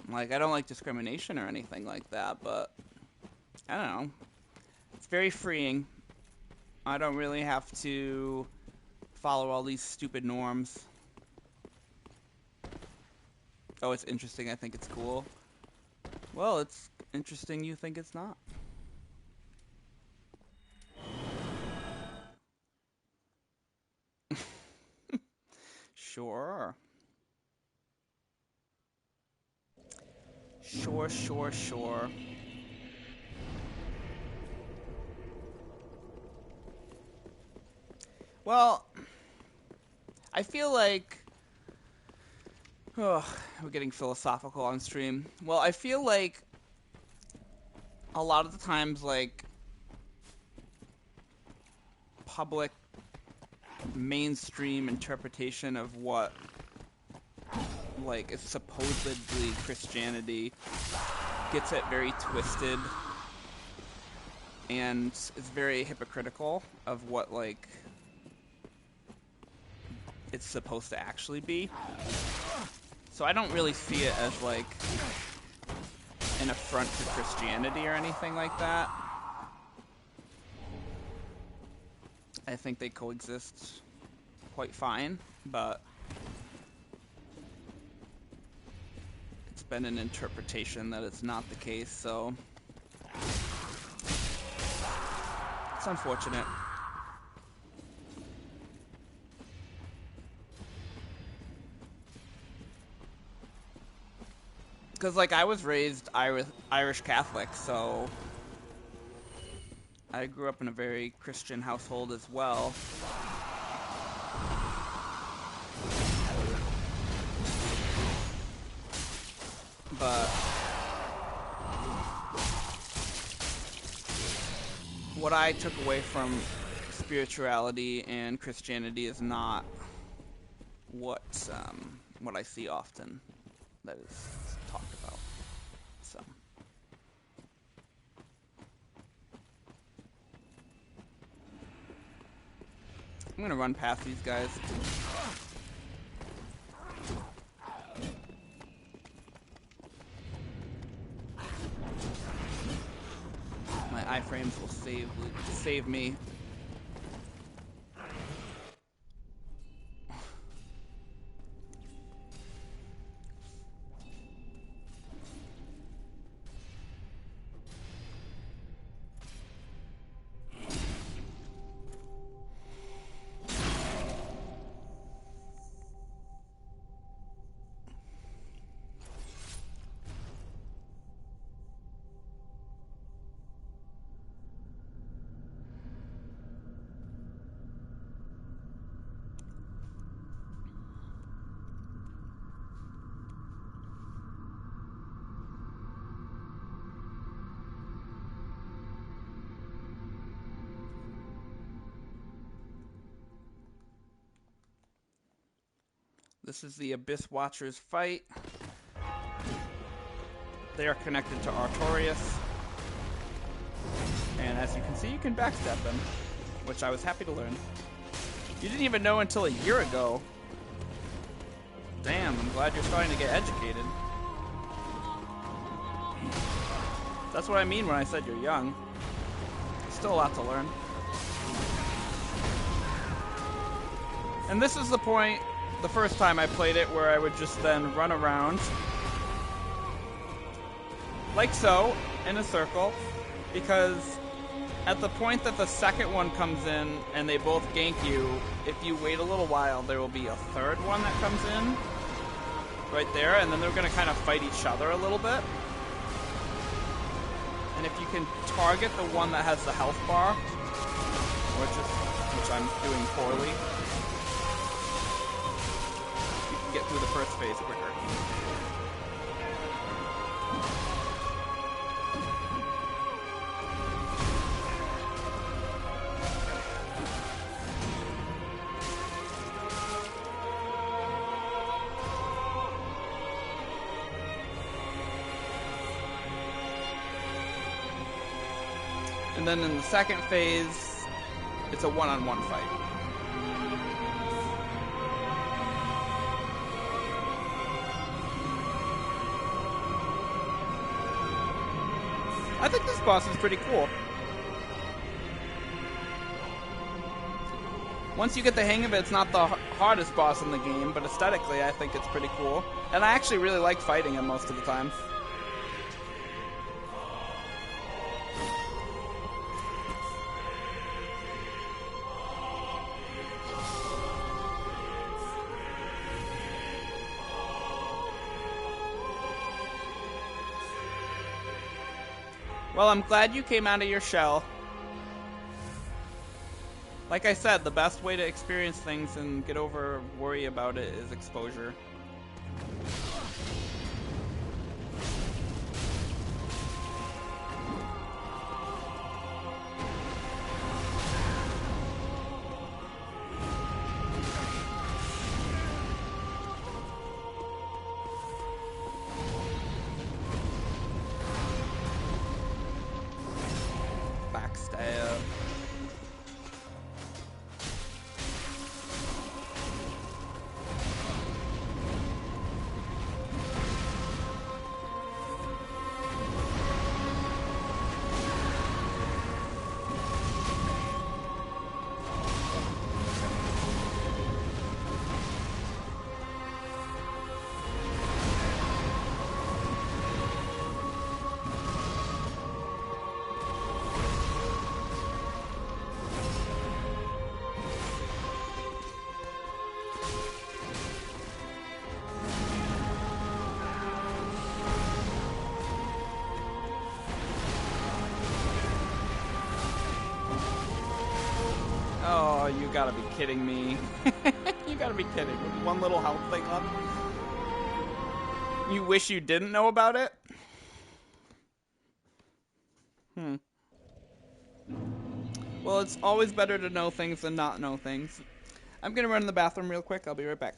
A: Like, I don't like discrimination or anything like that, but I don't know. It's very freeing. I don't really have to follow all these stupid norms. Oh, it's interesting. I think it's cool. Well, it's interesting you think it's not. Sure. Sure. Well, I feel like... Oh, we're getting philosophical on stream. Well, I feel like a lot of the times, like, public mainstream interpretation of what, like, is supposedly Christianity gets it very twisted. and is very hypocritical of what, like, it's supposed to actually be. So I don't really see it as, like, an affront to Christianity or anything like that. I think they coexist quite fine, but it's been an interpretation that it's not the case, so it's unfortunate. Because, like, I was raised Irish Catholic, so I grew up in a very Christian household as well. But what I took away from spirituality and Christianity is not what I see often that is talked about. So I'm gonna run past these guys. My iframes will save me. This is the Abyss Watchers fight. They are connected to Artorias. And as you can see, you can backstab them, which I was happy to learn. You didn't even know until a year ago. Damn, I'm glad you're starting to get educated. That's what I mean when I said you're young. Still a lot to learn. And this is the point, the first time I played it, where I would just then run around like so, in a circle, because at the point that the second one comes in and they both gank you, if you wait a little while, there will be a third one that comes in right there, and then they're going to kind of fight each other a little bit. And if you can target the one that has the health bar, which I'm doing poorly, you can get through the first phase quicker. And then in the second phase, it's a one-on-one fight. I think this boss is pretty cool. Once you get the hang of it, it's not the hardest boss in the game, but aesthetically I think it's pretty cool. And I actually really like fighting him most of the time. Well, I'm glad you came out of your shell. Like I said, the best way to experience things and get over worry about it is exposure. Oh, you gotta be kidding me. You gotta be kidding. With one little health thing up. You wish you didn't know about it? Well, it's always better to know things than not know things. I'm gonna run in the bathroom real quick. I'll be right back.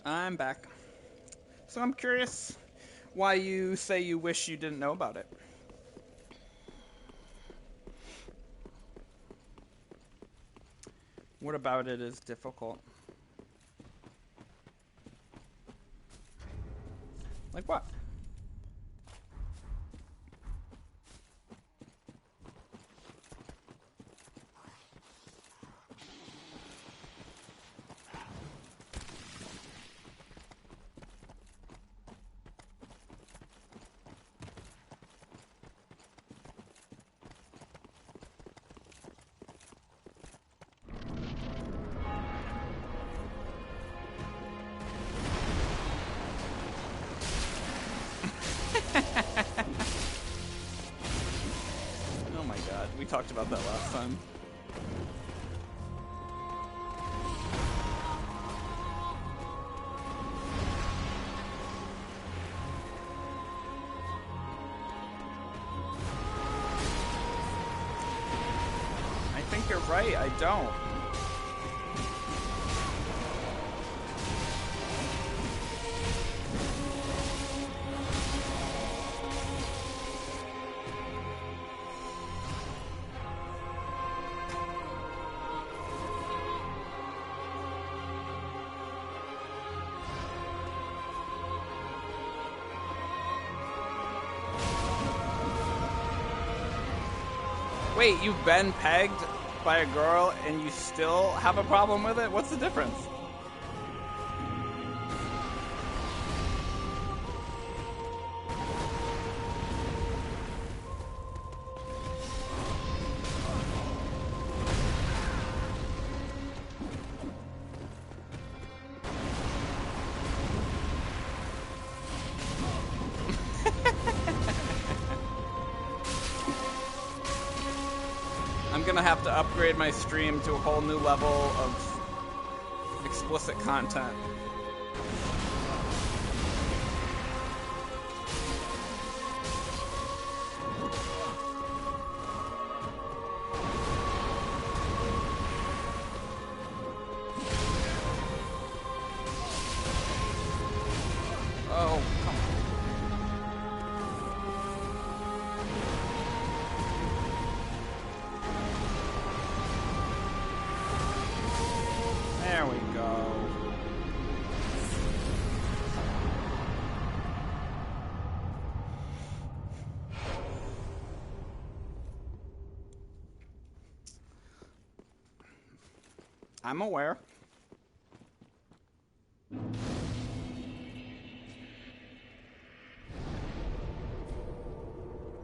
A: I'm back. So I'm curious why you say you wish you didn't know about it. What about it is difficult? Like what? Oh my god, we talked about that last time. I think you're right, I don't. Wait, you've been pegged by a girl and you still have a problem with it? What's the difference? I'm gonna have to upgrade my stream to a whole new level of explicit content. Oh, come on. There we go. I'm aware.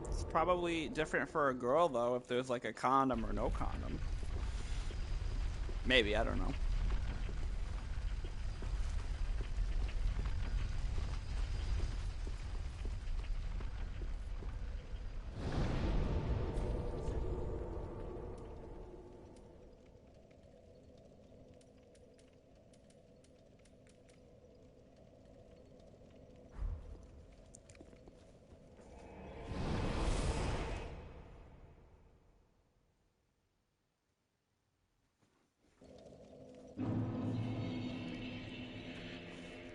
A: It's probably different for a girl, though, if there's like a condom or no condom. Maybe, I don't know.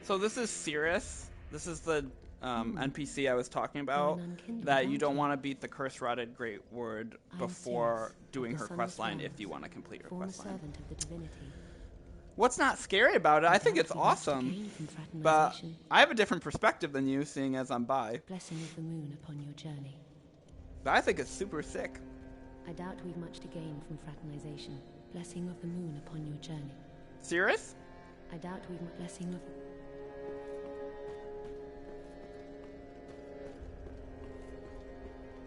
A: So this is Cirrus. This is the NPC I was talking about. That you don't want to beat the curse-rotted Greatwood before doing her questline if you want to complete her questline. What's not scary about it? I think it's awesome. But I have a different perspective than you, seeing as I'm bi.
I: Blessing of the moon upon your journey.
A: But I think it's super sick.
I: I doubt we've much to gain from fraternization. Blessing of the moon upon your journey.
A: Cirrus?
I: I doubt we've much blessing of...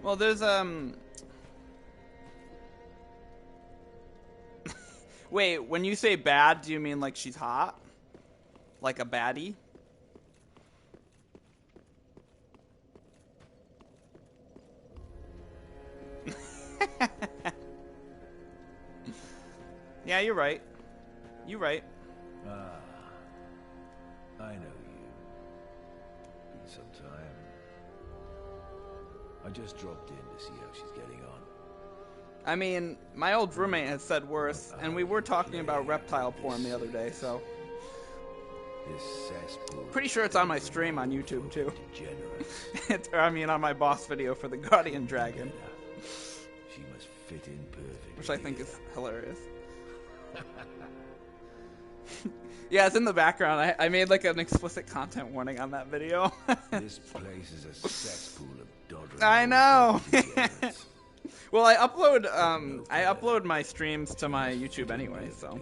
A: Well, there's, Wait, when you say bad, do you mean like she's hot? Like a baddie? Yeah, you're right. You're right.
H: Ah, I know you. Been some time. I just dropped in to see how she's getting on.
A: I mean, my old roommate has said worse, and we were talking about reptile porn the other day, so...
H: This cesspool...
A: Pretty sure it's on my stream on YouTube, too. I mean, on my boss video for the Guardian Dragon.
H: She must fit in perfectly.
A: Which I think is hilarious. Yeah, it's in the background. I made like an explicit content warning on that video.
H: This place is a cesspool of doddering.
A: I know! Well, I upload my streams to my YouTube anyway, so.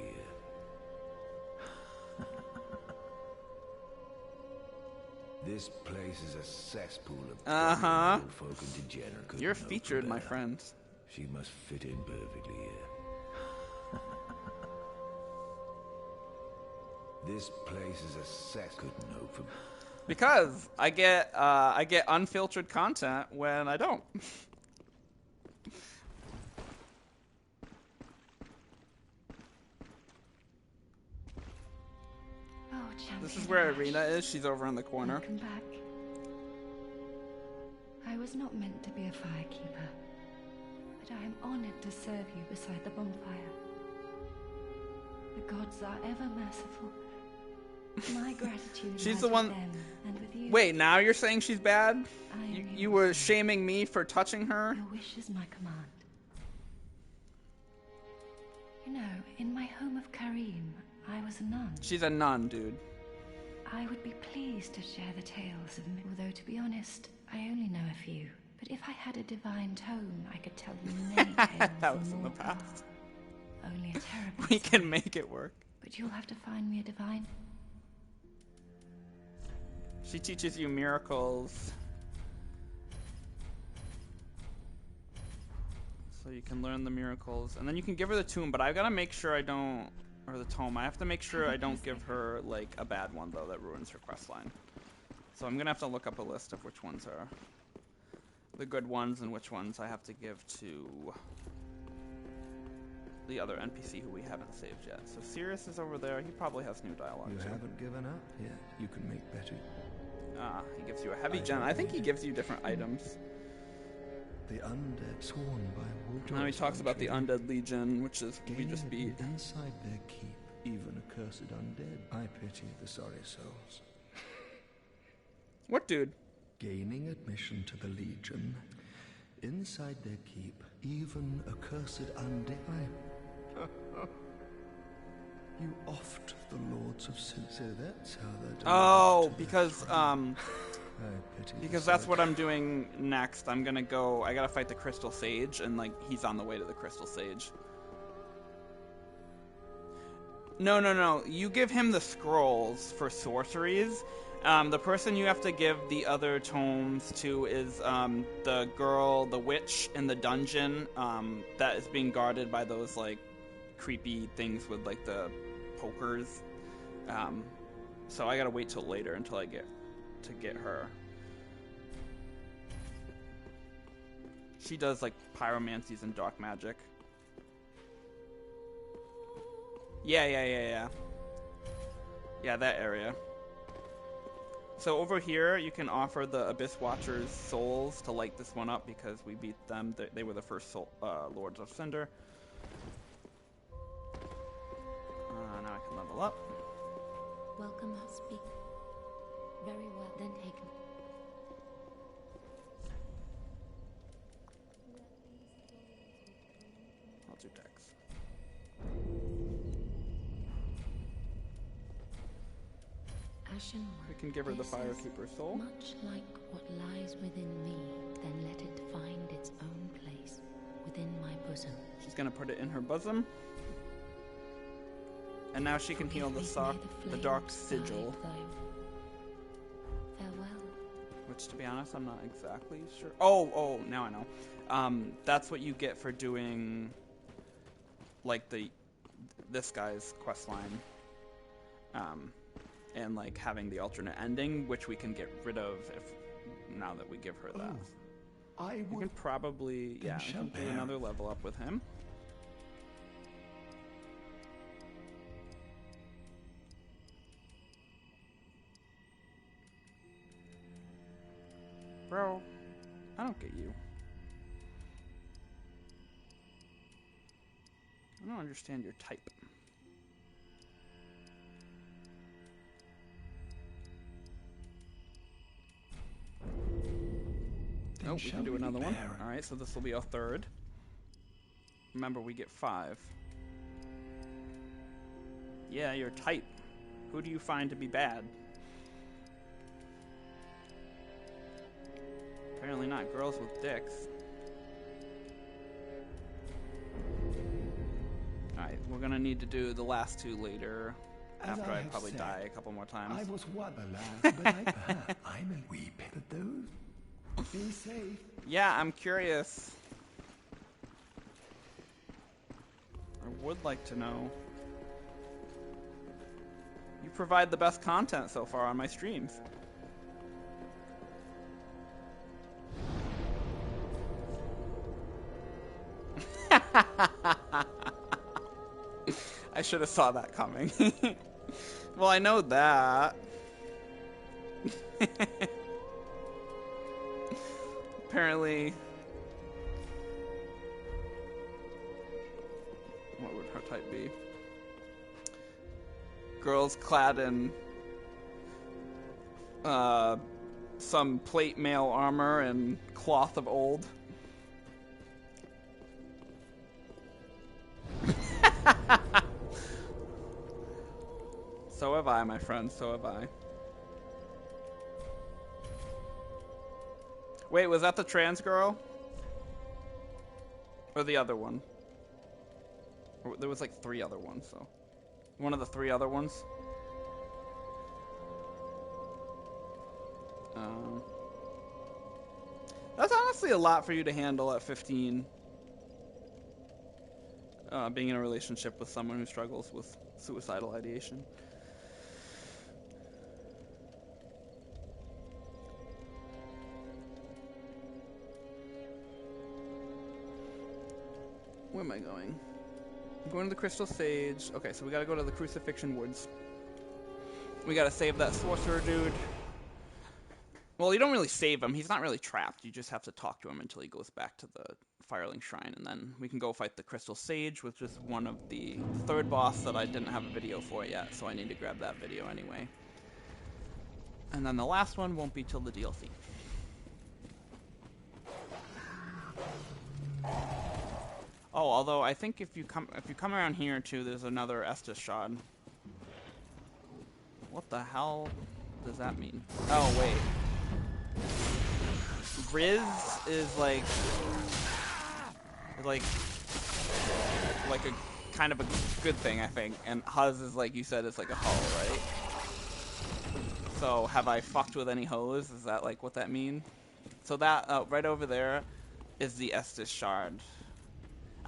H: This place is a cesspool of folk and degenerate.
A: You're featured, my friend.
H: She must fit in perfectly here. This place is a cesspool. Couldn't hope for.
A: Because I get unfiltered content when I don't. This is where Irina is. She's over in the corner.
B: Welcome back. I was not meant to be a firekeeper, but I am honored to serve you beside the bonfire. The gods are ever merciful. My gratitude
A: She's
B: lies
A: the one.
B: with them and with you.
A: Wait, now you're saying she's bad? You were shaming me for touching her?
B: Your wish is my command. You know, in my home of Karim, I was a nun.
A: She's a nun, dude.
B: I would be pleased to share the tales of me, although to be honest, I only know a few. But if I had a divine tone, I could tell you many tales.
A: That was in the past.
B: Only a terrible
A: We can make it work.
B: But you'll have to find me a divine.
A: She teaches you miracles. So you can learn the miracles. And then you can give her the tomb, but I've got to make sure I don't... Or the tome. I have to make sure I don't give her, like, a bad one, though, that ruins her questline. So I'm going to have to look up a list of which ones are the good ones and which ones I have to give to the other NPC who we haven't saved yet. So Cirrus is over there. He probably has new dialogue,
C: You
A: too.
C: haven't given up yet. You can make better.
A: Ah, he gives you a heavy gem. I think he gives you different items.
C: The undead sworn by Wolnir.
A: Now he talks about the Undead Legion, which is we just beat.
C: Inside their keep, even accursed undead. I pity the sorry souls.
A: What dude?
C: Gaining admission to the Legion. Inside their keep, even accursed undead. You oft the lords of sin. So that's how they're done.
A: Oh, because that's what I'm doing next. I'm gonna go. I gotta fight the Crystal Sage, and like he's on the way to the Crystal Sage. No. You give him the scrolls for sorceries. The person you have to give the other tomes to is the girl, the witch in the dungeon that is being guarded by those like creepy things with like the pokers. So I gotta wait till later until I get her. She does like pyromancies and dark magic. Yeah. Yeah, that area. So over here, you can offer the Abyss Watchers souls to light this one up because we beat them. They were the first Lords of Cinder. Now I can level up.
I: Welcome, speak. Very well, then take me.
A: I'll do Dex.
I: Ashen
A: We can give her the Firekeeper soul.
I: Much like what lies within me, then let it find its own place within my bosom.
A: She's gonna put it in her bosom. And now she can heal the Dark Sigil.
I: Farewell.
A: Which, to be honest, I'm not exactly sure. Oh, now I know. That's what you get for doing, like, this guy's quest line. And, like, having the alternate ending, which we can get rid of now that we give her that. We can probably, we can do another level up with him. Bro, I don't get you. I don't understand your type. Nope, we can do another one. Alright, so this will be our third. Remember, we get 5. Yeah, your type. Who do you find to be bad? Apparently not girls with dicks. Alright, we're gonna need to do the last 2 later. After I probably die a couple more times.
C: I was what, alas, but I'm a weep. But those, be safe.
A: Yeah, I'm curious. I would like to know. You provide the best content so far on my streams. I should have saw that coming. Well, I know that. Apparently, what would her type be? Girls clad in some plate mail armor and cloth of old. So have I, my friend, so have I. Wait, was that the trans girl? Or the other one? Or there was like 3 other ones, so. One of the 3 other ones? That's honestly a lot for you to handle at 15. Being in a relationship with someone who struggles with suicidal ideation. Where am I going? I'm going to the Crystal Sage. Okay, so we gotta go to the Crucifixion Woods. We gotta save that sorcerer dude. Well, you don't really save him. He's not really trapped. You just have to talk to him until he goes back to the Firelink Shrine, and then we can go fight the Crystal Sage, which is one of the 3rd boss that I didn't have a video for yet, so I need to grab that video anyway. And then the last one won't be till the DLC. Oh, although I think if you come around here too, there's another Estus Shard. What the hell does that mean? Oh wait. Riz is like a kind of a good thing, I think, and Huz is like you said, it's like a hoe, right? So have I fucked with any hoes? Is that like what that means? So that right over there is the Estus Shard.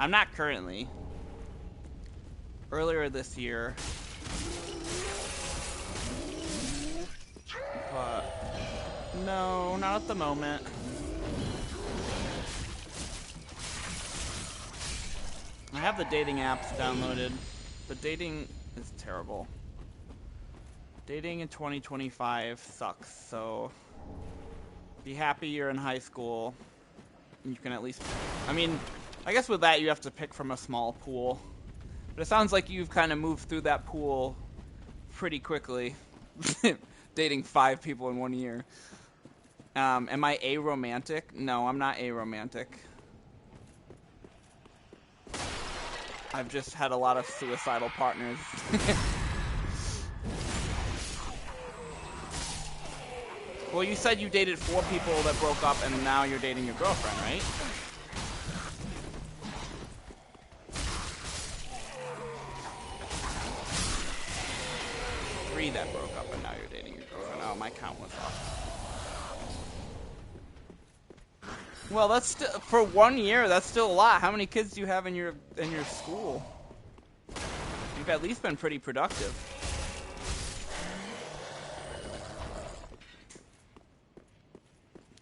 A: I'm not currently. Earlier this year, but no, not at the moment. I have the dating apps downloaded. The dating is terrible. Dating in 2025 sucks, so be happy you're in high school. You can at least, I mean, I guess with that you have to pick from a small pool. But it sounds like you've kind of moved through that pool pretty quickly. Dating 5 people in 1 year. Am I aromantic? No, I'm not aromantic. I've just had a lot of suicidal partners. Well, you said you dated 4 people that broke up and now you're dating your girlfriend, right? Three that broke up and now you're dating your girlfriend. Oh, my count was off. Well, that's still, for 1 year, that's still a lot. How many kids do you have in your school? You've at least been pretty productive.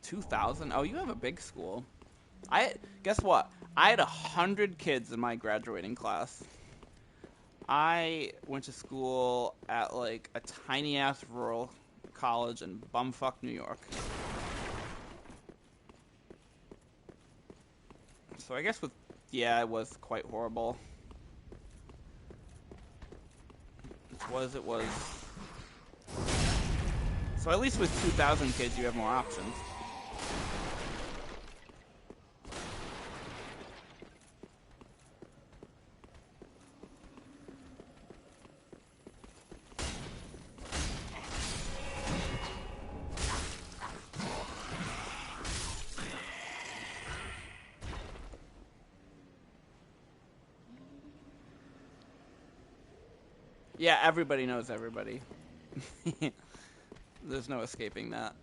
A: $2,000? Oh, you have a big school. Guess what? I had 100 kids in my graduating class. I went to school at like a tiny ass rural college in bumfuck New York. So I guess yeah, it was quite horrible. It was. So at least with 2,000 kids, you have more options. Yeah, everybody knows everybody. There's no escaping that.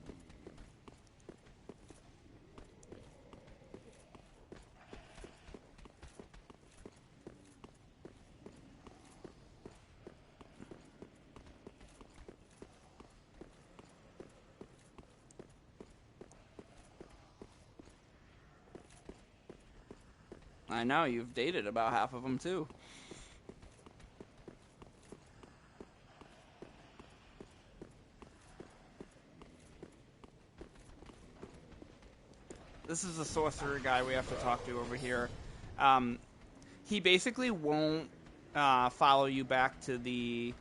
A: I know, you've dated about half of them too. This is the sorcerer guy we have to talk to over here. He basically won't follow you back to the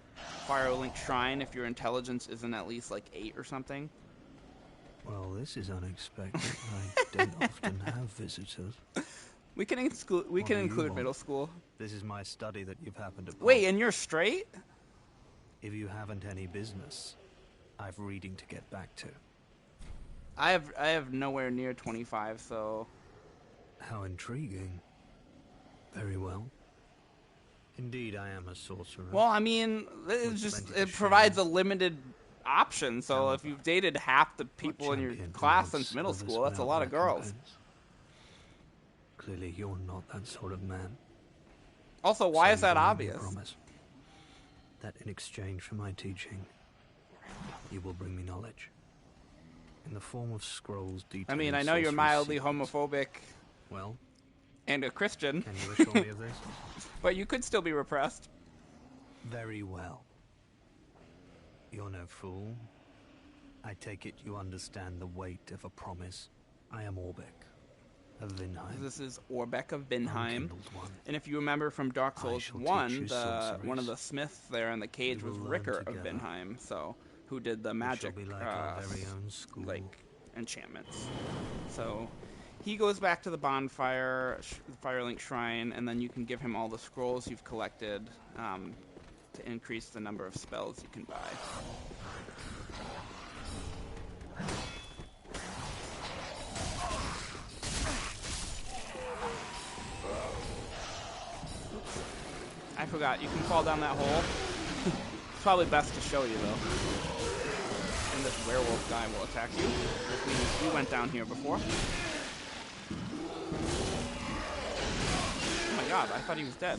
A: Firelink shrine if your intelligence isn't at least like 8 or something.
C: Well, this is unexpected. I don't often have visitors.
A: We can include middle school.
C: This is my study that you've happened upon.
A: Wait, and you're straight?
C: If you haven't any business, I've reading to get back to.
A: I have nowhere near 25, so...
C: How intriguing. Very well. Indeed, I am a sorcerer.
A: Well, I mean, it provides a limited option, so if you've dated half the people in your class since middle school, that's a lot of girls.
C: Clearly, you're not that sort of man.
A: Also, why is that obvious?
C: Promise that in exchange for my teaching, you will bring me knowledge. In the form of scrolls detailing
A: I mean, I know you're mildly homophobic.
C: Well?
A: And a Christian.
C: Can you assure me of this?
A: But you could still be repressed.
C: Very well. You're no fool. I take it you understand the weight of a promise. I am Orbeck of Vinheim.
A: This is Orbeck of Vinheim. And if you remember from Dark Souls 1, one of the smiths there in the cage was Ricker of Vinheim, so who did the magic like enchantments. So he goes back to the bonfire, the Firelink shrine, and then you can give him all the scrolls you've collected to increase the number of spells you can buy. I forgot, you can fall down that hole. It's probably best to show you, though. And this werewolf guy will attack you. We went down here before. Oh my god, I thought he was dead.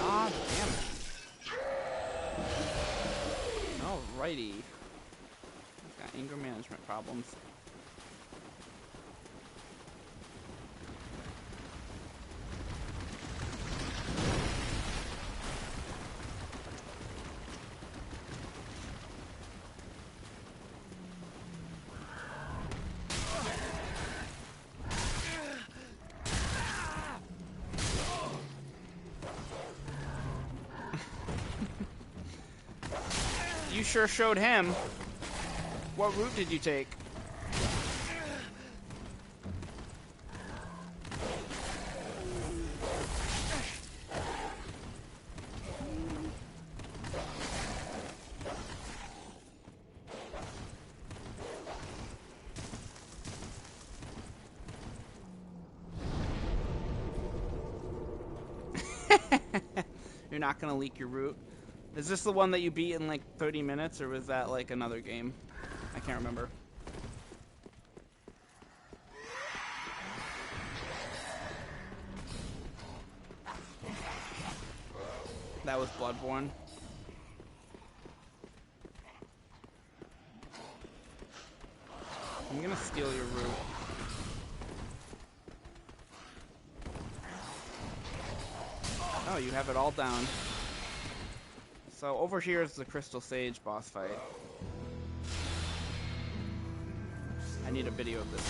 A: God damn it. Alrighty. He's got anger management problems. sure showed him. What route did you take? You're not gonna leak your route. Is this the one that you beat in like 30 minutes, or was that like another game? I can't remember. That was Bloodborne. I'm gonna steal your route. Oh, you have it all down. So over here is the Crystal Sage boss fight. I need a video of this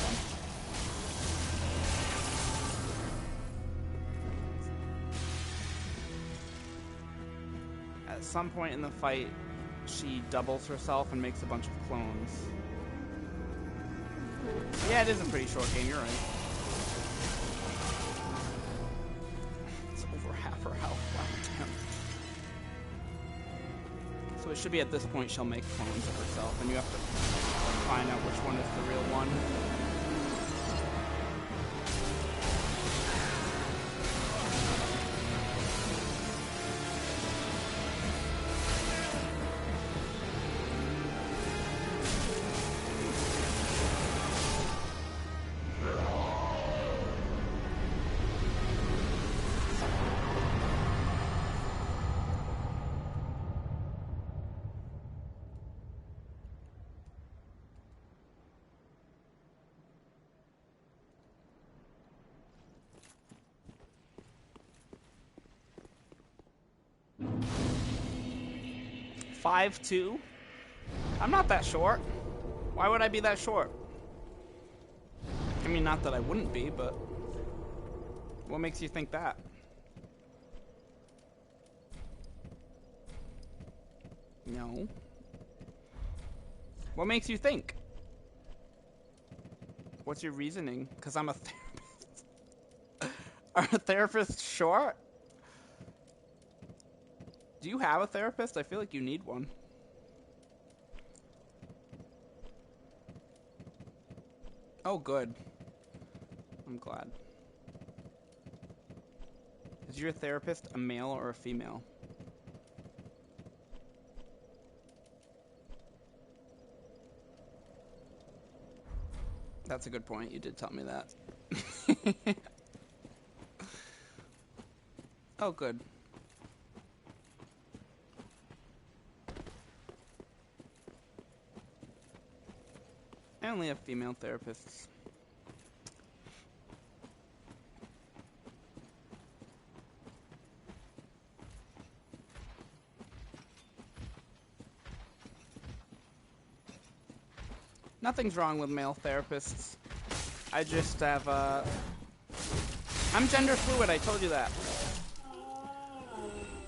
A: one. At some point in the fight, she doubles herself and makes a bunch of clones. Yeah, it is a pretty short game, you're right. It's over half her health. Wow, damn. So it should be at this point she'll make clones of herself, and you have to find out which one is the real one. Five two. I'm not that short. Why would I be that short? I mean, not that I wouldn't be, but what makes you think that? No. What makes you think? What's your reasoning? Because I'm a therapist. Are a therapist short? Do you have a therapist? I feel like you need one. Oh, good. I'm glad. Is your therapist a male or a female? That's a good point. You did tell me that. Oh, good. I only have female therapists. Nothing's wrong with male therapists. I just have, I'm gender fluid, I told you that.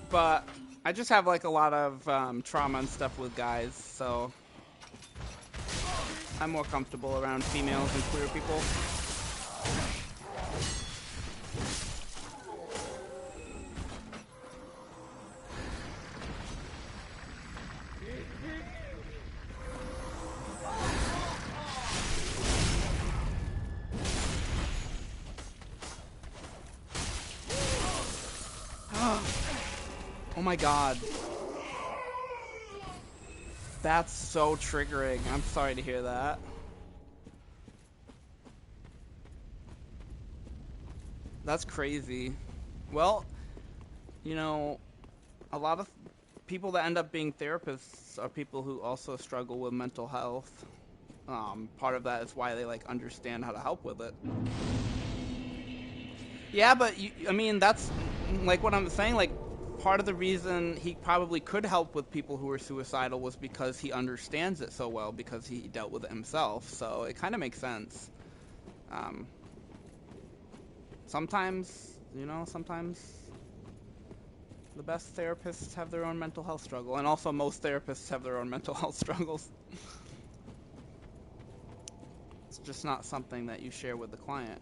A: But I just have, like, a lot of trauma and stuff with guys, so I'm more comfortable around females and queer people. Oh my god. That's so triggering. I'm sorry to hear that. That's crazy. Well, you know, a lot of people that end up being therapists are people who also struggle with mental health. Part of that is why they, like, understand how to help with it. Yeah, but, I mean, that's, like, what I'm saying, like, part of the reason he probably could help with people who are suicidal was because he understands it so well, because he dealt with it himself, so it kind of makes sense. Sometimes, you know, sometimes The best therapists have their own mental health struggle, and also most therapists have their own mental health struggles. It's just not something that you share with the client.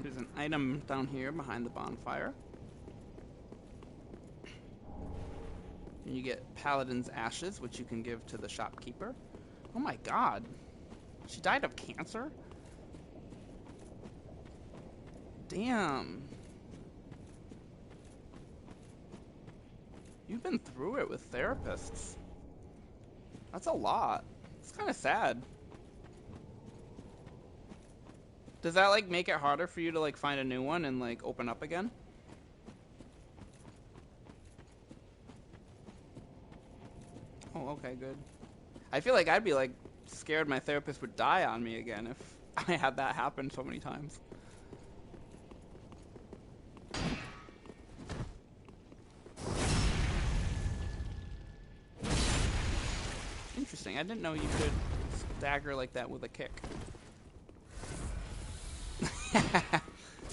A: There's an item down here behind the bonfire. And you get Paladin's Ashes, which you can give to the shopkeeper. Oh my god. She died of cancer? Damn. You've been through it with therapists. That's a lot. It's kind of sad. Does that, like, make it harder for you to, like, find a new one and, like, open up again? Oh, okay, good. I feel like I'd be, like, scared my therapist would die on me again if I had that happen so many times. Interesting. I didn't know you could stagger like that with a kick.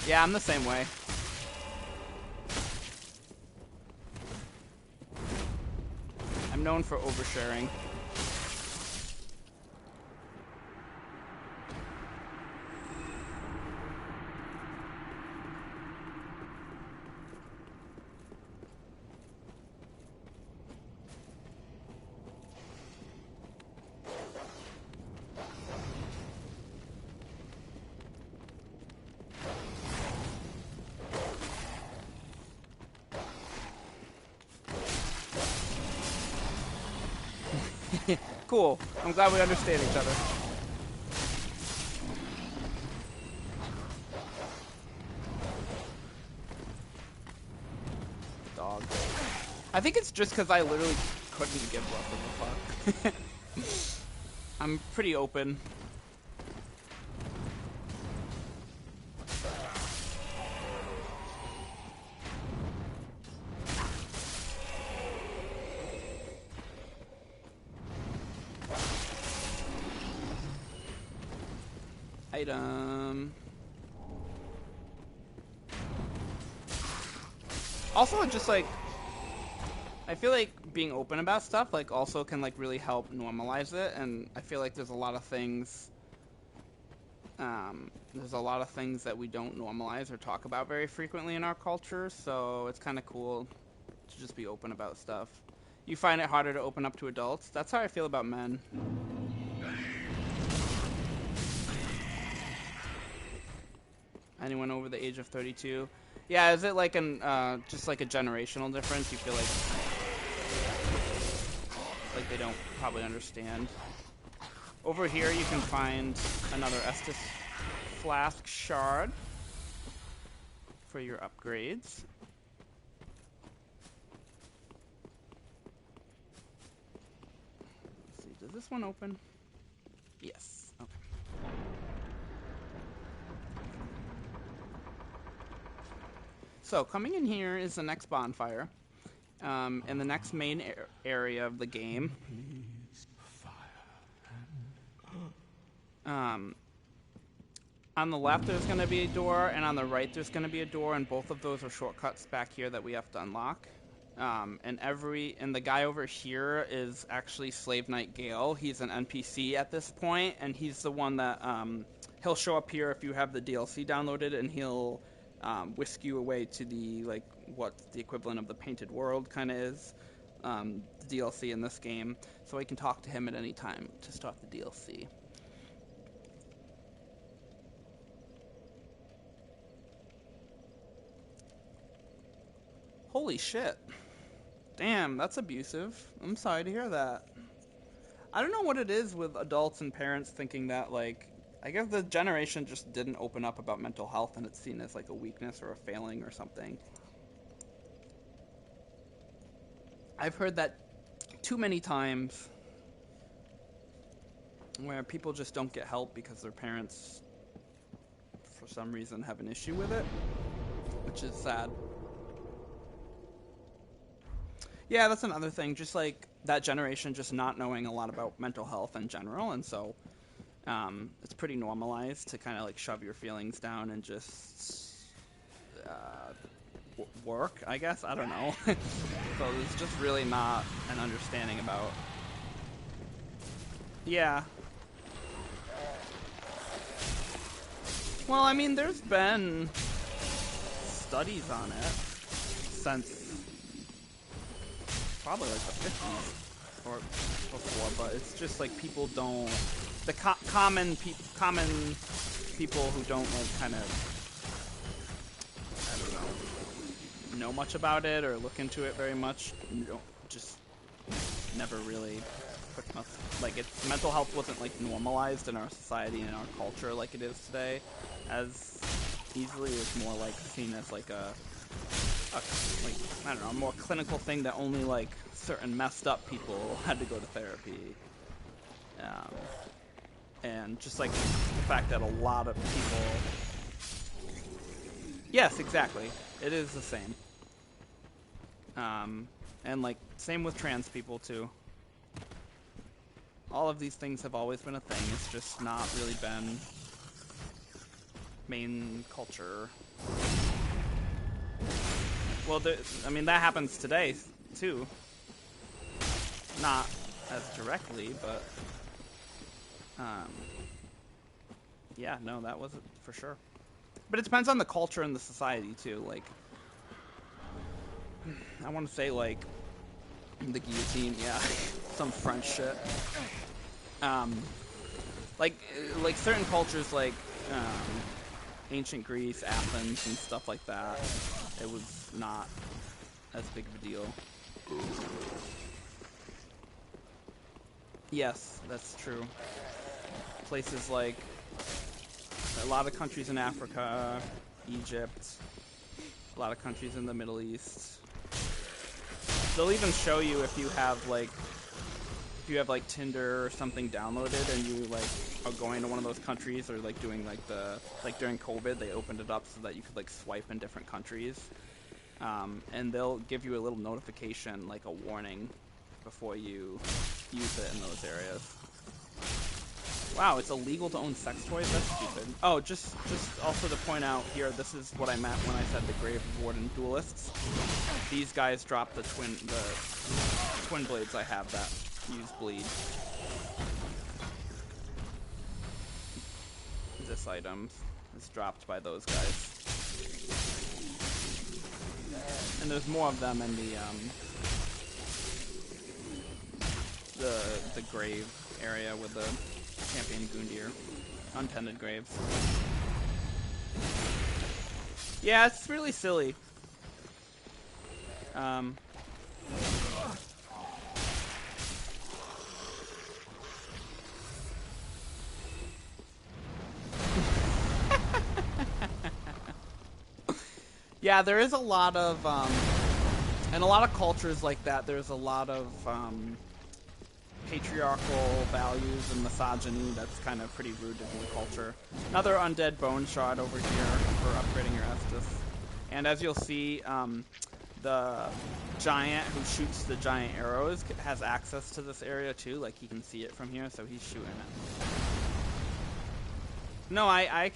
A: Yeah, I'm the same way. I'm known for oversharing. Cool. I'm glad we understand each other. Dog. I think it's just because I literally couldn't give less of a fuck. I'm pretty open. Item. Also, just like, I feel like being open about stuff, like, also can, like, really help normalize it, and I feel like there's a lot of things, that we don't normalize or talk about very frequently in our culture, so it's kind of cool to just be open about stuff. You find it harder to open up to adults? That's how I feel about men. Anyone over the age of 32? Yeah, is it like an just like a generational difference? You feel like they don't probably understand. Over here you can find another Estus Flask Shard for your upgrades. Let's see, does this one open? Yes. Okay. So, coming in here is the next bonfire, and the next main area of the game. On the left there's going to be a door, and on the right there's going to be a door, and both of those are shortcuts back here that we have to unlock. And the guy over here is actually Slave Knight Gale. He's an NPC at this point, and he's the one that he'll show up here if you have the DLC downloaded, and he'll whisk you away to the, like, what the equivalent of the Painted World kind of is, the DLC in this game. So I can talk to him at any time to start the DLC. Holy shit. Damn, that's abusive. I'm sorry to hear that. I don't know what it is with adults and parents thinking that, like, I guess the generation just didn't open up about mental health and it's seen as like a weakness or a failing or something. I've heard that too many times. where people just don't get help because their parents, for some reason, have an issue with it, which is sad. Yeah, that's another thing, just like that generation just not knowing a lot about mental health in general, and so it's pretty normalized to kind of like shove your feelings down and just work, I guess. I don't know. So there's just really not an understanding about. Yeah. Well, I mean, there's been studies on it since probably like the 50s or before, but it's just like people don't, the common people who don't like kind of, I don't know much about it or look into it very much, just never really put much, like it's, mental health wasn't like normalized in our society and our culture like it is today as easily. It's more like seen as like a like, I don't know, a more clinical thing that only like certain messed up people had to go to therapy. And just like the fact that a lot of people, yes, exactly, it is the same. And like same with trans people too. All of these things have always been a thing. It's just not really been main culture. Well, I mean, that happens today, too. Not as directly, but... yeah, no, that was it for sure. But it depends on the culture and the society, too. Like, I want to say, like, the guillotine, yeah. Some French shit. Like certain cultures, like, ancient Greece, Athens, and stuff like that, it was not as big of a deal. Yes, that's true. Places like a lot of countries in Africa, Egypt, a lot of countries in the Middle East. They'll even show you if you have like Tinder or something downloaded and you like are going to one of those countries, or like doing like during COVID they opened it up so that you could like swipe in different countries, and they'll give you a little notification, like a warning, before you use it in those areas. Wow, it's illegal to own sex toys? That's stupid. Oh, just also to point out here, this is what I meant when I said the Grave Warden duelists. These guys drop the twin blades I have that use bleed. This item is dropped by those guys. And there's more of them in the grave area with the champion Gundyr. Untended graves. Yeah, it's really silly. Yeah, there is a lot of, and a lot of cultures like that, there's a lot of patriarchal values and misogyny that's kind of pretty rooted in the culture. Another undead bone shard over here for upgrading your Estus. And as you'll see, the giant who shoots the giant arrows has access to this area too, like he can see it from here, so he's shooting it. No, I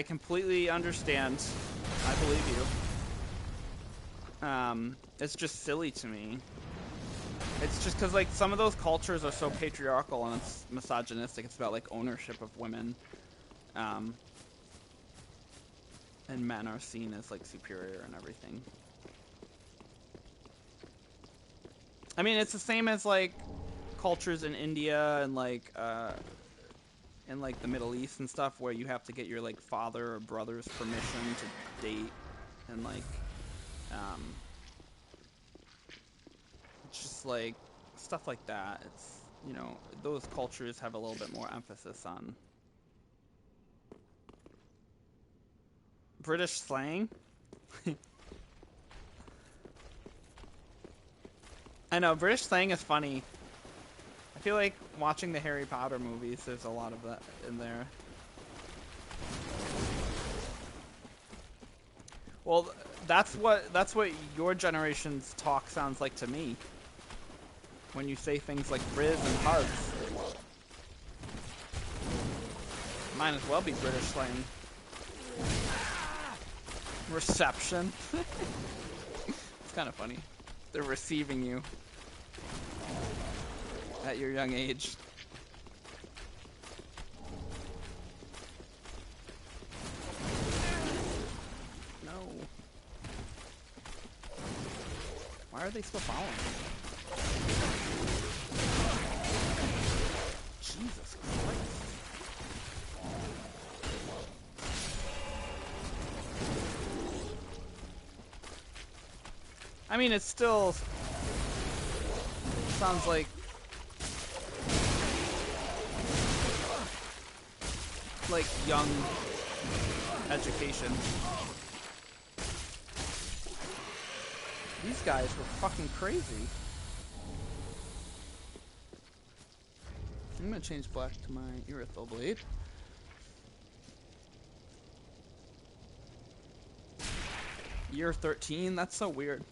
A: completely understand. I believe you. It's just silly to me. It's just because, like, some of those cultures are so patriarchal and it's misogynistic. It's about, like, ownership of women. And men are seen as, like, superior and everything. I mean, it's the same as, like, cultures in India and, like, in, like, the Middle East and stuff, where you have to get your, like, father or brother's permission to date, and, like, just, like, stuff like that. It's, you know, those cultures have a little bit more emphasis on British slang. I know, British slang is funny. I I feel like watching the Harry Potter movies, there's a lot of that in there. Well, that's what your generation's talk sounds like to me. When you say things like frizz and hugs. Might as well be British slang. Reception. It's kind of funny. They're receiving you at your young age. No. Why are they still following me? Jesus Christ. I mean, it still sounds like young education. These guys were fucking crazy. I'm gonna change black to my Irithyll blade. Year 13? That's so weird.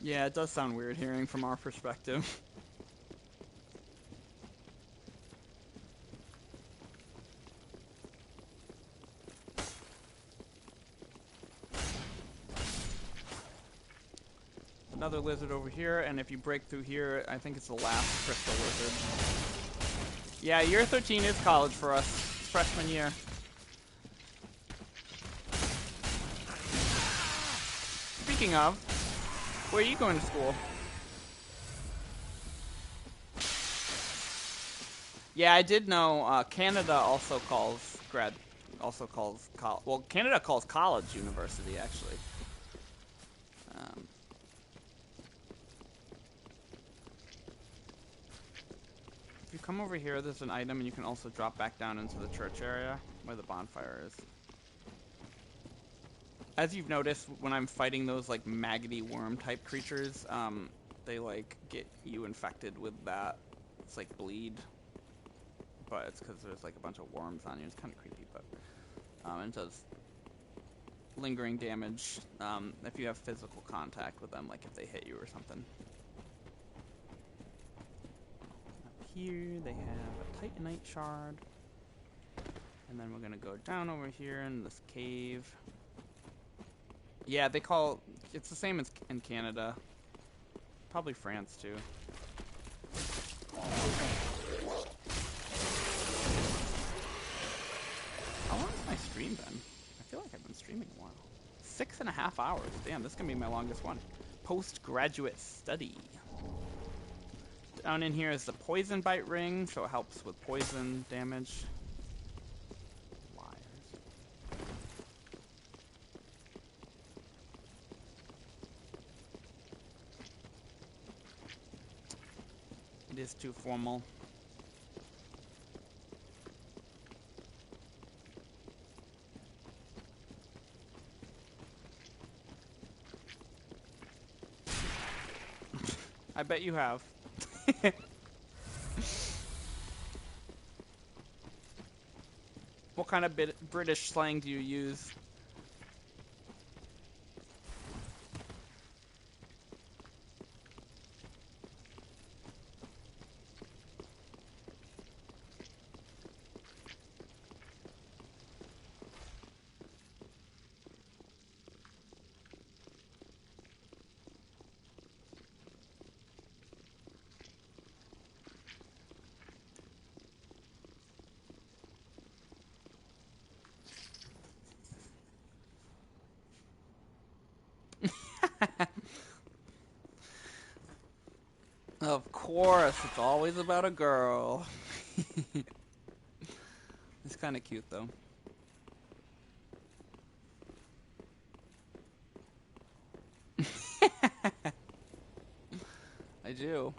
A: Yeah, it does sound weird hearing from our perspective. Another lizard over here, and if you break through here, I think it's the last crystal lizard. Yeah, year 13 is college for us. It's freshman year. Speaking of, where are you going to school? Yeah, I did know Canada also calls well, Canada calls college university, actually. If you come over here, there's an item, and you can also drop back down into the church area where the bonfire is. As you've noticed, when I'm fighting those like maggoty worm type creatures, they like get you infected with that. It's like bleed, but it's because there's like a bunch of worms on you. It's kind of creepy, but it does lingering damage if you have physical contact with them, like if they hit you or something. Up here they have a Titanite shard, and then we're gonna go down over here in this cave. Yeah, they call it's the same as in Canada, probably France too. How long has my stream been? I feel like I've been streaming a while. 6.5 hours. Damn, this is gonna be my longest one. Postgraduate study. Down in here is the poison bite ring, so it helps with poison damage. It is too formal. I bet you have. What kind of British slang do you use? Of course, it's always about a girl. It's kind of cute, though. I do.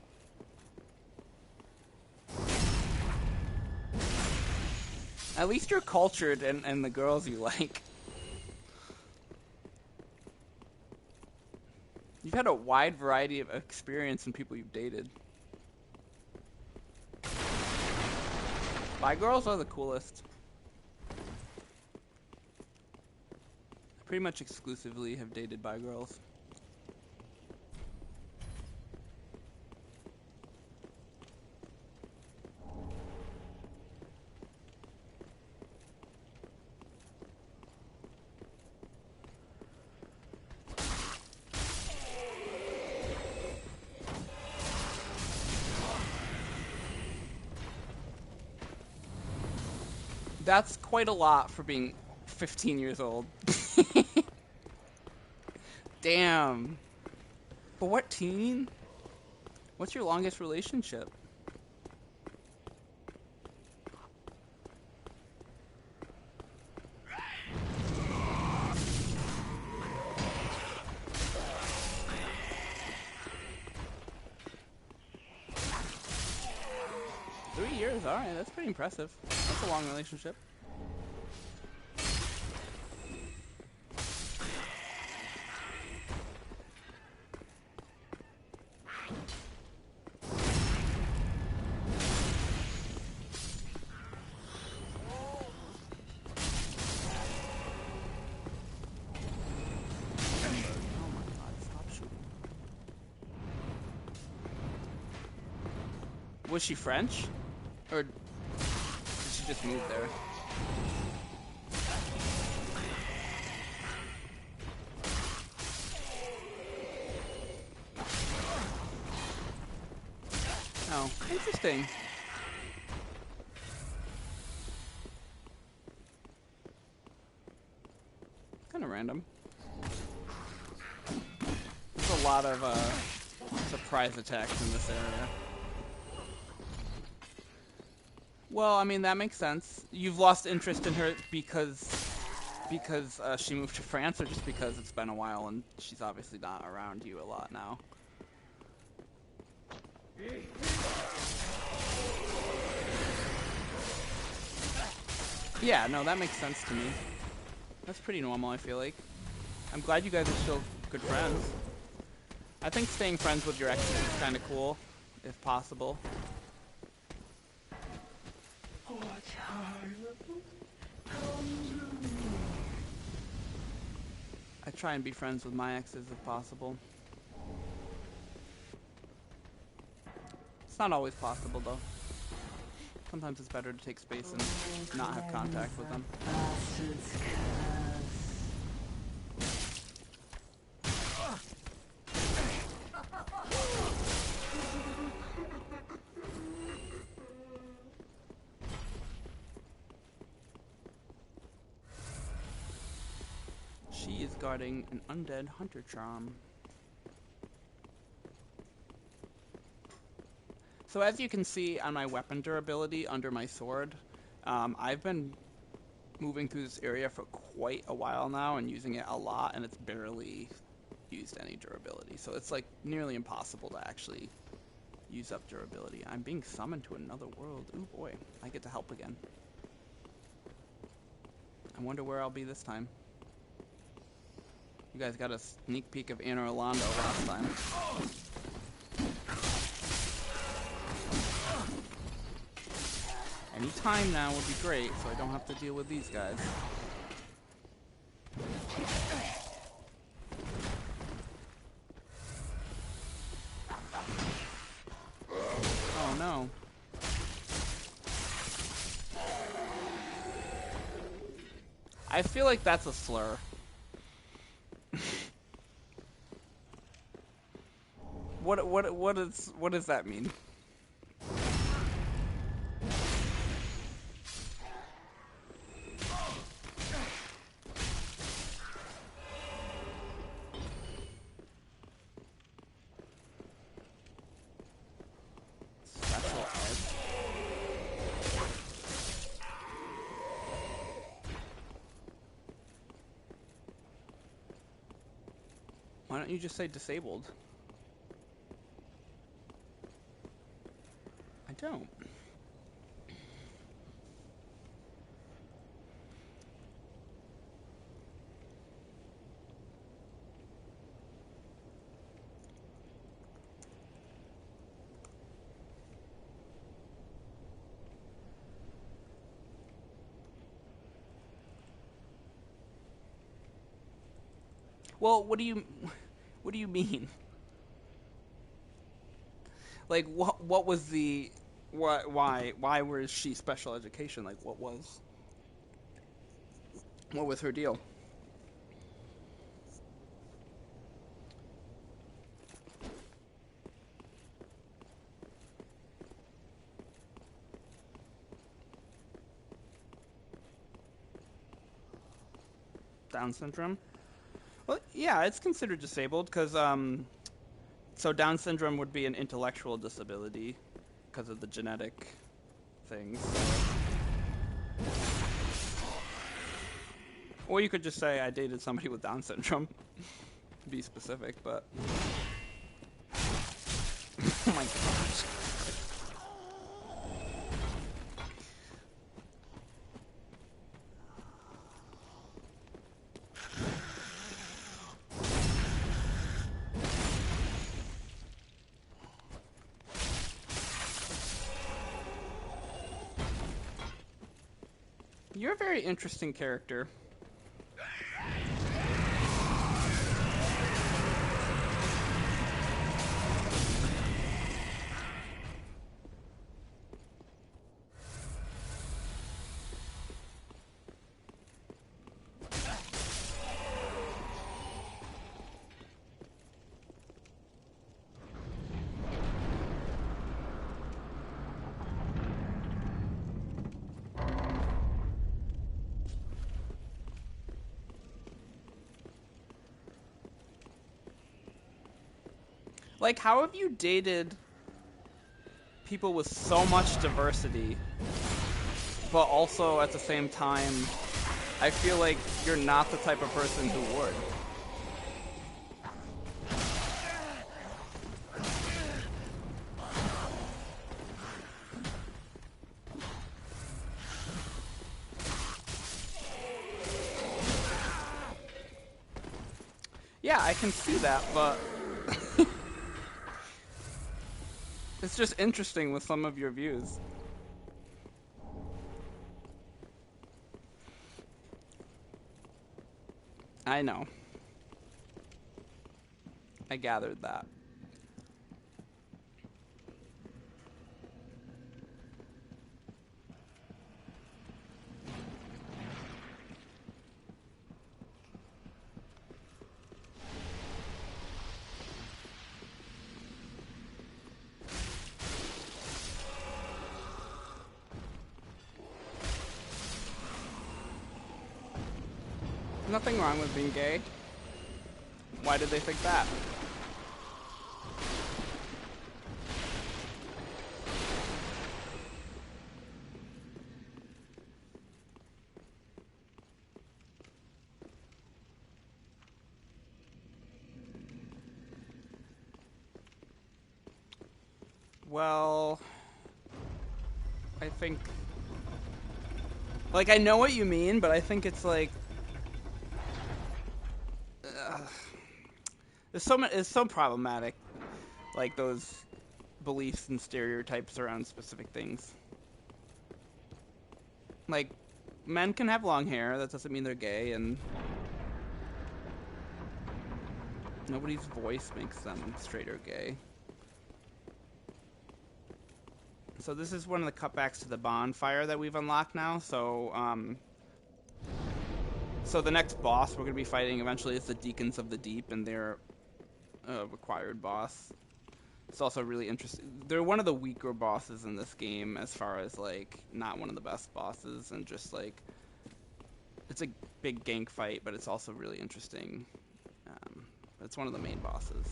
A: At least you're cultured and the girls you like. You've had a wide variety of experience in people you've dated. Bi girls are the coolest. I pretty much exclusively have dated bi girls. That's quite a lot for being 15 years old. Damn. But what teen? What's your longest relationship? Years, alright, that's pretty impressive. That's a long relationship. Was she French? Or did she just move there? Oh, interesting. Kind of random. There's a lot of surprise attacks in this area. Well, I mean, that makes sense. You've lost interest in her because she moved to France, or just because it's been a while and she's obviously not around you a lot now? Yeah, no, that makes sense to me. That's pretty normal, I feel like. I'm glad you guys are still good friends. I think staying friends with your exes is kind of cool, if possible. I try and be friends with my exes if possible. It's not always possible though. Sometimes it's better to take space and not have contact with them. She is guarding an undead hunter charm. So as you can see on my weapon durability under my sword, I've been moving through this area for quite a while now and using it a lot, and it's barely used any durability. So it's like nearly impossible to actually use up durability. I'm being summoned to another world. Ooh boy, I get to help again. I wonder where I'll be this time. You guys got a sneak peek of Anor Londo last time. Any time now would be great, so I don't have to deal with these guys. Oh no. I feel like that's a slur. What does that mean? Special edge. Why don't you just say disabled? I don't. Well, what do you mean? Like, what was the, why was she special education? Like, what was her deal? Down syndrome? Well, yeah, it's considered disabled because, so Down syndrome would be an intellectual disability because of the genetic things. Or you could just say I dated somebody with Down syndrome. Be specific, but... oh my gosh. You're a very interesting character. Like, how have you dated people with so much diversity, but also at the same time, I feel like you're not the type of person who would? Yeah, I can see that, but... it's just interesting with some of your views. I know. I gathered that. Nothing wrong with being gay. Why did they think that? Well, I think, like, I know what you mean, but I think it's like, it's so problematic, like those beliefs and stereotypes around specific things. Like, men can have long hair, that doesn't mean they're gay, and nobody's voice makes them straight or gay. So this is one of the cutbacks to the bonfire that we've unlocked now, so, so the next boss we're going to be fighting eventually is the Deacons of the Deep, and they're a required boss. It's also really interesting. They're one of the weaker bosses in this game as far as, like, not one of the best bosses, and just, like, it's a big gank fight, but it's also really interesting. It's one of the main bosses.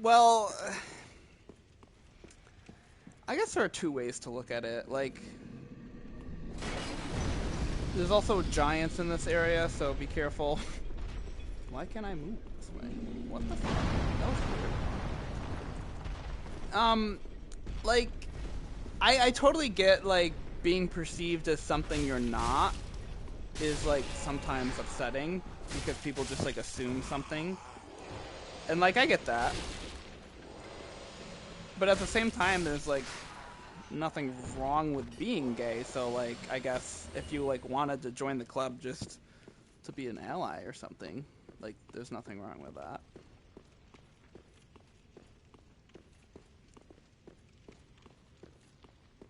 A: Well, I guess there are two ways to look at it. Like, there's also giants in this area, so be careful. Why can't I move this way? What the fuck? That was weird. Like, I totally get, like, being perceived as something you're not is, like, sometimes upsetting, because people just, like, assume something. And, like, I get that. But at the same time, there's, like, nothing wrong with being gay. So, like, I guess if you, like, wanted to join the club just to be an ally or something, like, there's nothing wrong with that.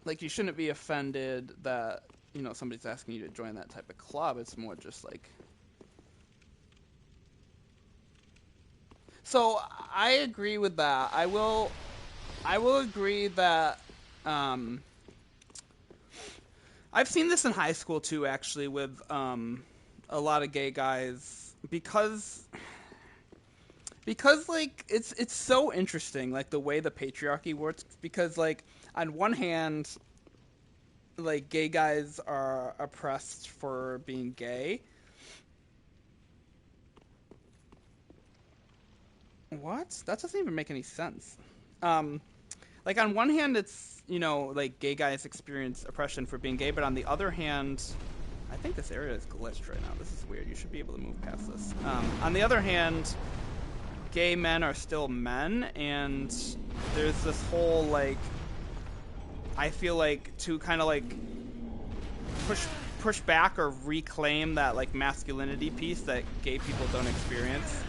A: Like, you shouldn't be offended that, you know, somebody's asking you to join that type of club. It's more just, like... So, I agree with that. I will agree that, I've seen this in high school, too, actually, with, a lot of gay guys, because, like, it's so interesting, like, the way the patriarchy works, because, like, on one hand, like, gay guys are oppressed for being gay. What? That doesn't even make any sense. Like, on one hand, it's, you know, like, gay guys experience oppression for being gay, but on the other hand, I think this area is glitched right now. This is weird. You should be able to move past this. On the other hand, gay men are still men, and there's this whole, like, I feel like to kind of, like, push back or reclaim that, like, masculinity piece that gay people don't experience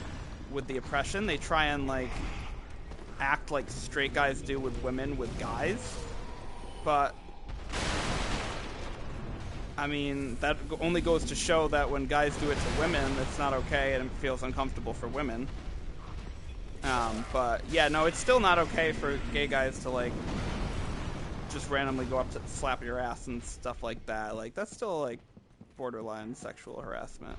A: with the oppression, they try and, like, act like straight guys do with women with guys. But I mean, that only goes to show that when guys do it to women, it's not okay and it feels uncomfortable for women. But yeah, no, it's still not okay for gay guys to, like, just randomly go up to slap your ass and stuff like that. Like, that's still, like, borderline sexual harassment.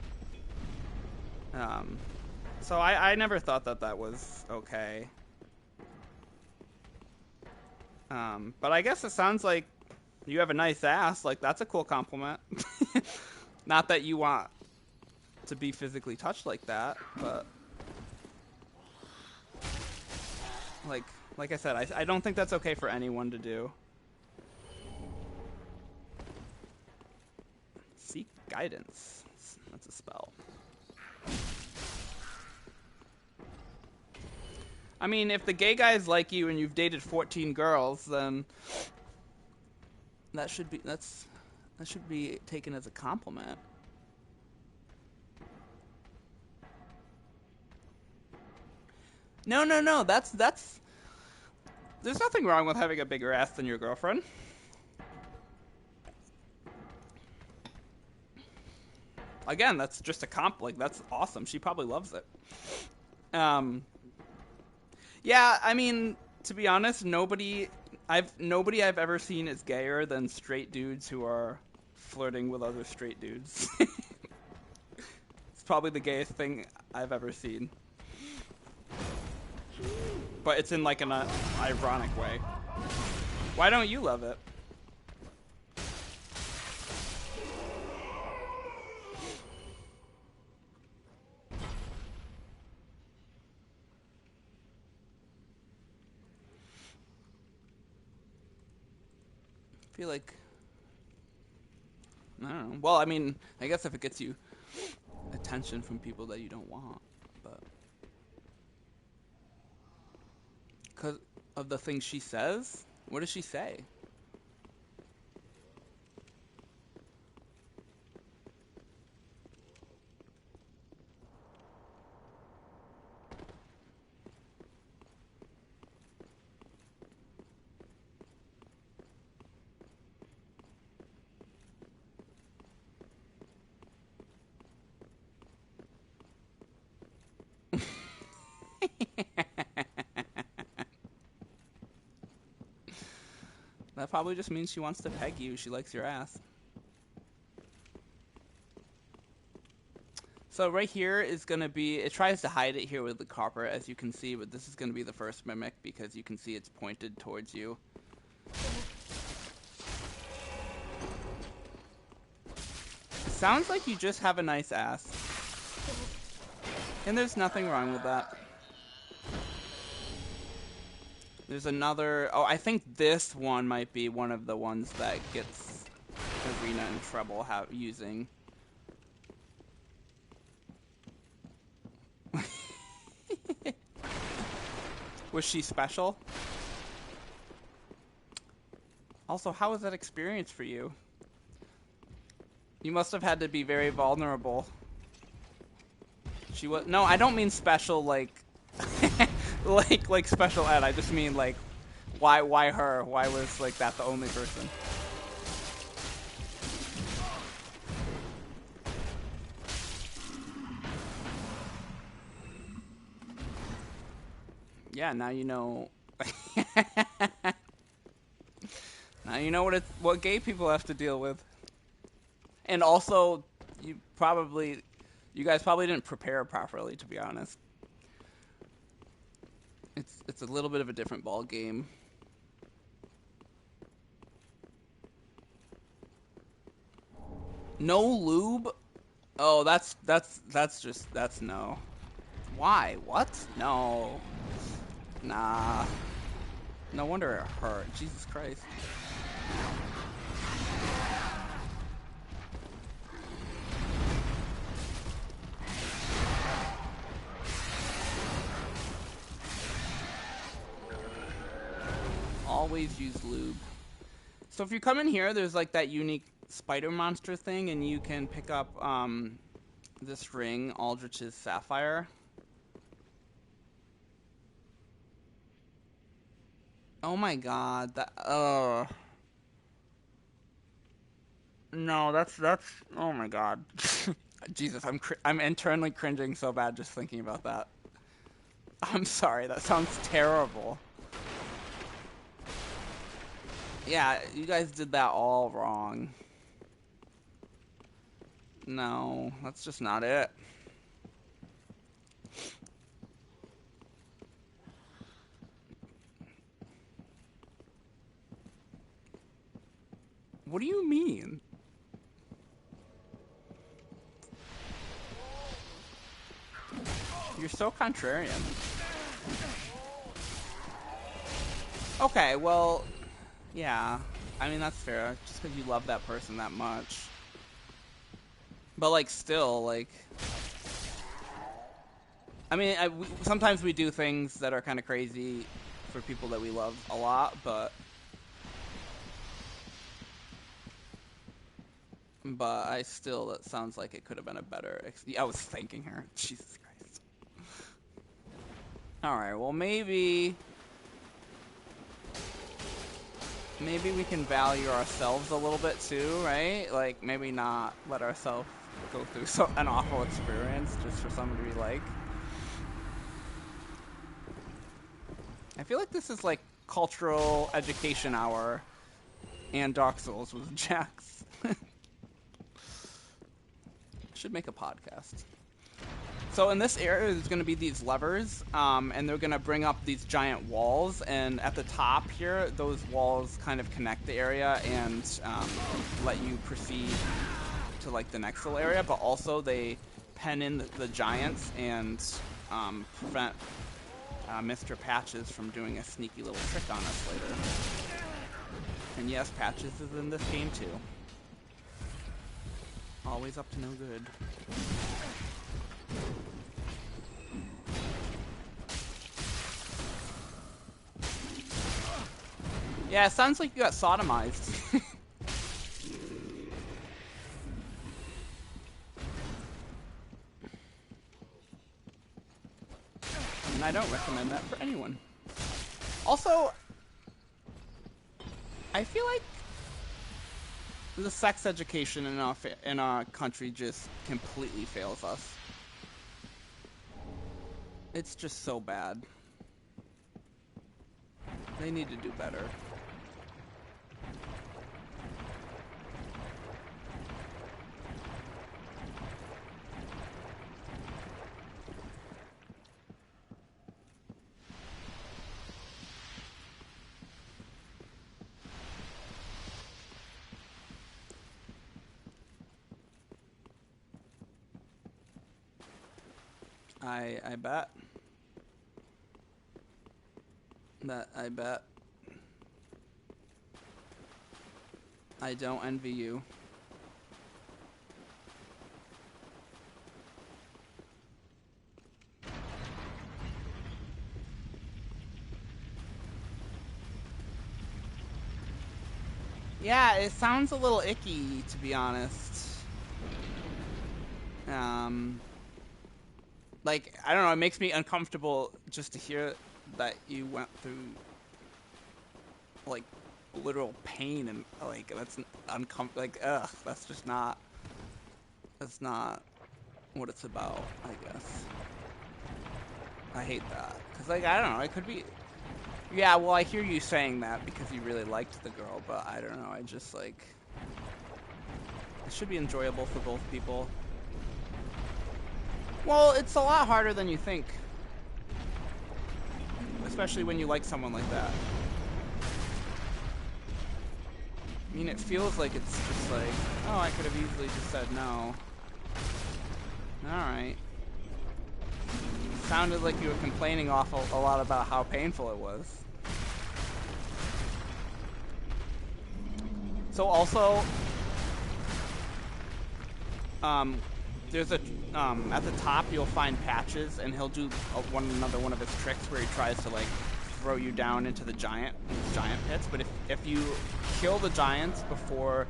A: So I never thought that that was okay. But I guess it sounds like you have a nice ass. Like, that's a cool compliment. Not that you want to be physically touched like that, but like I said, I don't think that's okay for anyone to do. Seek guidance. That's a spell. I mean, if the gay guys like you and you've dated 14 girls, then that should be taken as a compliment. No. That's there's nothing wrong with having a bigger ass than your girlfriend. Again, that's just a like, that's awesome. She probably loves it. Yeah, I mean, to be honest, nobody I've ever seen is gayer than straight dudes who are flirting with other straight dudes. It's probably the gayest thing I've ever seen. But it's in, like, an ironic way. Why don't you love it? I feel like, I don't know. Well, I mean, I guess if it gets you attention from people that you don't want, but because of the things she says? What does she say? That probably just means she wants to peg you. She likes your ass. So right here is going to be, it tries to hide it here with the copper, as you can see, but this is going to be the first mimic because you can see it's pointed towards you. Sounds like you just have a nice ass. And there's nothing wrong with that. There's another... Oh, I think this one might be one of the ones that gets Arena in trouble using. Was she special? Also, how was that experience for you? You must have had to be very vulnerable. She was no, I don't mean special like like special ed. I just mean like why her? Why was like that the only person? Yeah, now you know. Now you know what gay people have to deal with. And also, you guys probably didn't prepare properly, to be honest. It's a little bit of a different ball game. No lube? Oh, that's no. Why? What? No. Nah. No wonder it hurt. Jesus Christ. Always use lube. So if you come in here, there's like that unique spider monster thing, and you can pick up this ring, Aldrich's Sapphire. Oh my god, that no, that's oh my god. Jesus, I'm internally cringing so bad just thinking about that. I'm sorry, that sounds terrible. Yeah, you guys did that all wrong. No, that's just not it. What do you mean? You're so contrarian. Okay, well, yeah. I mean, that's fair. Just because you love that person that much. But, like, still, like... I mean, sometimes we do things that are kind of crazy for people that we love a lot, but... But I still, that sounds like it could have been a better... I was thanking her. Jesus Christ. Alright, well, maybe we can value ourselves a little bit too, right? Like, maybe not let ourselves go through an awful experience just for somebody we like. I feel like this is like cultural education hour and Dark Souls with Jax. Should make a podcast. So in this area, there's going to be these levers, and they're going to bring up these giant walls, and at the top here, those walls kind of connect the area and let you proceed to like the next little area, but also they pen in the giants and prevent Mr. Patches from doing a sneaky little trick on us later. And yes, Patches is in this game too. Always up to no good. Yeah, it sounds like you got sodomized. And I don't recommend that for anyone. Also, I feel like the sex education in our country just completely fails us. It's just so bad. They need to do better. I bet. I bet. I don't envy you. Yeah, it sounds a little icky, to be honest. Like, I don't know, it makes me uncomfortable just to hear that you went through, like, literal pain and, like, that's uncomfortable. Like, ugh, that's just not, that's not what it's about, I guess. I hate that. Because, like, I don't know, it could be... Yeah, well, I hear you saying that because you really liked the girl, but I don't know, I just, like... It should be enjoyable for both people. Well, it's a lot harder than you think. Especially when you like someone like that. I mean, it feels like it's just like, oh, I could have easily just said no. Alright. Sounded like you were complaining a lot about how painful it was. So also, there's a, at the top you'll find Patches, and he'll do another one of his tricks where he tries to, like, throw you down into the giant pits. But if you kill the giants before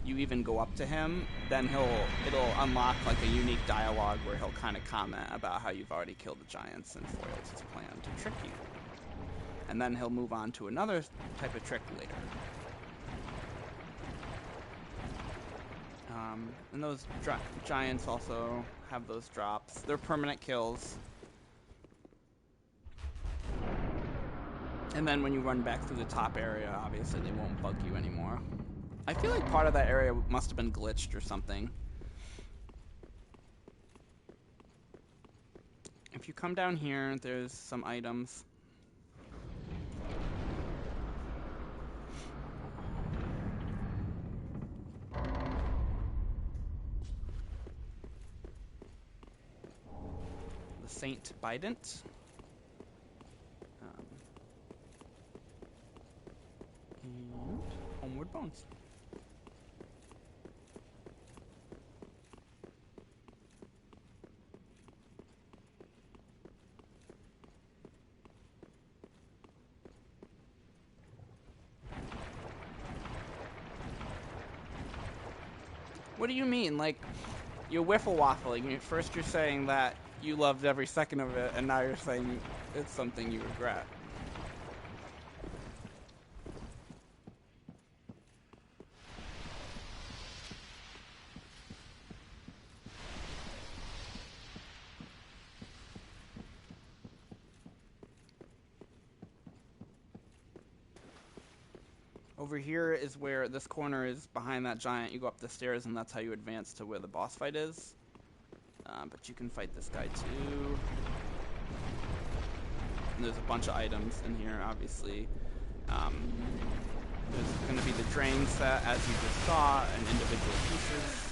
A: you even go up to him, then it'll unlock, like, a unique dialogue where he'll kind of comment about how you've already killed the giants and foiled his plan to trick you. And then he'll move on to another type of trick later. And those giants also have those drops. They're permanent kills. And then when you run back through the top area, obviously they won't bug you anymore. I feel like part of that area must have been glitched or something. If you come down here, there's some items. Saint Bident. And Homeward Bones. What do you mean? Like, you're wiffle-waffling. First you're saying that you loved every second of it, and now you're saying it's something you regret. Over here is where this corner is behind that giant. You go up the stairs, and that's how you advance to where the boss fight is. But you can fight this guy too. And there's a bunch of items in here, obviously. There's going to be the drain set, as you just saw, and individual pieces.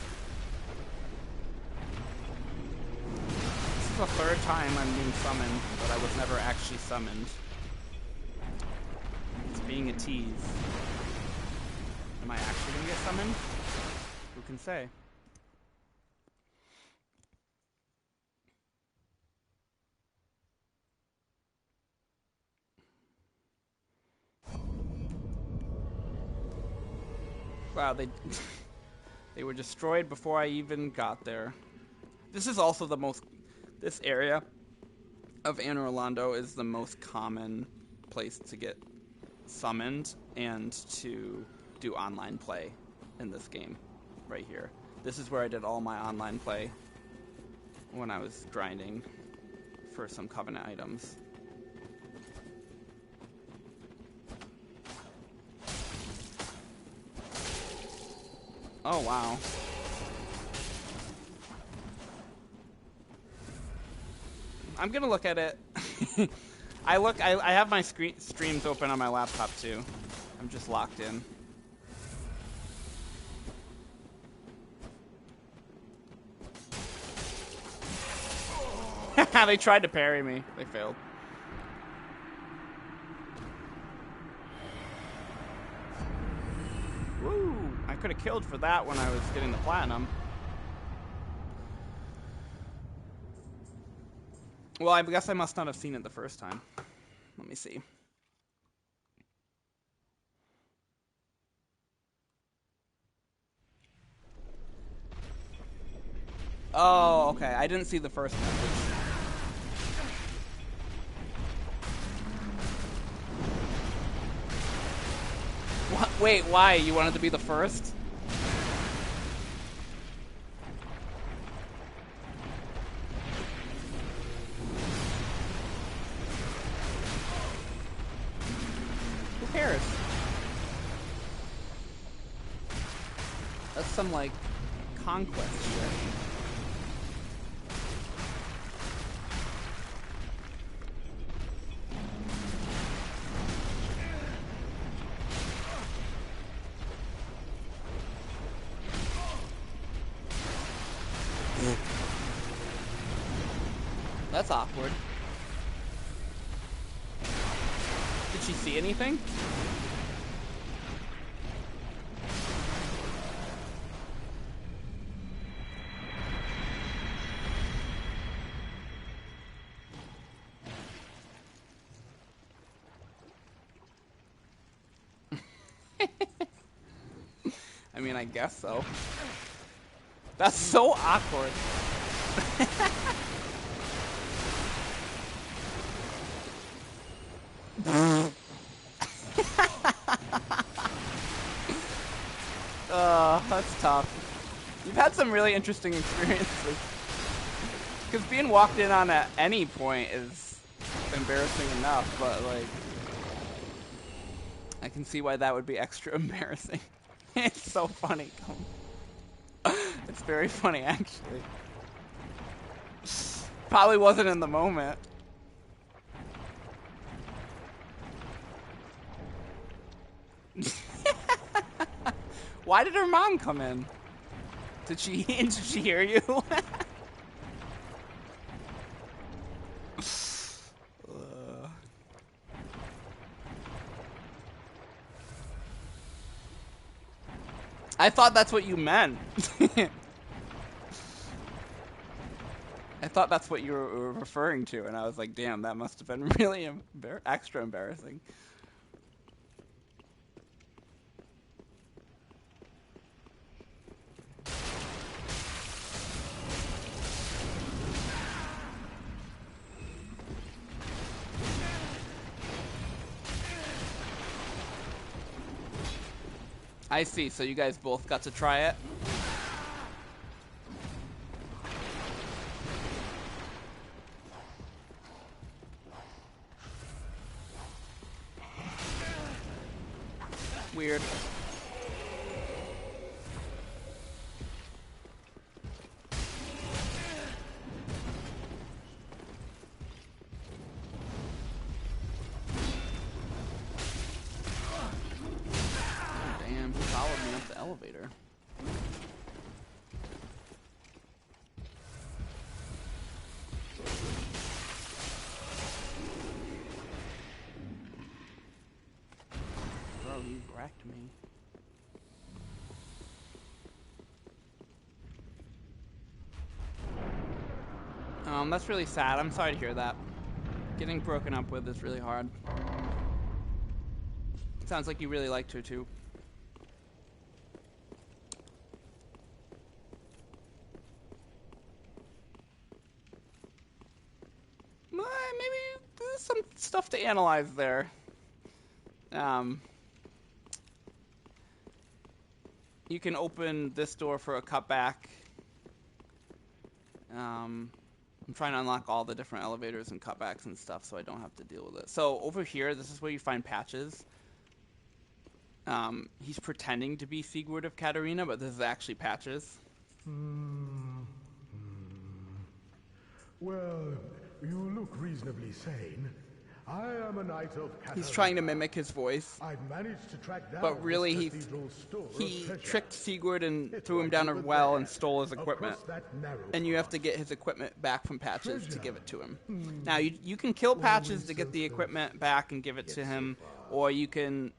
A: This is the third time I'm being summoned, but I was never actually summoned. It's being a tease. Am I actually going to get summoned? Who can say? Wow, they were destroyed before I even got there. This is also the most... This area of Anor Londo is the most common place to get summoned and to do online play in this game, right here. This is where I did all my online play when I was grinding for some Covenant items. Oh, wow. I'm gonna look at it. I have my streams open on my laptop too. I'm just locked in. They tried to parry me. They failed. Woo! I could have killed for that when I was getting the platinum. Well, I guess I must not have seen it the first time. Let me see. Oh, okay. I didn't see the first message. What? Wait, why? You wanted to be the first? Who cares? That's some, like, conquest shit. That's awkward. Did she see anything? I mean, I guess so. That's so awkward. That's tough. You've had some really interesting experiences. Because being walked in on at any point is embarrassing enough, but, like, I can see why that would be extra embarrassing. It's so funny. It's very funny, actually. Probably wasn't in the moment. Why did her mom come in? Did she hear you? I thought that's what you meant. I thought that's what you were referring to, and I was like, damn, that must have been really extra embarrassing. I see, so you guys both got to try it? Weird. Elevator. Bro, you wrecked me. That's really sad. I'm sorry to hear that. Getting broken up with is really hard. Sounds like you really liked her too. Maybe there's some stuff to analyze there. You can open this door for a cutback. I'm trying to unlock all the different elevators and cutbacks and stuff so I don't have to deal with it. So over here, this is where you find patches. He's pretending to be Sigurd of Katarina, but this is actually patches.
J: Well, you look reasonably sane. I am a knight of Cathedral.
A: He's trying to mimic his voice.
J: I've managed to track down
A: but really he tricked Sigurd and threw him down a well and stole his equipment. And you have to get his equipment back from Patches to give it to him. Now, you can kill Patches to get the equipment back and give it to him, or you can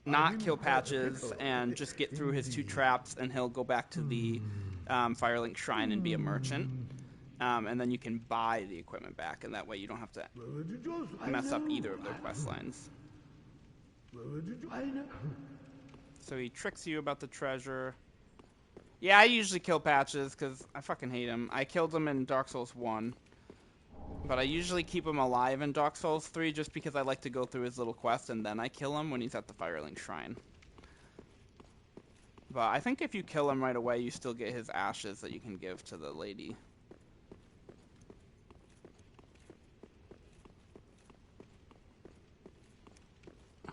A: not kill Patches and just get through his 2 traps, and he'll go back to the Firelink Shrine and be a merchant. And then you can buy the equipment back, and that way you don't have to mess up either of their quest lines. So he tricks you about the treasure. Yeah, I usually kill Patches because I fucking hate him. I killed him in Dark Souls 1. But I usually keep him alive in Dark Souls 3 just because I like to go through his little quest and then I kill him when he's at the Firelink Shrine. But I think if you kill him right away, you still get his ashes that you can give to the lady.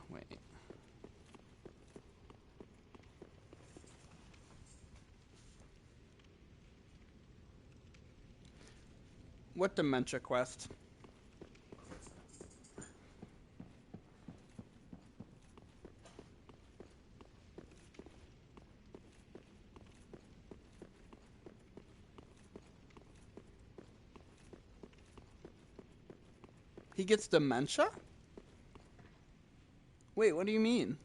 A: Wait. What dementia quest? He gets dementia? Wait, what do you mean?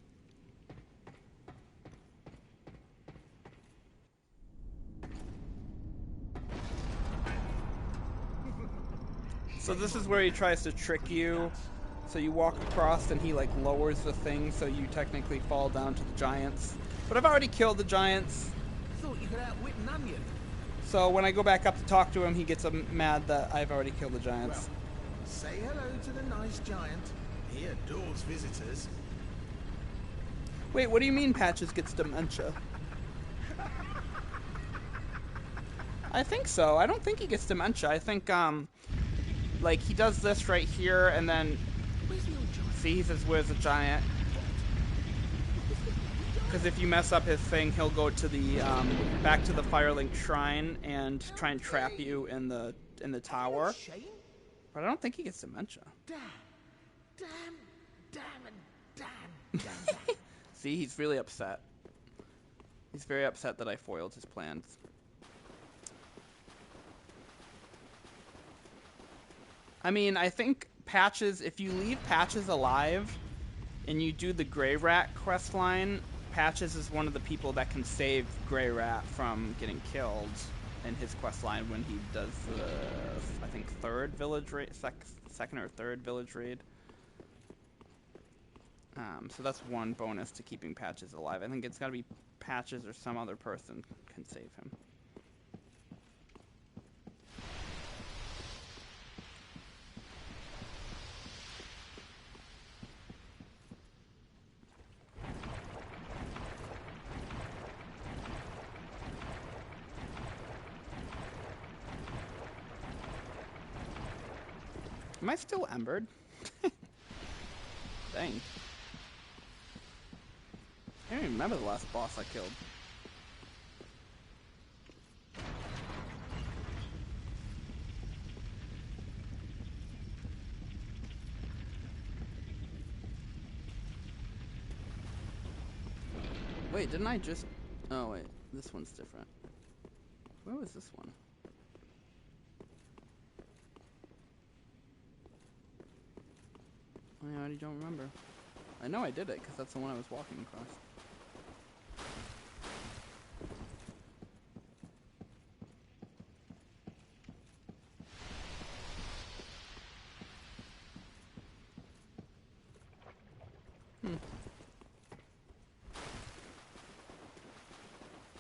A: So this is where he tries to trick you. So you walk across and he like lowers the thing so you technically fall down to the giants. But I've already killed the giants.
K: Thought you could outwit an onion.
A: So when I go back up to talk to him, he gets mad that I've already killed the giants.
K: Well, say hello to the nice giant. He adores visitors.
A: Wait, what do you mean Patches gets dementia? I think so. I don't think he gets dementia. I think, like, he does this right here, and then... See, he says, where's the giant? Because if you mess up his thing, he'll go to the, back to the Firelink Shrine and try and trap you in the tower. But I don't think he gets dementia.
K: Damn.
A: See, he's really upset. He's very upset that I foiled his plans. I mean, I think Patches, if you leave Patches alive and you do the Grey Rat quest line, Patches is one of the people that can save Grey Rat from getting killed in his quest line when he does the, I think, third village raid, second or third village raid. So that's one bonus to keeping Patches alive. I think it's got to be Patches or some other person can save him. Am I still embered? Dang. I don't even remember the last boss I killed. Wait, didn't I just... Oh, wait. This one's different. Where was this one? I already don't remember. I know I did it, because that's the one I was walking across.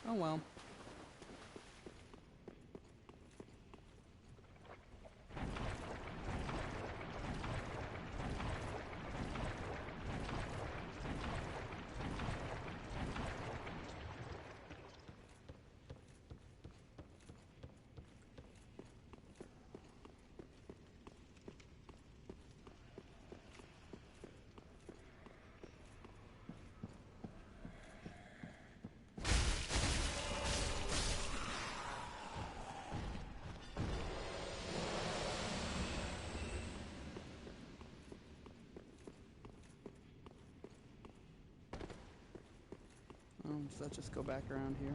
A: Oh well. Does that just go back around here?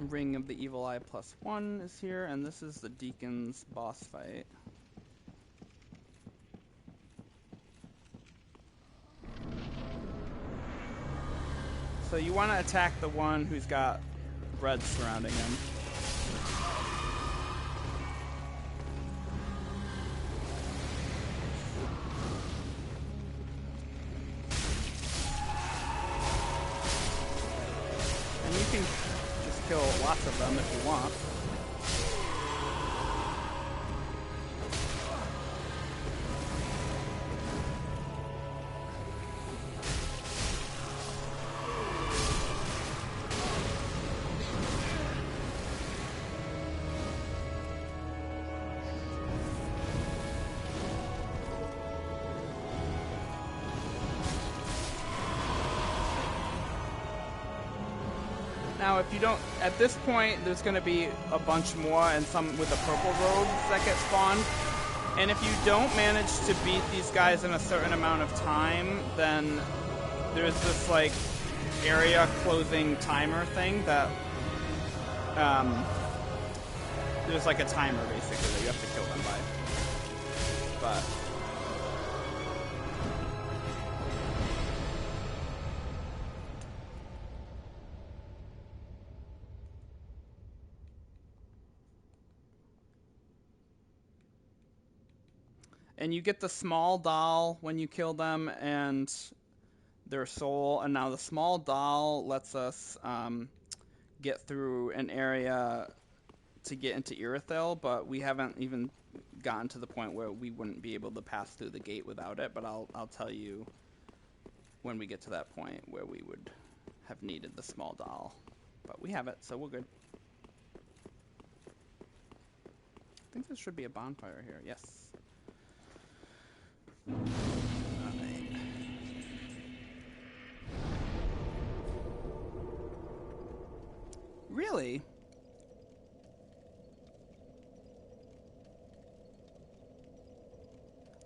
A: Ring of the Evil Eye +1 is here, and this is the Deacons boss fight. So you want to attack the one who's got red surrounding him. And you can just kill lots of them if you want. Now, if you don't, at this point, there's going to be a bunch more, and some with the purple robes that get spawned. And if you don't manage to beat these guys in a certain amount of time, then there's this, like, area closing timer thing that, there's, like, a timer, basically, that you have to kill them by. But and you get the small doll when you kill them and their soul. And now the small doll lets us get through an area to get into Irithyll, but we haven't even gotten to the point where we wouldn't be able to pass through the gate without it. But I'll tell you when we get to that point where we would have needed the small doll. But we have it, so we're good. I think there should be a bonfire here. Yes. Alright. Really?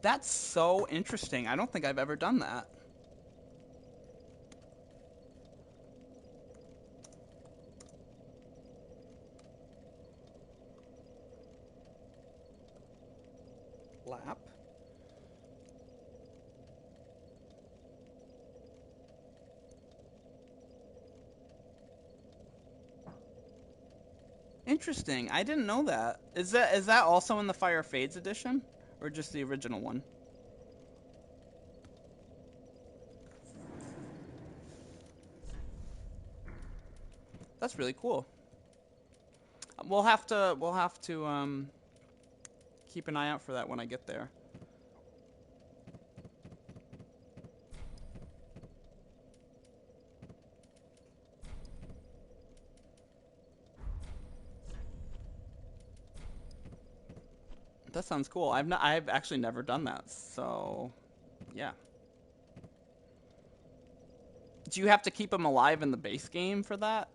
A: That's so interesting. I don't think I've ever done that. Lap. Interesting. I didn't know that. Is that also in the Fire Fades edition, or just the original one? That's really cool. We'll have to keep an eye out for that when I get there. That sounds cool. I've actually never done that, so yeah. Do you have to keep them alive in the base game for that?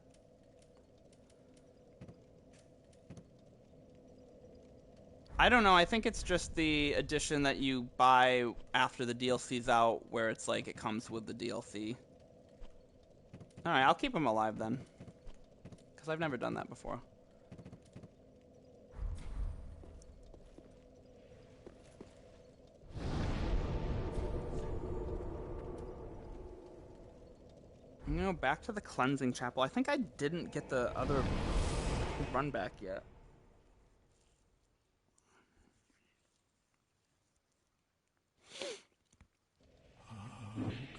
A: I don't know. I think it's just the edition that you buy after the DLC's out, where it's like it comes with the DLC. All right, I'll keep them alive then, because I've never done that before. You know, back to the cleansing chapel. I think I didn't get the other run back yet.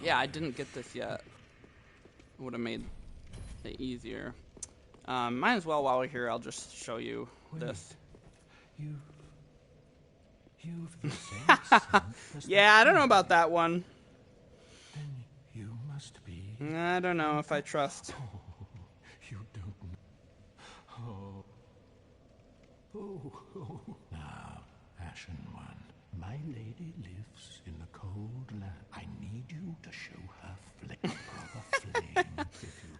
A: Yeah, I didn't get this yet. Would have made it easier. Might as well, while we're here, I'll just show you this.
C: You've the same scent.
A: Yeah, I don't know about that one.
C: Then you must be.
A: I don't know if I trust.
C: Oh, you don't know. Oh. Now, Ashen One, my lady lives in the cold land. I need you to show her flicker of a flame.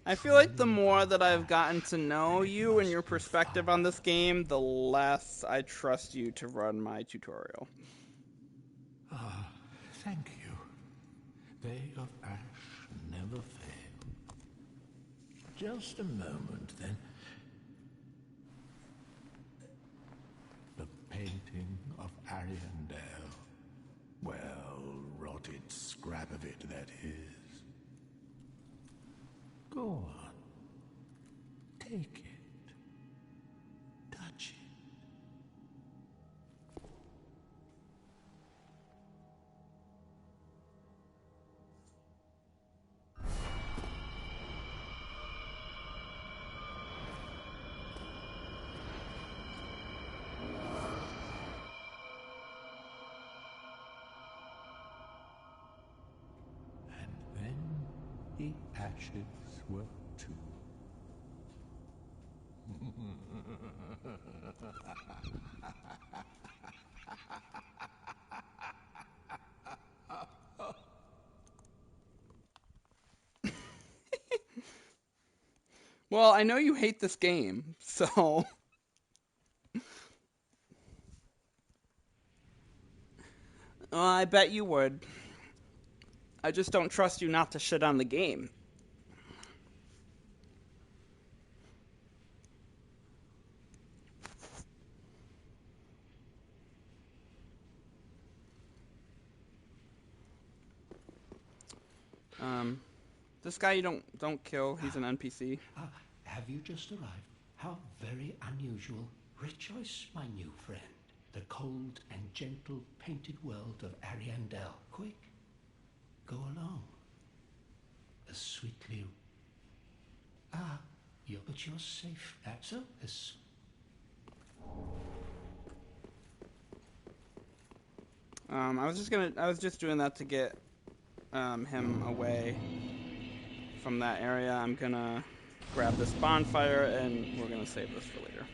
A: I feel like the more that I've gotten to know you and your perspective on this game, the less I trust you to run my tutorial.
C: Thank you. They of ash never fail. Just a moment, then.
J: Ariandel. Well, rotted scrap of it, that is. Go on. Take it. Touch it. The ashes were too.
A: Well, I know you hate this game, so... Well, I bet you would. I just don't trust you not to shit on the game. This guy you don't kill. He's an NPC.
L: Have you just arrived? How very unusual. Rejoice, my new friend. The cold and gentle painted world of Ariandel. Quick, go along. As sweetly... but you're safe. That's all.
A: I was just doing that to get him away from that area. I'm gonna grab this bonfire and we're gonna save this for later.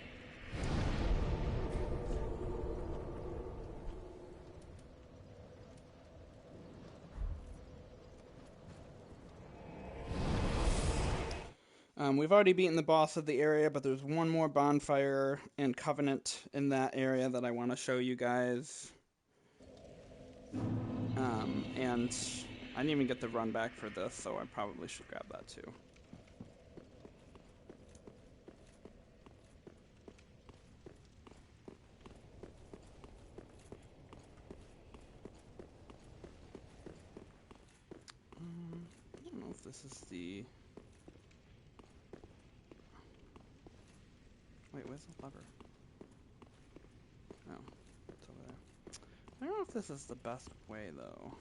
A: We've already beaten the boss of the area, but there's one more bonfire and covenant in that area that I want to show you guys. And I didn't even get the run back for this, so I probably should grab that too. I don't know if this is the... Wait, where's the lever? Oh, it's over there. I don't know if this is the best way, though.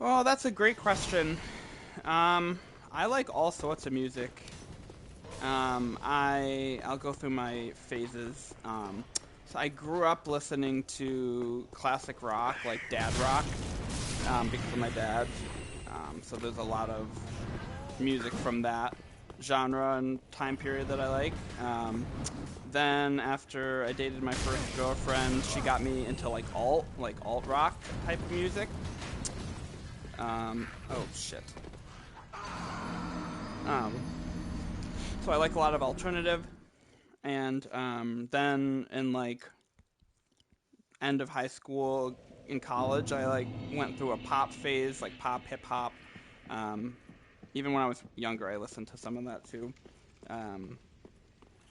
A: Oh, that's a great question. I like all sorts of music. I'll go through my phases. So I grew up listening to classic rock, like dad rock, because of my dad. So there's a lot of music from that genre and time period that I like. Then after I dated my first girlfriend, she got me into like alt rock type of music. Oh shit. So I like a lot of alternative, and then in like end of high school, in college, I like went through a pop phase, like pop, hip hop. Even when I was younger, I listened to some of that too.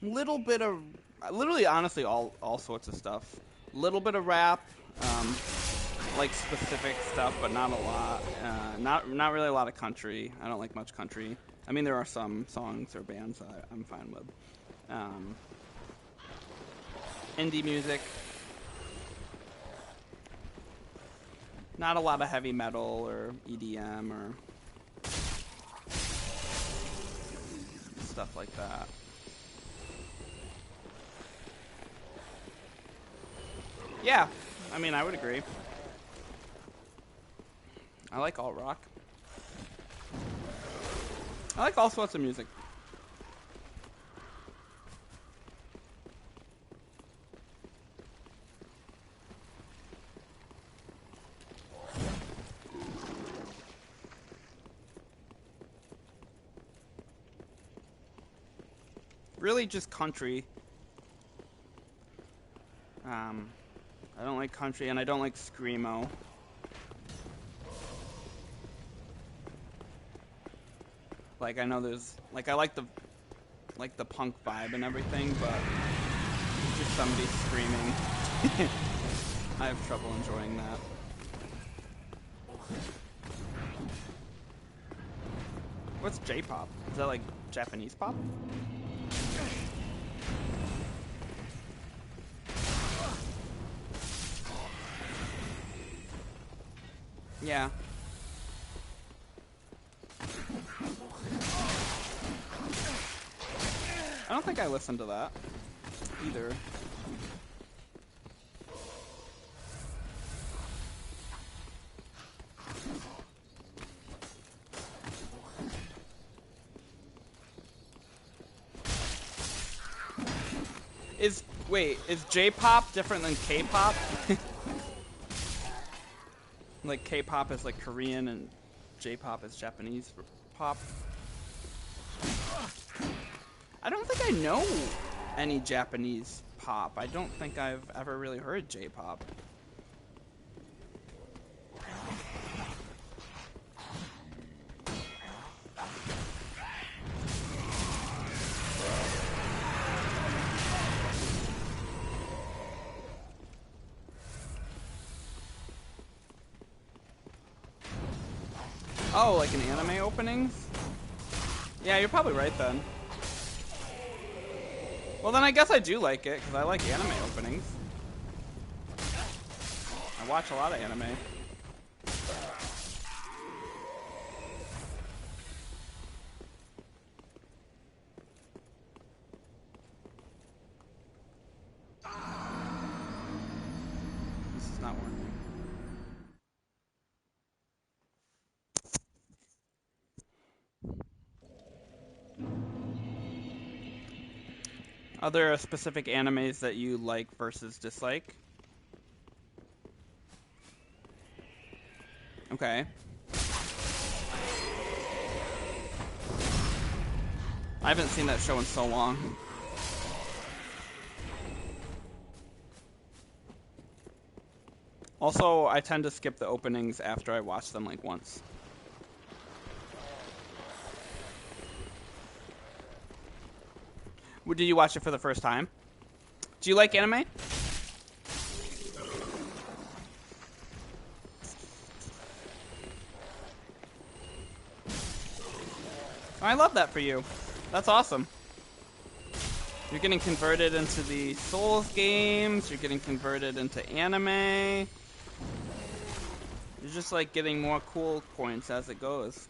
A: Little bit of, literally, honestly, all sorts of stuff. Little bit of rap, like specific stuff, but not a lot. Not really a lot of country. I don't like much country. I mean, there are some songs or bands that I'm fine with. Indie music. Not a lot of heavy metal or EDM or stuff like that. Yeah, I mean, I would agree. I like alt rock. I like all sorts of music. Really just country. I don't like country and I don't like screamo. Like, I know there's, like, I like the punk vibe and everything, but just somebody screaming. I have trouble enjoying that. What's J-pop? Is that like Japanese pop? Yeah. I don't think I listened to that either. Is J-pop different than K-pop? Like K-pop is like Korean and J-pop is Japanese pop. I don't think I know any Japanese pop. I don't think I've ever really heard J-pop. Oh, like an anime openings? Yeah, you're probably right then. Well, then I guess I do like it, because I like anime openings. I watch a lot of anime. This is not working. Are there specific animes that you like versus dislike? Okay. I haven't seen that show in so long. Also, I tend to skip the openings after I watch them like once. Did you watch it for the first time? Do you like anime? Oh, I love that for you. That's awesome. You're getting converted into the Souls games. You're getting converted into anime. You're just like getting more cool points as it goes.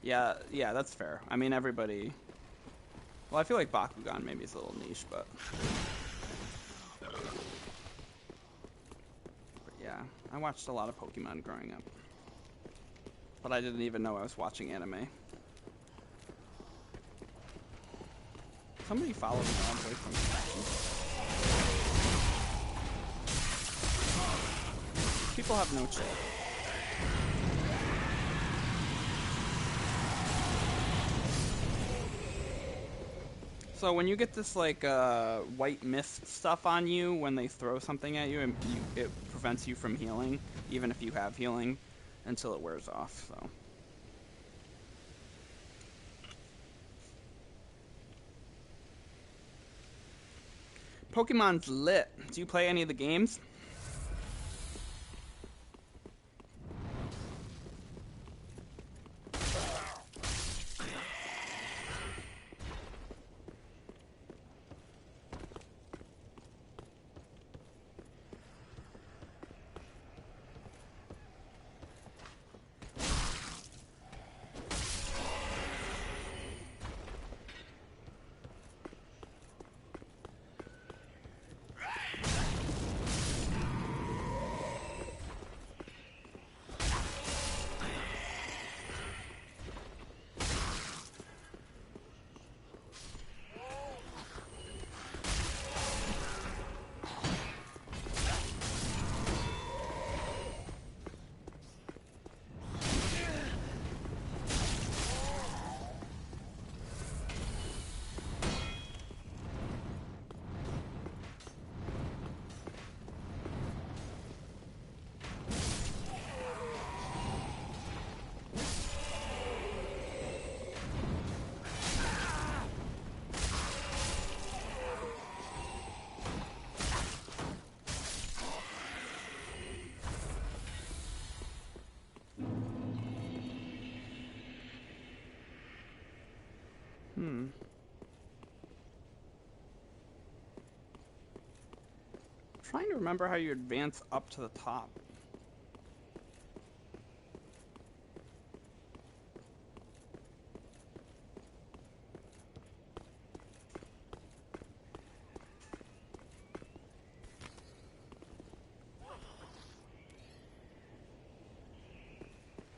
A: Yeah, that's fair. I mean, everybody... Well, I feel like Bakugan maybe is a little niche, but yeah, I watched a lot of Pokemon growing up. But I didn't even know I was watching anime. Somebody followed me all the way from the People have no chill. So when you get this like white mist stuff on you when they throw something at you, it prevents you from healing, even if you have healing, until it wears off. So. Pokemon's lit. Do you play any of the games? Trying to remember how you advance up to the top.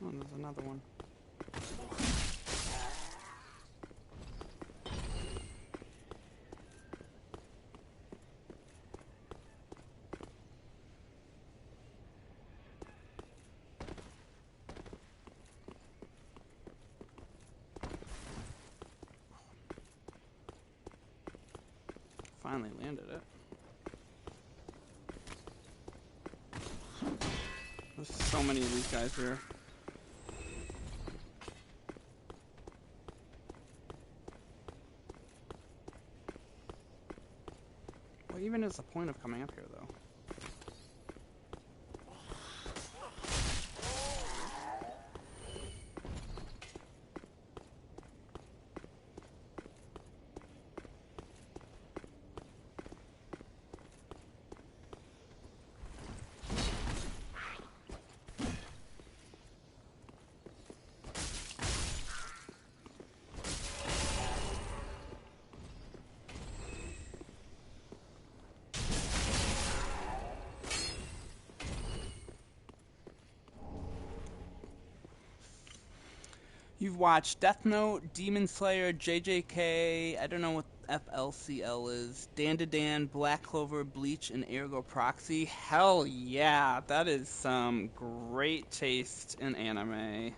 A: Oh, there's another one. Finally landed it. There's so many of these guys here. What even is the point of coming up here, though? You've watched Death Note, Demon Slayer, JJK, I don't know what FLCL is, Dan, Black Clover, Bleach, and Ergo Proxy. Hell yeah, that is some great taste in anime,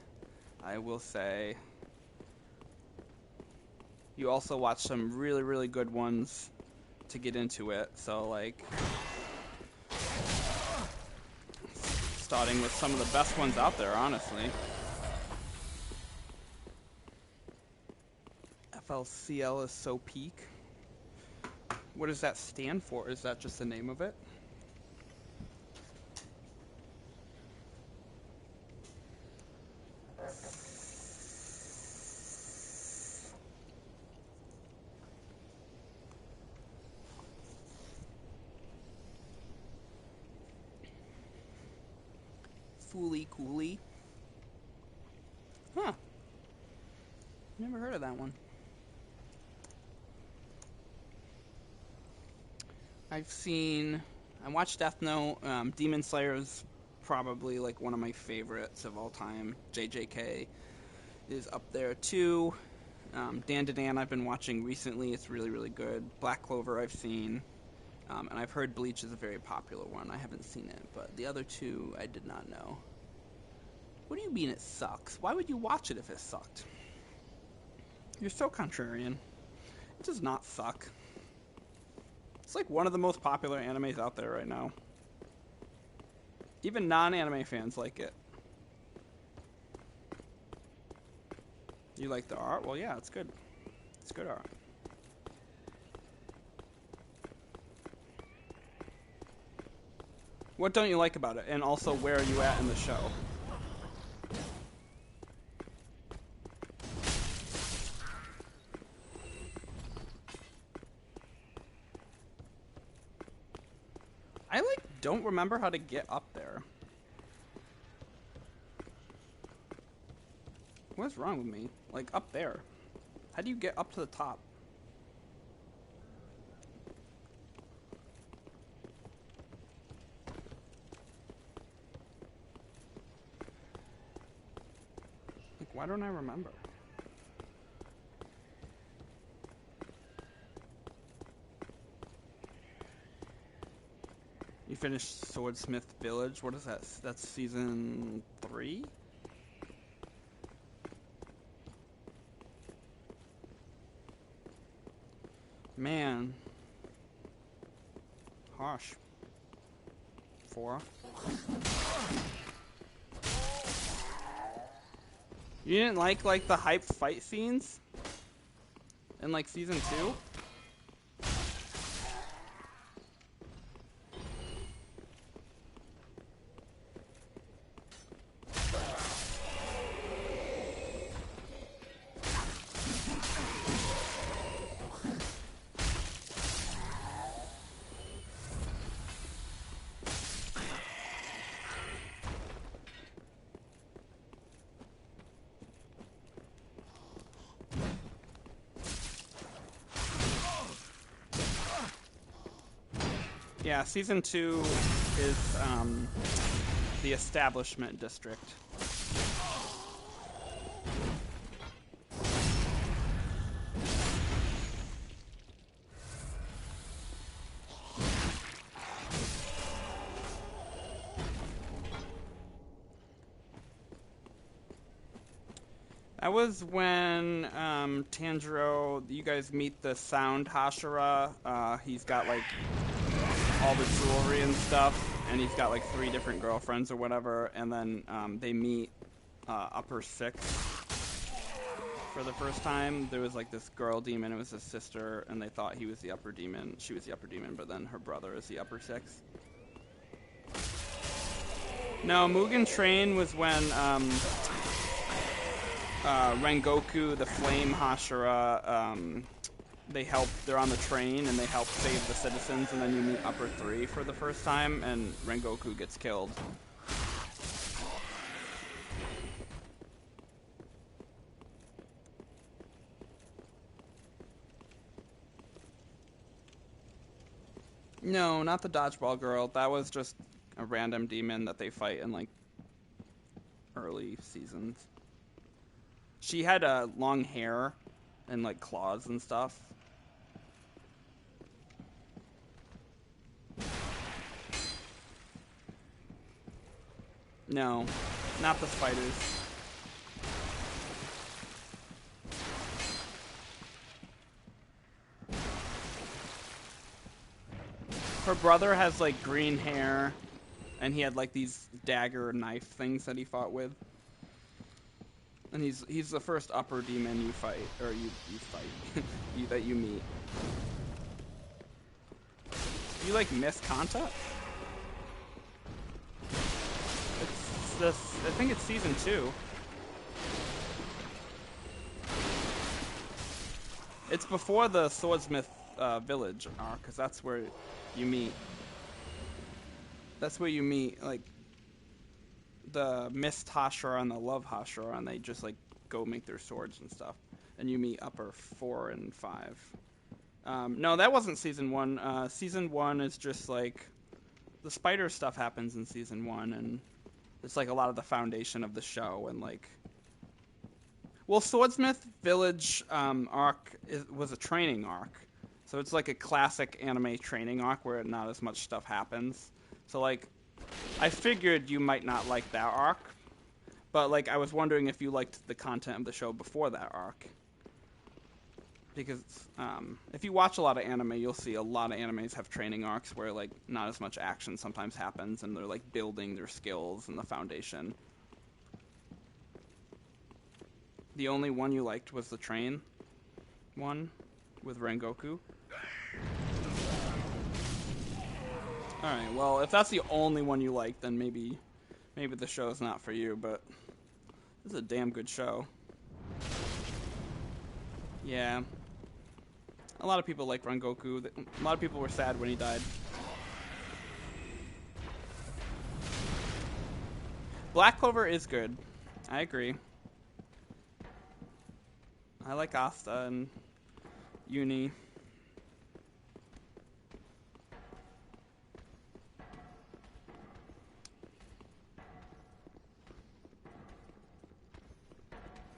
A: I will say. You also watch some really, really good ones to get into it, so like, starting with some of the best ones out there, honestly. FLCL is so peak. What does that stand for? Is that just the name of it? Fooly Cooly. Huh. Never heard of that one. I watched Death Note. Demon Slayer is probably like one of my favorites of all time. JJK is up there too. Dan I've been watching recently. It's really, really good. Black Clover I've seen. And I've heard Bleach is a very popular one. I haven't seen it, but the other two I did not know. What do you mean it sucks? Why would you watch it if it sucked? You're so contrarian. It does not suck. It's like one of the most popular animes out there right now. Even non-anime fans like it. You like the art? Well, yeah, it's good. It's good art. What don't you like about it? And also, where are you at in the show? I, like, don't remember how to get up there. What's wrong with me? Like, up there. How do you get up to the top? Like, why don't I remember? You finished Swordsmith Village. What is that? That's season 3? Man. Harsh. 4. You didn't like the hype fight scenes in like season 2? Yeah, season 2 is the establishment district. That was when Tanjiro, you guys meet the Sound Hashira. He's got like all the jewelry and stuff, and he's got like 3 different girlfriends or whatever, and then they meet Upper 6 for the first time. There was like this girl demon, it was his sister, and they thought he was the upper demon. She was the upper demon, but then her brother is the Upper 6. No, Mugen Train was when Rengoku, the Flame Hashira, they're on the train and they help save the citizens, and then you meet Upper 3 for the first time, and Rengoku gets killed. No, not the dodgeball girl. That was just a random demon that they fight in like early seasons. She had long hair and like claws and stuff. No, not the spiders. Her brother has like green hair, and he had like these dagger knife things that he fought with. And he's the first upper demon you fight, or you fight, that you meet. You like miss Kanta? I think it's season 2. It's before the Swordsmith Village arc, because that's where you meet. That's where you meet like the Mist Hashira and the Love Hashira, and they just like go make their swords and stuff. And you meet Upper 4 and 5. No, that wasn't season 1. Season 1 is just like the spider stuff happens in season 1, and it's like a lot of the foundation of the show, and like, well, Swordsmith Village arc was a training arc, so it's like a classic anime training arc where not as much stuff happens. So like, I figured you might not like that arc, but like I was wondering if you liked the content of the show before that arc. because if you watch a lot of anime, you'll see a lot of animes have training arcs where like not as much action sometimes happens, and they're like building their skills and the foundation. The only one you liked was the train one with Rengoku. Alright, well, if that's the only one you like, then maybe the show is not for you, but this is a damn good show. Yeah. A lot of people like Rengoku. A lot of people were sad when he died. Black Clover is good. I agree. I like Asta and Uni.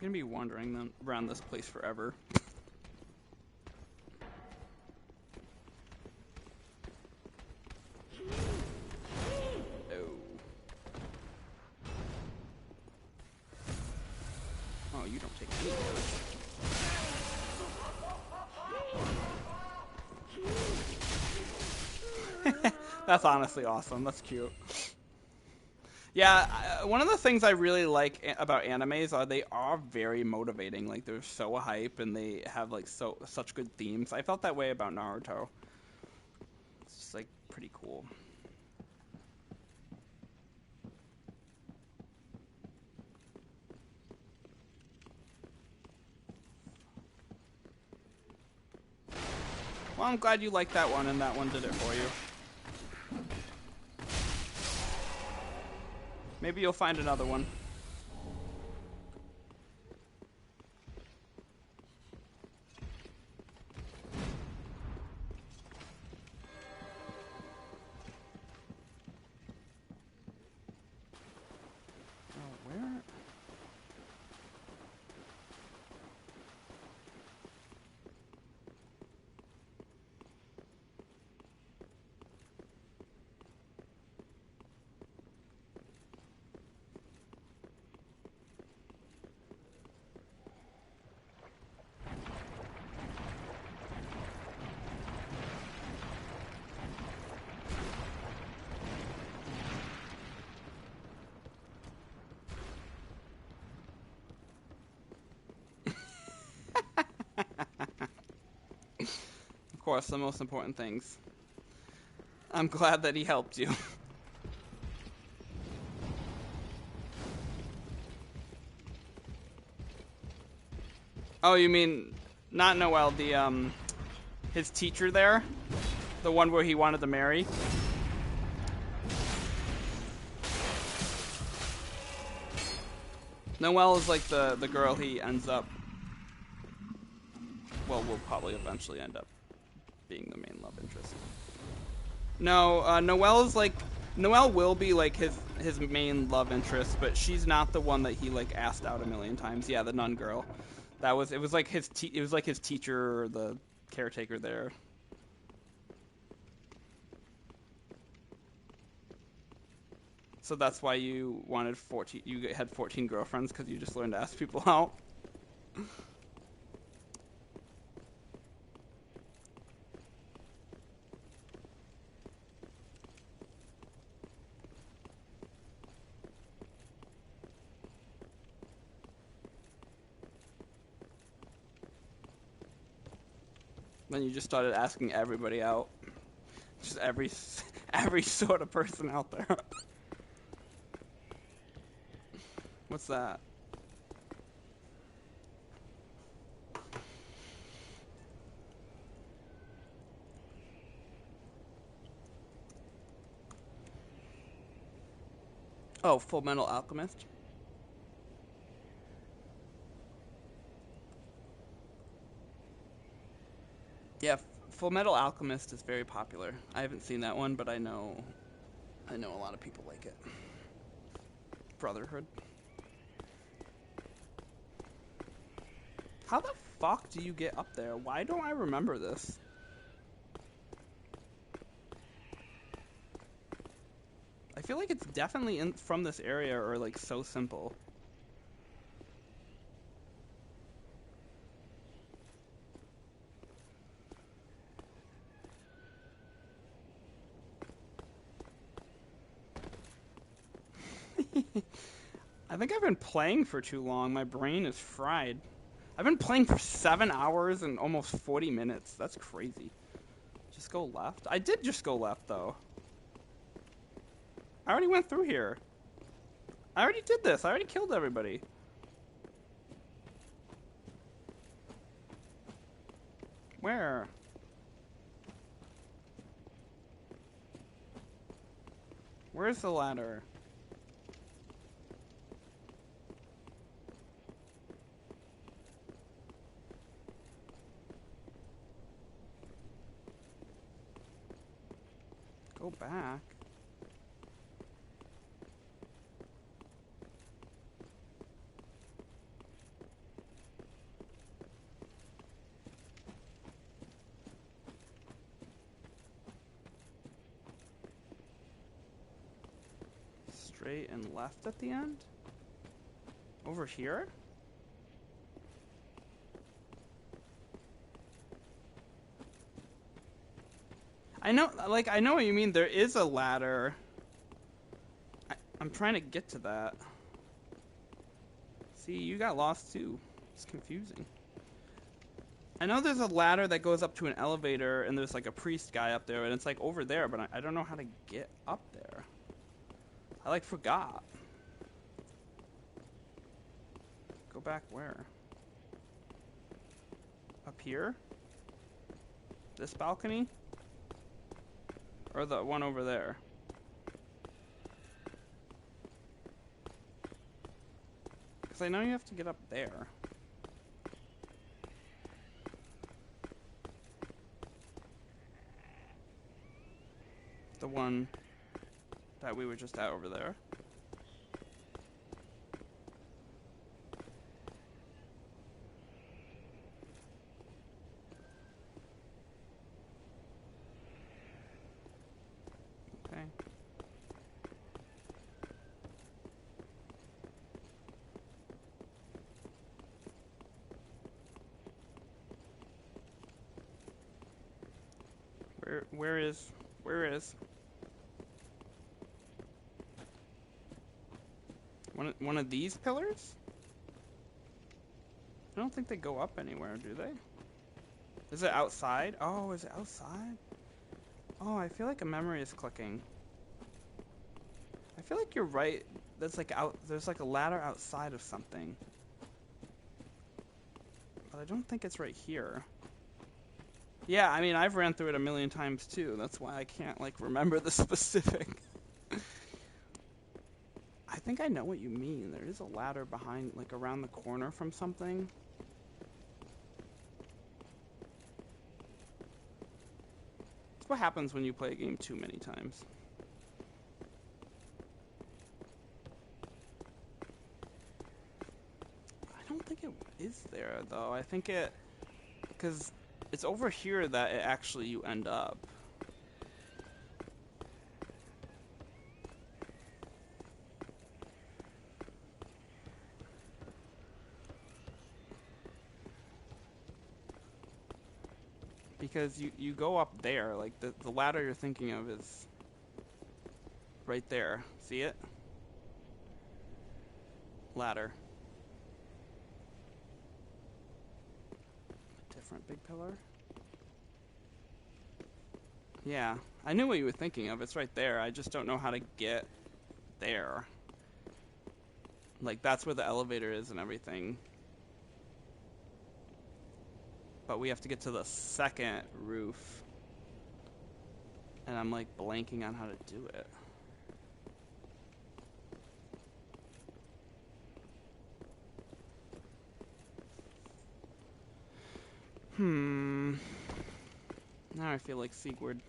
A: I'm gonna be wandering around this place forever. Oh, you don't take any damage. That's honestly awesome. That's cute. Yeah, one of the things I really like about animes are they are very motivating. Like they're so hype and they have like such good themes. I felt that way about Naruto. It's just like pretty cool. Well, I'm glad you liked that one and that one did it for you. Maybe you'll find another one. Oh, where? Of course, the most important things. I'm glad that he helped you. Oh, you mean not Noel, the his teacher there? The one where he wanted to marry? Noelle is like the girl he ends up, well, will probably eventually end up being the main love interest. No, Noelle is like, Noelle will be like his main love interest, but she's not the one that he like asked out a million times. Yeah, the nun girl. It was like his teacher or the caretaker there. So that's why you wanted 14. You had 14 girlfriends because you just learned to ask people out. Then you just started asking everybody out. Just every sort of person out there. What's that? Oh, Full Metal Alchemist. Yeah, Full Metal Alchemist is very popular. I haven't seen that one, but I know a lot of people like it. Brotherhood. How the fuck do you get up there? Why don't I remember this? I feel like it's definitely from this area or like so simple. I think I've been playing for too long. My brain is fried. I've been playing for 7 hours and almost 40 minutes. That's crazy. Just go left? I did just go left, though. I already went through here. I already did this. I already killed everybody. Where? Where's the ladder? Go back. Straight and left at the end? Over here? I know what you mean. There is a ladder. I'm trying to get to that. See, you got lost too. It's confusing. I know there's a ladder that goes up to an elevator, and there's like a priest guy up there, and it's like over there, but I don't know how to get up there. I like forgot. Go back where? Up here? This balcony? Or the one over there? Because I know you have to get up there. The one that we were just at over there. Okay. Where is one of these pillars? I don't think they go up anywhere, do they? Is it outside? Oh, is it outside? Oh, I feel like a memory is clicking. I feel like you're right. There's like a ladder outside of something. But I don't think it's right here. Yeah, I mean, I've ran through it a million times too. That's why I can't like remember the specific. I think I know what you mean. There is a ladder behind, like around the corner from something. That's what happens when you play a game too many times. I don't think it is there though. I think it, because it's over here that it actually you end up. Because you go up there, like the ladder you're thinking of is right there. See it? Ladder. A different big pillar? Yeah, I knew what you were thinking of. It's right there. I just don't know how to get there. Like, that's where the elevator is and everything. But we have to get to the second roof. And I'm like blanking on how to do it. Now I feel like Sigurd.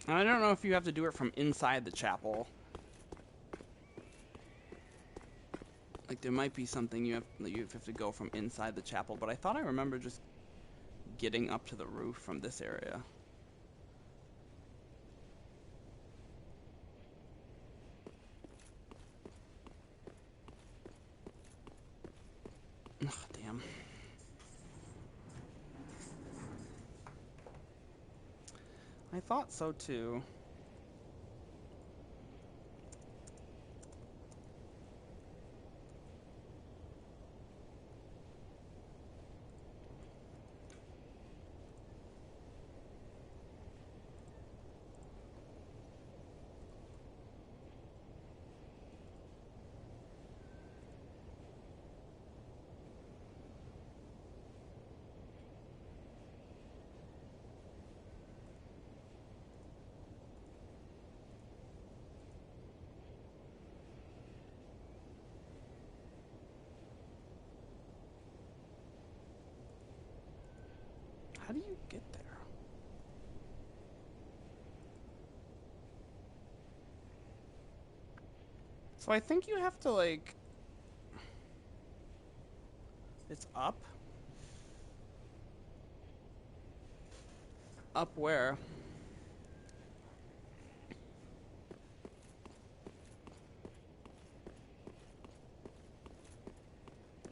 A: I don't know if you have to do it from inside the chapel. Like there might be something you have to go from inside the chapel, but I thought I remember just getting up to the roof from this area. Ugh, damn. I thought so too. How do you get there? So I think you have to, like... It's up? Up where?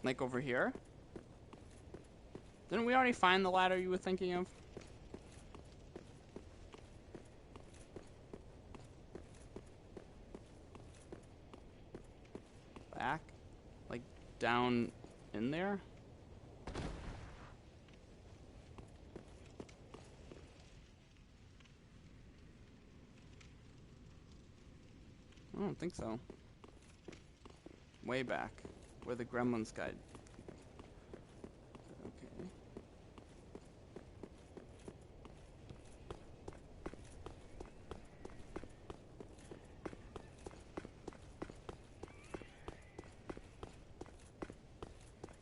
A: Like over here? Didn't we already find the ladder you were thinking of? Back? Like down in there? I don't think so. Way back, where the gremlins guide. Okay.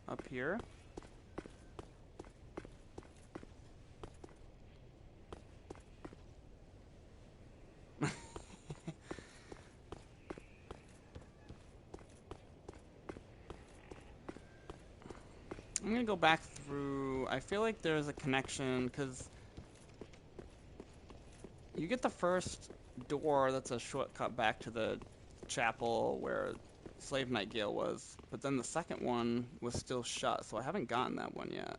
A: Up here. I'm gonna go back through. I feel like there's a connection because you get the first door that's a shortcut back to the chapel where Slave Nightingale was, but then the second one was still shut, so I haven't gotten that one yet.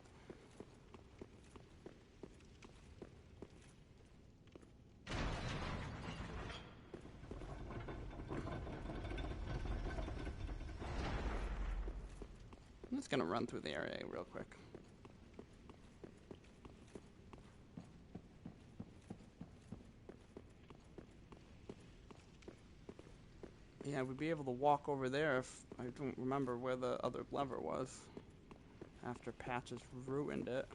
A: I'm just gonna run through the area real quick. Yeah, we'd be able to walk over there if I don't remember where the other lever was after Patches ruined it.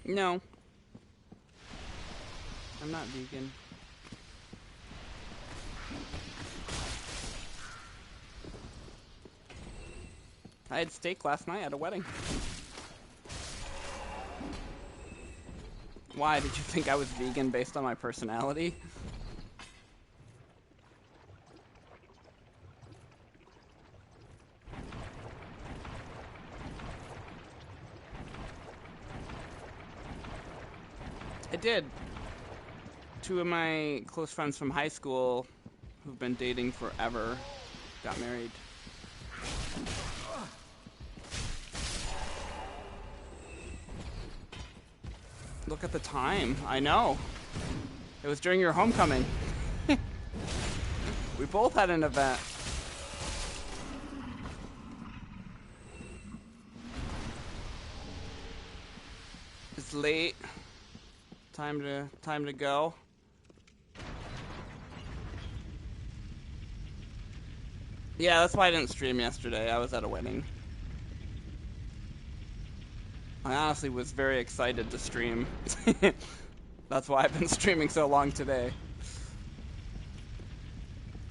A: No. I'm not vegan. I had steak last night at a wedding. Why? Did you think I was vegan based on my personality? I did. Two of my close friends from high school who've been dating forever got married. Look at the time. I know. It was during your homecoming. We both had an event. It's late. Time to go. Yeah, that's why I didn't stream yesterday. I was at a wedding. I honestly was very excited to stream. That's why I've been streaming so long today.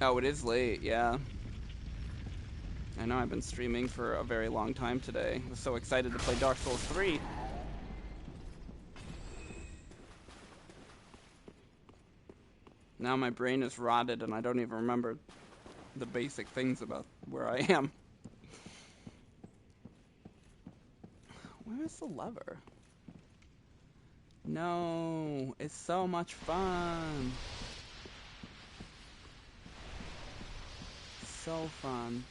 A: Oh, it is late, yeah. I know I've been streaming for a very long time today. I was so excited to play Dark Souls 3. Now my brain is rotted and I don't even remember the basic things about where I am. Where's the lever? No, it's so much fun. So fun.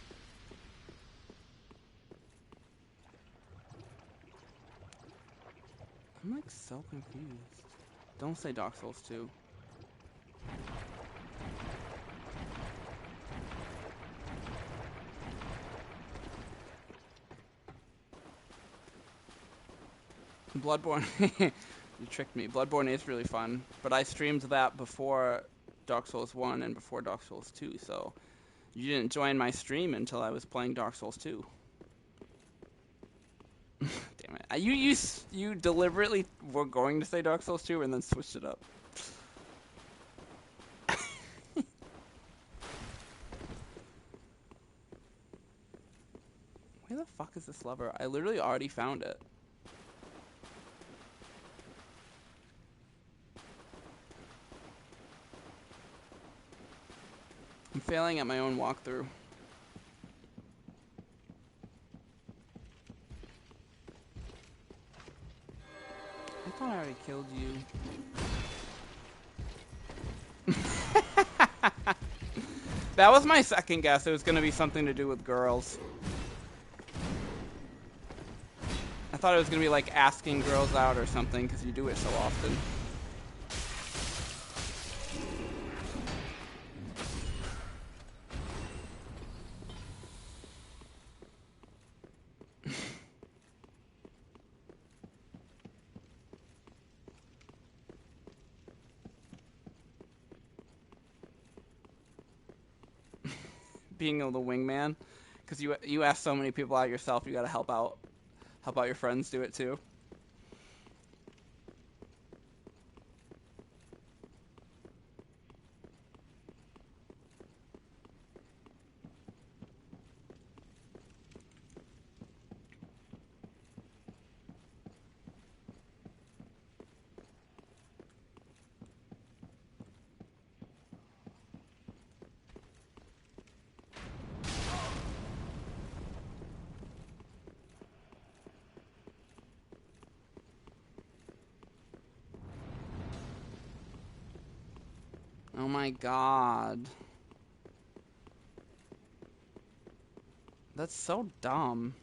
A: I'm like so confused. Don't say Dark Souls 2. Bloodborne, you tricked me. Bloodborne is really fun, but I streamed that before Dark Souls 1 and before Dark Souls 2, so you didn't join my stream until I was playing Dark Souls 2. Damn it. You deliberately were going to say Dark Souls 2 and then switched it up. Where the fuck is this lever? I literally already found it. I'm failing at my own walkthrough. I thought I already killed you. That was my second guess. It was going to be something to do with girls. I thought it was going to be like asking girls out or something because you do it so often. Being the wingman, because you ask so many people out yourself, you got to help out your friends do it too. Oh my god. That's so dumb.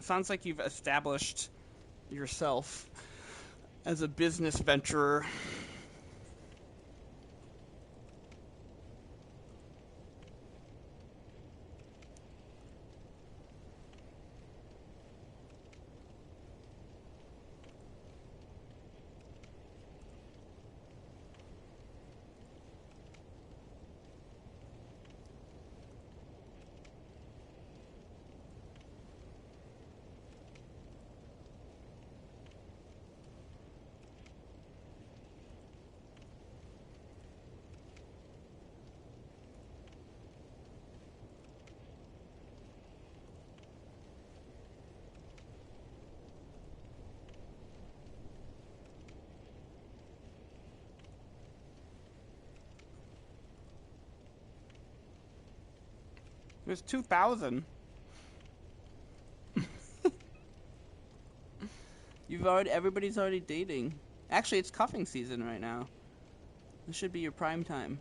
A: sounds like you've established yourself as a business venturer. There's 2,000. Everybody's already dating. Actually, it's cuffing season right now. This should be your prime time.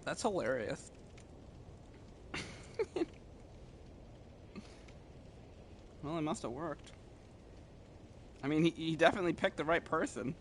A: That's hilarious. Well, it must have worked. I mean, he definitely picked the right person.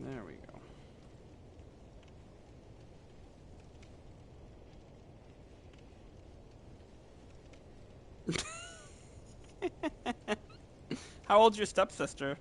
A: There we go. How old's your stepsister?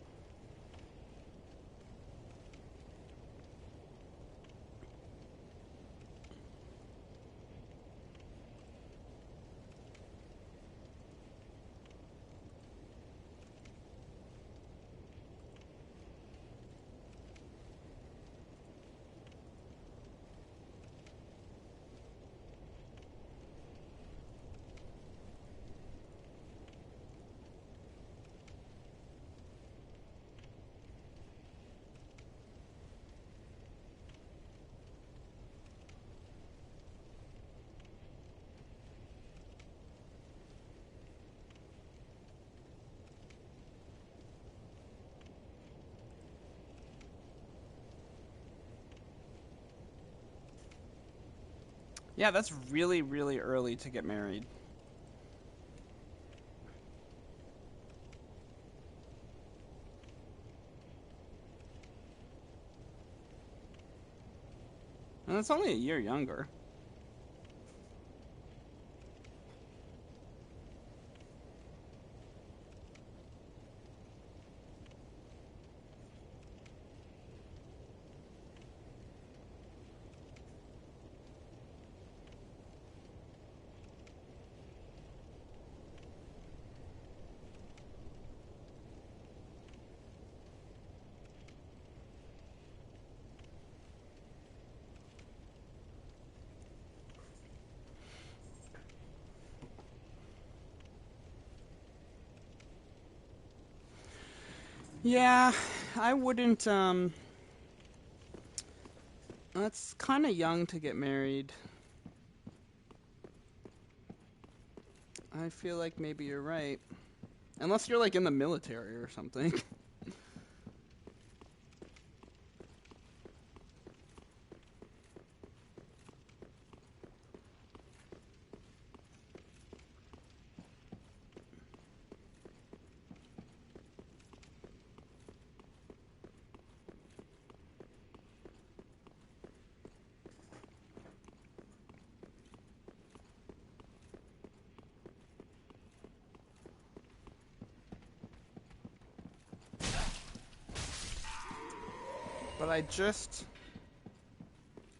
A: Yeah, that's really, really early to get married. And it's only a year younger. Yeah, I wouldn't, that's kind of young to get married. I feel like maybe you're right. Unless you're, like, in the military or something. But I just...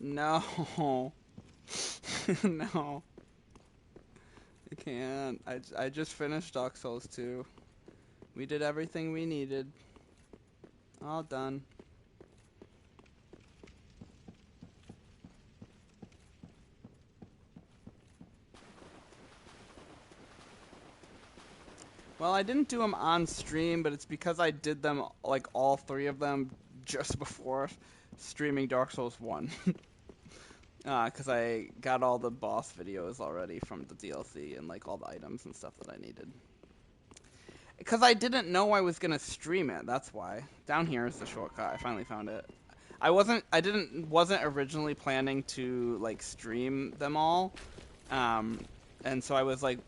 A: No. No. I can't. I just finished Dark Souls 2. We did everything we needed. All done. Well, I didn't do them on stream, but it's because I did them, like, all 3 of them just before streaming Dark Souls 1. Because I got all the boss videos already from the DLC and, like, all the items and stuff that I needed. Because I didn't know I was going to stream it, that's why. Down here is the shortcut. I finally found it. I wasn't originally planning to, like, stream them all. And so I was, like,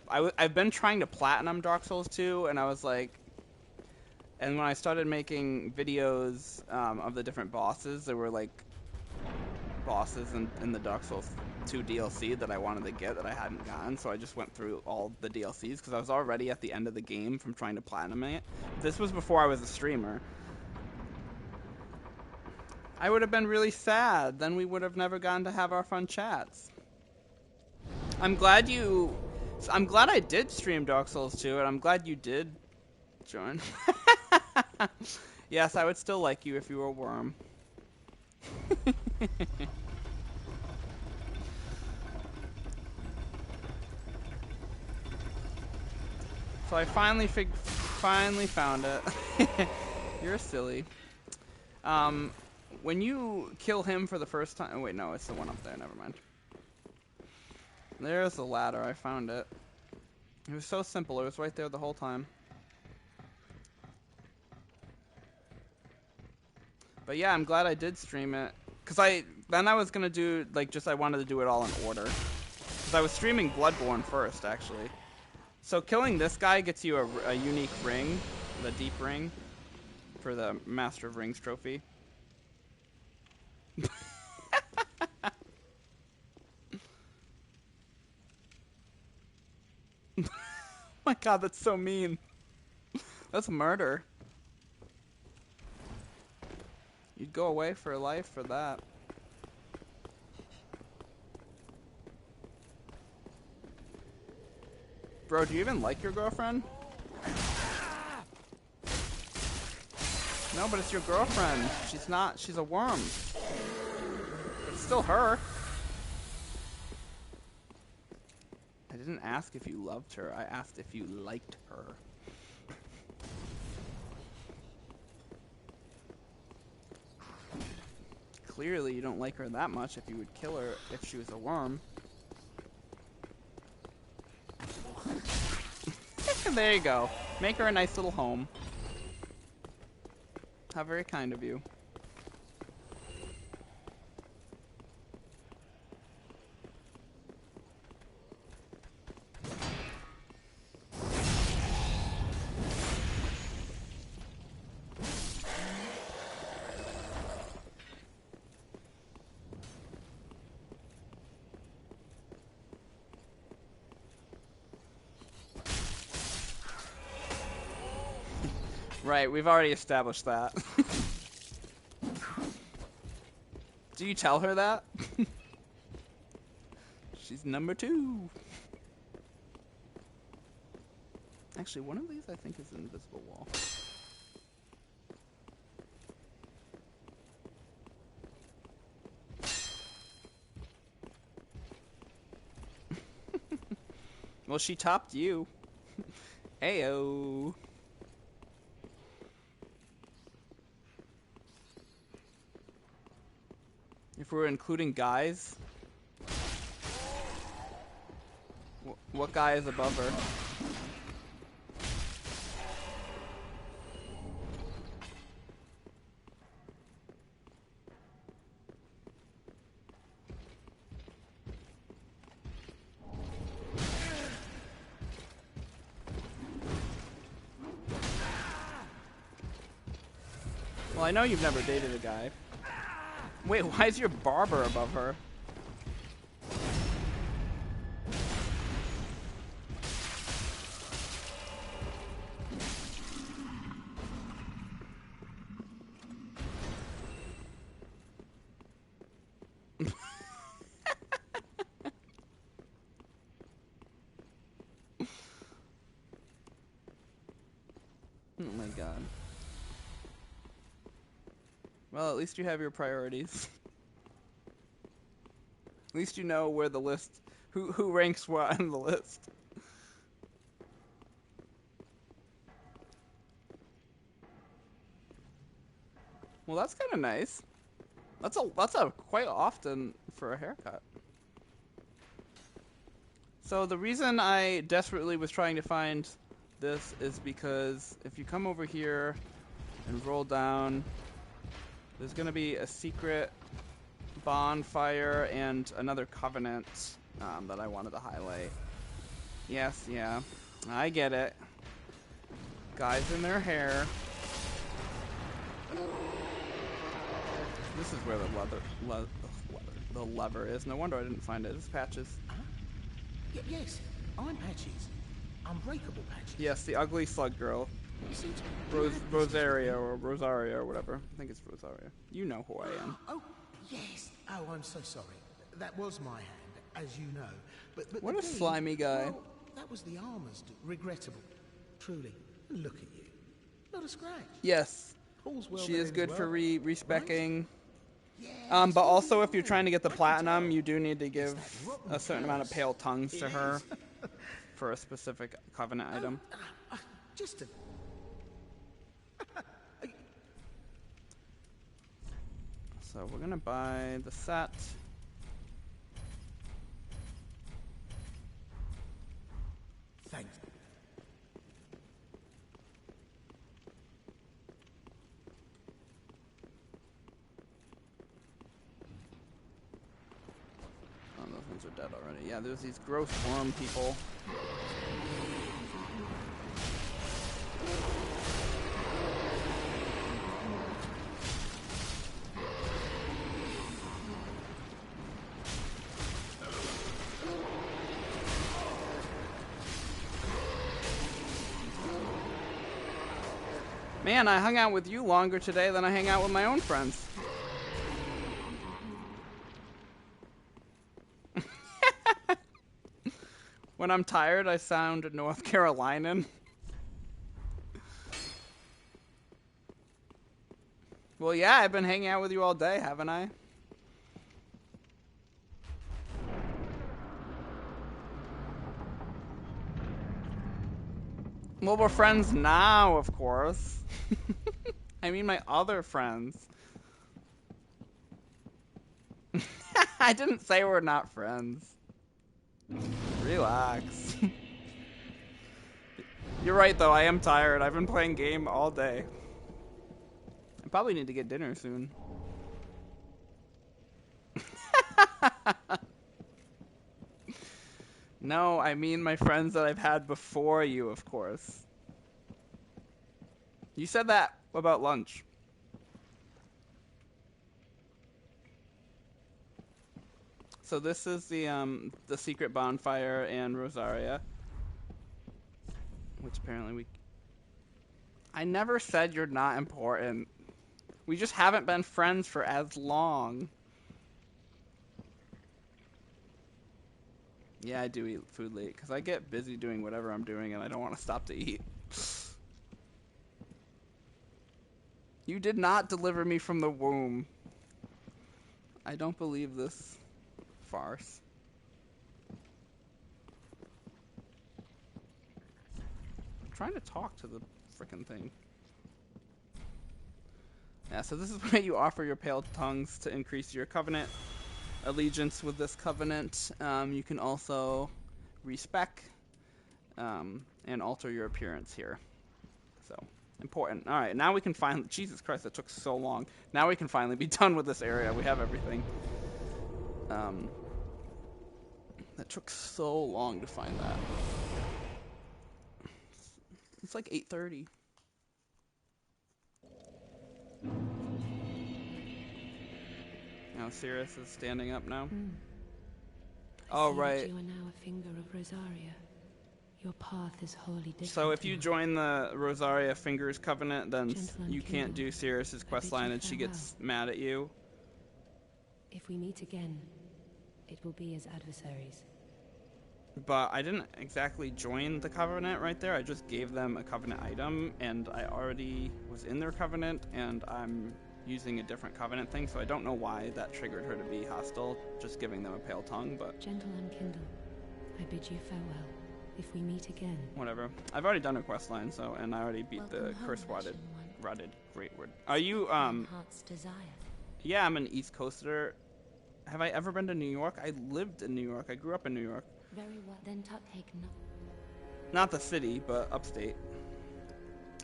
A: I've been trying to platinum Dark Souls 2, and I was like, and when I started making videos of the different bosses, there were like bosses in the Dark Souls 2 DLC that I wanted to get that I hadn't gotten, so I just went through all the DLCs because I was already at the end of the game from trying to platinum it. This was before I was a streamer. I would have been really sad. Then we would have never gotten to have our fun chats. I'm glad I did stream Dark Souls 2, and I'm glad you did join. Yes, I would still like you if you were a worm. So I finally found it. You're silly. When you kill him for the first time... Oh, wait, no, it's the one up there. Never mind. There's the ladder. I found it. It was so simple. It was right there the whole time. But yeah, I'm glad I did stream it. Because then I was going to do, like, I wanted to do it all in order. Because I was streaming Bloodborne first, actually. So killing this guy gets you a unique ring, the deep ring, for the Master of Rings trophy. Oh my god, that's so mean. That's murder. You'd go away for life for that. Bro, do you even like your girlfriend? No, but it's your girlfriend. She's not. She's a worm. It's still her. I didn't ask if you loved her. I asked if you liked her. Clearly, you don't like her that much if you would kill her if she was a worm. There you go. Make her a nice little home. How very kind of you. Right, we've already established that. Do you tell her that? She's number 2. Actually, one of these I think is an invisible wall. Well, she topped you. Heyo. If we're including guys. What guy is above her? Well, I know you've never dated a guy. Wait, why is your barber above her? Oh my god. Well, at least you have your priorities. At least you know where the list, who ranks what on the list. Well, that's kind of nice. That's a quite often for a haircut. So the reason I desperately was trying to find this is because if you come over here and roll down, there's gonna be a secret bonfire and another covenant that I wanted to highlight. Yes, yeah, I get it. Guys in their hair. This is where the lever is. No wonder I didn't find it. It's Patches.
K: Yes, I'm Patches. Unbreakable Patches.
A: Yes, the ugly slug girl. Rosaria or Rosaria or whatever. I think it's Rosaria. You know who I am.
K: Oh, yes. Oh, I'm so sorry. That was my hand, as you know. But
A: what a slimy guy.
K: Well, that was the armor's regrettable. Truly. Look at you. Not a scratch.
A: Yes. She is good for respecking. But also, if you're trying to get the platinum, you do need to give a certain amount of pale tongues to her for a specific covenant item.
K: Just a...
A: So we're gonna buy the set.
K: Thanks.
A: Oh, those ones are dead already. Yeah, there's these gross worm people. Man, I hung out with you longer today than I hang out with my own friends. When I'm tired, I sound North Carolinian. Well, yeah, I've been hanging out with you all day, haven't I? Well, we're friends now, of course. I mean my other friends. I didn't say we're not friends. Relax. You're right, though. I am tired. I've been playing game all day. I probably need to get dinner soon. No, I mean my friends that I've had before you, of course. You said that about lunch. So this is the secret bonfire and Rosaria, which apparently I never said you're not important. We just haven't been friends for as long. Yeah, I do eat food late because I get busy doing whatever I'm doing and I don't want to stop to eat. You did not deliver me from the womb. I don't believe this farce. I'm trying to talk to the frickin' thing. Yeah, so this is where you offer your pale tongues to increase your covenant allegiance with this covenant. You can also respec and alter your appearance here. So, important. Alright, now we can finally... Jesus Christ, that took so long. Now we can finally be done with this area. We have everything. That took so long to find that. It's like 8:30. Now Sirius is standing up now. Oh, right.
I: You are now a finger of Rosaria. Your path is wholly different.
A: So if you join the Rosaria Fingers Covenant, then you can't
I: Kindle,
A: do Sirius's questline and she gets mad at you.
I: If we meet again, it will be as adversaries.
A: But I didn't exactly join the Covenant right there. I just gave them a Covenant item, and I already was in their Covenant, and I'm using a different Covenant thing, so I don't know why that triggered her to be hostile, just giving them a pale tongue, but...
I: Gentle Unkindle, I bid you farewell. If we meet again...
A: Whatever. I've already done a questline, so, and I already beat the curse-rotted Greatwood. Are you,
I: Heart's desire.
A: Yeah, I'm an East Coaster. Have I ever been to New York? I lived in New York. I grew up in New York.
I: Very well. Then take no.
A: Not the city, but upstate.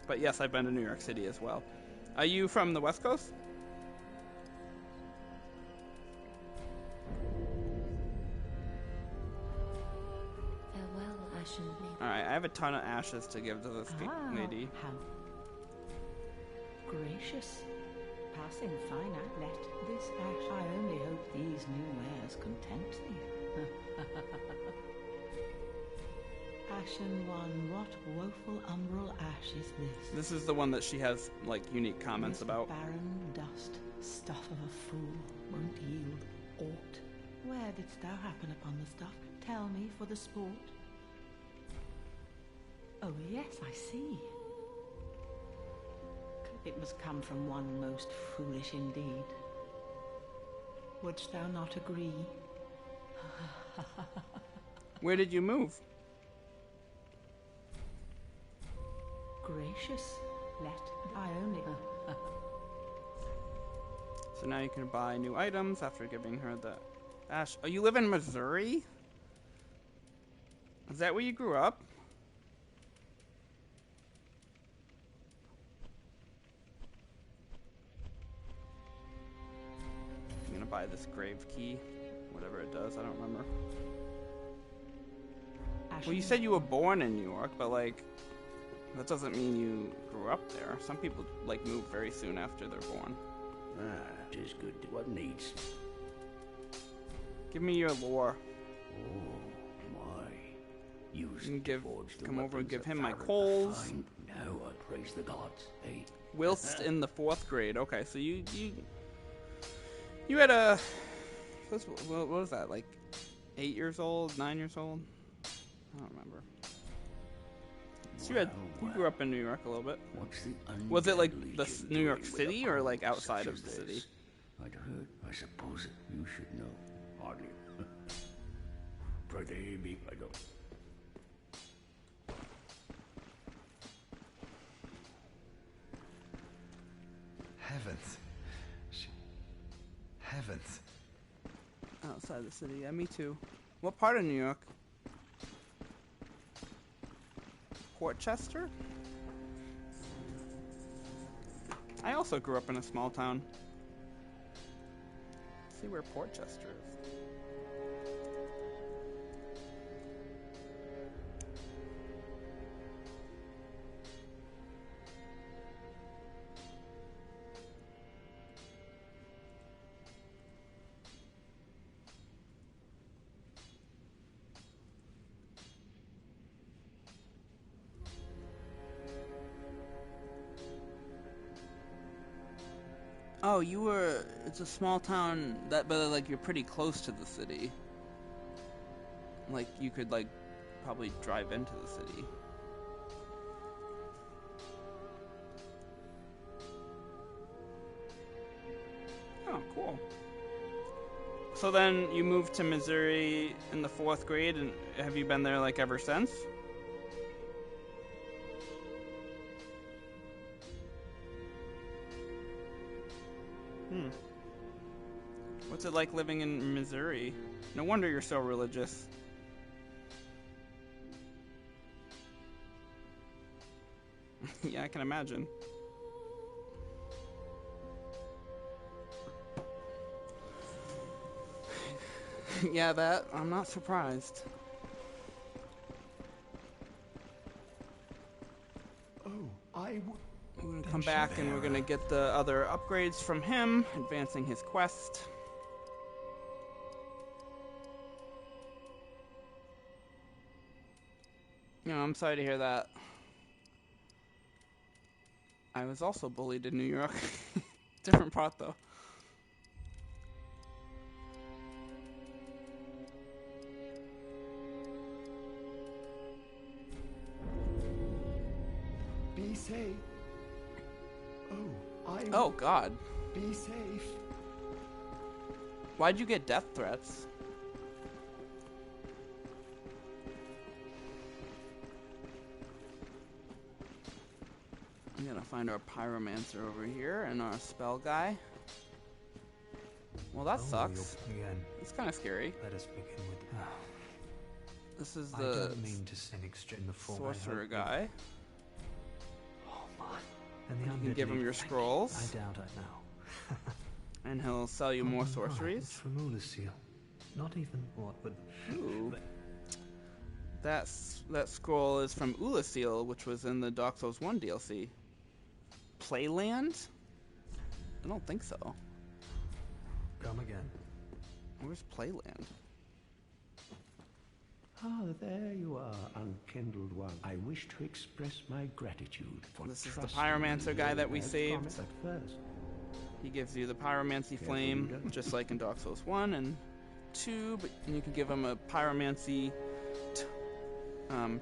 A: But yes, I've been to New York City as well. Are you from the West Coast?
I: Farewell, Ashen Lady.
A: Alright, I have a ton of ashes to give to this lady.
E: How gracious. Passing fine outlet. This ash, I only hope these new wares content thee. Ashen one, what woeful umbral ash is this?
A: This is the one that she has, like, unique comments about.
E: Barren dust, stuff of a fool, won't yield aught. Where didst thou happen upon the stuff? Tell me for the sport. Oh yes, I see. It must come from one most foolish indeed. Wouldst thou not agree?
A: Where did you move?
E: Gracious, let I only...
A: So now you can buy new items after giving her the ash. Oh, you live in Missouri? Is that where you grew up? I'm gonna buy this grave key. Whatever it does, I don't remember. Well, you said you were born in New York, but like, that doesn't mean you grew up there. Some people like move very soon after they're born.
F: Ah, 'tis good to what needs.
A: Give me your lore.
F: Oh my!
A: You can come over and give him my coals.
F: Now I praise the gods. Hey.
A: Whilst in the 4th grade. Okay, so you had a what was that, like 8 years old, 9 years old? I don't remember. So you grew up in New York a little bit.
F: What's the
A: was it like the New York City or like outside of the city?
F: I'd heard. I suppose you should know. Hardly. Pretty beep, I don't.
C: Heavens. Heavens.
A: Outside the city, yeah, me too. What part of New York? Portchester? I also grew up in a small town. Let's see where Portchester is. Oh, it's a small town but like you're pretty close to the city. Like you could like probably drive into the city. Oh, cool. So then you moved to Missouri in the 4th grade, and have you been there like ever since? What's it like living in Missouri? No wonder you're so religious. Yeah, I can imagine. Yeah, that, I'm not surprised.
J: Oh, I would...
A: We're gonna come back and we're gonna get the other upgrades from him, advancing his quest. No, I'm sorry to hear that. I was also bullied in New York. Different part though.
J: Be safe.
A: Oh, God.
J: Be safe.
A: Why'd you get death threats? I'm gonna find our pyromancer over here and our spell guy. Well, that sucks. It's kind of scary.
M: Let us begin with.
A: This is
M: I
A: the
M: don't mean to sin extreme before
A: sorcerer
M: I
A: guy.
M: Oh my! And the
A: You can
M: undead
A: give him
M: lead-
A: your scrolls.
M: I doubt I know.
A: And he'll sell you more
M: It's
A: sorceries.
M: from Ulyssiel. Not even what would.
A: Ooh. That scroll is from Ulyssiel, which was in the Dark Souls 1 DLC. Playland? I don't think so.
M: Come again.
A: Where's Playland?
F: Ah, there you are, unkindled one. I wish to express my gratitude for
A: This is the
F: trusting
A: pyromancer
F: me
A: guy that we
F: as
A: saved.
F: promised at first.
A: He gives you the pyromancy flame, just like in Dark Souls 1 and 2, but you can give him a pyromancy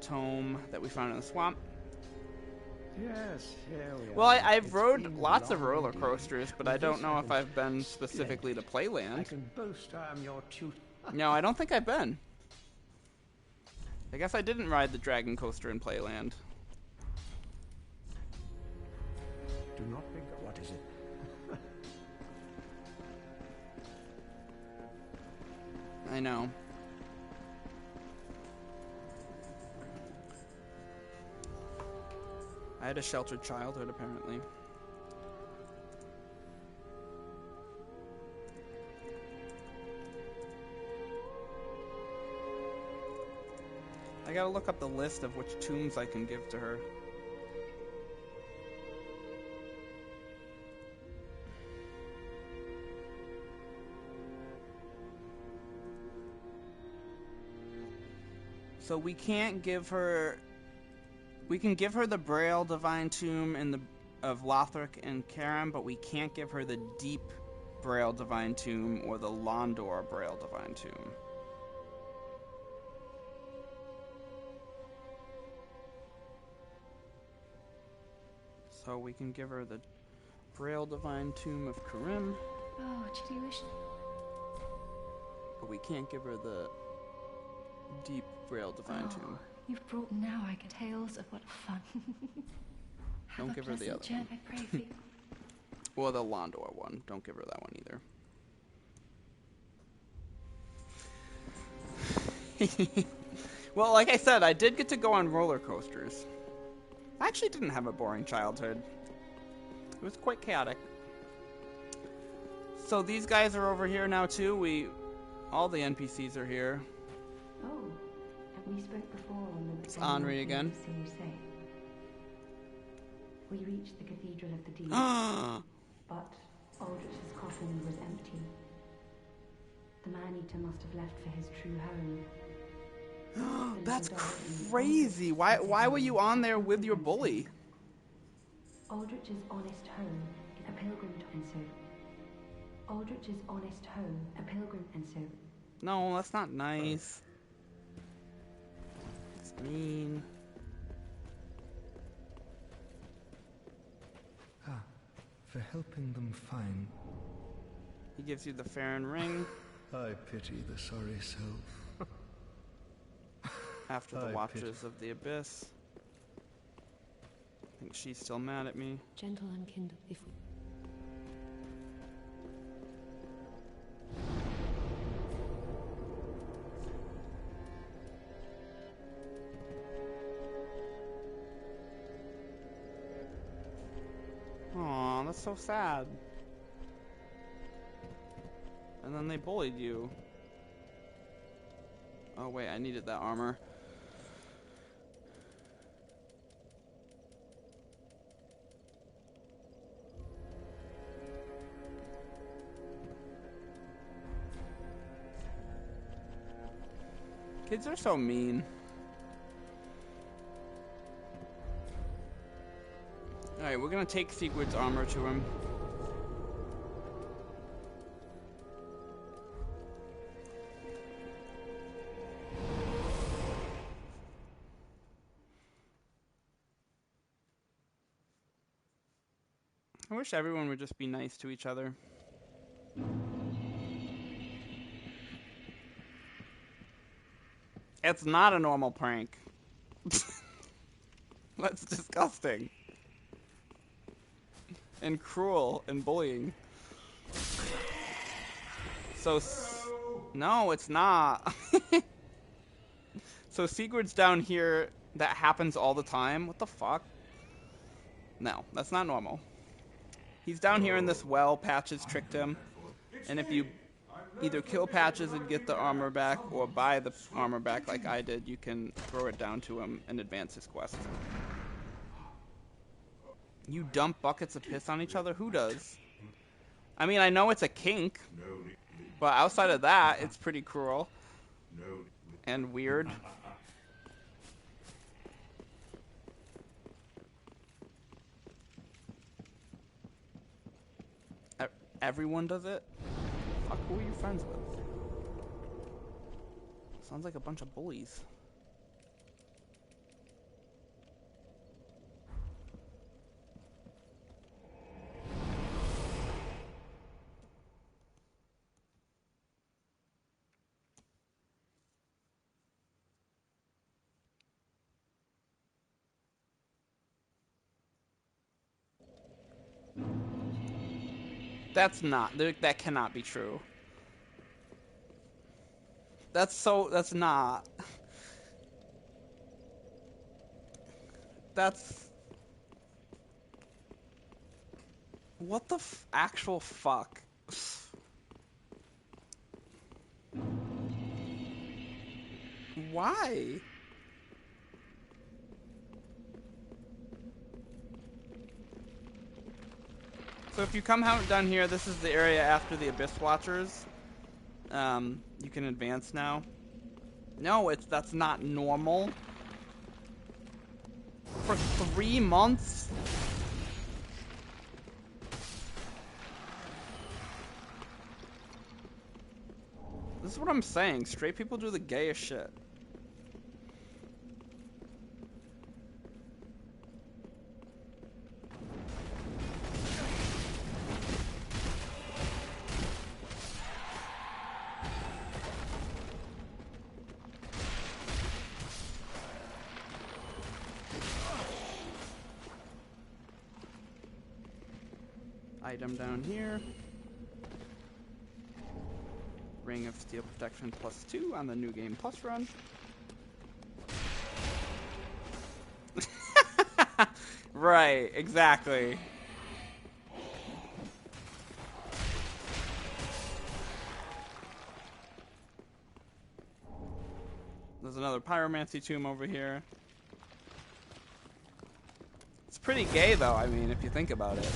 A: tome that we found in the swamp.
F: Yes, here we
A: Well,
F: are.
A: I've
F: It's
A: rode
F: been
A: lots of
F: long
A: roller
F: indeed.
A: coasters, but
F: With
A: I don't
F: this
A: know if
F: I
A: I've been specifically to
F: I
A: Playland.
F: can boast I am your tutor.
A: No, I don't think I've been. I guess I didn't ride the dragon coaster in Playland.
F: Do not think of what is it?
A: I know. I had a sheltered childhood, apparently. I gotta look up the list of which tombs I can give to her. So we can't give her... We can give her the Boreal Divine Tomb in the of Lothric and Karam, but we can't give her the Deep Boreal Divine Tomb or the Londo Boreal Divine Tomb. So we can give her the Boreal Divine Tomb of Karim,
I: Oh, did you wish?
A: but we can't give her the Deep Boreal Divine Tomb.
I: You've brought now I get tales of what fun. Have
A: Don't
I: a
A: give her the
I: pleasant
A: other
I: journey,
A: one.
I: I pray for you.
A: Or the Londo one. Don't give her that one either. Well, like I said, I did get to go on roller coasters. I actually didn't have a boring childhood. It was quite chaotic. So these guys are over here now too. All the NPCs are here.
B: Oh, we spoke before on the...
A: It's Henri again.
B: You say. We reached the Cathedral of the Deep, but Aldrich's coffin was empty. The man-eater must have left for his true home.
A: That's crazy. Why were you on there with your bully?
B: Aldrich's honest home, a pilgrim, and so. Aldrich's honest home, a pilgrim, and so.
A: No, that's not nice. It's mean.
C: For helping them find...
A: He gives you the Farron ring.
C: I pity the sorry self.
A: After the Watchers of the Abyss. I think she's still mad at me.
I: Gentle and kindled if we...
A: That's so sad. And then they bullied you. Oh wait, I needed that armor. Kids are so mean. Alright, we're gonna take Sigurd's armor to him. I wish everyone would just be nice to each other. It's not a normal prank. That's disgusting. And cruel and bullying. So, no, it's not. So Sigurd's down here. That happens all the time. What the fuck? No, that's not normal. He's down here in this well. Patches tricked him. And if you either kill Patches and get the armor back, or buy the armor back like I did, you can throw it down to him and advance his quest. You dump buckets of piss on each other? Who does? I mean, I know it's a kink, but outside of that, it's pretty cruel and weird. Everyone does it? Fuck, who are you friends with? Sounds like a bunch of bullies. That's that cannot be true. That's not. That's... What the actual fuck? Why? So if you come out down here, this is the area after the Abyss Watchers. You can advance now. No, that's not normal. For 3 months? This is what I'm saying. Straight people do the gayest shit. Item down here. Ring of Steel Protection +2 on the New Game Plus run. Right, exactly. There's another Pyromancy tomb over here. It's pretty gay though, I mean, if you think about it.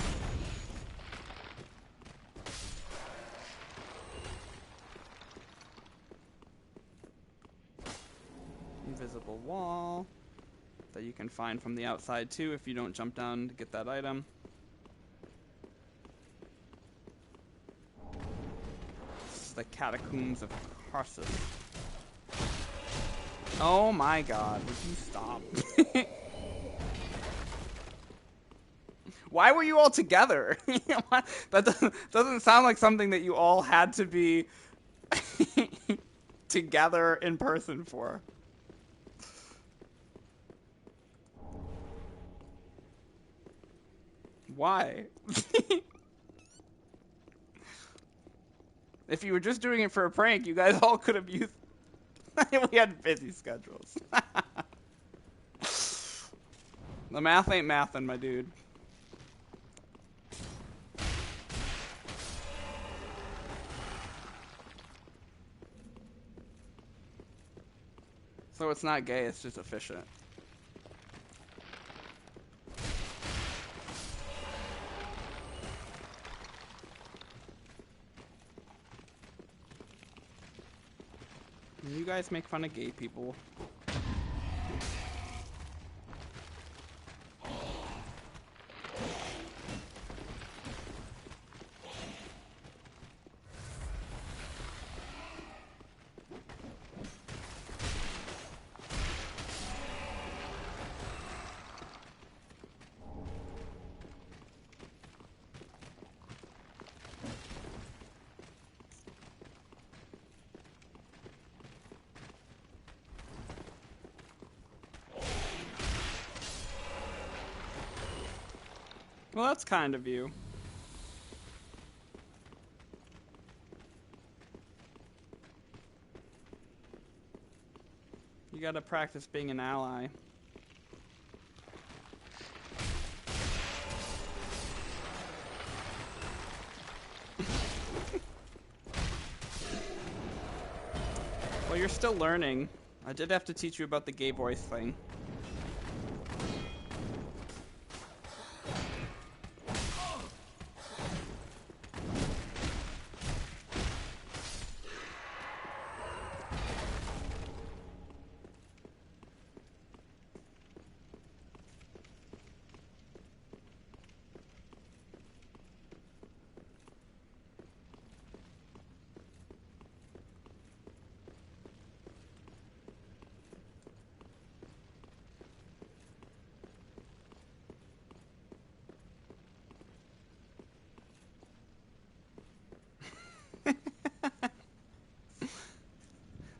A: Invisible wall that you can find from the outside too if you don't jump down to get that item. This is the Catacombs of Carthus. Oh my god, would you stop? Why were you all together? That doesn't sound like something that you all had to be together in person for. Why? If you were just doing it for a prank, you guys all could have used... We had busy schedules. The math ain't mathin', my dude. So it's not gay, it's just efficient. You guys make fun of gay people. Well, that's kind of you. You gotta practice being an ally. Well, you're still learning. I did have to teach you about the gay voice thing.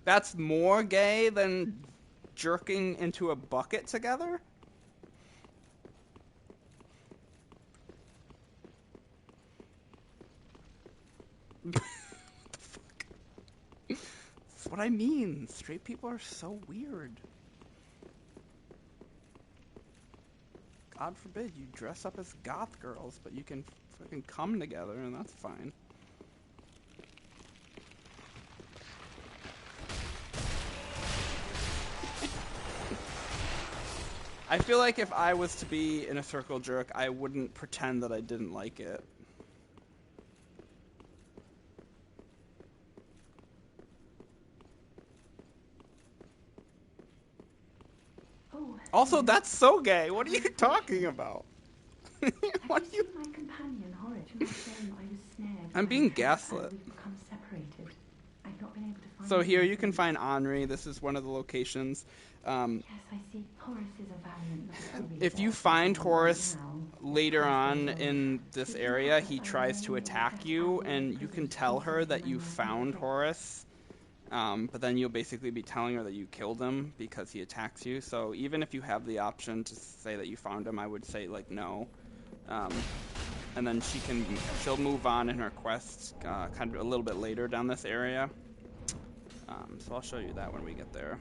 A: That's more gay than jerking into a bucket together? What the fuck? That's what I mean. Straight people are so weird. God forbid you dress up as goth girls, but you can fucking come together and that's fine. I feel like if I was to be in a circle jerk, I wouldn't pretend that I didn't like it.
B: Oh,
A: also, that's so gay. What are you talking about?
B: What are you? My companion, Horridge, not saying I was snared.
A: I'm being gaslit.
B: We've become separated. I've not been able to find.
A: So here you can find Henri. This is one of the locations.
B: Yes, I see. Horus is a valiant.
A: If you find Horus later on in this area, he tries to attack you, and you can tell her that you found Horus, but then you'll basically be telling her that you killed him because he attacks you. So even if you have the option to say that you found him, I would say, like, no. And then she'll move on in her quests kind of a little bit later down this area. So I'll show you that when we get there.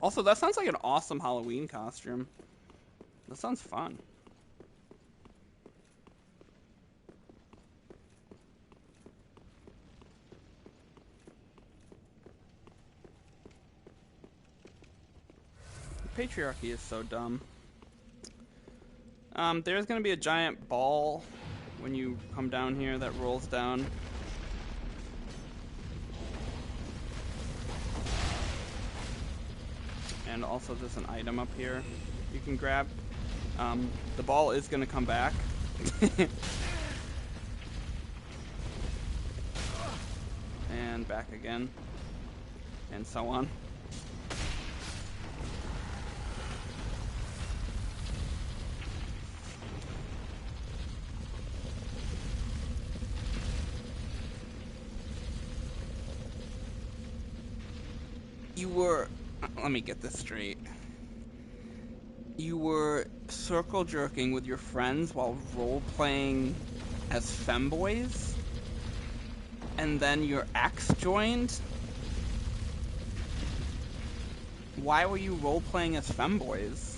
A: Also, that sounds like an awesome Halloween costume. That sounds fun. The patriarchy is so dumb. There's gonna be a giant ball when you come down here that rolls down. And also there's an item up here you can grab. The ball is going to come back. And back again. And so on. Let me get this straight. You were circle jerking with your friends while role-playing as femboys? And then your ex joined? Why were you role-playing as femboys?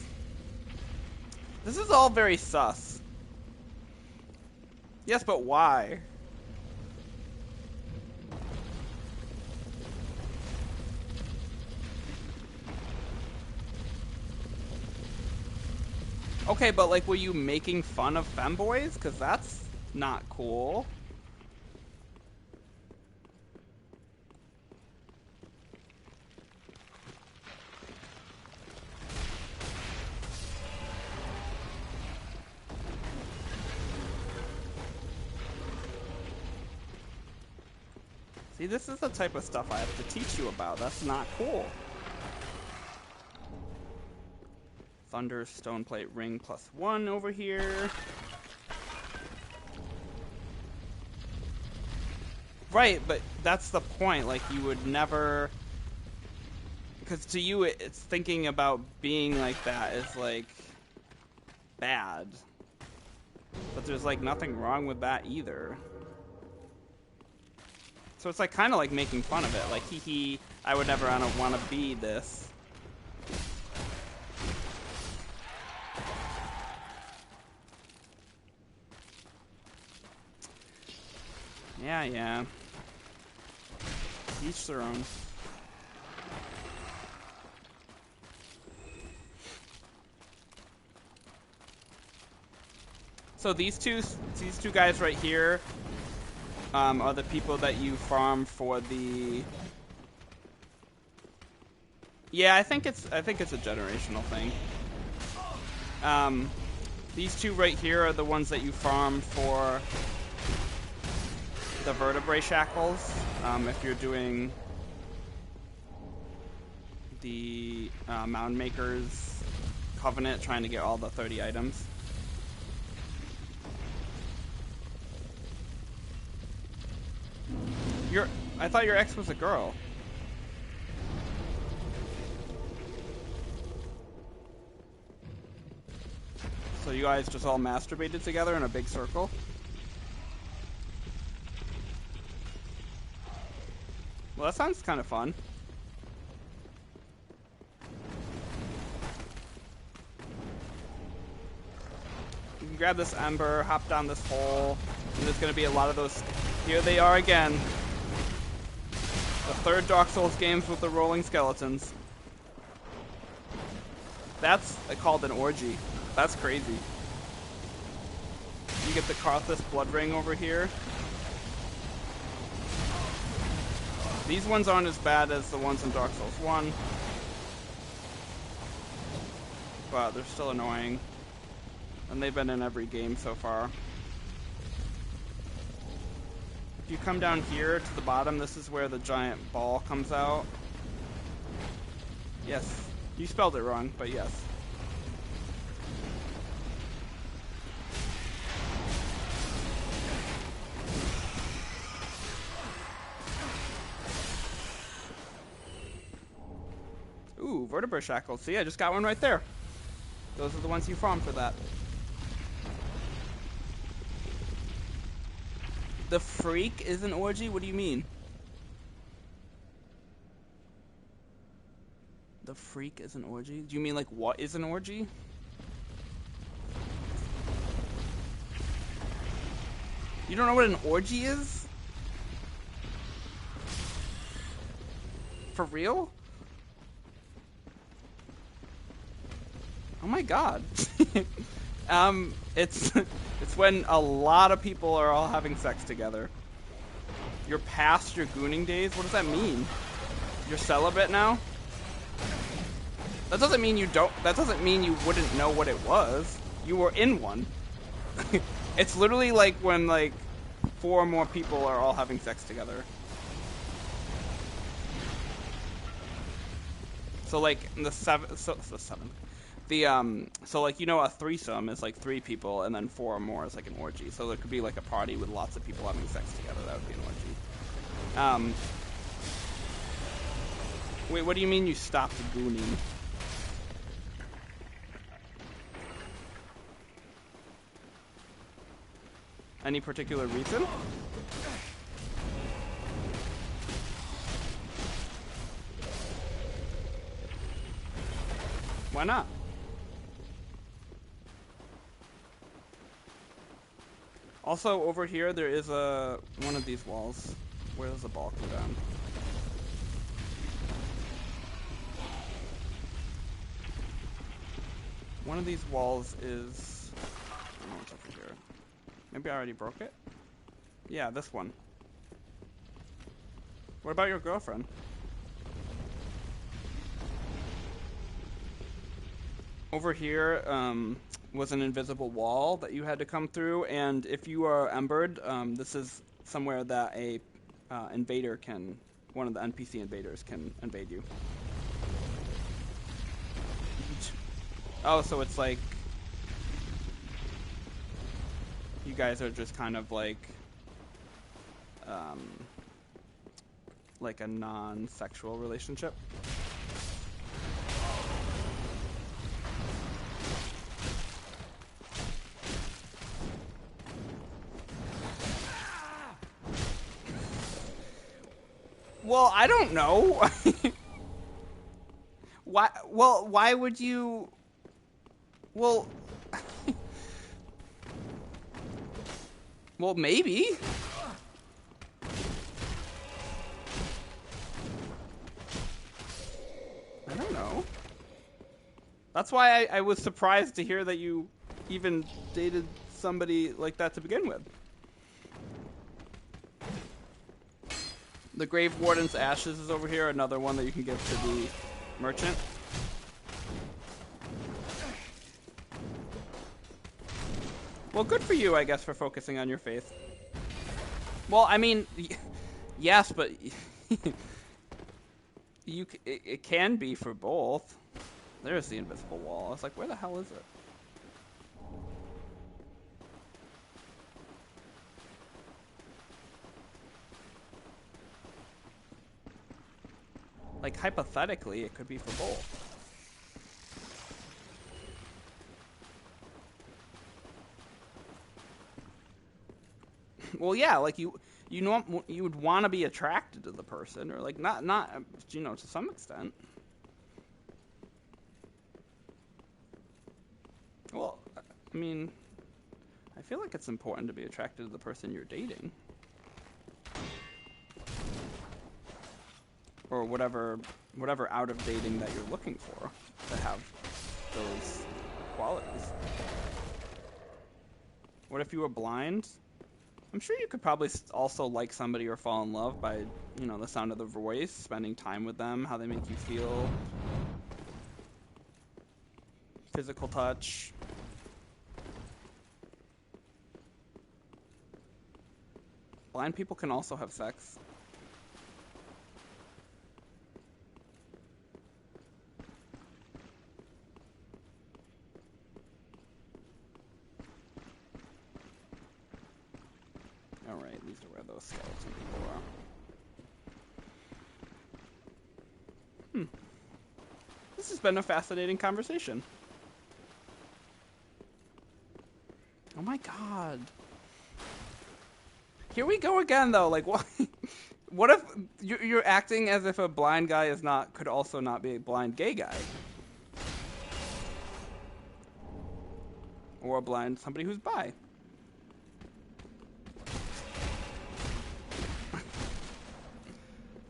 A: This is all very sus. Yes, but why? Okay, but like, were you making fun of femboys? Because that's not cool. See, this is the type of stuff I have to teach you about. That's not cool. Thunder Stoneplate Ring +1 over here. Right, but that's the point. Like, you would never... Because to you, it's thinking about being like that is, like, bad. But there's, like, nothing wrong with that either. So it's like kind of like making fun of it, like hee hee, I would never want to be this. Yeah. Each their own. So these two guys right here are the people that you farm for the... Yeah, I think it's a generational thing. These two right here are the ones that you farm for the vertebrae shackles. If you're doing the Mound Maker's Covenant, trying to get all the 30 items. I thought your ex was a girl. So you guys just all masturbated together in a big circle? Well, that sounds kind of fun. You can grab this ember, hop down this hole, and there's going to be a lot of those. Here they are again. The third Dark Souls games with the rolling skeletons. That's called an orgy. That's crazy. You get the Carthus blood ring over here. These ones aren't as bad as the ones in Dark Souls 1. But they're still annoying. And they've been in every game so far. If you come down here to the bottom, this is where the giant ball comes out. Yes. You spelled it wrong, but yes. Ooh, vertebrae shackles. See, I just got one right there. Those are the ones you farm for that. The freak is an orgy? What do you mean? The freak is an orgy? Do you mean like what is an orgy? You don't know what an orgy is? For real? Oh my god. It's when a lot of people are all having sex together. You're past your gooning days? What does that mean? You're celibate now? That doesn't mean you wouldn't know what it was. You were in one. It's literally like when like 4 or more people are all having sex together. So like the seventh. So like, you know, a threesome is like 3 people, and then 4 or more is like an orgy. So there could be like a party with lots of people having sex together. That would be an orgy. Wait, what do you mean you stopped gooning? Any particular reason? Why not? Also, over here, there is one of these walls. Where does the ball come down? one of these walls is... I don't know what's over here. Maybe I already broke it? Yeah, this one. What about your girlfriend? Over here was an invisible wall that you had to come through, and if you are embered, this is somewhere that a invader can, one of the NPC invaders can invade you. Oh, so it's like you guys are just kind of like a non-sexual relationship. Well, I don't know. Why? Well, why would you? Well, well, maybe. I don't know. That's why I was surprised to hear that you even dated somebody like that to begin with. The Grave Warden's Ashes is over here, another one that you can give to the merchant. Well, good for you, I guess, for focusing on your faith. Well, I mean, yes, but it can be for both. There's the invisible wall. I was like, where the hell is it? Like, hypothetically, it could be for both. Well, yeah, like you know, you would want to be attracted to the person, or like not, you know, to some extent. Well, I mean, I feel like it's important to be attracted to the person you're dating. Or whatever out of dating that you're looking for to have those qualities. What if you were blind? I'm sure you could probably also like somebody or fall in love by, you know, the sound of their voice, spending time with them, how they make you feel, physical touch. Blind people can also have sex. Alright, these are where those skeleton people are. This has been a fascinating conversation. Oh my god. Here we go again, though. Like, what? What if you're acting as if a blind guy could also not be a blind gay guy, or a blind somebody who's bi?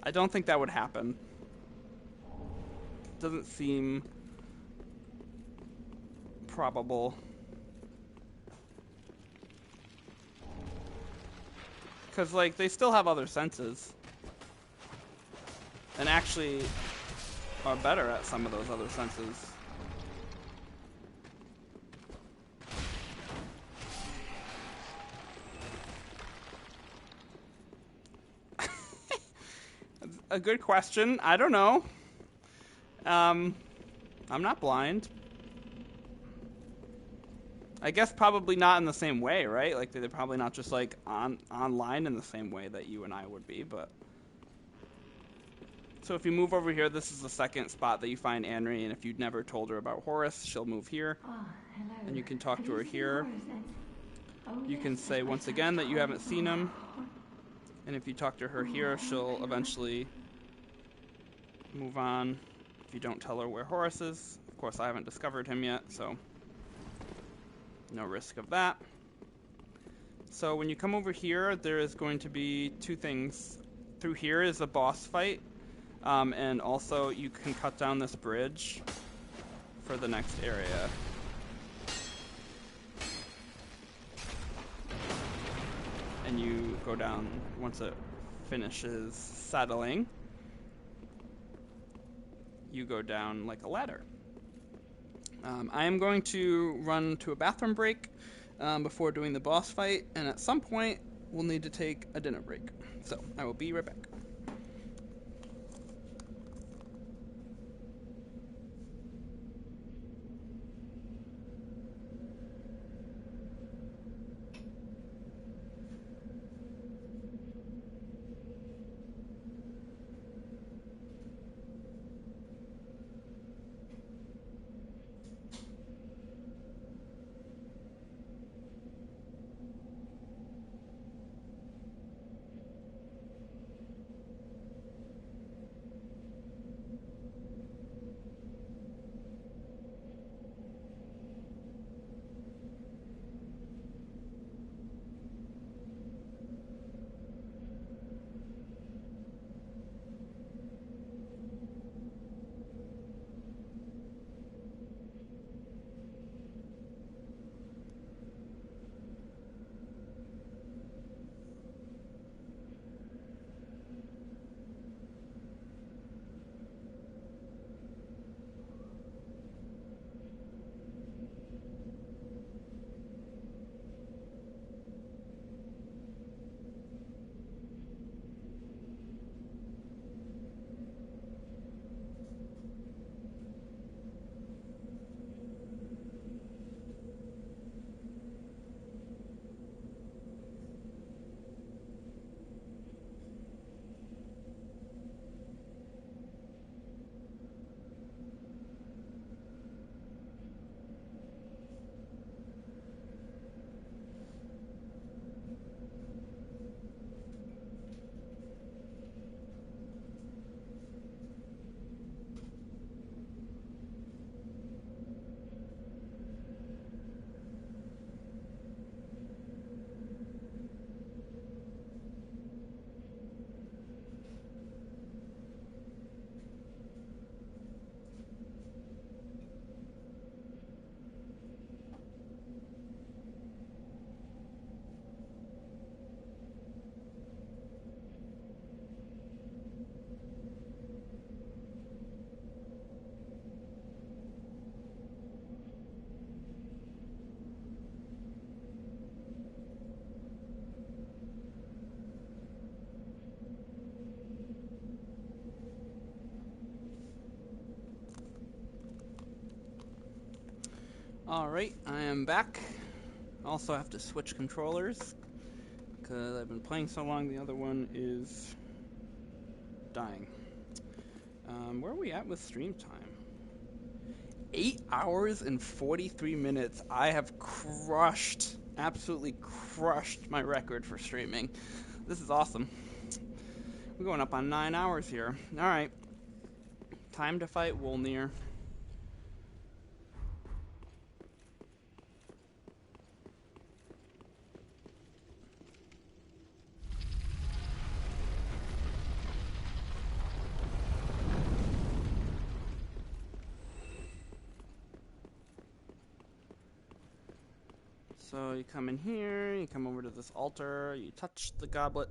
A: I don't think that would happen. Doesn't seem probable. Because, like, they still have other senses. And actually are better at some of those other senses. A good question. I don't know. I'm not blind. I guess probably not in the same way, right? Like, they're probably not just, like, online in the same way that you and I would be, but... So if you move over here, this is the second spot that you find Anri, and if you'd never told her about Horus, she'll move here.
B: Oh, hello.
A: And you can talk to her here.
B: Horus then? Oh,
A: You
B: yes,
A: can say once again that you haven't seen him. And if you talk to her here, she'll eventually move on. If you don't tell her where Horus is. Of course, I haven't discovered him yet, so... no risk of that. So when you come over here, there is going to be two things. Through here is a boss fight, and also you can cut down this bridge for the next area. and you go down once it finishes settling. You go down like a ladder. I am going to run to a bathroom break before doing the boss fight, and at some point we'll need to take a dinner break. So I will be right back. Alright, I am back. Also have to switch controllers because I've been playing so long the other one is dying. Where are we at with stream time? 8 hours and 43 minutes. I have absolutely crushed my record for streaming. This is awesome. We're going up on 9 hours here. Alright. Time to fight Wolnir. So you come in here, you come over to this altar, you touch the goblet.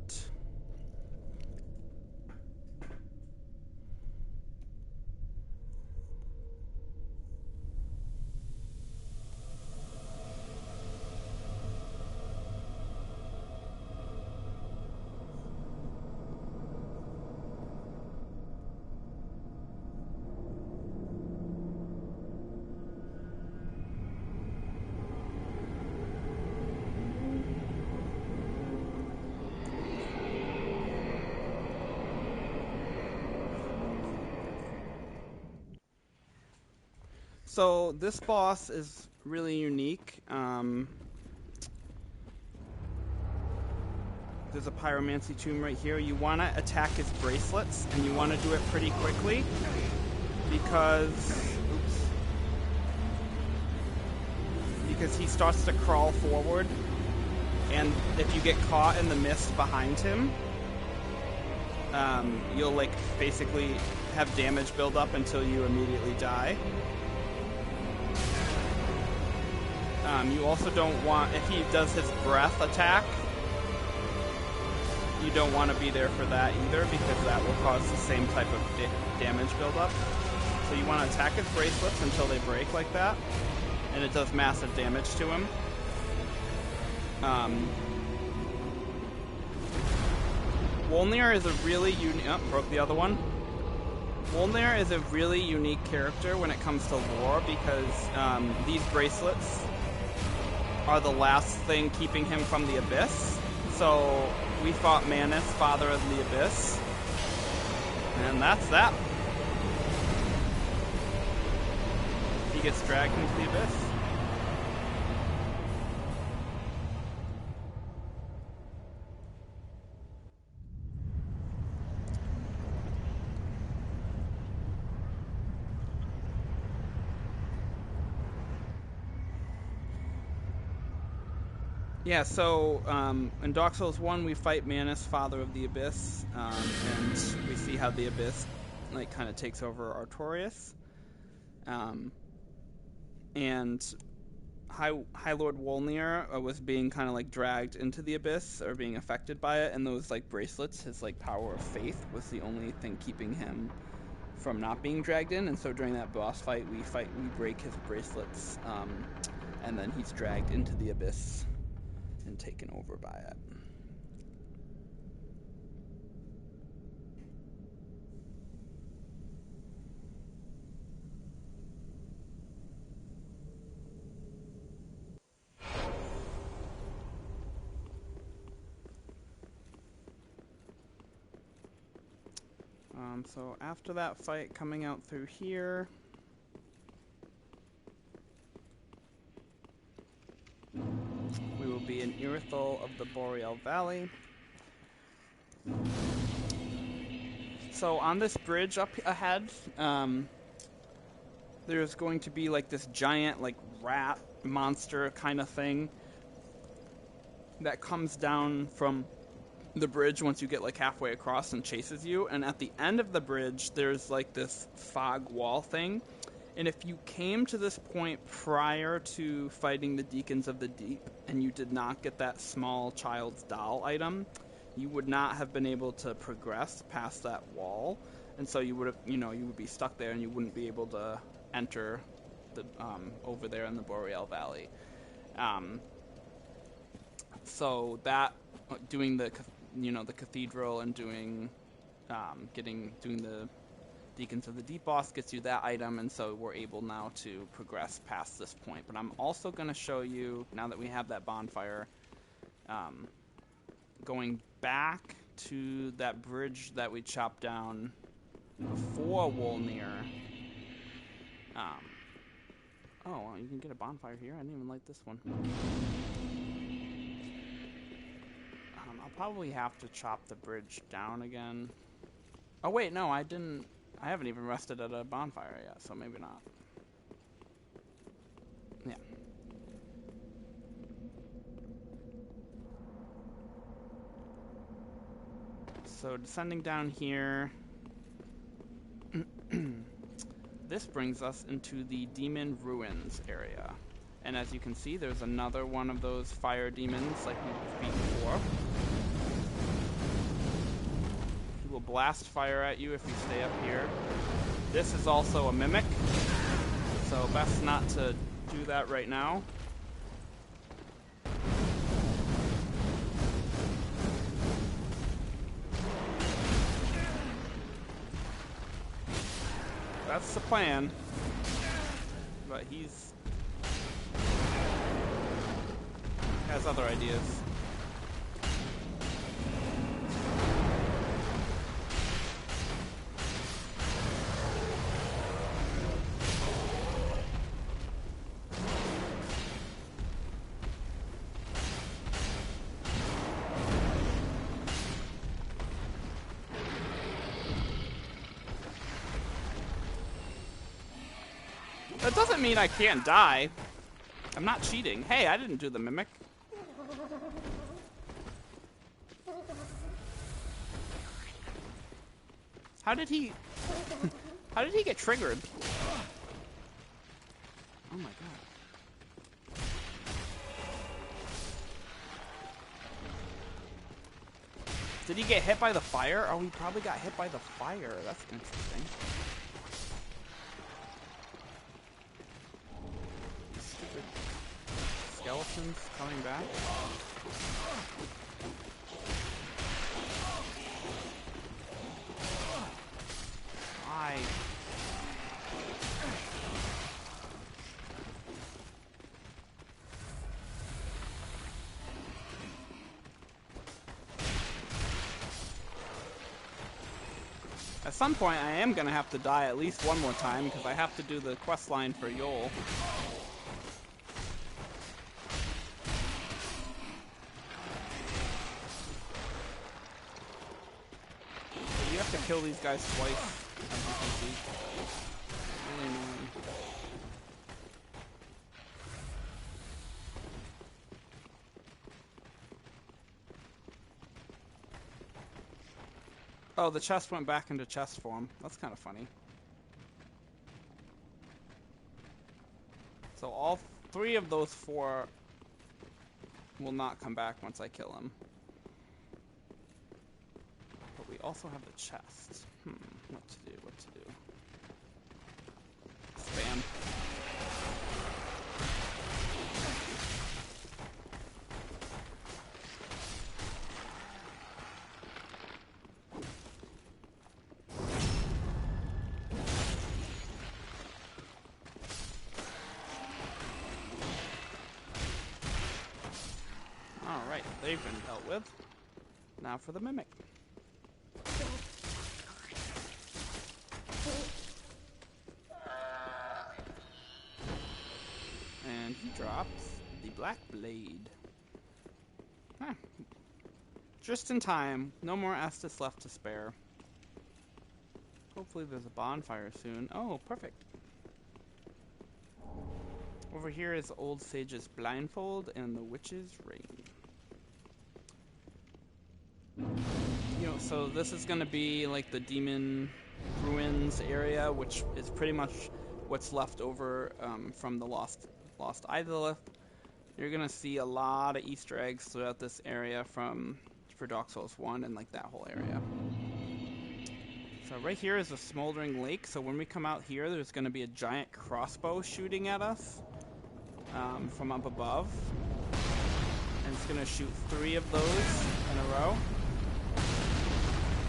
A: So this boss is really unique. There's a pyromancy tomb right here. You want to attack his bracelets, and you want to do it pretty quickly because he starts to crawl forward, and if you get caught in the mist behind him, you'll like basically have damage build up until you immediately die. You also don't want, if he does his breath attack, you don't want to be there for that either, because that will cause the same type of damage buildup. So you want to attack his bracelets until they break like that, and it does massive damage to him. Wolnir is a really unique... Oh, broke the other one. Wolnir is a really unique character when it comes to lore, because these bracelets are the last thing keeping him from the Abyss. So we fought Manus, Father of the Abyss, and that's that. He gets dragged into the Abyss. Yeah, so in Dark Souls 1 we fight Manus, Father of the Abyss, and we see how the Abyss like kind of takes over Artorias. And High Lord Wolnir was being kind of like dragged into the Abyss, or being affected by it, and those like bracelets, his like power of faith, was the only thing keeping him from not being dragged in. And so during that boss fight we break his bracelets, and then he's dragged into the Abyss and taken over by it. So after that fight, coming out through here, we will be in Irithyll of the Boreal Valley. So on this bridge up ahead, there's going to be like this giant like rat monster kind of thing that comes down from the bridge once you get like halfway across and chases you. And at the end of the bridge there's like this fog wall thing, and if you came to this point prior to fighting the Deacons of the Deep and you did not get that small child's doll item, you would not have been able to progress past that wall, and so you would have, you would be stuck there and you wouldn't be able to enter the over there in the Boreal Valley. So that doing the Cathedral and doing the Deacons of the Deep boss gets you that item, and so we're able now to progress past this point. But I'm also going to show you, now that we have that bonfire, going back to that bridge that we chopped down before Wolnir. Oh, well, you can get a bonfire here. I didn't even light this one. I'll probably have to chop the bridge down again. Oh wait, no, I haven't even rested at a bonfire yet, so maybe not. Yeah. So descending down here, this brings us into the Demon Ruins area. And as you can see, there's another one of those fire demons like we beat before. He will blast fire at you if you stay up here. This is also a mimic, so best not to do that right now. That's the plan, but he's has other ideas. That doesn't mean I can't die. I'm not cheating. Hey, I didn't do the mimic. How did he get triggered? Oh my god. Did he get hit by the fire? Oh, he probably got hit by the fire. That's interesting. Stupid skeletons coming back. Why? At some point, I am going to have to die at least one more time, because I have to do the quest line for Yol. So you have to kill these guys twice, as you can see. Really annoying. Oh, the chest went back into chest form. That's kind of funny. So all 3 of those 4 will not come back once I kill him. But we also have the chest. What to do, what to do. Spam. Alright, they've been dealt with. Now for the Mimic. And he drops the Black Blade. Huh. Just in time. No more Estus left to spare. Hopefully there's a bonfire soon. Oh, perfect. Over here is Old Sage's Blindfold and the Witch's Ring. You know, so this is going to be like the Demon Ruins area, which is pretty much what's left over from the Lost Iudex. You're going to see a lot of Easter eggs throughout this area for Dark Souls 1 and like that whole area. So right here is a Smouldering Lake, so when we come out here, there's going to be a giant crossbow shooting at us from up above. And it's going to shoot 3 of those in a row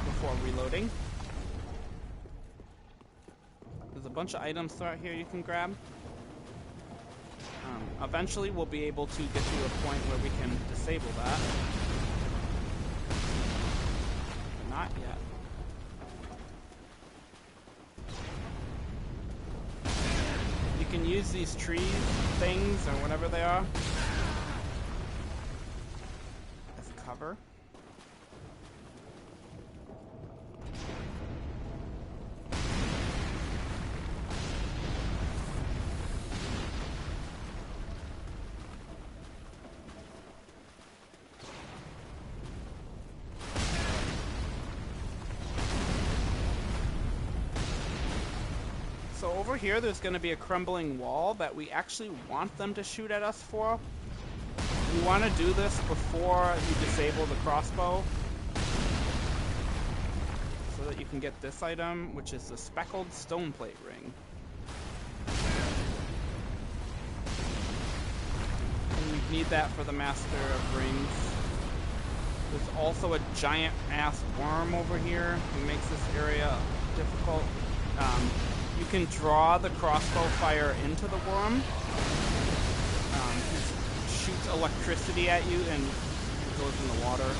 A: before reloading. There's a bunch of items throughout here you can grab. Eventually we'll be able to get to a point where we can disable that. But not yet. You can use these tree things, or whatever they are, as cover. So over here, there's going to be a crumbling wall that we actually want them to shoot at us for. You want to do this before you disable the crossbow, so that you can get this item, which is the Speckled Stoneplate Ring. And you need that for the Master of Rings. There's also a giant-ass worm over here who makes this area difficult. You can draw the crossbow fire into the worm. He shoots electricity at you and it goes in the water.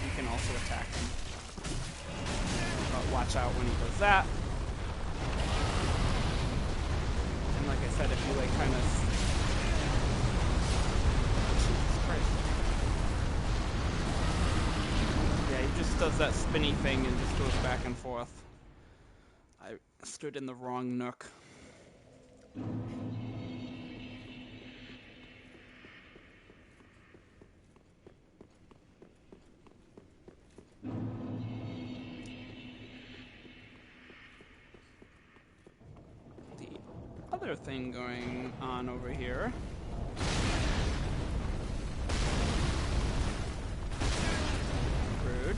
A: You can also attack him. But watch out when he does that. And like I said, if you like kind of... Yeah, he just does that spinny thing and just goes back and forth. I stood in the wrong nook. another thing going on over here. Rude.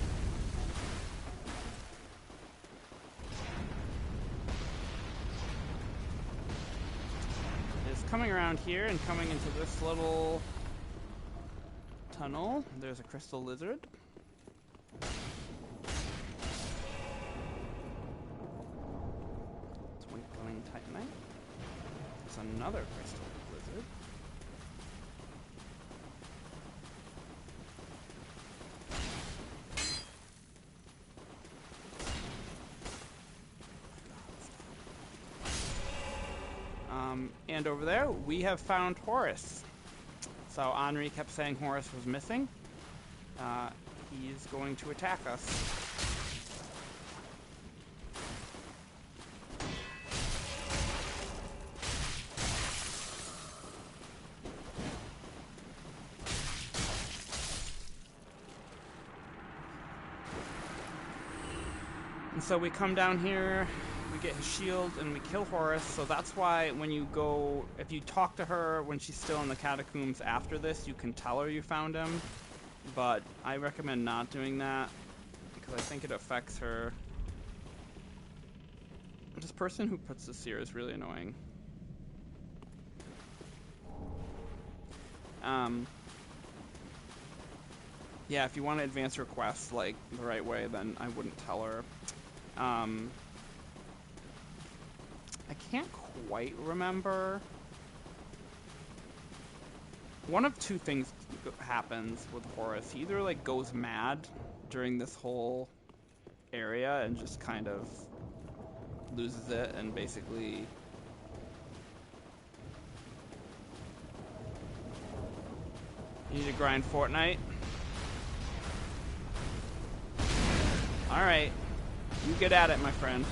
A: It's coming around here and coming into this little tunnel. There's a crystal lizard. Twinkling titanite. There's another crystal lizard. And over there, we have found Horus. So Henri kept saying Horus was missing. He's going to attack us. And so we come down here, we get his shield, and we kill Horus. So that's why when you go, if you talk to her when she's still in the catacombs after this, you can tell her you found him. But I recommend not doing that because I think it affects her. This person who puts this here is really annoying. Yeah, if you want to advance your quests like the right way, then I wouldn't tell her. I can't quite remember. One of two things happens with Horus. He either like goes mad during this whole area and just kind of loses it and basically you need to grind Fortnite. Alright. You get at it, my friend.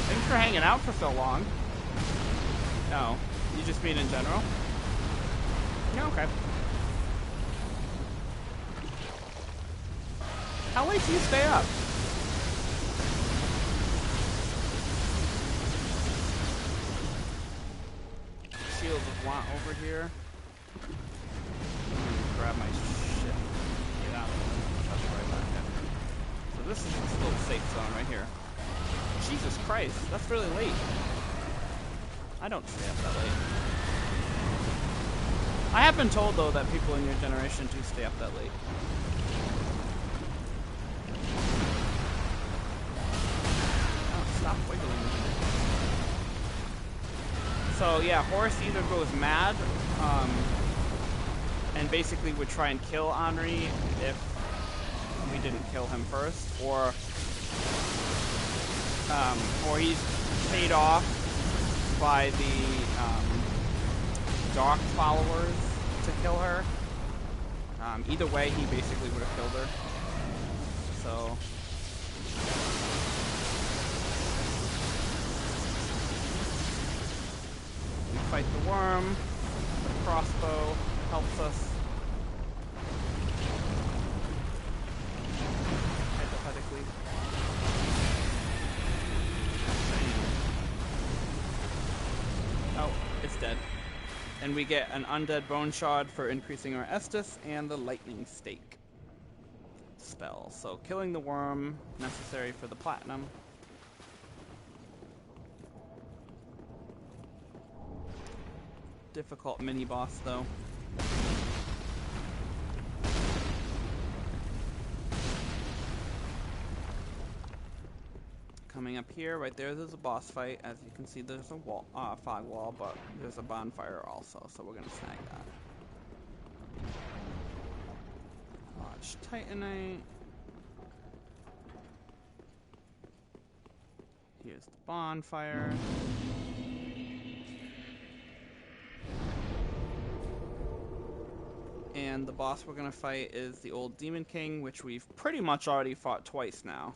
A: Thanks for hanging out for so long. No, you just mean in general? Yeah, okay. How late do you stay up? Shield of Want over here. Grab my shit. Get out of there. Touch right back in. So this is this little safe zone right here. Jesus Christ, that's really late. I don't stay up that late. I have been told though that people in your generation do stay up that late. Oh, stop wiggling. So yeah, Horus either goes mad, and basically would try and kill Henri if we didn't kill him first, or he's paid off by the Dark followers to kill her. Either way, he basically would have killed her. So. We fight the worm. The crossbow helps us. Hypothetically. Oh, it's dead. And we get an undead bone shard for increasing our Estus and the lightning stake spell. So killing the worm, necessary for the platinum. Difficult mini boss though. Coming up here, right there's a boss fight. As you can see, there's a wall, fog wall, but there's a bonfire also, so we're gonna snag that. Watch Titanite. Here's the bonfire. And the boss we're gonna fight is the old Demon King, which we've pretty much already fought twice now.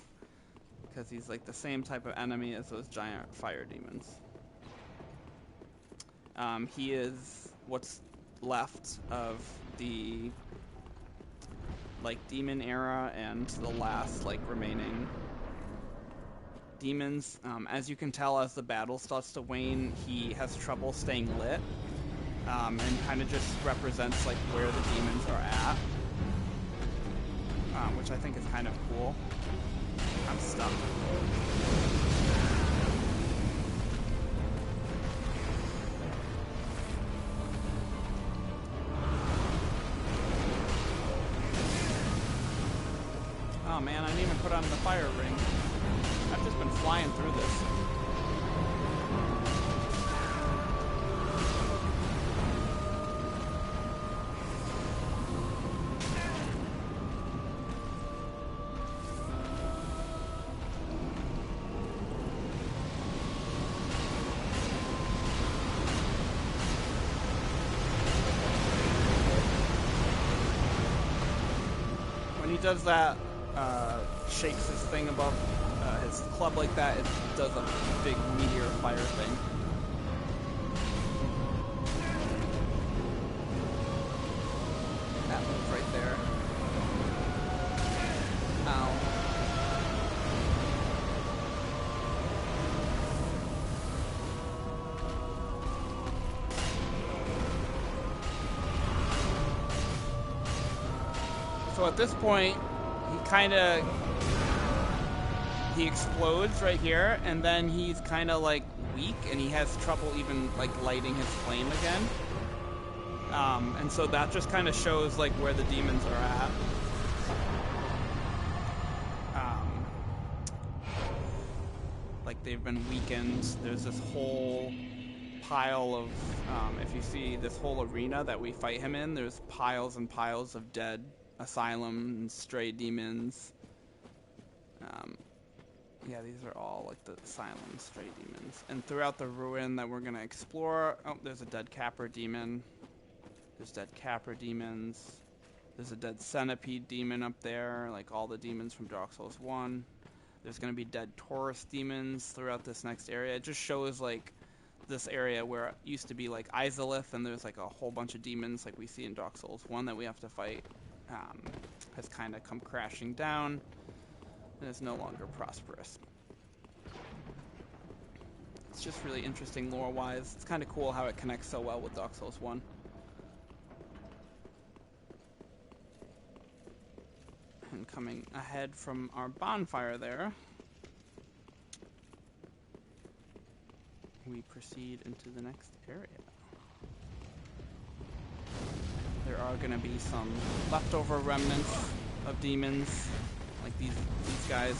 A: Because he's like the same type of enemy as those giant fire demons. He is what's left of the like demon era and the last like remaining demons. As you can tell, as the battle starts to wane, he has trouble staying lit, and kind of just represents like where the demons are at, which I think is kind of cool. I'm stuck. Oh man, I didn't even put on the fire ring. I've just been flying through this. When he does that, shakes his thing above his club like that, it does a big meteor fire thing. That move right there. Ow. So at this point, he explodes right here, and then he's kind of like weak, and he has trouble even like lighting his flame again. And so that just kind of shows like where the demons are at. Like they've been weakened. There's this whole pile of, if you see this whole arena that we fight him in, there's piles and piles of dead asylum and stray demons. Yeah, these are all like the asylum stray demons. And throughout the ruin that we're going to explore, oh, there's a dead capper demon. There's dead capper demons. There's a dead centipede demon up there, like all the demons from Dark Souls 1. There's going to be dead Taurus demons throughout this next area. It just shows like this area where it used to be like Iudex, and there's like a whole bunch of demons like we see in Dark Souls 1 that we have to fight, has kind of come crashing down and is no longer prosperous. It's just really interesting lore-wise. It's kind of cool how it connects so well with Dark Souls 1. And coming ahead from our bonfire there, we proceed into the next area. There are going to be some leftover remnants of demons, like these guys.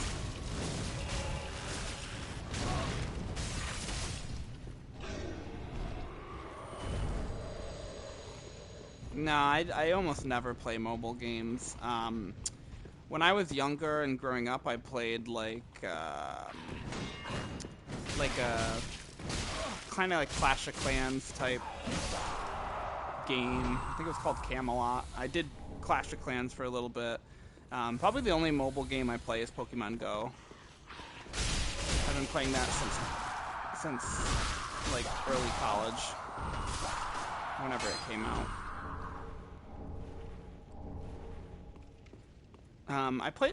A: No, I almost never play mobile games. When I was younger and growing up, I played like a kind of like Clash of Clans type game. I think it was called Camelot. I did Clash of Clans for a little bit. Probably the only mobile game I play is Pokemon Go. I've been playing that since like early college, whenever it came out.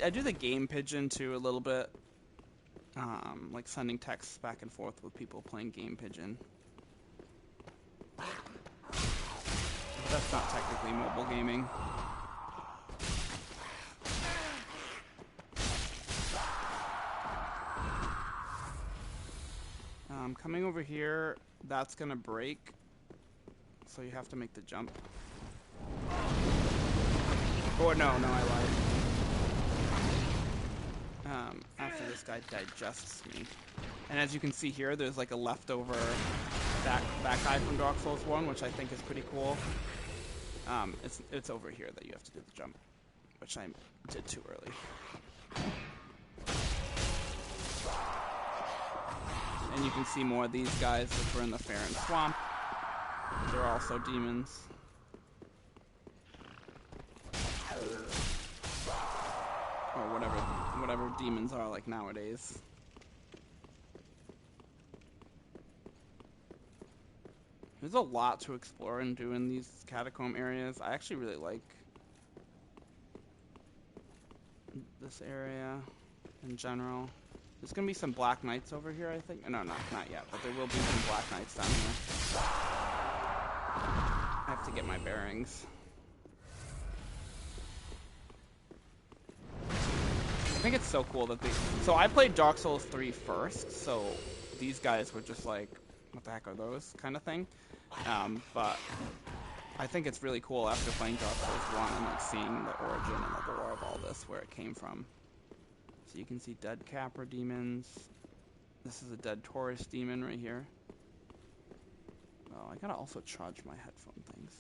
A: I do the game pigeon too a little bit, like sending texts back and forth with people playing game pigeon. That's not technically mobile gaming. Coming over here, that's gonna break, so you have to make the jump. Oh no, I lied. After this guy digests me. And as you can see here, there's like a leftover back eye from Dark Souls 1, which I think is pretty cool. It's over here that you have to do the jump, which I did too early. And you can see more of these guys which were in the Farron Swamp. They're also demons. Or whatever demons are like nowadays. There's a lot to explore and do in these catacomb areas. I actually really like this area in general. There's gonna be some Black Knights over here, I think. No, not yet, but there will be some Black Knights down here. I have to get my bearings. I think it's so cool that so I played Dark Souls 3 first, so these guys were just like, what the heck are those kind of thing. But I think it's really cool after playing Dark Souls 1 and like seeing the origin and the lore of all this, where it came from. So you can see dead Capra demons. This is a dead Taurus demon right here. Oh, I gotta also charge my headphone things.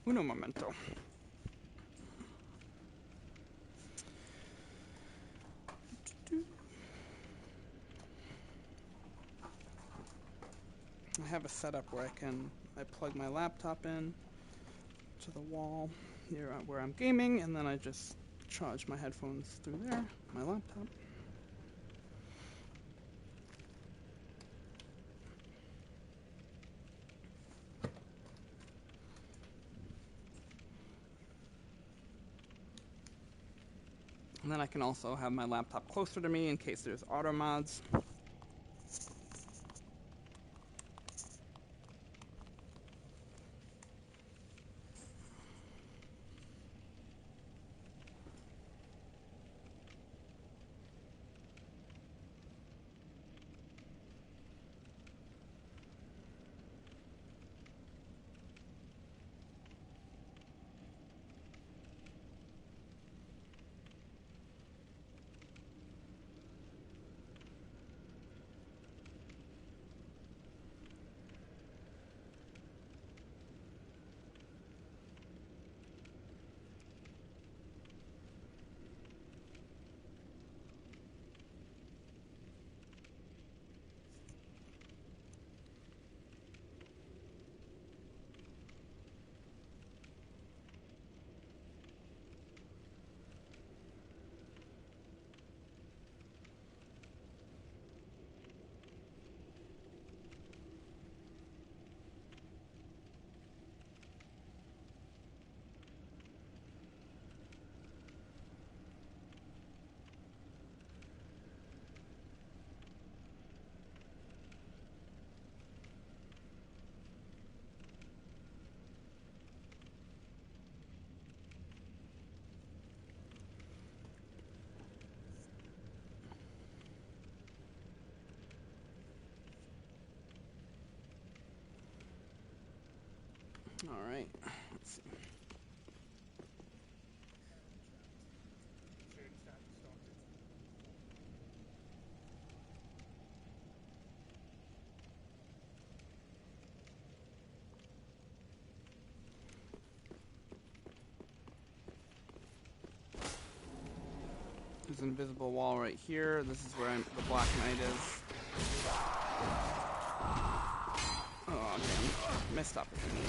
A: Uno momento. I have a setup where I plug my laptop in to the wall here where I'm gaming, and then I just charge my headphones through there, my laptop. And then I can also have my laptop closer to me in case there's auto mods. All right, let's see. There's an invisible wall right here. This is where the Black Knight is. Oh, damn. Missed opportunity.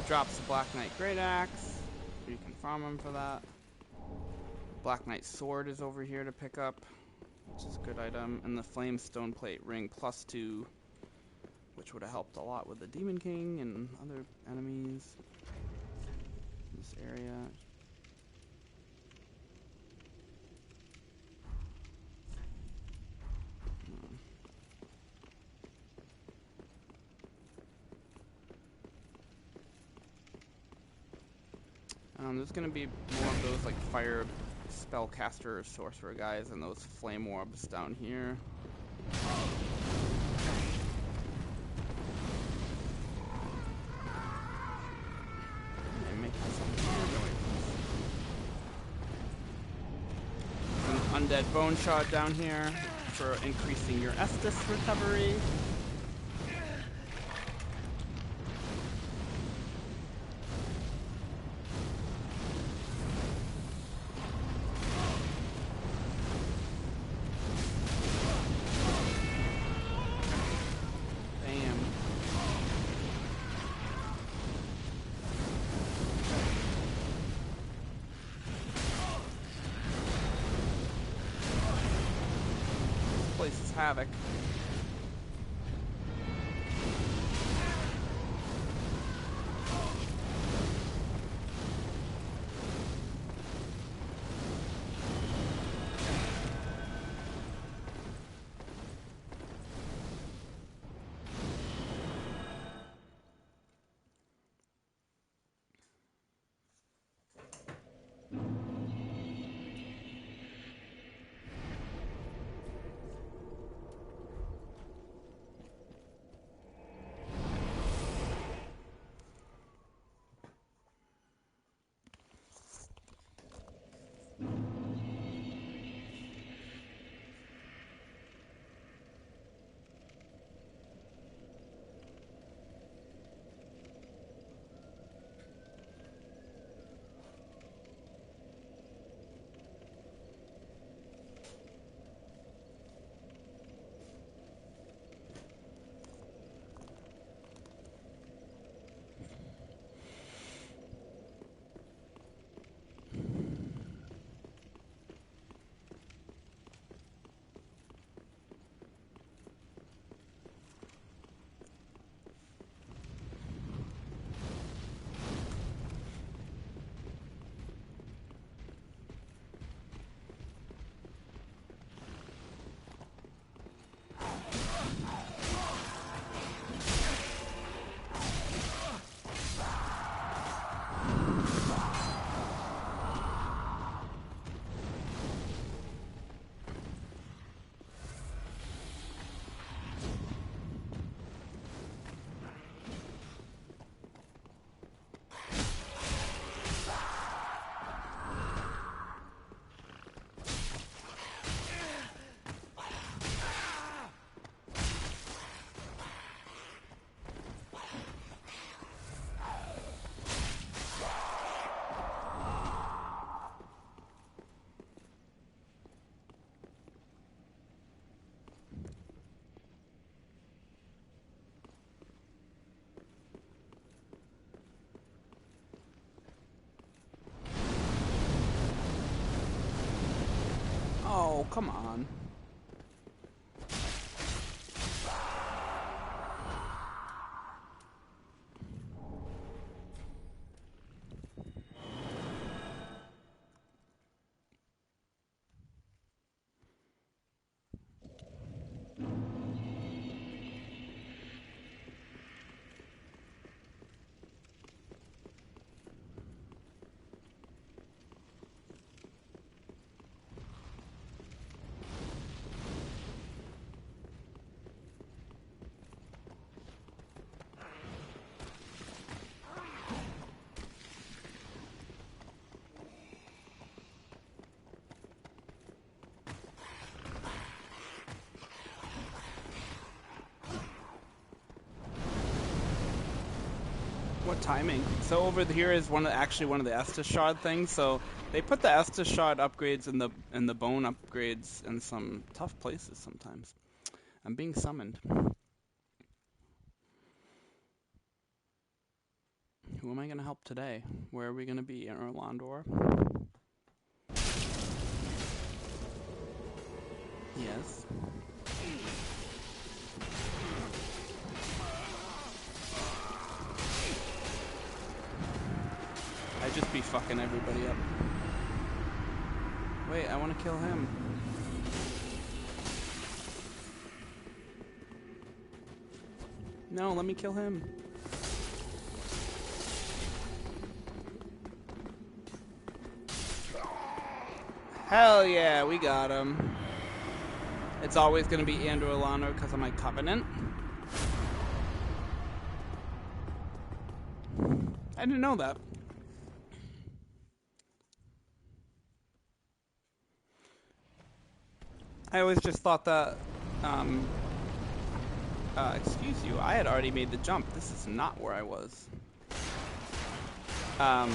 A: Drops the Black Knight Great Axe. You can farm him for that. Black Knight Sword is over here to pick up, which is a good item. And the Flame Stone Plate Ring +2, which would have helped a lot with the Demon King and other enemies in this area. There's going to be more of those like fire spellcaster or sorcerer guys and those flame orbs down here. An Undead Bone Shard down here for increasing your Estus recovery. havoc. Oh, come on. What timing? So over here is actually one of the Estus Shard things. So they put the Estus Shard upgrades and the bone upgrades in some tough places sometimes. I'm being summoned. Who am I going to help today? Where are we going to be? In Orlandor? Yes. I just be fucking everybody up. Wait, I want to kill him. No, let me kill him. Hell yeah, we got him. It's always going to be Andor Ilano because of my covenant. I didn't know that. I always just thought that, excuse you, I had already made the jump. This is not where I was. I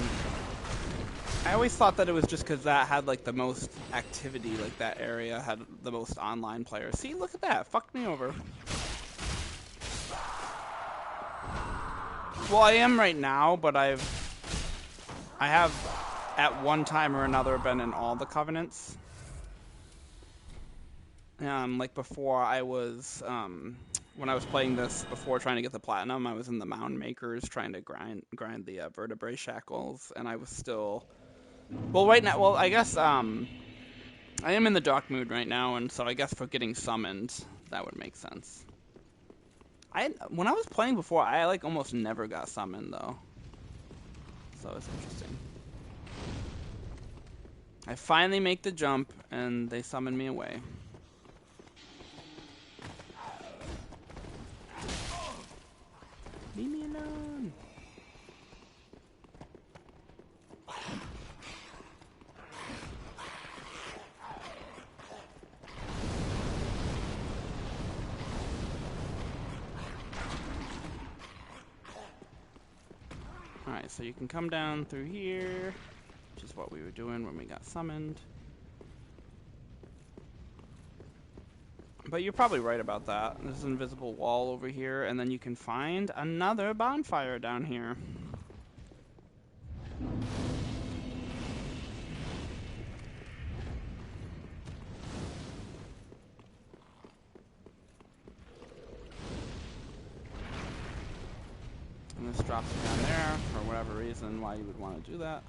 A: always thought that it was just because that had, like, the most activity, like, that area had the most online players. See, look at that. Fucked me over. Well, I am right now, but I have, at one time or another, been in all the Covenants. Like before I was, when I was playing this, before trying to get the platinum, I was in the Mound Makers trying to grind the vertebrae shackles, and I was still, well, right now, well, I guess, I am in the dark mood right now, and so I guess for getting summoned, that would make sense. When I was playing before, I like almost never got summoned though, so it's interesting. I finally make the jump, and they summon me away. Leave me alone. Alright, so you can come down through here, which is what we were doing when we got summoned. But you're probably right about that. There's an invisible wall over here, and then you can find another bonfire down here. And this drops you down there for whatever reason why you would want to do that.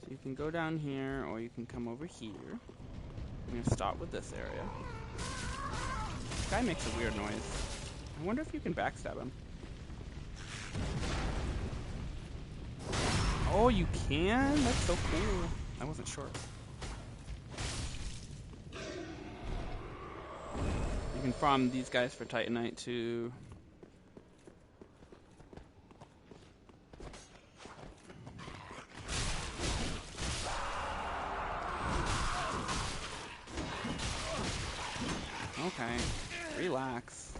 A: You can go down here, or you can come over here. I'm going to start with this area. This guy makes a weird noise. I wonder if you can backstab him. Oh, you can? That's so cool. I wasn't sure. You can farm these guys for Titanite too. Okay, relax.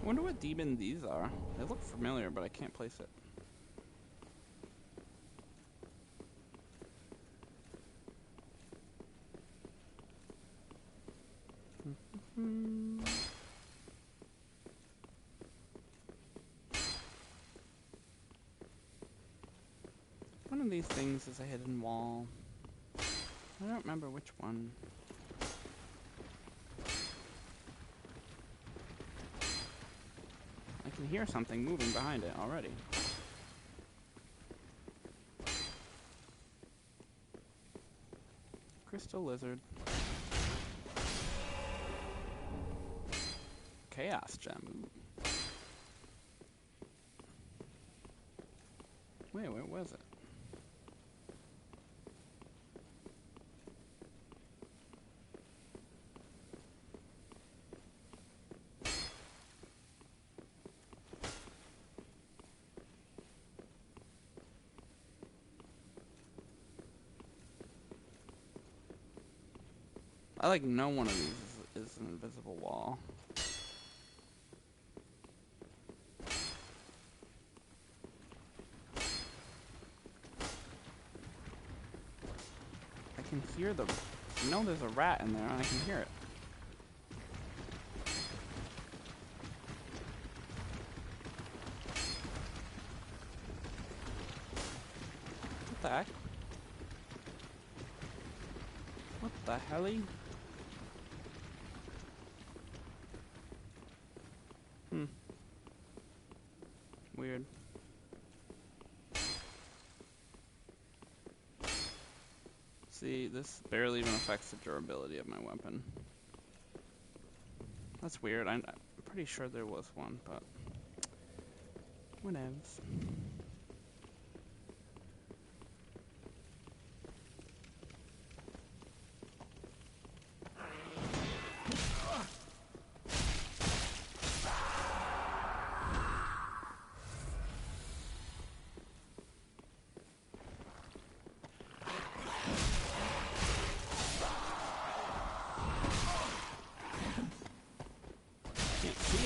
A: I wonder what demon these are. They look familiar, but I can't place it. One of these things is a hidden wall. I don't remember which one. I can hear something moving behind it already. Crystal lizard. Chaos gem. Wait, where was it? I like know one of these is an invisible wall. I can hear the... I know there's a rat in there and I can hear it. What the heck? What the helly? Weird. See, this barely even affects the durability of my weapon. That's weird. I'm pretty sure there was one, but whatevs.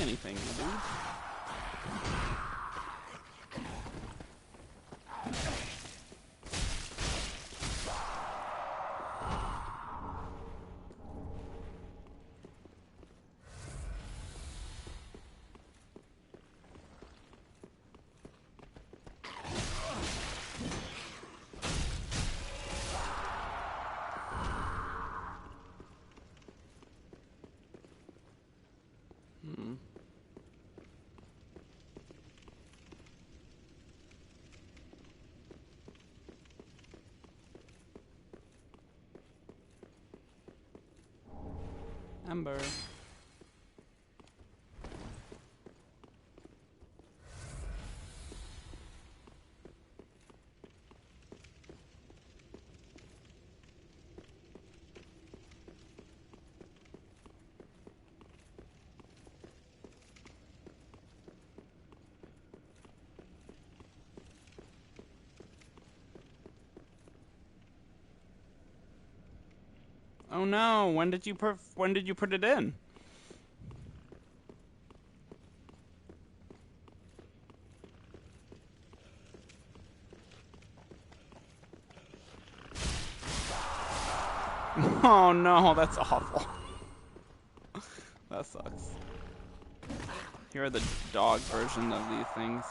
A: Anything, dude. Ember. Oh no, when did you put it in? Oh no, that's awful. That sucks. Here are the dog version of these things.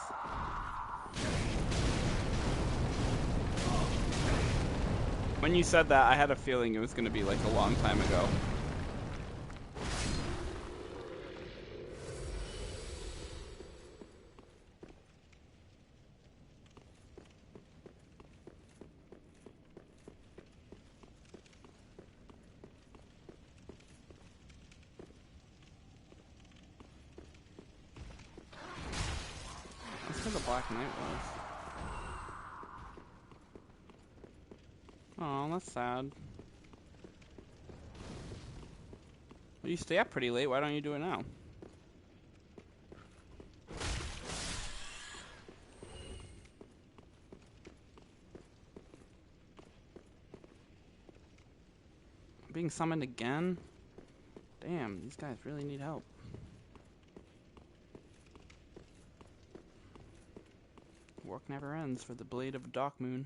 A: When you said that, I had a feeling it was going to be like a long time ago. That's where the Black Knight was. Oh, that's sad. Well, you stay up pretty late. Why don't you do it now? Being summoned again? Damn, these guys really need help. Work never ends for the Blade of Darkmoon.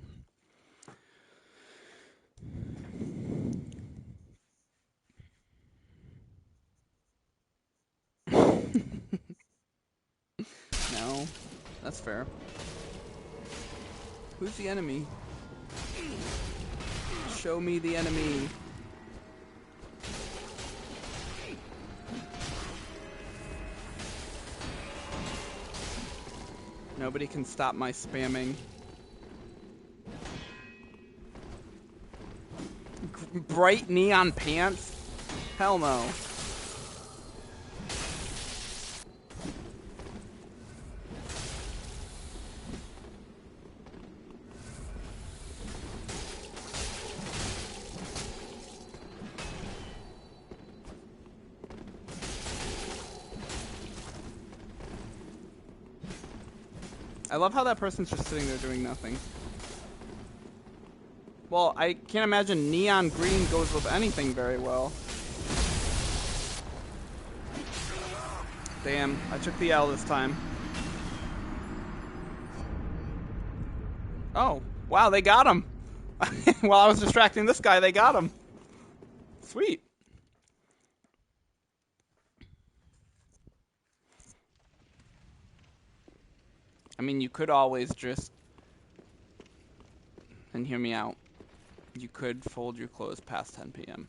A: No, that's fair. Who's the enemy? Show me the enemy. Nobody can stop my spamming. Bright neon pants? Hell no. I love how that person's just sitting there doing nothing. Well, I can't imagine neon green goes with anything very well. Damn, I took the L this time. Oh, wow, they got him. While I was distracting this guy, they got him. Sweet. I mean, you could always just, and hear me out, you could fold your clothes past 10 p.m.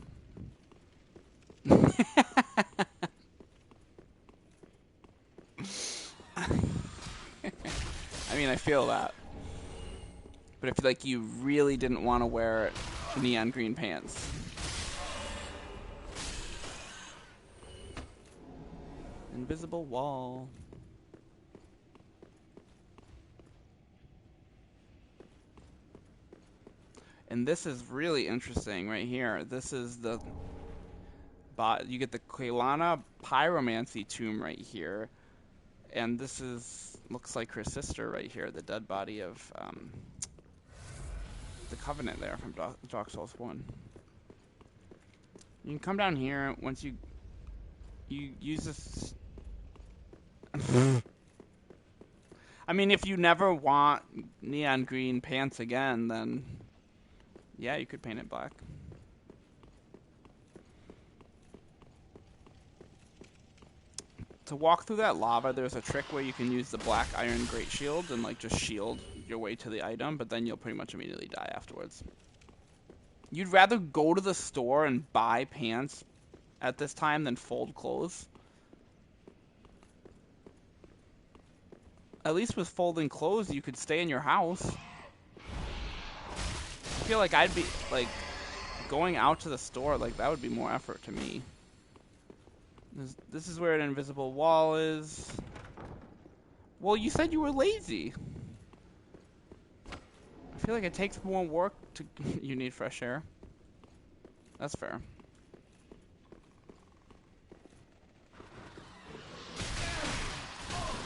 A: I mean, I feel that. But if like you really didn't want to wear neon green pants. Invisible wall. And this is really interesting right here. This is the you get the Quelana Pyromancy tomb right here. And this is looks like her sister right here, the dead body of the Covenant there from Dark Souls 1. You can come down here once you use this. I mean, if you never want neon green pants again, then yeah, you could paint it black. To walk through that lava, there's a trick where you can use the black iron great shield and like just shield your way to the item, but then you'll pretty much immediately die afterwards. You'd rather go to the store and buy pants at this time than fold clothes? At least with folding clothes, you could stay in your house. I feel like I'd be, like, going out to the store, like, that would be more effort to me. This is where an invisible wall is. Well, you said you were lazy. I feel like it takes more work to... You need fresh air. That's fair.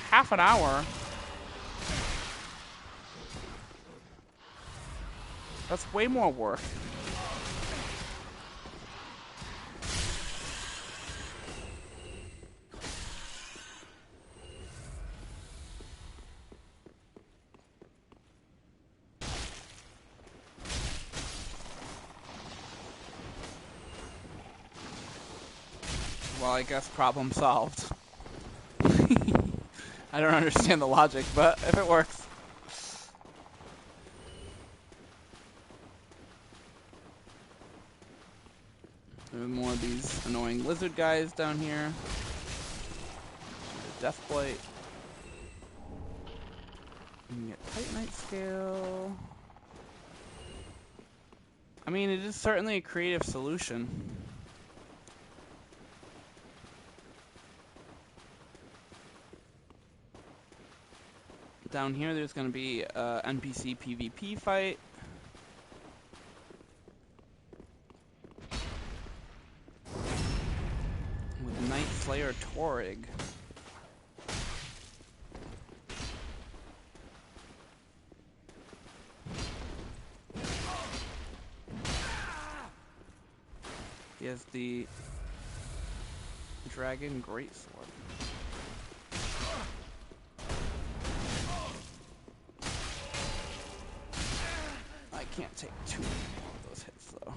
A: Half an hour? That's way more work. Well, I guess problem solved. I don't understand the logic, but if it works. There are more of these annoying lizard guys down here. Death Blight. You can get Titanite Scale. I mean, it is certainly a creative solution. Down here, there's going to be a NPC PvP fight. With Night Slayer Torig. He has the Dragon Greatsword. I can't take too many more of those hits, though.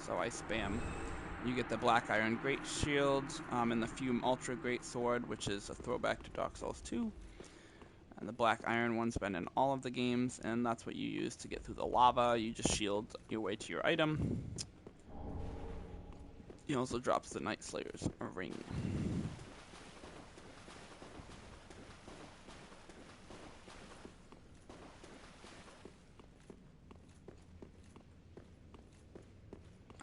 A: So I spam. You get the Black Iron Great Shield and the Fume Ultra Great Sword, which is a throwback to Dark Souls 2. And the Black Iron one's been in all of the games, and that's what you use to get through the lava. You just shield your way to your item. He also drops the Night Slayer's ring.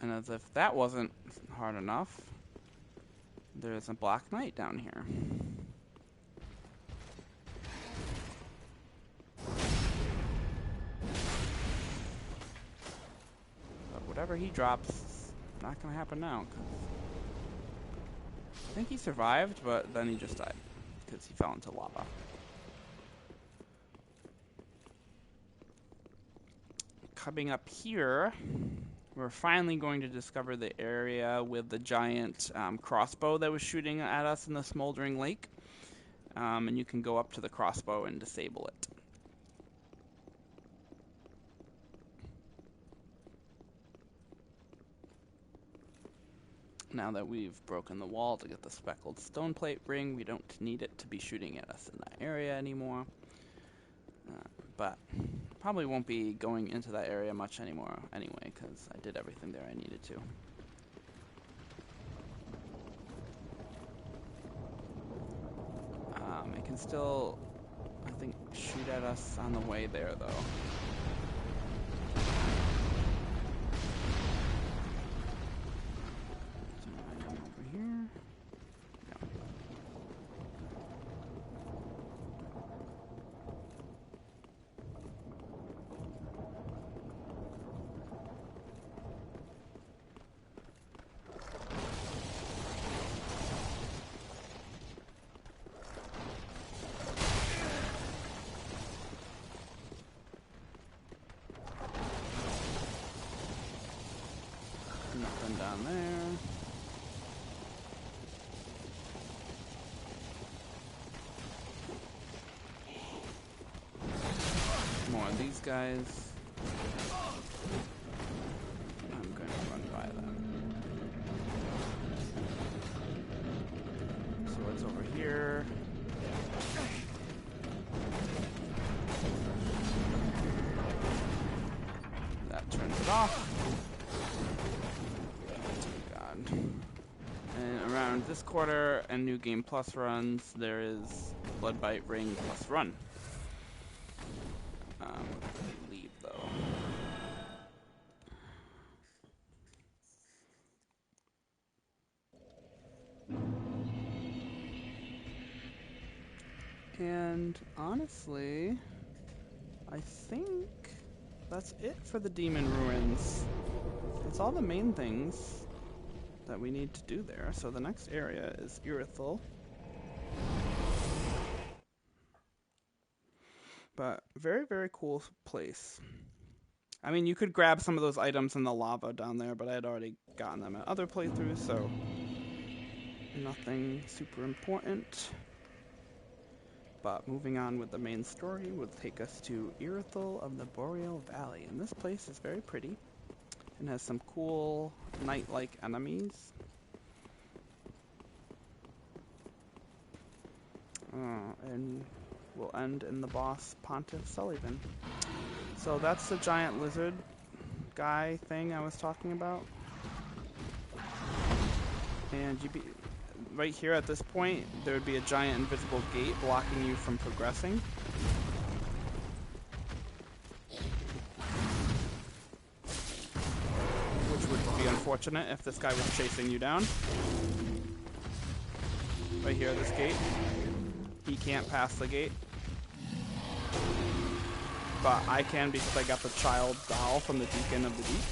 A: And as if that wasn't hard enough, there's a Black Knight down here. But whatever he drops, it's not going to happen now. I think he survived, but then he just died because he fell into lava. Coming up here, we're finally going to discover the area with the giant crossbow that was shooting at us in the Smouldering Lake. And you can go up to the crossbow and disable it. Now that we've broken the wall to get the speckled stone plate ring, we don't need it to be shooting at us in that area anymore. But probably won't be going into that area much anymore anyway, because I did everything there I needed to. It can still, I think, shoot at us on the way there, though. Nothing down there. More of these guys. I'm going to run by them. Swords over here. That turns it off. And around around this quarter and New Game Plus runs, there is Bloodbite Ring Plus Run. Leave though. And honestly, I think that's it for the Demon Ruins. That's all the main things that we need to do there. So the next area is Irithyll. But very, very cool place. I mean, you could grab some of those items in the lava down there, but I had already gotten them at other playthroughs, so nothing super important. But moving on with the main story will take us to Irithyll of the Boreal Valley. And this place is very pretty and has some cool night-like enemies. And we'll end in the boss, Pontiff Sulyvahn. So that's the giant lizard guy thing I was talking about. And right here at this point, there would be a giant invisible gate blocking you from progressing. Which would be unfortunate if this guy was chasing you down. Right here, this gate. He can't pass the gate. But I can because I got the child doll from the Deacon of the Deep.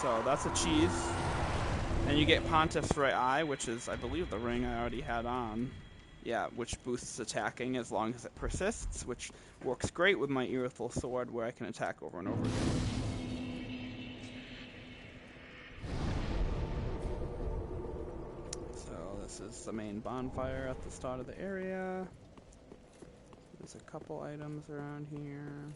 A: So that's a cheese. And you get Pontiff's right eye, which is, I believe, the ring I already had on. Yeah, which boosts attacking as long as it persists, which works great with my Irithyll sword, where I can attack over and over again. So this is the main bonfire at the start of the area. There's a couple items around here.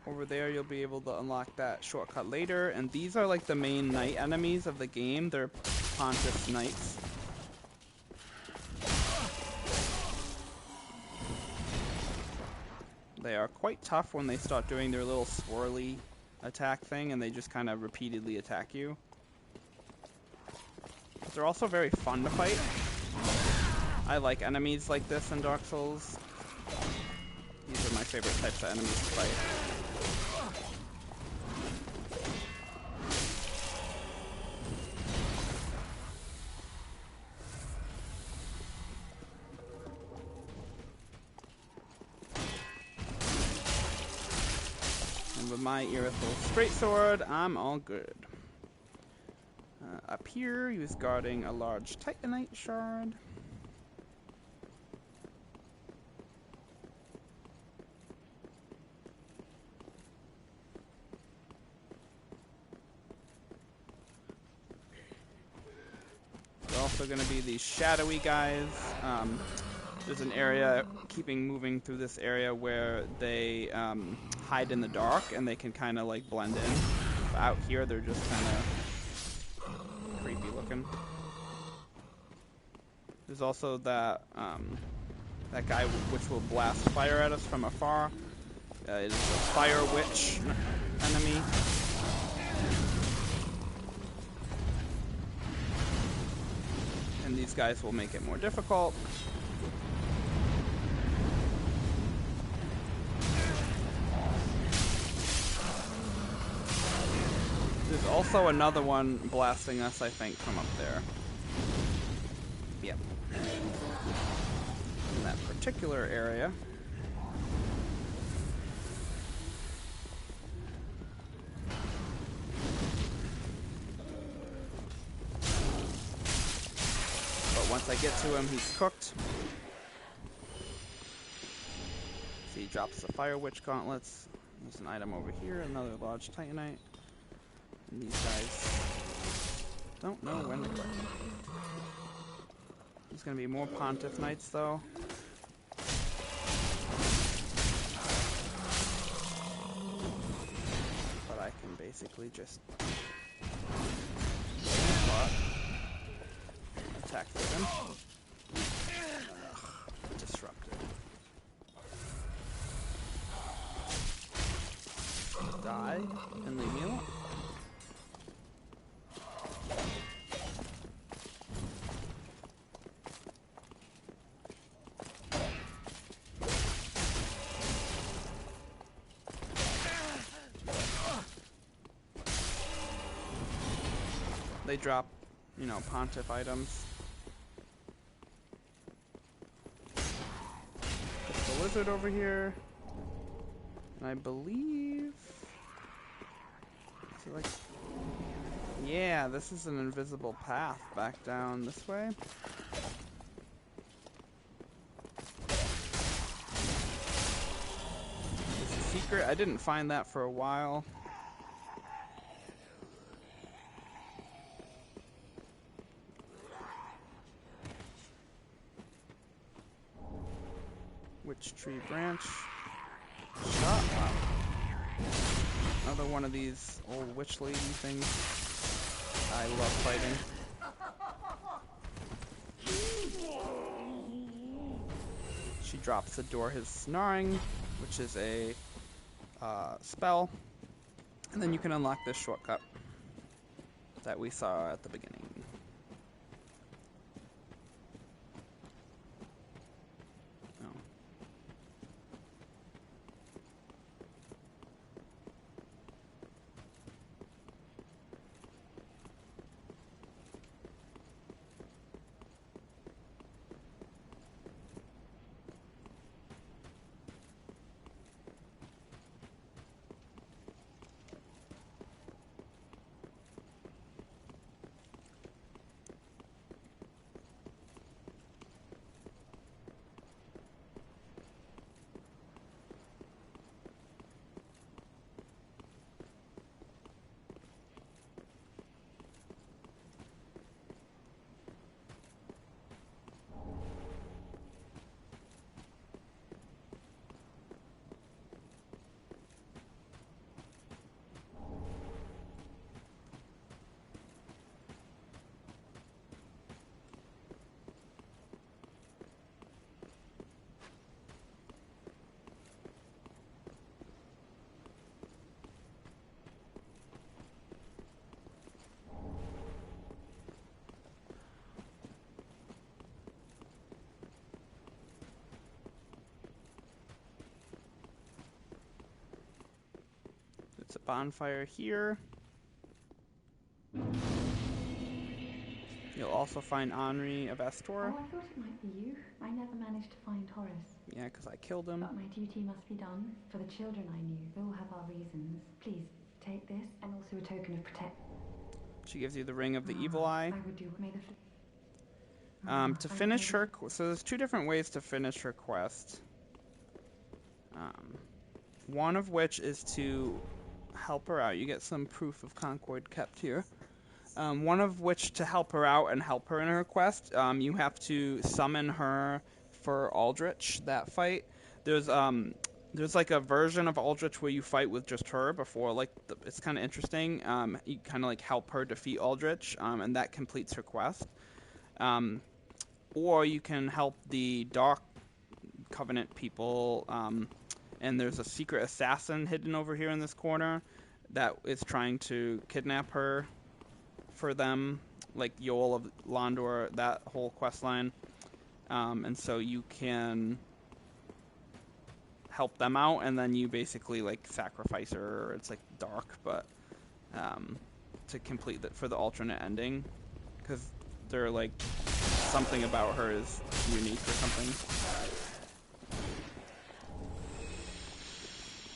A: Over there you'll be able to unlock that shortcut later, and these are like the main knight enemies of the game. They're Pontiff's knights. They are quite tough when they start doing their little swirly attack thing, and they just kind of repeatedly attack you. But they're also very fun to fight. I like enemies like this in Dark Souls. These are my favorite types of enemies to fight. With my Irithyll straight sword, I'm all good. Up here, he was guarding a large Titanite shard. There's also going to be these shadowy guys. There's an area, moving through this area where they hide in the dark and they can kind of like blend in. But out here they're just kind of creepy looking. There's also that that guy which will blast fire at us from afar. It is a fire witch enemy. And these guys will make it more difficult. There's also another one blasting us, I think, from up there. Yep. In that particular area. But once I get to him, he's cooked. See, he drops the Fire Witch gauntlets. There's an item over here, another large Titanite. And these guys don't know when to quit. There's going to be more Pontiff Knights, though. But I can basically just spot. Attack driven. Disrupted. Die and leave me alone. They drop, you know, Pontiff items. There's the lizard over here. And I believe... Is it like... Yeah, this is an invisible path back down this way. It's a secret. I didn't find that for a while. Witch tree branch. Shot. Wow. Another one of these old witch lady things. I love fighting. She drops Adore His Snarling, which is a spell. And then you can unlock this shortcut that we saw at the beginning. It's a bonfire here. You'll also find Henri of Astor.
B: Oh, I thought it might be you. I never managed to find Horace.
A: Yeah, because I killed him.
B: But my duty must be done. For the children I knew. We all have our reasons. Please, take this, and also a token of protection.
A: She gives you the Ring of the Evil Eye.
B: I would do. May the
A: to finish her... So there's two different ways to finish her quest. One of which is to help her out. You get some proof of Concord kept here. One of which to help her out and help her in her quest, you have to summon her for Aldrich, that fight. There's like a version of Aldrich where you fight with just her before, like, it's kind of interesting. You kind of like help her defeat Aldrich, and that completes her quest. Or you can help the Dark Covenant people, and there's a secret assassin hidden over here in this corner that is trying to kidnap her for them, like Yoel of Londor, that whole quest line. And so you can help them out, and then you basically like sacrifice her. It's like dark, but to complete that for the alternate ending, because they're like something about her is unique or something.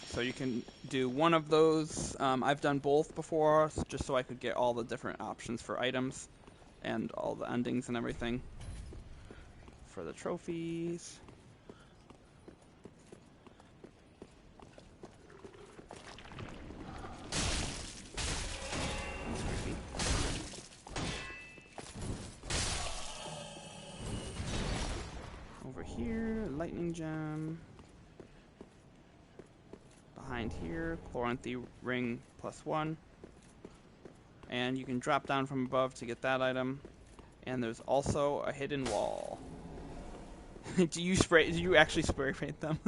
A: So you can do one of those. I've done both before, just so I could get all the different options for items and all the endings and everything for the trophies. Over here, lightning gem. Behind here, Chloranthy ring +1. And you can drop down from above to get that item. And there's also a hidden wall. Do you actually spray paint them?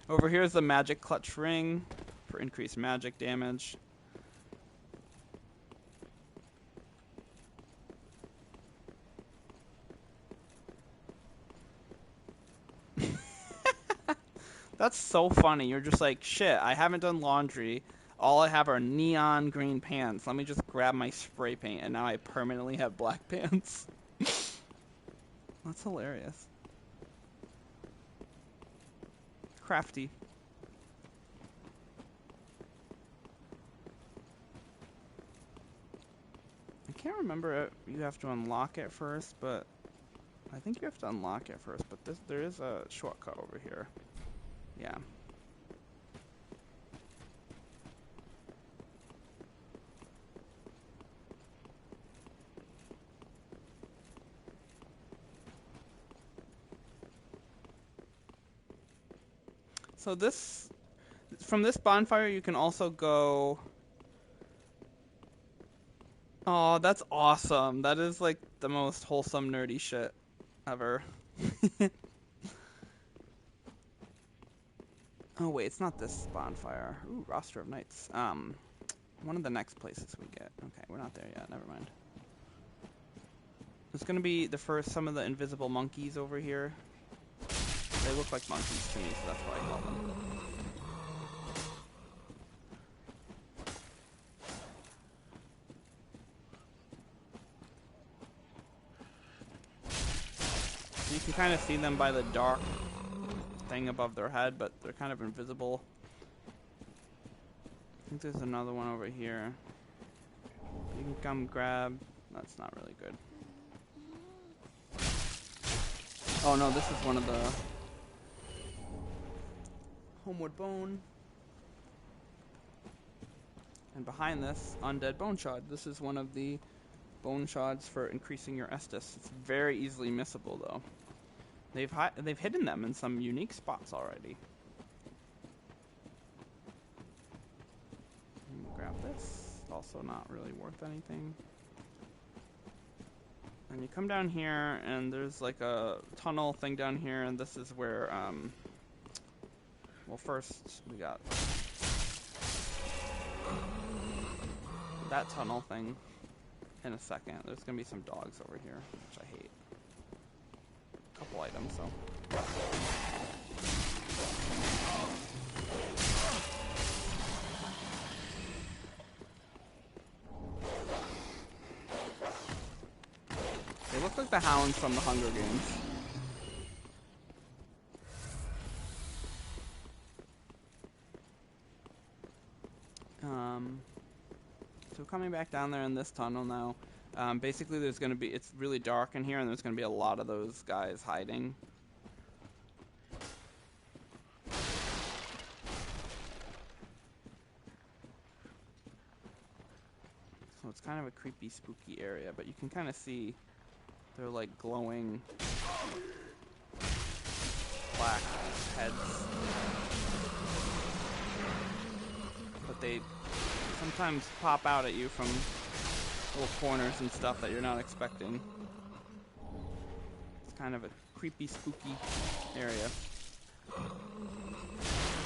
A: Over here is the magic clutch ring for increased magic damage. That's so funny. You're just like, shit, I haven't done laundry. All I have are neon green pants. Let me just grab my spray paint, and now I permanently have black pants. That's hilarious. Crafty. I can't remember it. You have to unlock it first, but I think you have to unlock it first, but there is a shortcut over here. Yeah. So from this bonfire you can also go... Oh, that's awesome. That is like the most wholesome nerdy shit ever. Oh wait, it's not this bonfire. Ooh, roster of knights. One of the next places we get. Okay, we're not there yet. Never mind. There's gonna be some of the invisible monkeys over here. They look like monkeys to me, so that's why I call them. You can kind of see them by the dark thing above their head, but they're kind of invisible. I think there's another one over here. You can come grab. That's not really good. Oh no, this is one of the Homeward Bone. And behind this, Undead Bone Shard. This is one of the bone shards for increasing your Estus. It's very easily missable though. They've hidden them in some unique spots already. Grab this. Also not really worth anything. And you come down here, and there's like a tunnel thing down here, and this is where, well, first we got that tunnel thing in a second. There's gonna be some dogs over here, which I hate. A couple items, so. They look like the hounds from the Hunger Games. So coming back down there in this tunnel now, basically there's going to be, it's really dark in here and there's going to be a lot of those guys hiding. So it's kind of a creepy, spooky area, but you can kind of see they're like glowing black heads. But they sometimes pop out at you from little corners and stuff that you're not expecting. It's kind of a creepy, spooky area.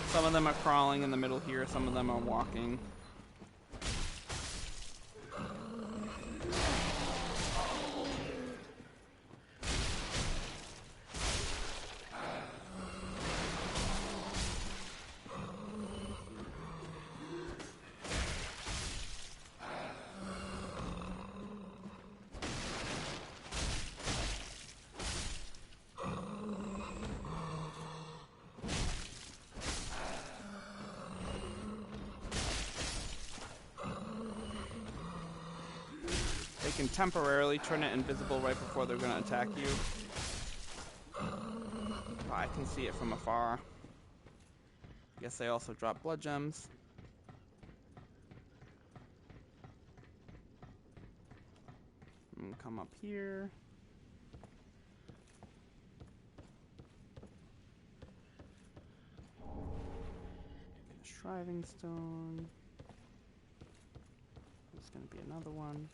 A: Some of them are crawling in the middle here, some of them are walking. Can temporarily turn it invisible right before they're going to attack you. Oh, I can see it from afar. I guess they also drop blood gems. And come up here. Get a shriving stone. I'm just going to be another one.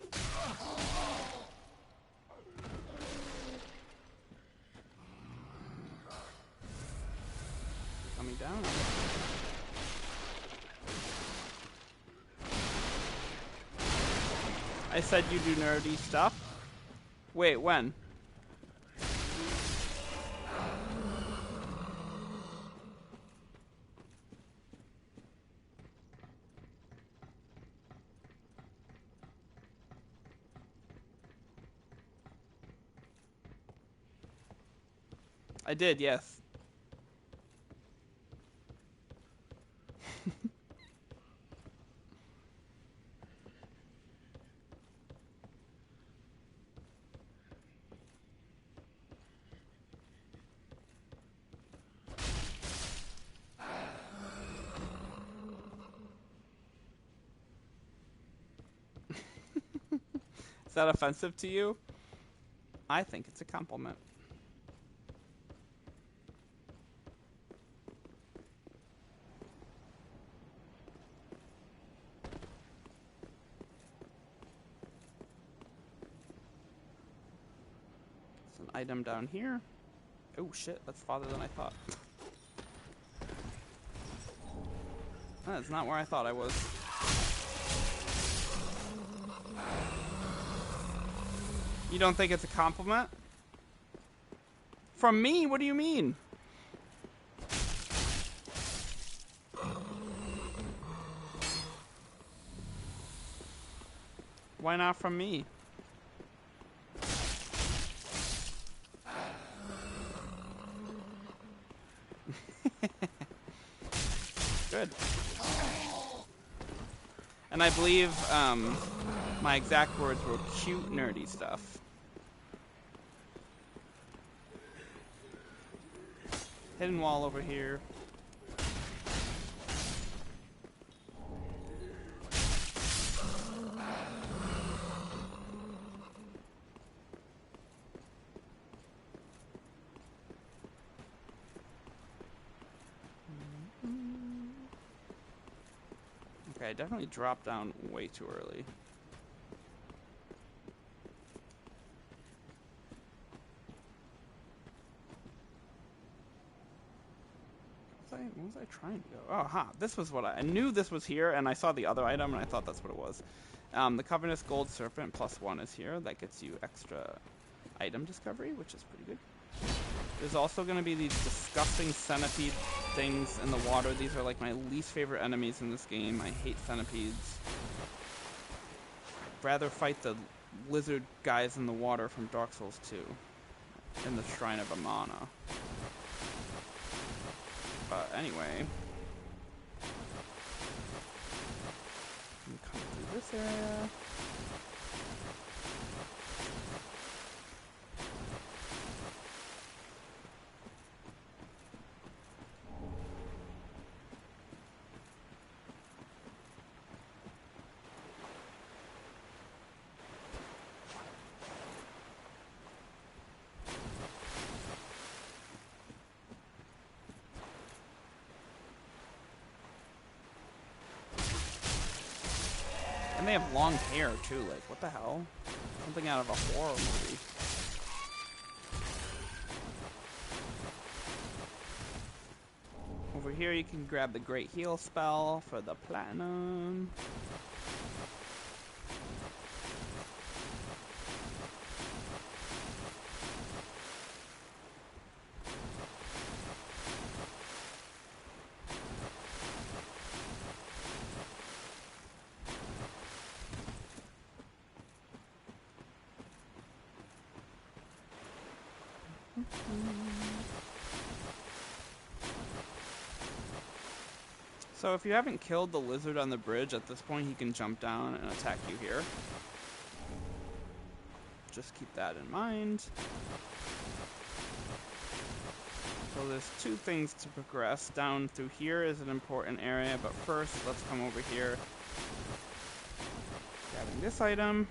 A: Coming down. I said you do nerdy stuff? Wait, when? I did, yes. Is that offensive to you? I think it's a compliment. There's an item down here. Oh shit, that's farther than I thought. That's not where I thought I was. You don't think it's a compliment? From me? What do you mean? Why not from me? Good. And I believe my exact words were cute, nerdy stuff. Hidden wall over here. Okay, I definitely dropped down way too early. What was I trying to go? Oh, ha! This was what I knew this was here, and I saw the other item, and I thought that's what it was. The Covenant's Gold Serpent +1 is here. That gets you extra item discovery, which is pretty good. There's also going to be these disgusting centipede things in the water. These are like my least favorite enemies in this game. I hate centipedes. Rather fight the lizard guys in the water from Dark Souls 2 in the Shrine of Amana. But anyway, come through this area. And they have long hair too, like what the hell? Something out of a horror movie. Over here you can grab the Great Heal spell for the platinum. So if you haven't killed the lizard on the bridge, at this point he can jump down and attack you here. Just keep that in mind. So there's two things to progress. Down through here is an important area, but first let's come over here. Grabbing this item.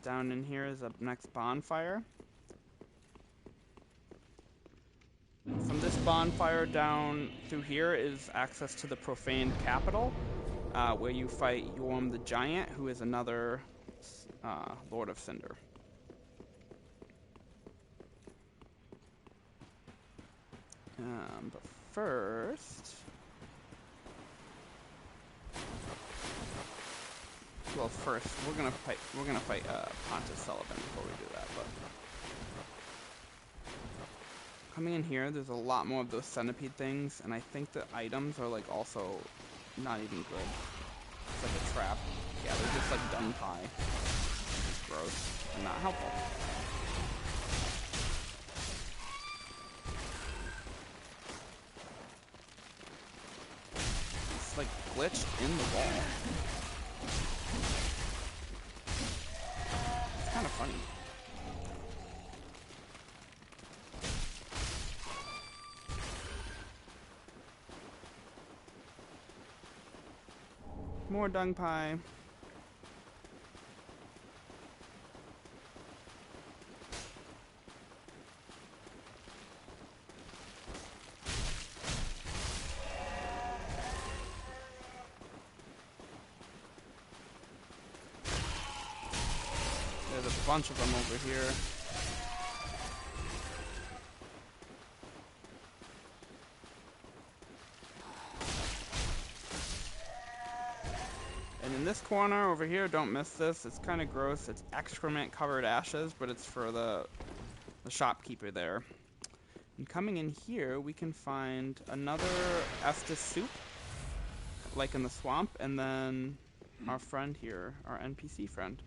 A: Down in here is a next bonfire. From this bonfire down through here is access to the profaned capital, where you fight Yorm the Giant, who is another Lord of Cinder. But first... Well, first we're gonna fight Pontiff Sulyvahn before we do that. But coming in here, there's a lot more of those centipede things, and I think the items are like also not even good. It's like a trap. Yeah, they're just like dung pie. Gross and not helpful. It's like glitched in the wall. It's kind of funny. More dung pie. There's a bunch of them over here. And in this corner over here, don't miss this. It's kind of gross. It's excrement covered ashes, but it's for the shopkeeper there. And coming in here, we can find another Estus soup, like in the swamp, and then our friend here, our NPC friend.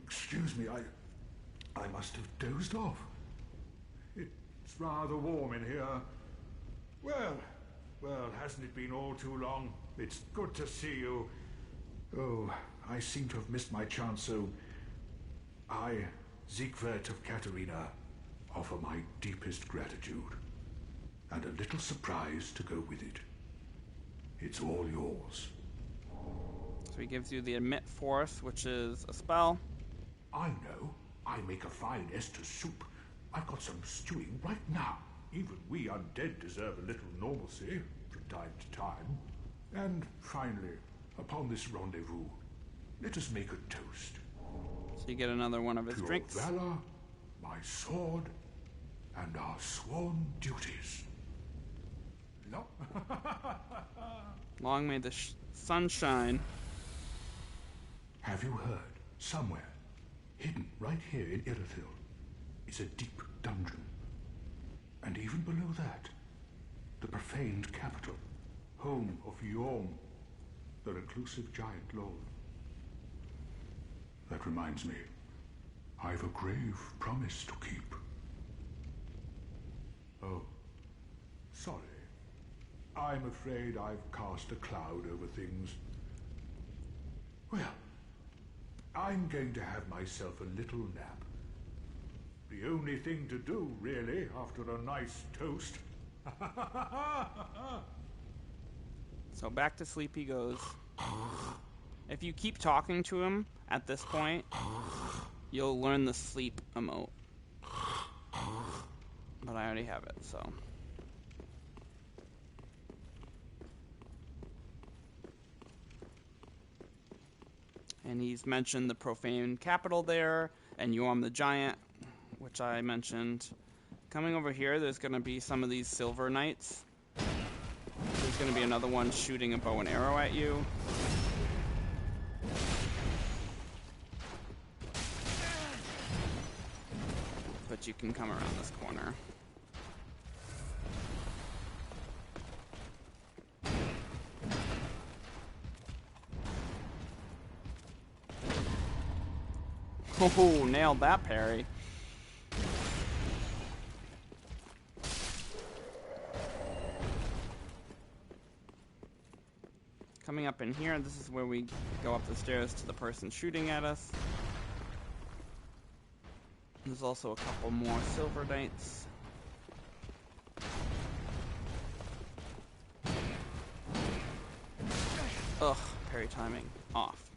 J: Excuse me, I must have dozed off. It's rather warm in here. Well, hasn't it been all too long? It's good to see you. Oh, I seem to have missed my chance, so I, Siegwart of Katarina, offer my deepest gratitude. And a little surprise to go with it. It's all yours.
A: So he gives you the Emit Force, which is a spell.
J: I know. I make a fine Estus soup. I've got some stewing right now. Even we undead deserve a little normalcy from time to time. And finally, upon this rendezvous, let us make a toast.
A: So you get another one of his
J: to
A: drinks.
J: Your valor, my sword, and our sworn duties. No.
A: Long may the sun shine.
J: Have you heard? Somewhere, hidden right here in Irithyll, is a deep dungeon. And even below that, the profaned capital, home of Yorm, the reclusive giant lord. That reminds me, I've a grave promise to keep. Oh, sorry. I'm afraid I've cast a cloud over things. Well, I'm going to have myself a little nap. The only thing to do, really, after a nice toast.
A: So back to sleep he goes. If you keep talking to him at this point, you'll learn the sleep emote. But I already have it, so. And he's mentioned the profane capital there, and Yorm the Giant, which I mentioned. Coming over here, there's going to be some of these silver knights. There's going to be another one shooting a bow and arrow at you. But you can come around this corner. Oh, nailed that parry. Coming up in here, this is where we go up the stairs to the person shooting at us. There's also a couple more silver knights. Ugh, parry timing off.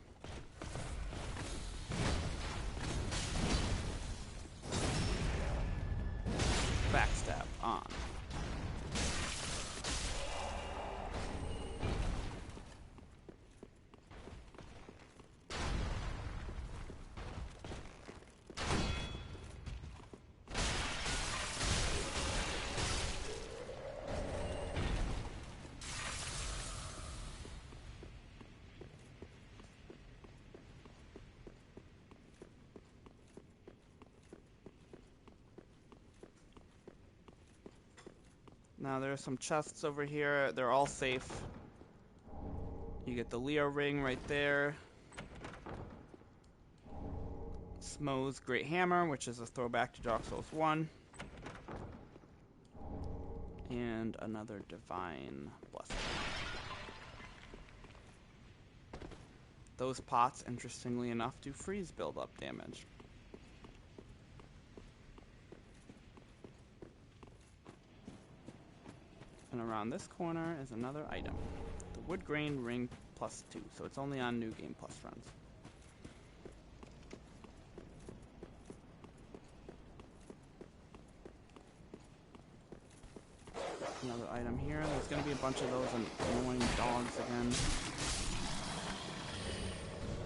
A: Now there are some chests over here. They're all safe. You get the Leo ring right there. Smo's Great Hammer, which is a throwback to Dark Souls 1. And another Divine Blessing. Those pots, interestingly enough, do freeze build-up damage. And around this corner is another item. The Wood Grain Ring +2, so it's only on New Game Plus runs. Another item here. There's going to be a bunch of those annoying dogs again.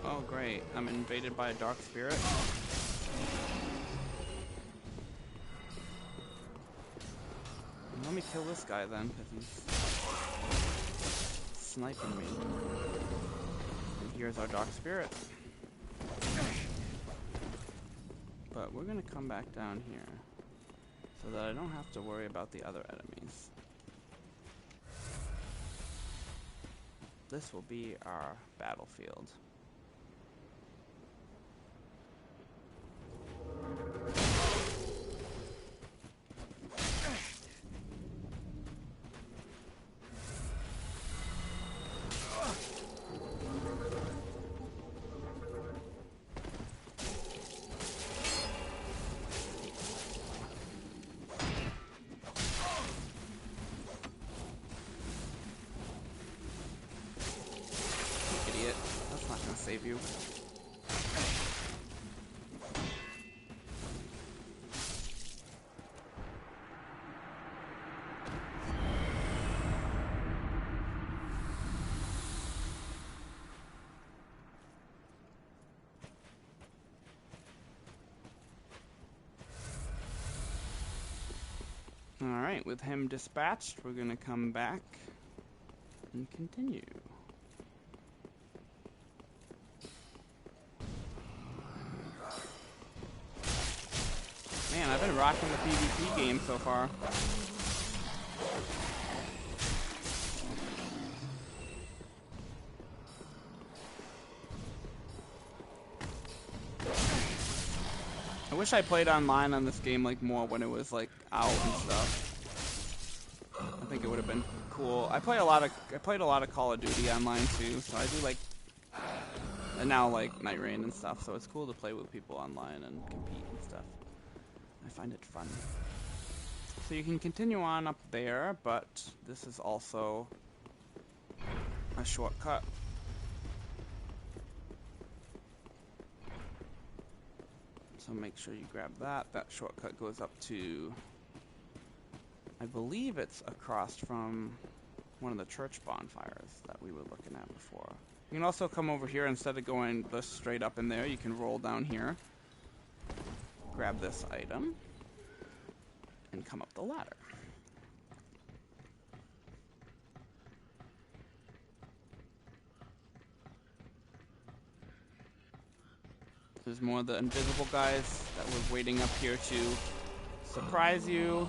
A: Oh great, I'm invaded by a dark spirit. Let me kill this guy then, because he's sniping me. And here's our dark spirit. But we're going to come back down here so that I don't have to worry about the other enemies. This will be our battlefield. Save you. All right, with him dispatched, we're going to come back and continue. Man, I've been rocking the PvP game so far. I wish I played online on this game like more when it was like out and stuff. I think it would have been cool. I played a lot of Call of Duty online too, so I do like, and now like Night Rain and stuff. So it's cool to play with people online and compete and stuff. I find it fun. So you can continue on up there, but this is also a shortcut. So make sure you grab that. That shortcut goes up to, I believe it's across from one of the church bonfires that we were looking at before. You can also come over here instead of going just straight up in there. You can roll down here. Grab this item and come up the ladder. There's more of the invisible guys that were waiting up here to surprise you.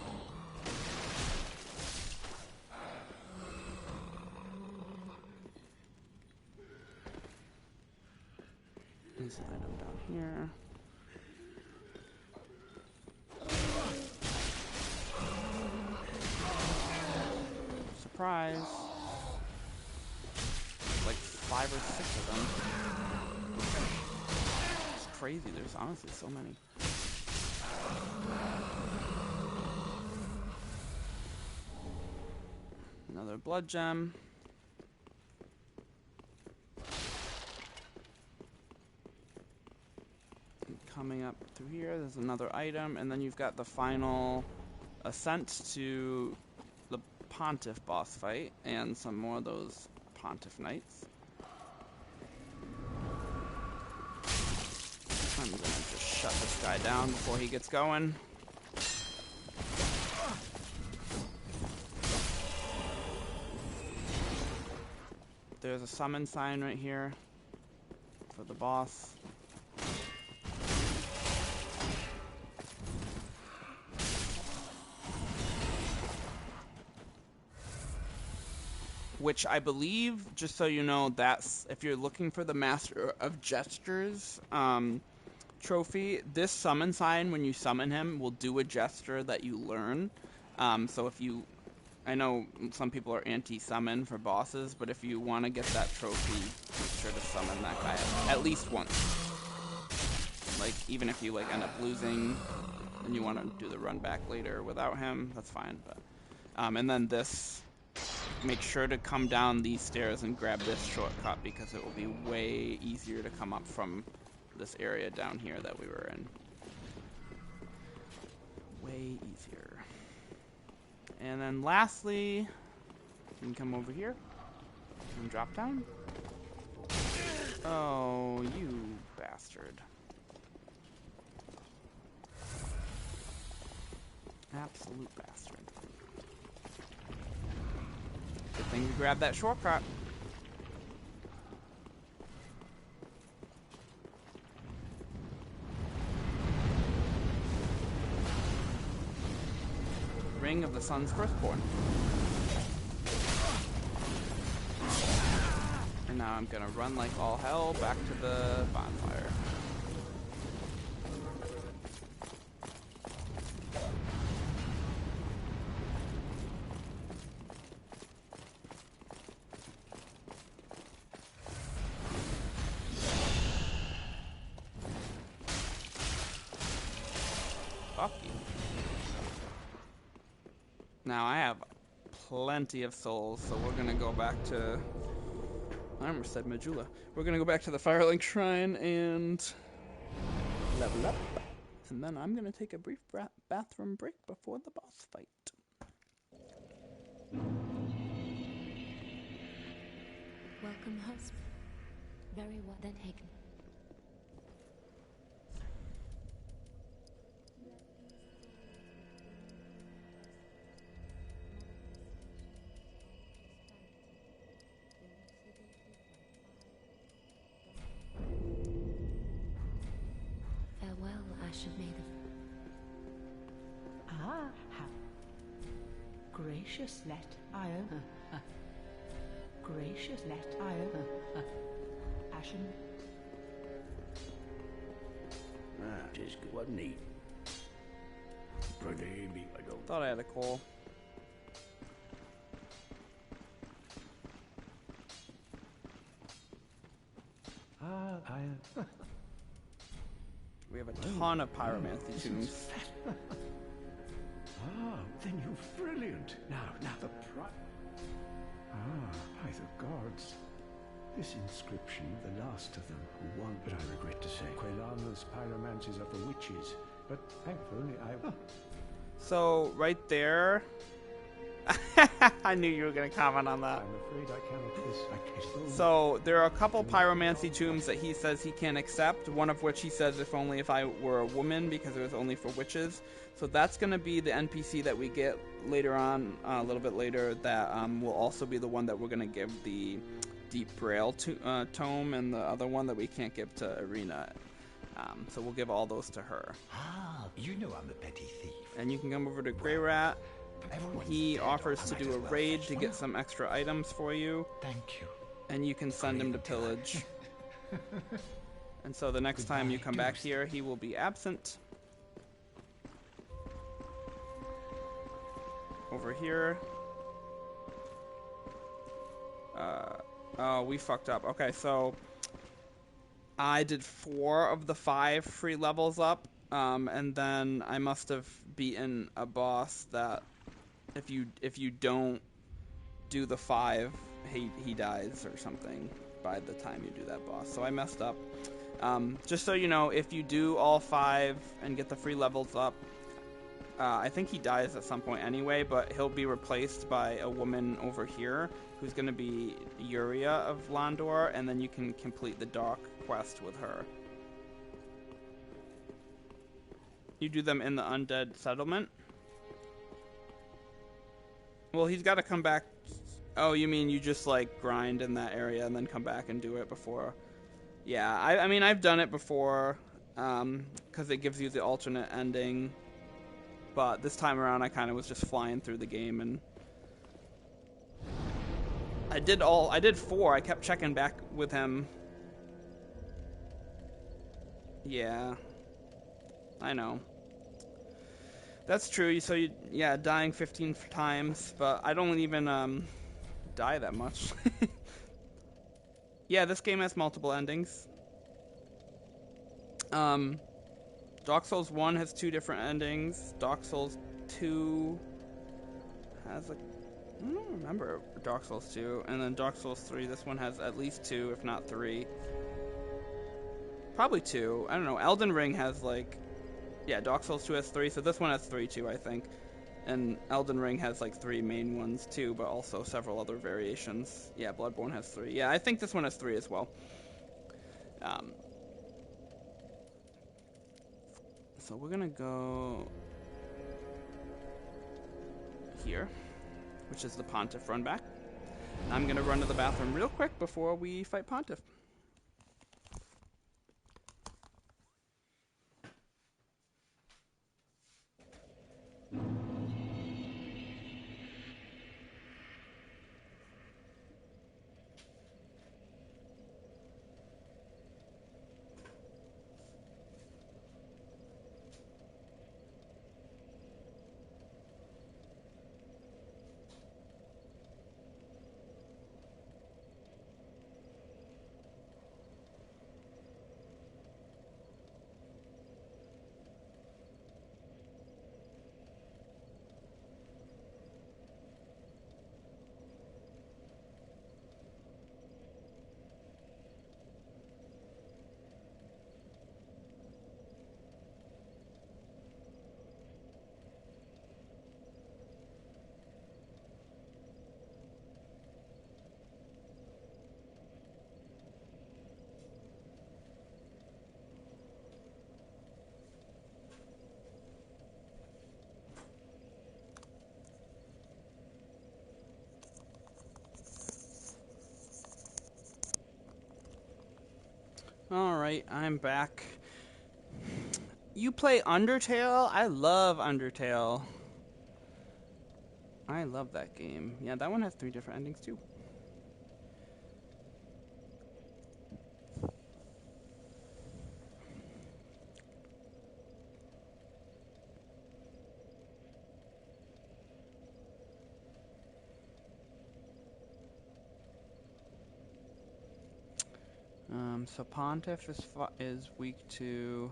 A: There's an item down here. Surprise. Like 5 or 6 of them. It's crazy, there's honestly so many. Another blood gem. And coming up through here, there's another item, and then you've got the final ascent to the Pontiff boss fight, and some more of those Pontiff Knights. I'm gonna just shut this guy down before he gets going. There's a summon sign right here for the boss. which I believe, just so you know, that's if you're looking for the Master of Gestures trophy, this summon sign, when you summon him, will do a gesture that you learn. So if you, I know some people are anti-summon for bosses, but if you want to get that trophy, make sure to summon that guy at least once. Like, even if you like end up losing and you want to do the run back later without him, that's fine. But and then this, make sure to come down these stairs and grab this shortcut, because it will be way easier to come up from this area down here that we were in. Way easier. And then lastly, you can come over here and drop down. Oh, you bastard. Absolute bastard. Good thing you grabbed that shortcut. Ring of the Sun's Firstborn. And now I'm gonna run like all hell back to the bonfire. Fuck you. Now I have plenty of souls, so we're gonna go back to, I almost said Majula. We're gonna go back to the Firelink Shrine and level up. And then I'm gonna take a brief bathroom break before the boss fight.
I: Welcome, host. Very well. Then Hagen.
E: Gracious let Io. Gracious let Io. Ashen.
F: Just wasn't neat. Brother, I don't.
A: Thought I had a coal. We have a ton of pyromancy tombs.
F: Then you're brilliant. Now the by the gods. This inscription, the last of them who won, but I regret to say, Quelana's pyromancies of the witches. But thankfully
A: So, right there... I knew you were going to comment on that.
F: I'm afraid I cannot.
A: So, there are a couple pyromancy tombs that he says he can't accept, one of which he says if only if I were a woman, because it was only for witches. So that's going to be the NPC that we get later on, a little bit later, that will also be the one that we're going to give the Deep Braille tome, and the other one that we can't give to Irina. So we'll give all those to her.
G: You know I'm a petty thief.
A: And you can come over to Grey Rat. He offers to do a raid to get some extra items for you.
G: Thank you.
A: And you can send him to pillage. And so the next time you come back here, he will be absent. Over here. Oh, we fucked up. Okay, so I did 4 of the 5 free levels up, and then I must have beaten a boss that if you don't do the 5, he dies or something by the time you do that boss. So I messed up. Just so you know, if you do all 5 and get the free levels up, I think he dies at some point anyway, but he'll be replaced by a woman over here who's going to be Yuria of Londor, and then you can complete the Dark quest with her. You do them in the Undead settlement. Well, he's got to come back. Oh, you mean you just like grind in that area and then come back and do it before? Yeah, I mean I've done it before, because it gives you the alternate ending. But this time around, I kind of was just flying through the game and I did 4. I kept checking back with him. Yeah. I know. That's true. So yeah, dying 15 times, but I don't even die that much. Yeah, this game has multiple endings. Dark Souls 1 has 2 different endings. Dark Souls 2 has I don't remember Dark Souls 2, and then Dark Souls 3, this one has at least 2, if not 3. Probably 2. I don't know. Elden Ring has yeah, Dark Souls 2 has 3, so this one has 3 too, I think. And Elden Ring has 3 main ones too, but also several other variations. Yeah, Bloodborne has 3. Yeah, I think this one has 3 as well. So we're gonna go here, which is the Pontiff run back. I'm gonna run to the bathroom real quick before we fight Pontiff. Alright, I'm back. You play Undertale? I love Undertale. I love that game. Yeah, that one has 3 different endings too. So Pontiff is weak to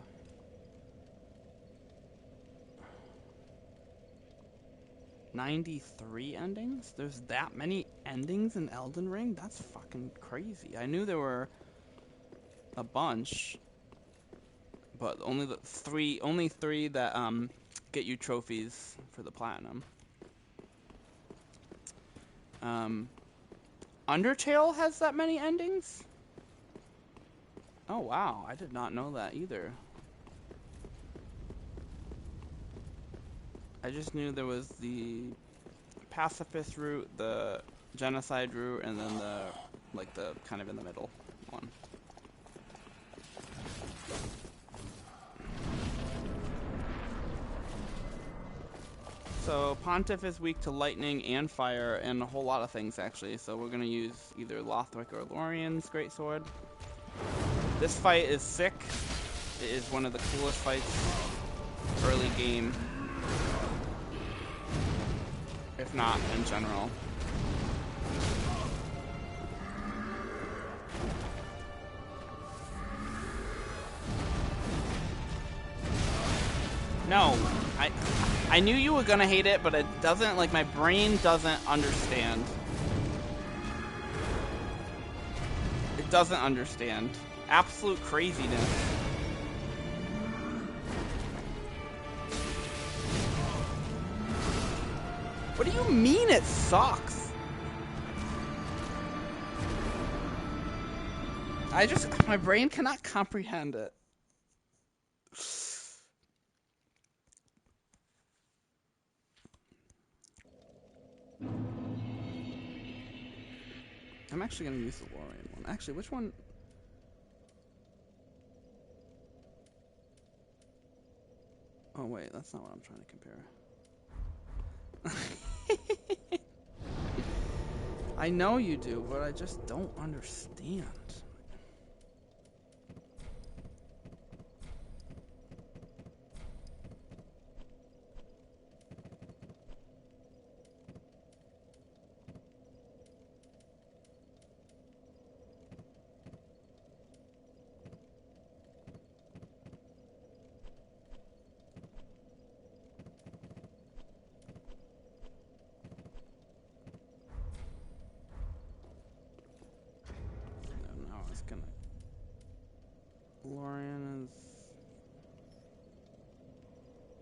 A: 93 endings? There's that many endings in Elden Ring? That's fucking crazy. I knew there were a bunch, but only three that get you trophies for the platinum. Undertale has that many endings? Oh wow, I did not know that either. I just knew there was the pacifist route, the genocide route, and then the kind of in the middle one. So Pontiff is weak to lightning and fire and a whole lot of things actually. So we're gonna use either Lothric or Lorien's greatsword. This fight is sick. It is one of the coolest fights early game, if not in general. No, I knew you were gonna hate it, but it doesn't, like, my brain doesn't understand. It doesn't understand. Absolute craziness. What do you mean it sucks? My brain cannot comprehend it. I'm actually going to use the Lorien one. Actually, which one? Oh, wait, that's not what I'm trying to compare. I know you do, but I just don't understand. Lorian is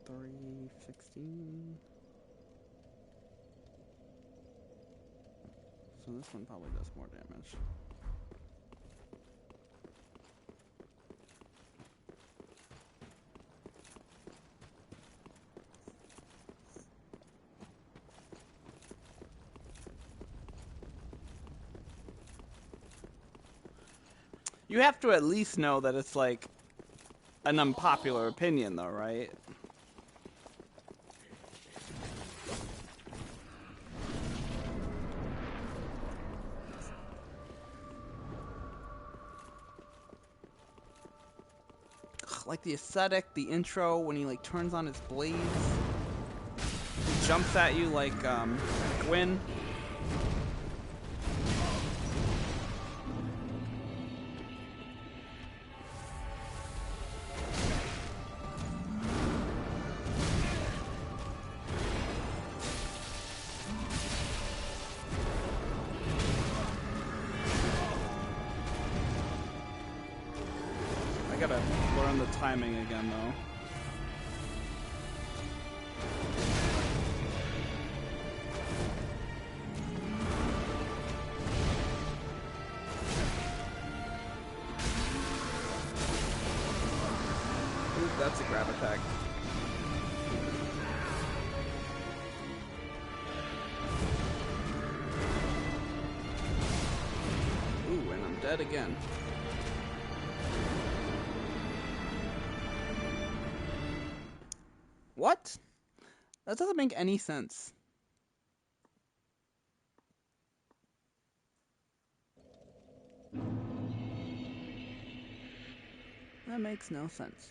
A: 316. So this one probably does more damage. You have to at least know that it's like an unpopular opinion though, right? Like the aesthetic, the intro, when he like turns on his blades, he jumps at you like Gwyn. I gotta learn the timing again, though. Ooh, that's a grab attack. Ooh, and I'm dead again. What? That doesn't make any sense. That makes no sense.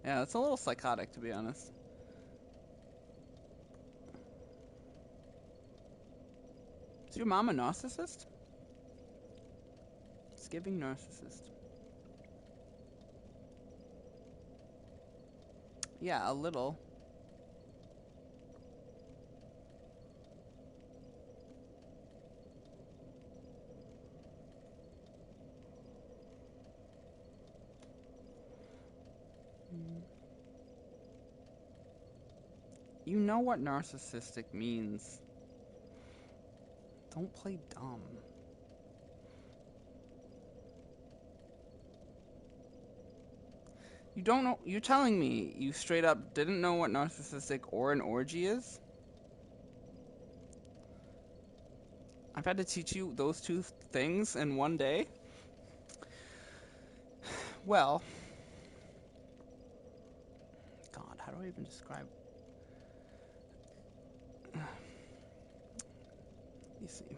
A: Yeah, it's a little psychotic, to be honest. Is your mom a narcissist? It's giving narcissist. Yeah, a little. You know what narcissistic means. Don't play dumb. You don't know. You're telling me you straight up didn't know what narcissistic or an orgy is? I've had to teach you those two things in one day? Well, God, how do I even describe? Let me see.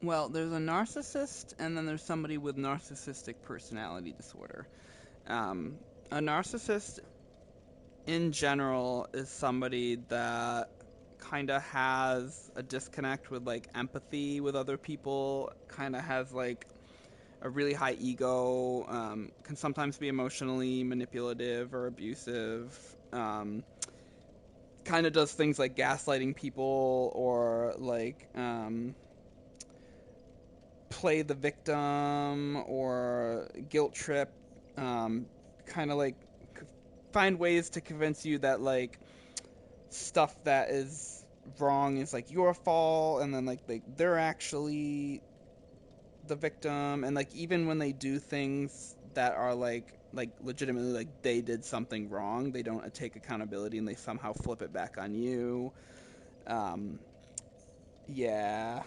A: Well, there's a narcissist, and then there's somebody with narcissistic personality disorder. A narcissist, in general, is somebody that kind of has a disconnect with, like, empathy with other people, kind of has, like, a really high ego, can sometimes be emotionally manipulative or abusive, kind of does things like gaslighting people or, like, play the victim or guilt trip, kind of like find ways to convince you that like stuff that is wrong is like your fault, and then like they're actually the victim, and like even when they do things that are like legitimately like they did something wrong, they don't take accountability and they somehow flip it back on you. Yeah.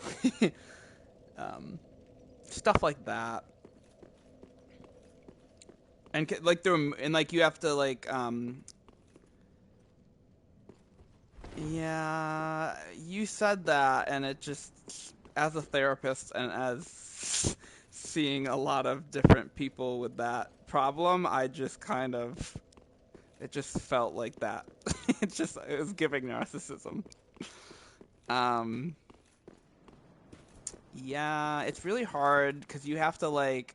A: Stuff like that. And like you have to like yeah, you said that, and it just, as a therapist and as seeing a lot of different people with that problem, I just kind of, it just felt like that. It was giving narcissism. Yeah, it's really hard because you have to like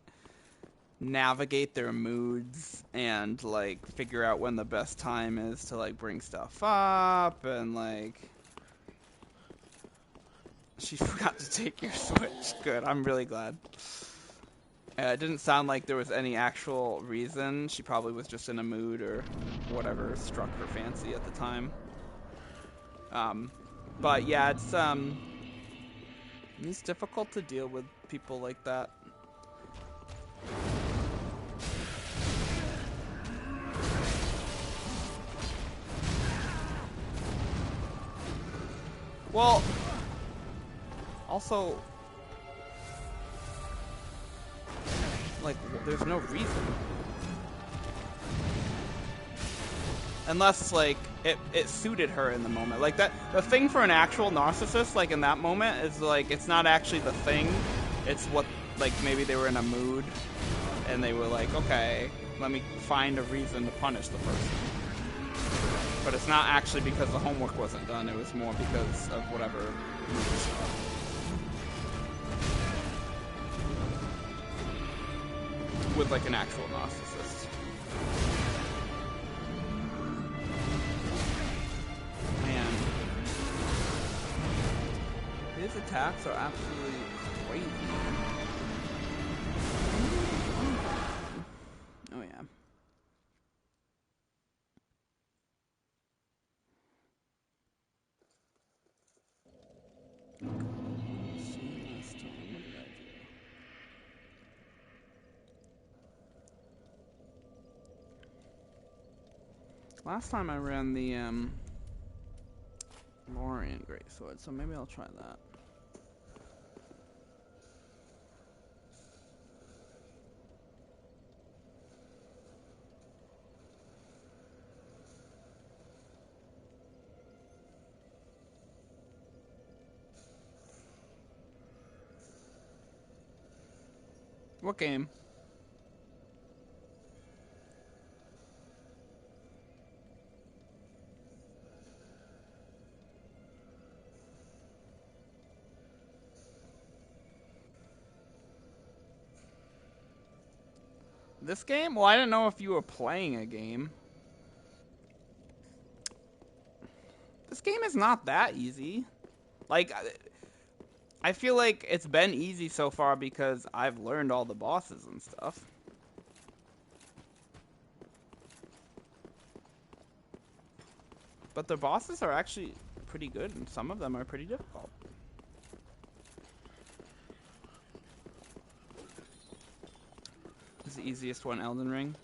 A: navigate their moods and like figure out when the best time is to like bring stuff up, and like she forgot to take your Switch. Good, I'm really glad. It didn't sound like there was any actual reason. She probably was just in a mood or whatever struck her fancy at the time. But yeah, it's difficult to deal with people like that. Well, also, like, there's no reason. Unless, like, it suited her in the moment. Like, the thing for an actual narcissist, like, in that moment, is, like, it's not actually the thing. It's what, like, maybe they were in a mood, and they were like, okay, let me find a reason to punish the person. But it's not actually because the homework wasn't done, it was more because of whatever mood stuff. With, like, an actual narcissist. Man. His attacks are absolutely crazy. Oh, yeah. Last time I ran the Lorian Greatsword, so maybe I'll try that. What game? This game? Well, I didn't know if you were playing a game. This game is not that easy. Like, I feel like it's been easy so far because I've learned all the bosses and stuff. But the bosses are actually pretty good, and some of them are pretty difficult. Is the easiest one Elden Ring?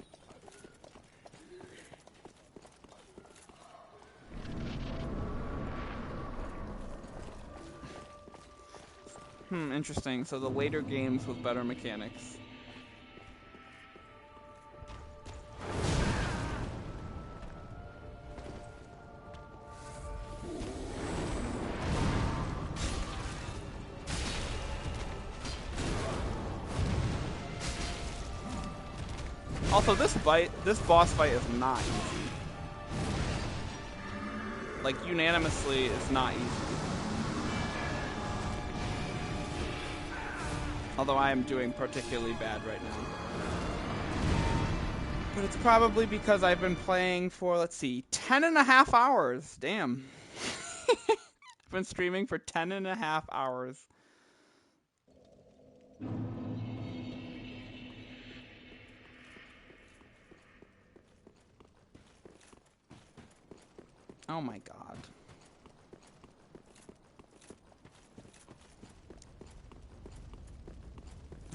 A: Interesting. So the later games with better mechanics. Also, this boss fight is not easy. Like, unanimously, it's not easy. Although I am doing particularly bad right now. But it's probably because I've been playing for, let's see, 10.5 hours. Damn. I've been streaming for 10.5 hours. Oh my god.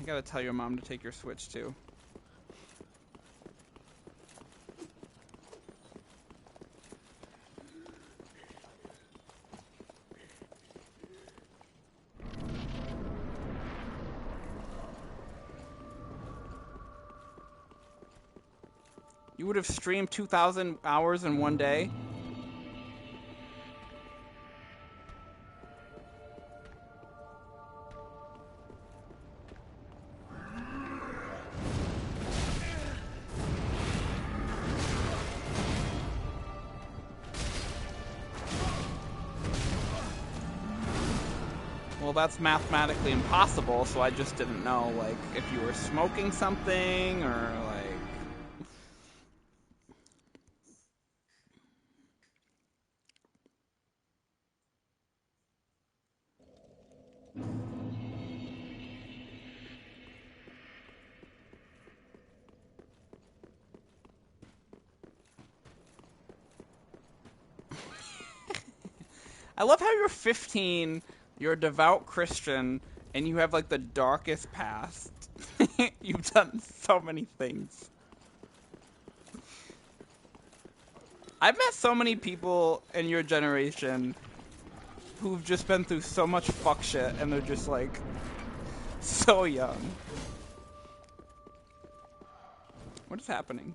A: You gotta tell your mom to take your Switch too. You would have streamed 2,000 hours in one day? Well, that's mathematically impossible, so I just didn't know, like, if you were smoking something, or, like... I love how you're 15, you're a devout Christian, and you have, like, the darkest past. You've done so many things. I've met so many people in your generation who've just been through so much fuck shit, and they're just, like, so young. What is happening?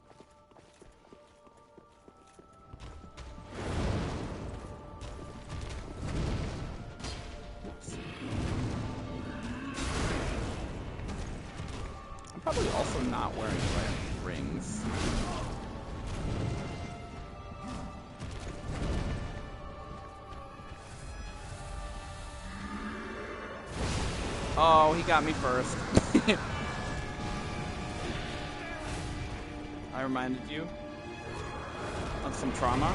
A: I'm probably also not wearing the right rings. Oh, he got me first. I reminded you of some trauma.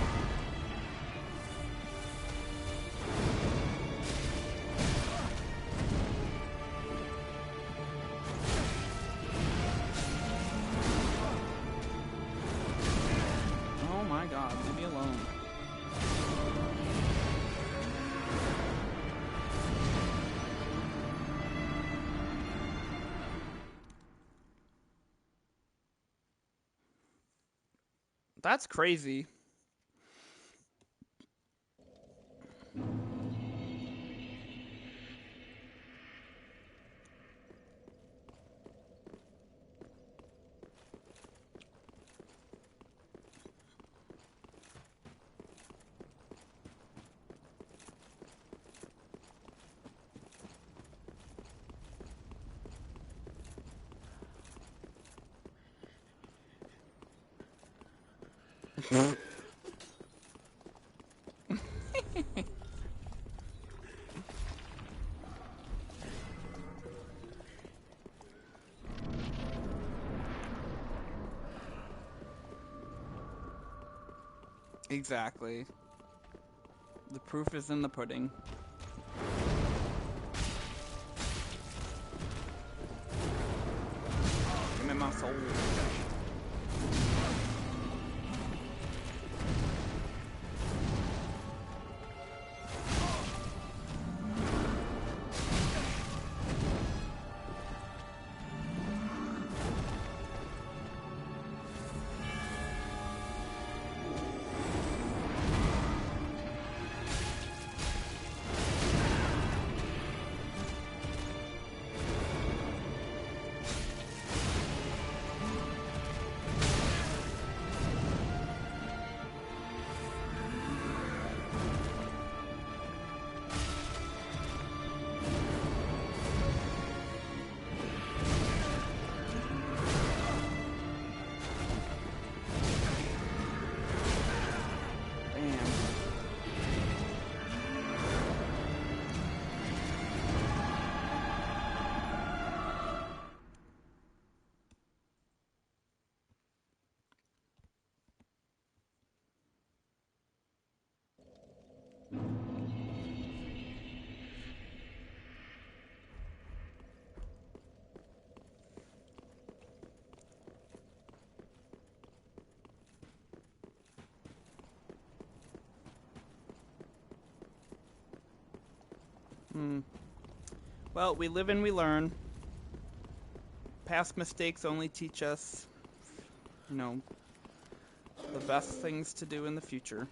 A: Oh my god, leave me alone. That's crazy. Exactly. The proof is in the pudding. Give me my soul. Well, we live and we learn. past mistakes only teach us, you know, the best things to do in the future.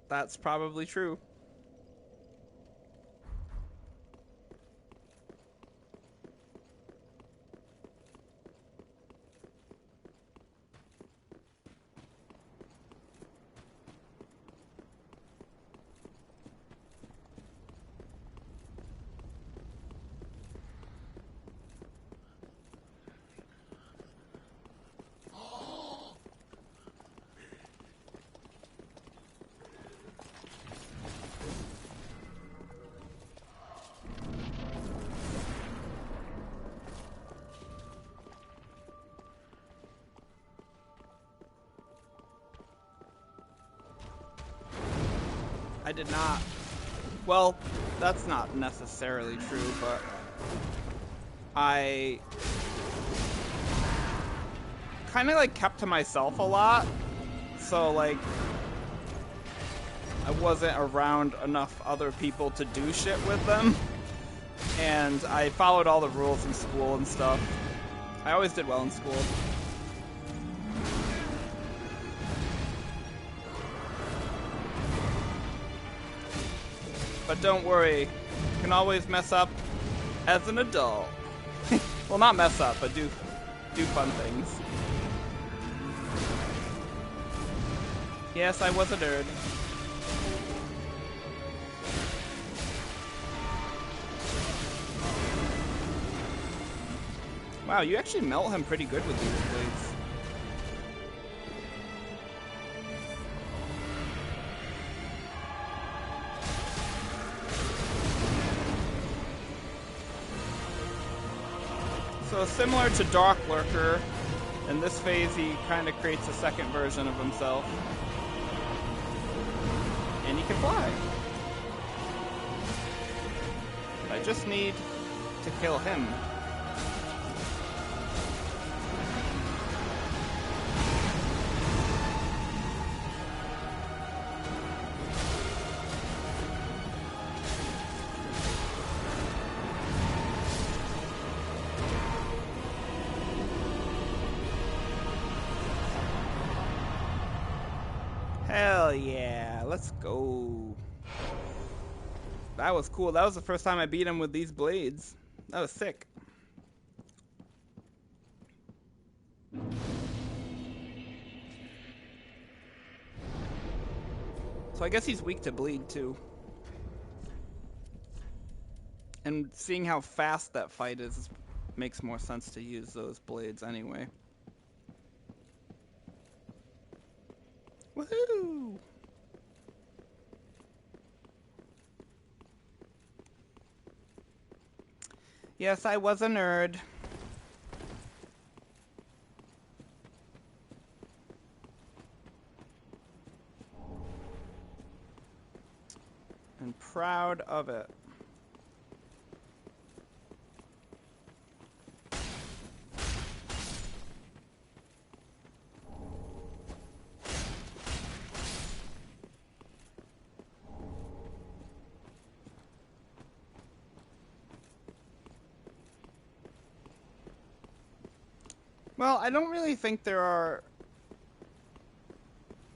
A: That's probably true. I did not. Well, that's not necessarily true, but I kind of like kept to myself a lot. So like I wasn't around enough other people to do shit with them. And I followed all the rules in school and stuff. I always did well in school. But don't worry, you can always mess up as an adult. Well, not mess up, but do fun things. Yes, I was a nerd. Wow, you actually melt him pretty good with these blades. So similar to Dark Lurker, in this phase he kind of creates a second version of himself. And he can fly. But I just need to kill him. Hell yeah, let's go. That was cool. That was the first time I beat him with these blades. That was sick. So I guess he's weak to bleed too. And seeing how fast that fight is makes more sense to use those blades anyway. Woohoo! Yes, I was a nerd. And proud of it. Well, I don't really think there are,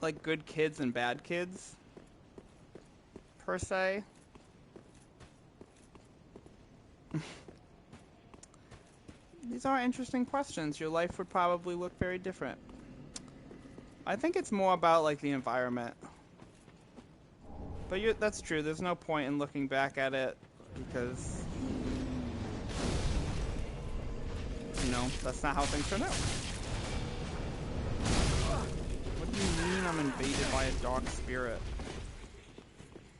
A: like, good kids and bad kids, per se. These are interesting questions. Your life would probably look very different. I think it's more about, like, the environment. But that's true. There's no point in looking back at it because, you know, that's not how things turn out. What do you mean I'm invaded by a dark spirit?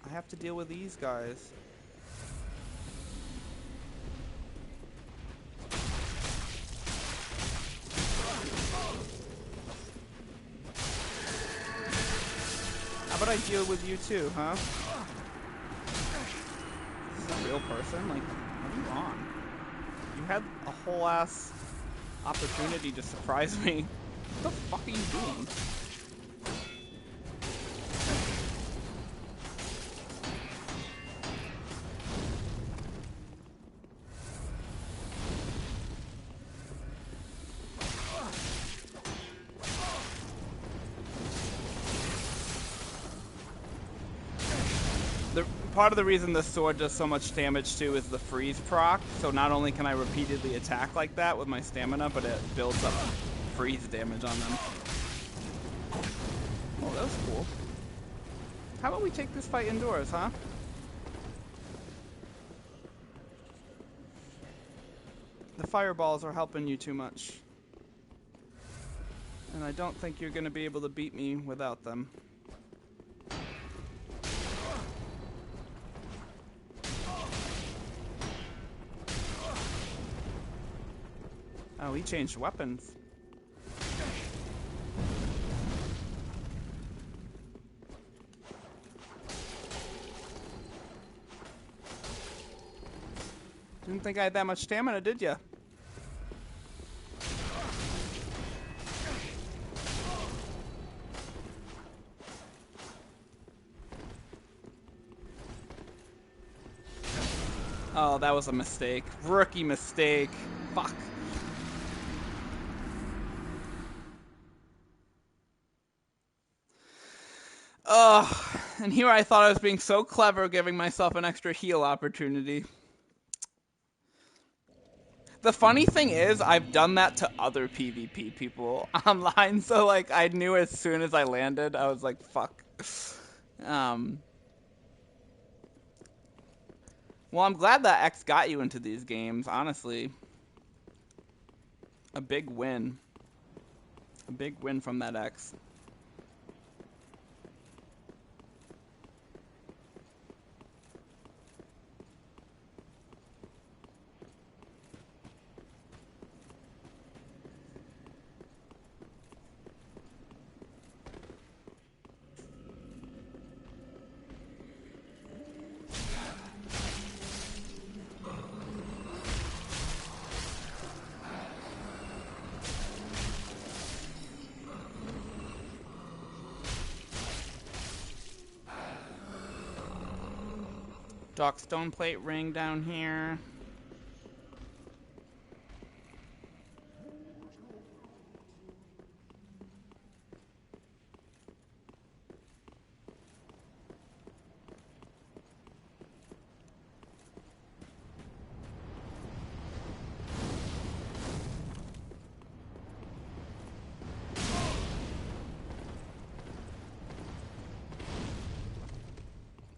A: I have to deal with these guys. How about I deal with you too, huh? Is this a real person? Like, what are you on? You had a whole ass opportunity to surprise me. What the fuck are you doing? Part of the reason the sword does so much damage too is the freeze proc, so not only can I repeatedly attack like that with my stamina, but it builds up freeze damage on them. Oh, that was cool. How about we take this fight indoors, huh? The fireballs are helping you too much. And I don't think you're going to be able to beat me without them. Oh, he changed weapons. Didn't think I had that much stamina, did ya? Oh, that was a mistake. Rookie mistake. Fuck. Oh, and here I thought I was being so clever, giving myself an extra heal opportunity. The funny thing is, I've done that to other PvP people online, so like I knew as soon as I landed, I was like, fuck. Well, I'm glad that X got you into these games, honestly. A big win. A big win from that X. Dark stone plate ring down here.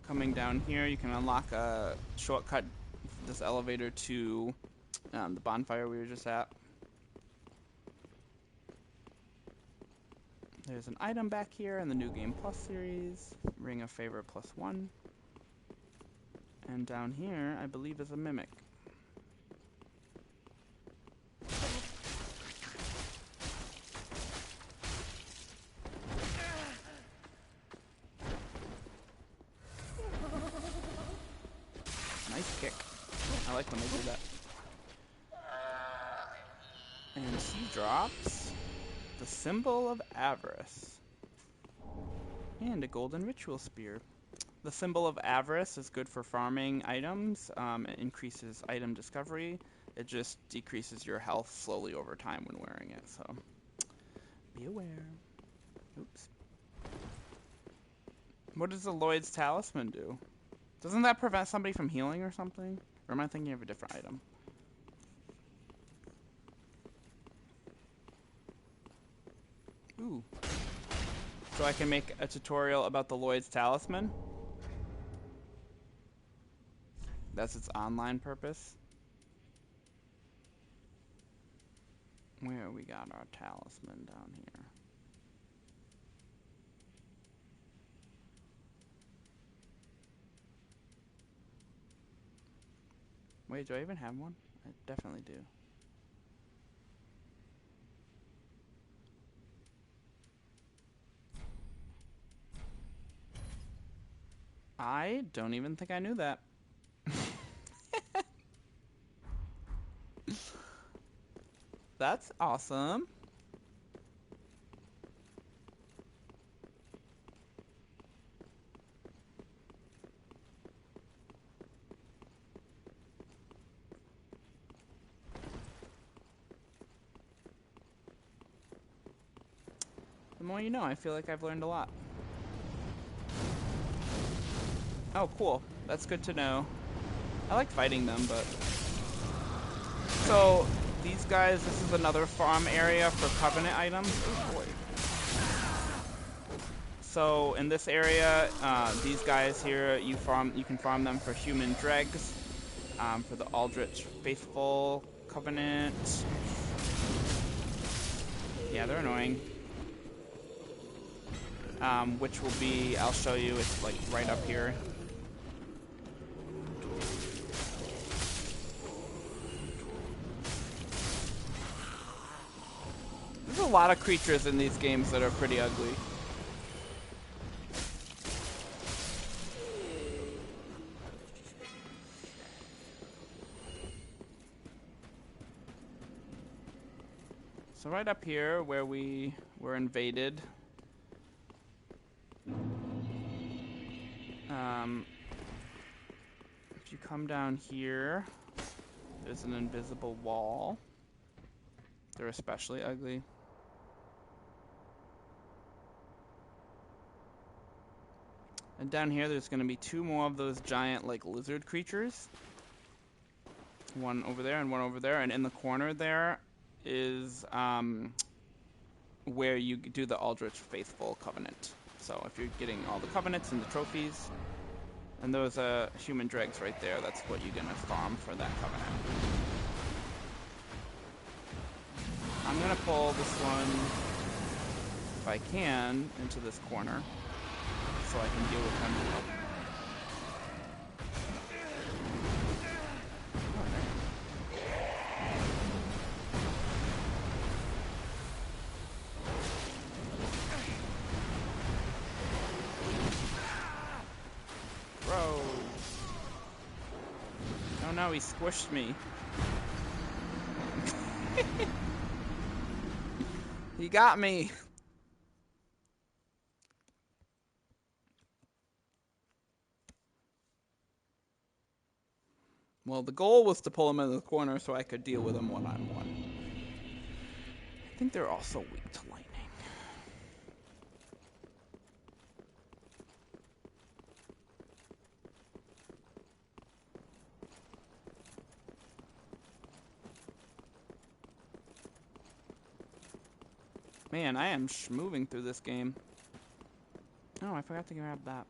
A: Coming down here, you can unlock a shortcut, this elevator to the bonfire we were just at. There's an item back here in the New Game Plus series, Ring of Favor +1. And down here, I believe, is a mimic. Nice kick. I like when they do that. And he drops the Symbol of Avarice and a golden ritual spear. The Symbol of Avarice is good for farming items. It increases item discovery. It just decreases your health slowly over time when wearing it, so be aware. Oops. What does the Lloyd's Talisman do? Doesn't that prevent somebody from healing or something? Or am I thinking of a different item? Ooh. So I can make a tutorial about the Lloyd's Talisman. That's its online purpose. Where we got our talisman down here. Wait, do I even have one? I definitely do. I don't even think I knew that. That's awesome. The more you know, I feel like I've learned a lot. Oh, cool. That's good to know. I like fighting them, but... So, these guys, this is another farm area for Covenant items. Oh, boy. So, in this area, these guys here, you can farm them for human dregs, for the Aldrich Faithful Covenant. Yeah, they're annoying. Which will be, I'll show you, it's like right up here. There's a lot of creatures in these games that are pretty ugly. So right up here where we were invaded, if you come down here, there's an invisible wall. They're especially ugly. And down here, there's going to be two more of those giant, like, lizard creatures. One over there and one over there. And in the corner there is where you do the Aldrich Faithful Covenant. So if you're getting all the Covenants and the trophies, and those human dregs right there, that's what you're going to farm for that Covenant. I'm going to pull this one, if I can, into this corner, so I can deal with them. Bro. Oh no, he squished me. He got me. Well, the goal was to pull him in the corner so I could deal with him one-on-one. I think they're also weak to lightning. Man, I am moving through this game. Oh, I forgot to grab that.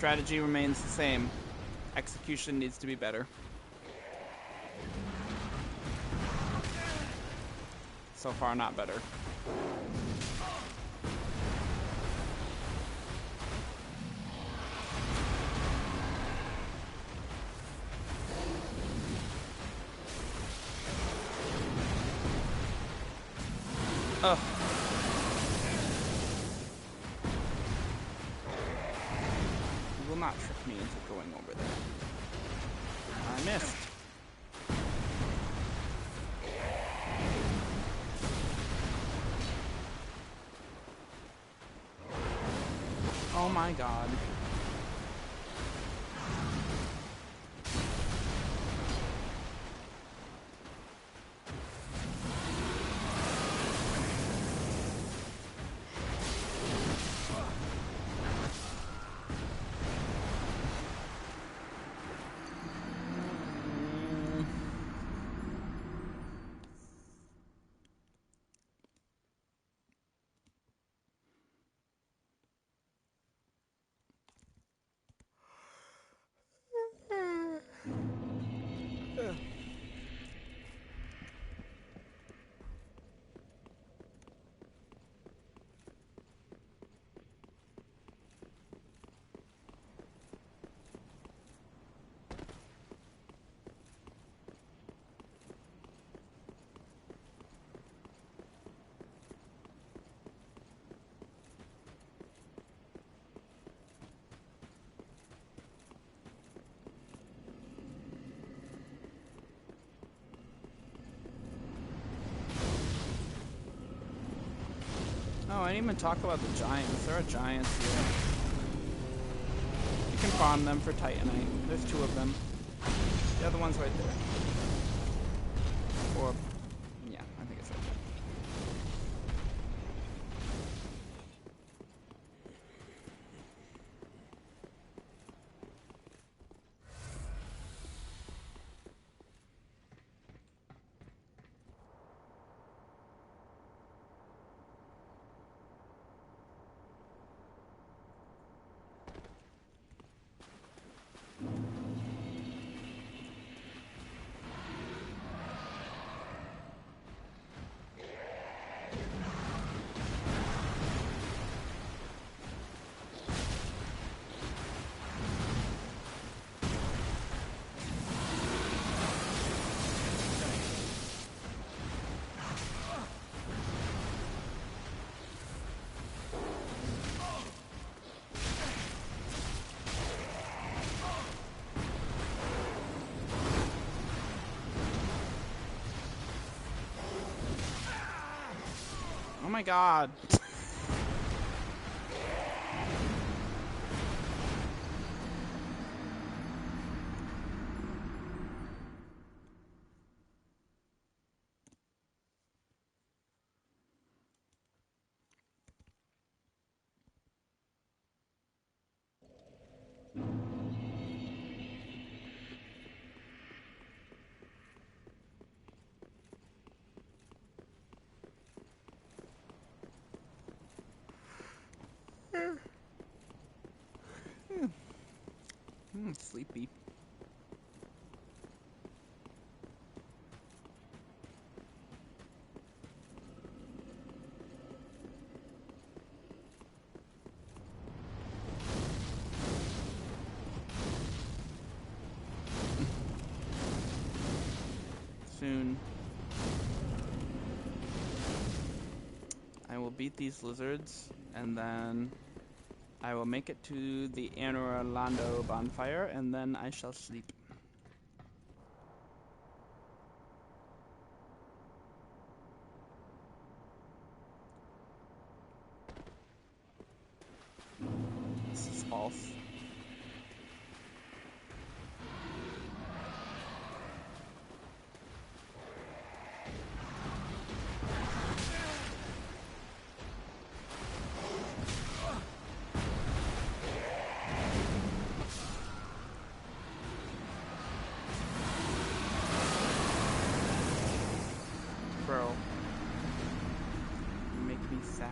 A: strategy remains the same. Execution needs to be better. So far, not better. Ugh. You will not trick me into going over there. I missed. Oh my god. Oh, I didn't even talk about the giants. There are giants here. You can farm them for Titanite. There's 2 of them. The other one's right there. Or, yeah, I think it's right there. Oh my god. Sleepy. Soon. I will beat these lizards, and then I will make it to the Anor Londo bonfire, and then I shall sleep. This is false. Bro, you make me sad.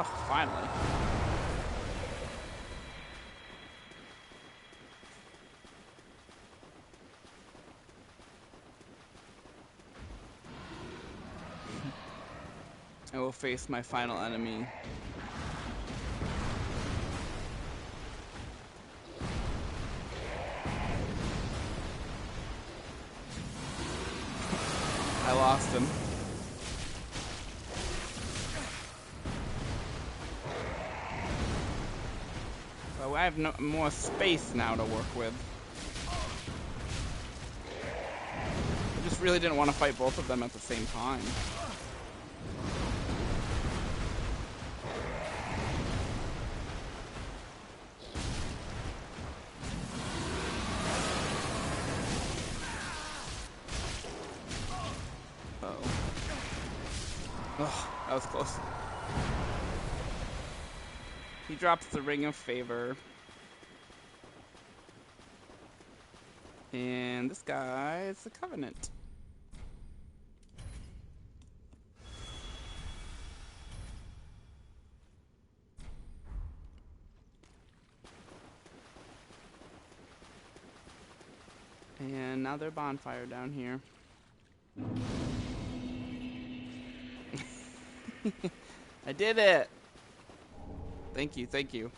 A: Oh, finally. I will face my final enemy. I lost him. Well, I have no more space now to work with. I just really didn't want to fight both of them at the same time. That was close. He drops the Ring of Favor. And this guy is the Covenant. And now they're bonfire down here. I did it! Thank you, thank you.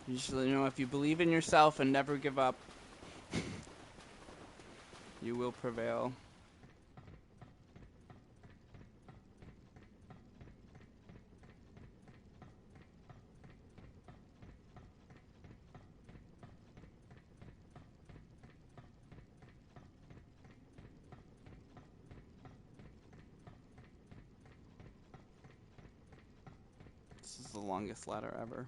A: Usually, you know, if you believe in yourself and never give up, you will prevail. This is the longest ladder ever.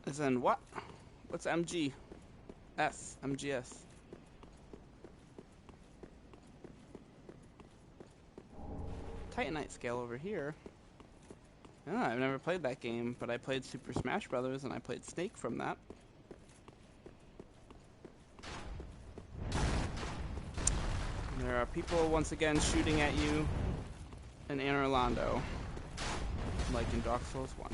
A: As in what? What's MG? S. MGS. Titanite scale over here. Oh, I've never played that game, but I played Super Smash Brothers and I played Snake from that. There are people once again shooting at you in Anor Londo, like in Dark Souls 1.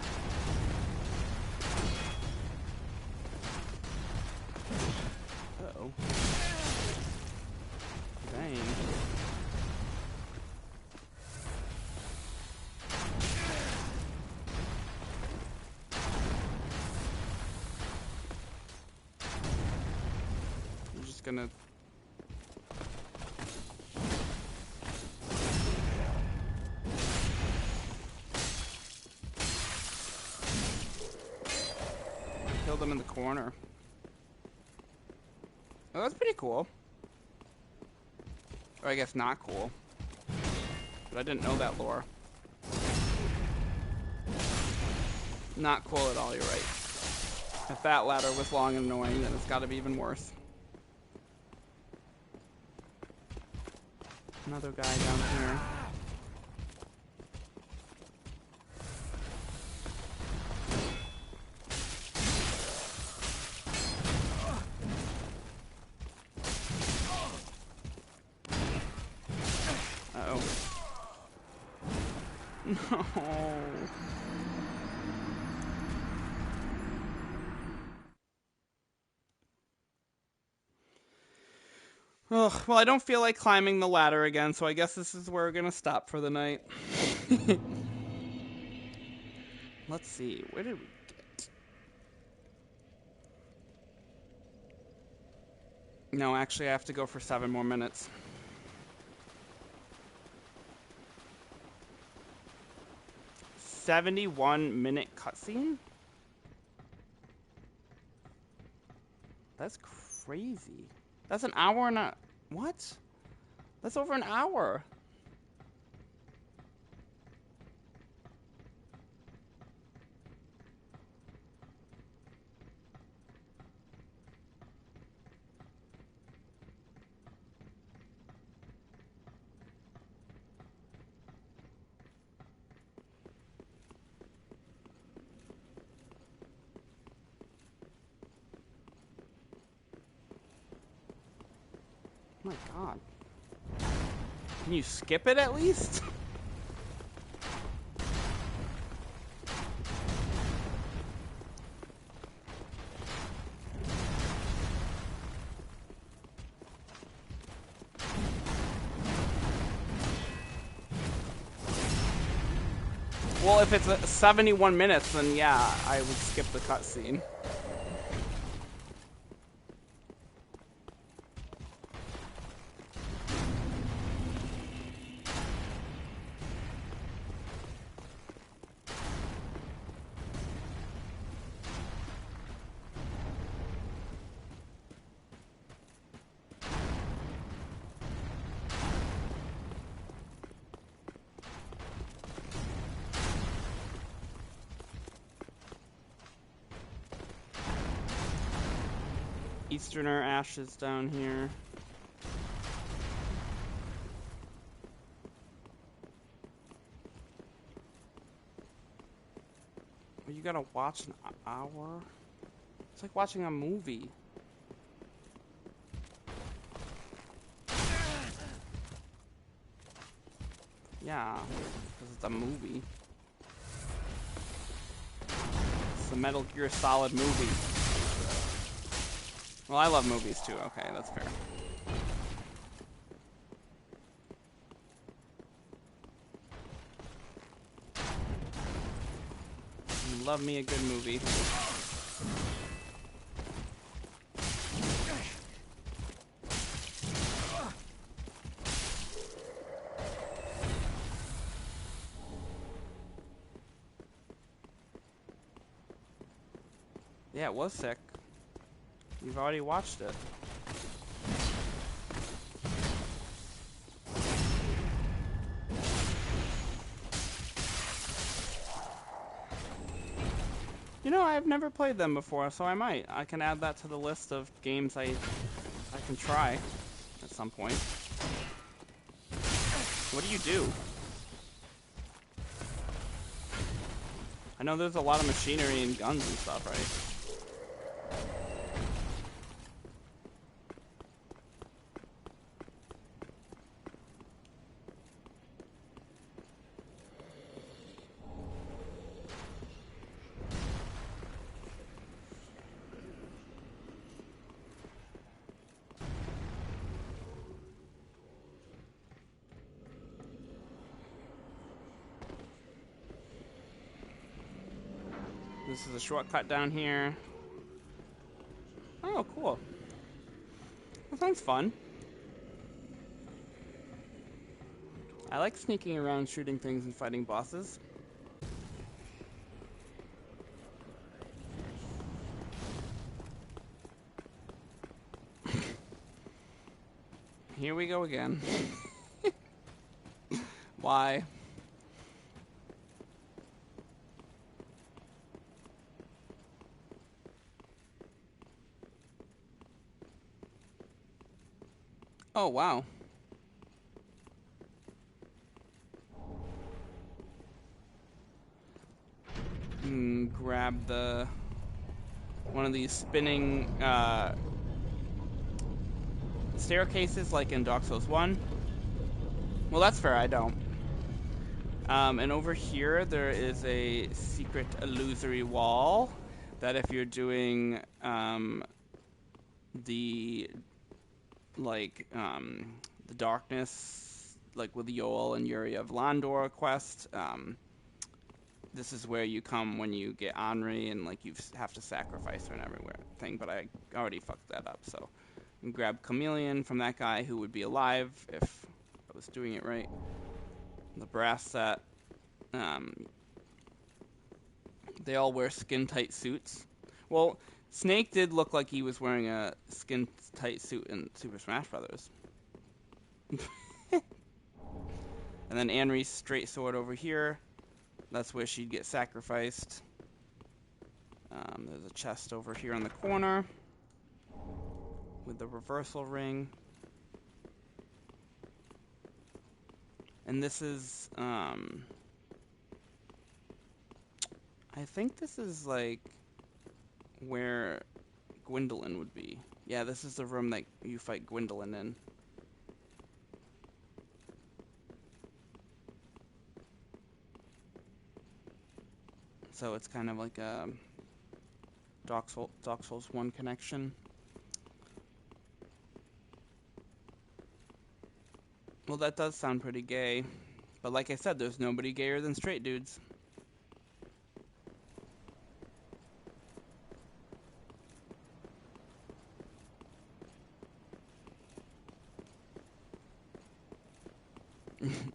A: Uh-oh. Dang. I'm just gonna... kill them in the corner. Oh, that's pretty cool. Or I guess not cool. But I didn't know that lore. Not cool at all, you're right. If that ladder was long and annoying, then it's gotta be even worse. Another guy down here. No. Ugh, well, I don't feel like climbing the ladder again, so I guess this is where we're gonna stop for the night. Let's see, where did we get? No, actually, I have to go for 7 more minutes. "71-minute cutscene? That's crazy. That's an hour and a... What? That's over an hour. my god. Can you skip it at least? Well, if it's 71 minutes, then yeah, I would skip the cutscene. Easterner ashes down here. You gotta watch an hour? It's like watching a movie. Yeah, because it's a movie. It's the Metal Gear Solid movie. Well, I love movies too. Okay, that's fair. Love me a good movie. Yeah, it was sick. You've already watched it. You know, I've never played them before, so I might. I can add that to the list of games I can try at some point. What do you do? I know there's a lot of machinery and guns and stuff, right? This is a shortcut down here. Oh, cool. That sounds fun. I like sneaking around, shooting things, and fighting bosses. Here we go again. Why? Oh, wow. Grab the one of these spinning staircases like in Dark Souls 1. Well, that's fair, I don't. And over here there is a secret illusory wall that if you're doing the darkness, like with Yoel and Yuri of Landor quest, this is where you come when you get Henri and like you have to sacrifice her and everywhere thing, but I already fucked that up, so you can grab Chameleon from that guy who would be alive if I was doing it right. The brass set. They all wear skin-tight suits. Well, Snake did look like he was wearing a skin-tight suit in Super Smash Brothers. And then Anri's straight sword over here. That's where she'd get sacrificed. There's a chest over here in the corner with the reversal ring. And this is, I think this is like where Gwendolyn would be. Yeah, this is the room that you fight Gwendolyn in. So it's kind of like a Dark Souls 1 connection. Well, that does sound pretty gay. But like I said, there's nobody gayer than straight dudes.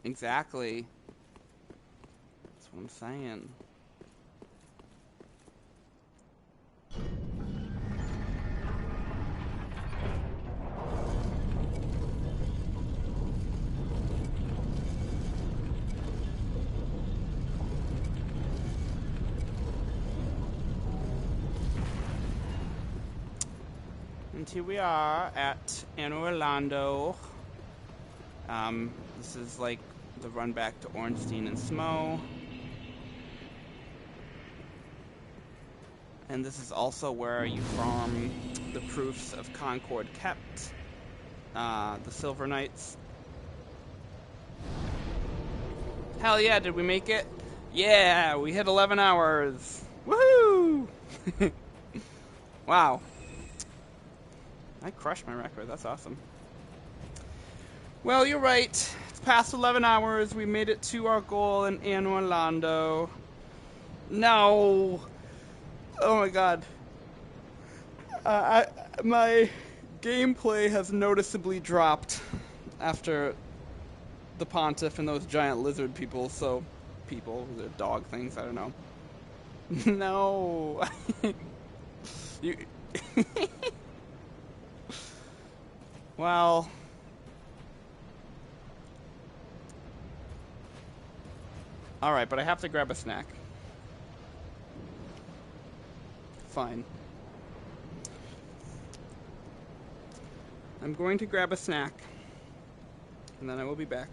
A: Exactly. That's what I'm saying. And here we are at Anor Londo. This is like the run back to Ornstein and Smo. And this is also where you farm the proofs of Concord kept, the Silver Knights. Hell yeah, did we make it? Yeah, we hit 11 hours. Woohoo! Wow. I crushed my record, that's awesome. Well, you're right. It's past 11 hours. We made it to our goal in Anor Londo. No! Oh my god. My gameplay has noticeably dropped after the Pontiff and those giant lizard people, so... People, they're dog things, I don't know. No! You... Well... Alright, but I have to grab a snack. Fine. I'm going to grab a snack, and then I will be back.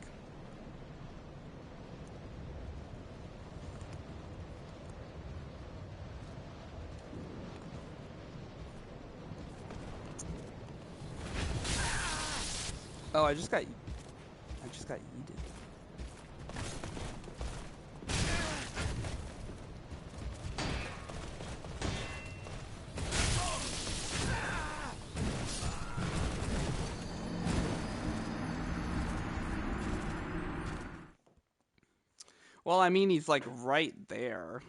A: Oh, I just got yeeted. Well, I mean, he's like right there.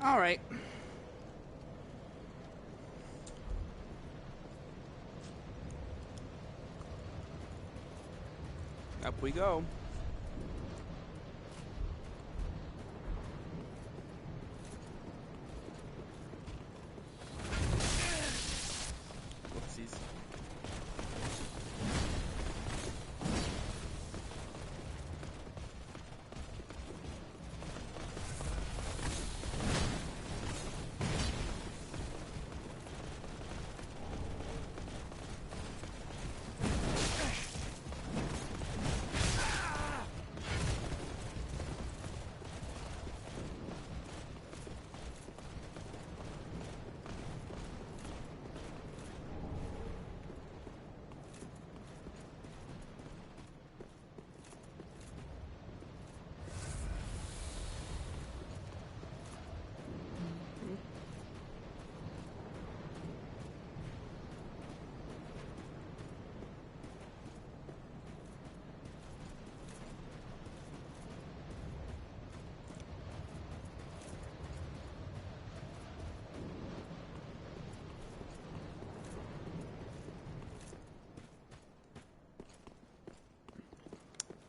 A: All right. Up we go. Whoopsies.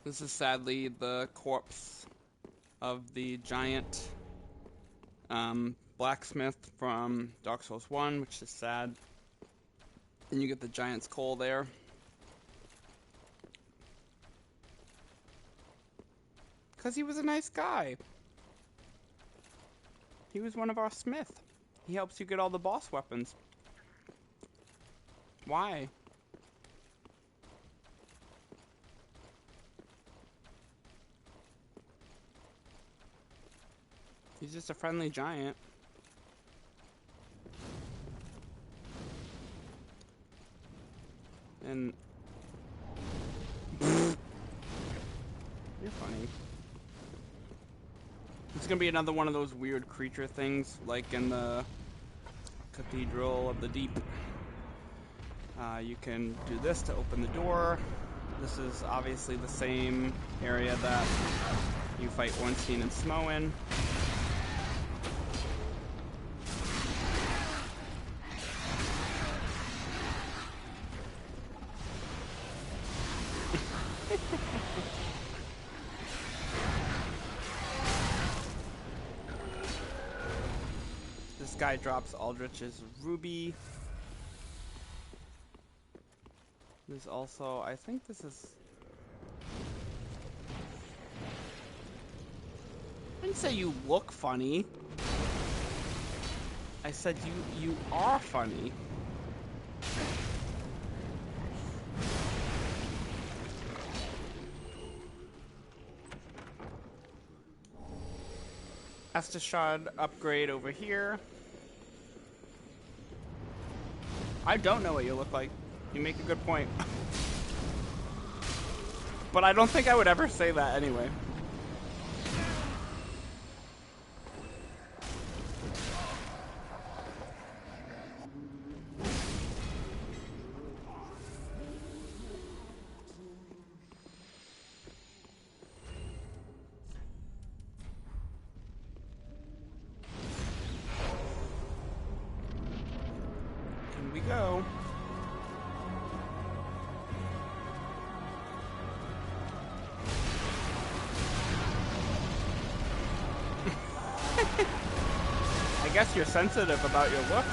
A: This is sadly the corpse of the giant blacksmith from Dark Souls 1, which is sad. And you get the giant's coal there. Because he was a nice guy. He was one of our smiths. He helps you get all the boss weapons. Why? He's just a friendly giant. And you're funny. It's gonna be another one of those weird creature things, like in the Cathedral of the Deep. You can do this to open the door. This is obviously the same area that you fight Ornstein and Smo in. This guy drops Aldrich's ruby. There's also, I think this is... I didn't say you look funny. I said you are funny. Astashad upgrade over here. I don't know what you look like. You make a good point. But I don't think I would ever say that anyway. Here we go. I guess you're sensitive about your looks.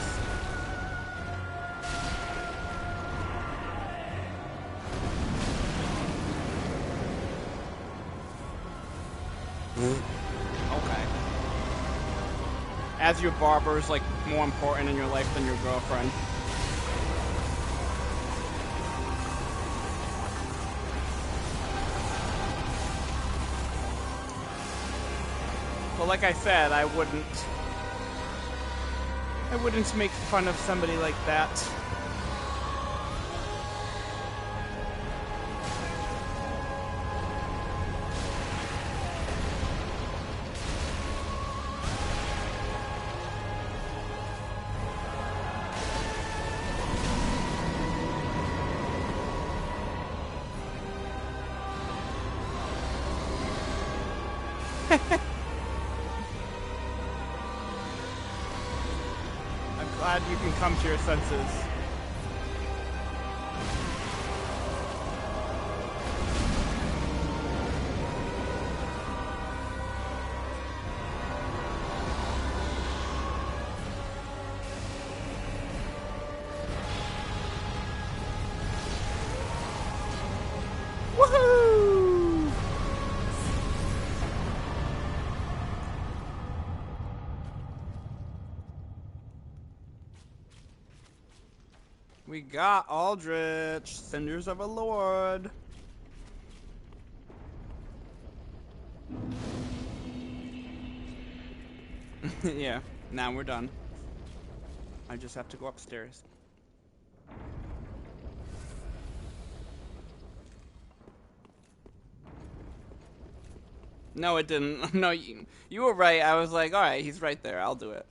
A: Okay. As your barber is like more important in your life than your girlfriend. Well, like I said, I wouldn't make fun of somebody like that. Glad you can come to your senses. Woohoo! We got Aldrich, Cinders of a Lord. Yeah, now we're done. I just have to go upstairs. No, it didn't. No, you were right. I was like, alright, he's right there. I'll do it.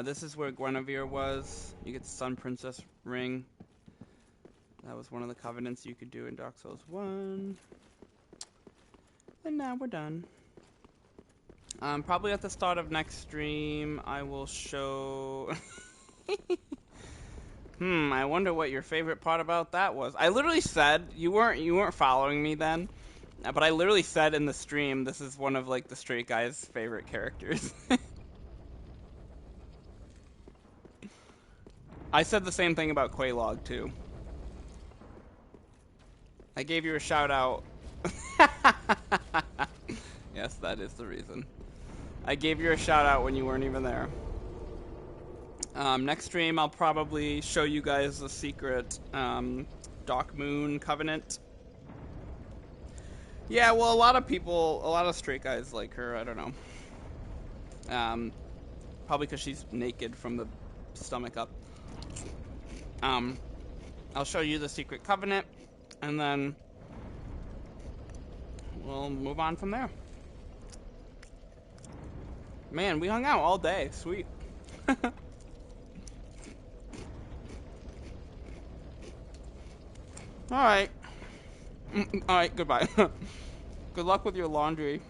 A: This is where Guinevere was. You get the Sun Princess ring. That was one of the covenants you could do in Dark Souls 1. And now we're done. Probably at the start of next stream, I will show... I wonder what your favorite part about that was. I literally said, you weren't following me then, but I literally said in the stream, this is one of, like, the straight guy's favorite characters. I said the same thing about Quelaag, too. I gave you a shout-out. Yes, that is the reason. I gave you a shout-out when you weren't even there. Next stream, I'll probably show you guys the secret Dark Moon Covenant. Yeah, well, a lot of straight guys like her, I don't know. Probably because she's naked from the stomach up. I'll show you the secret covenant, and then we'll move on from there. Man, we hung out all day. Sweet. Alright. Alright, goodbye. Good luck with your laundry.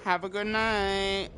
A: Have a good night.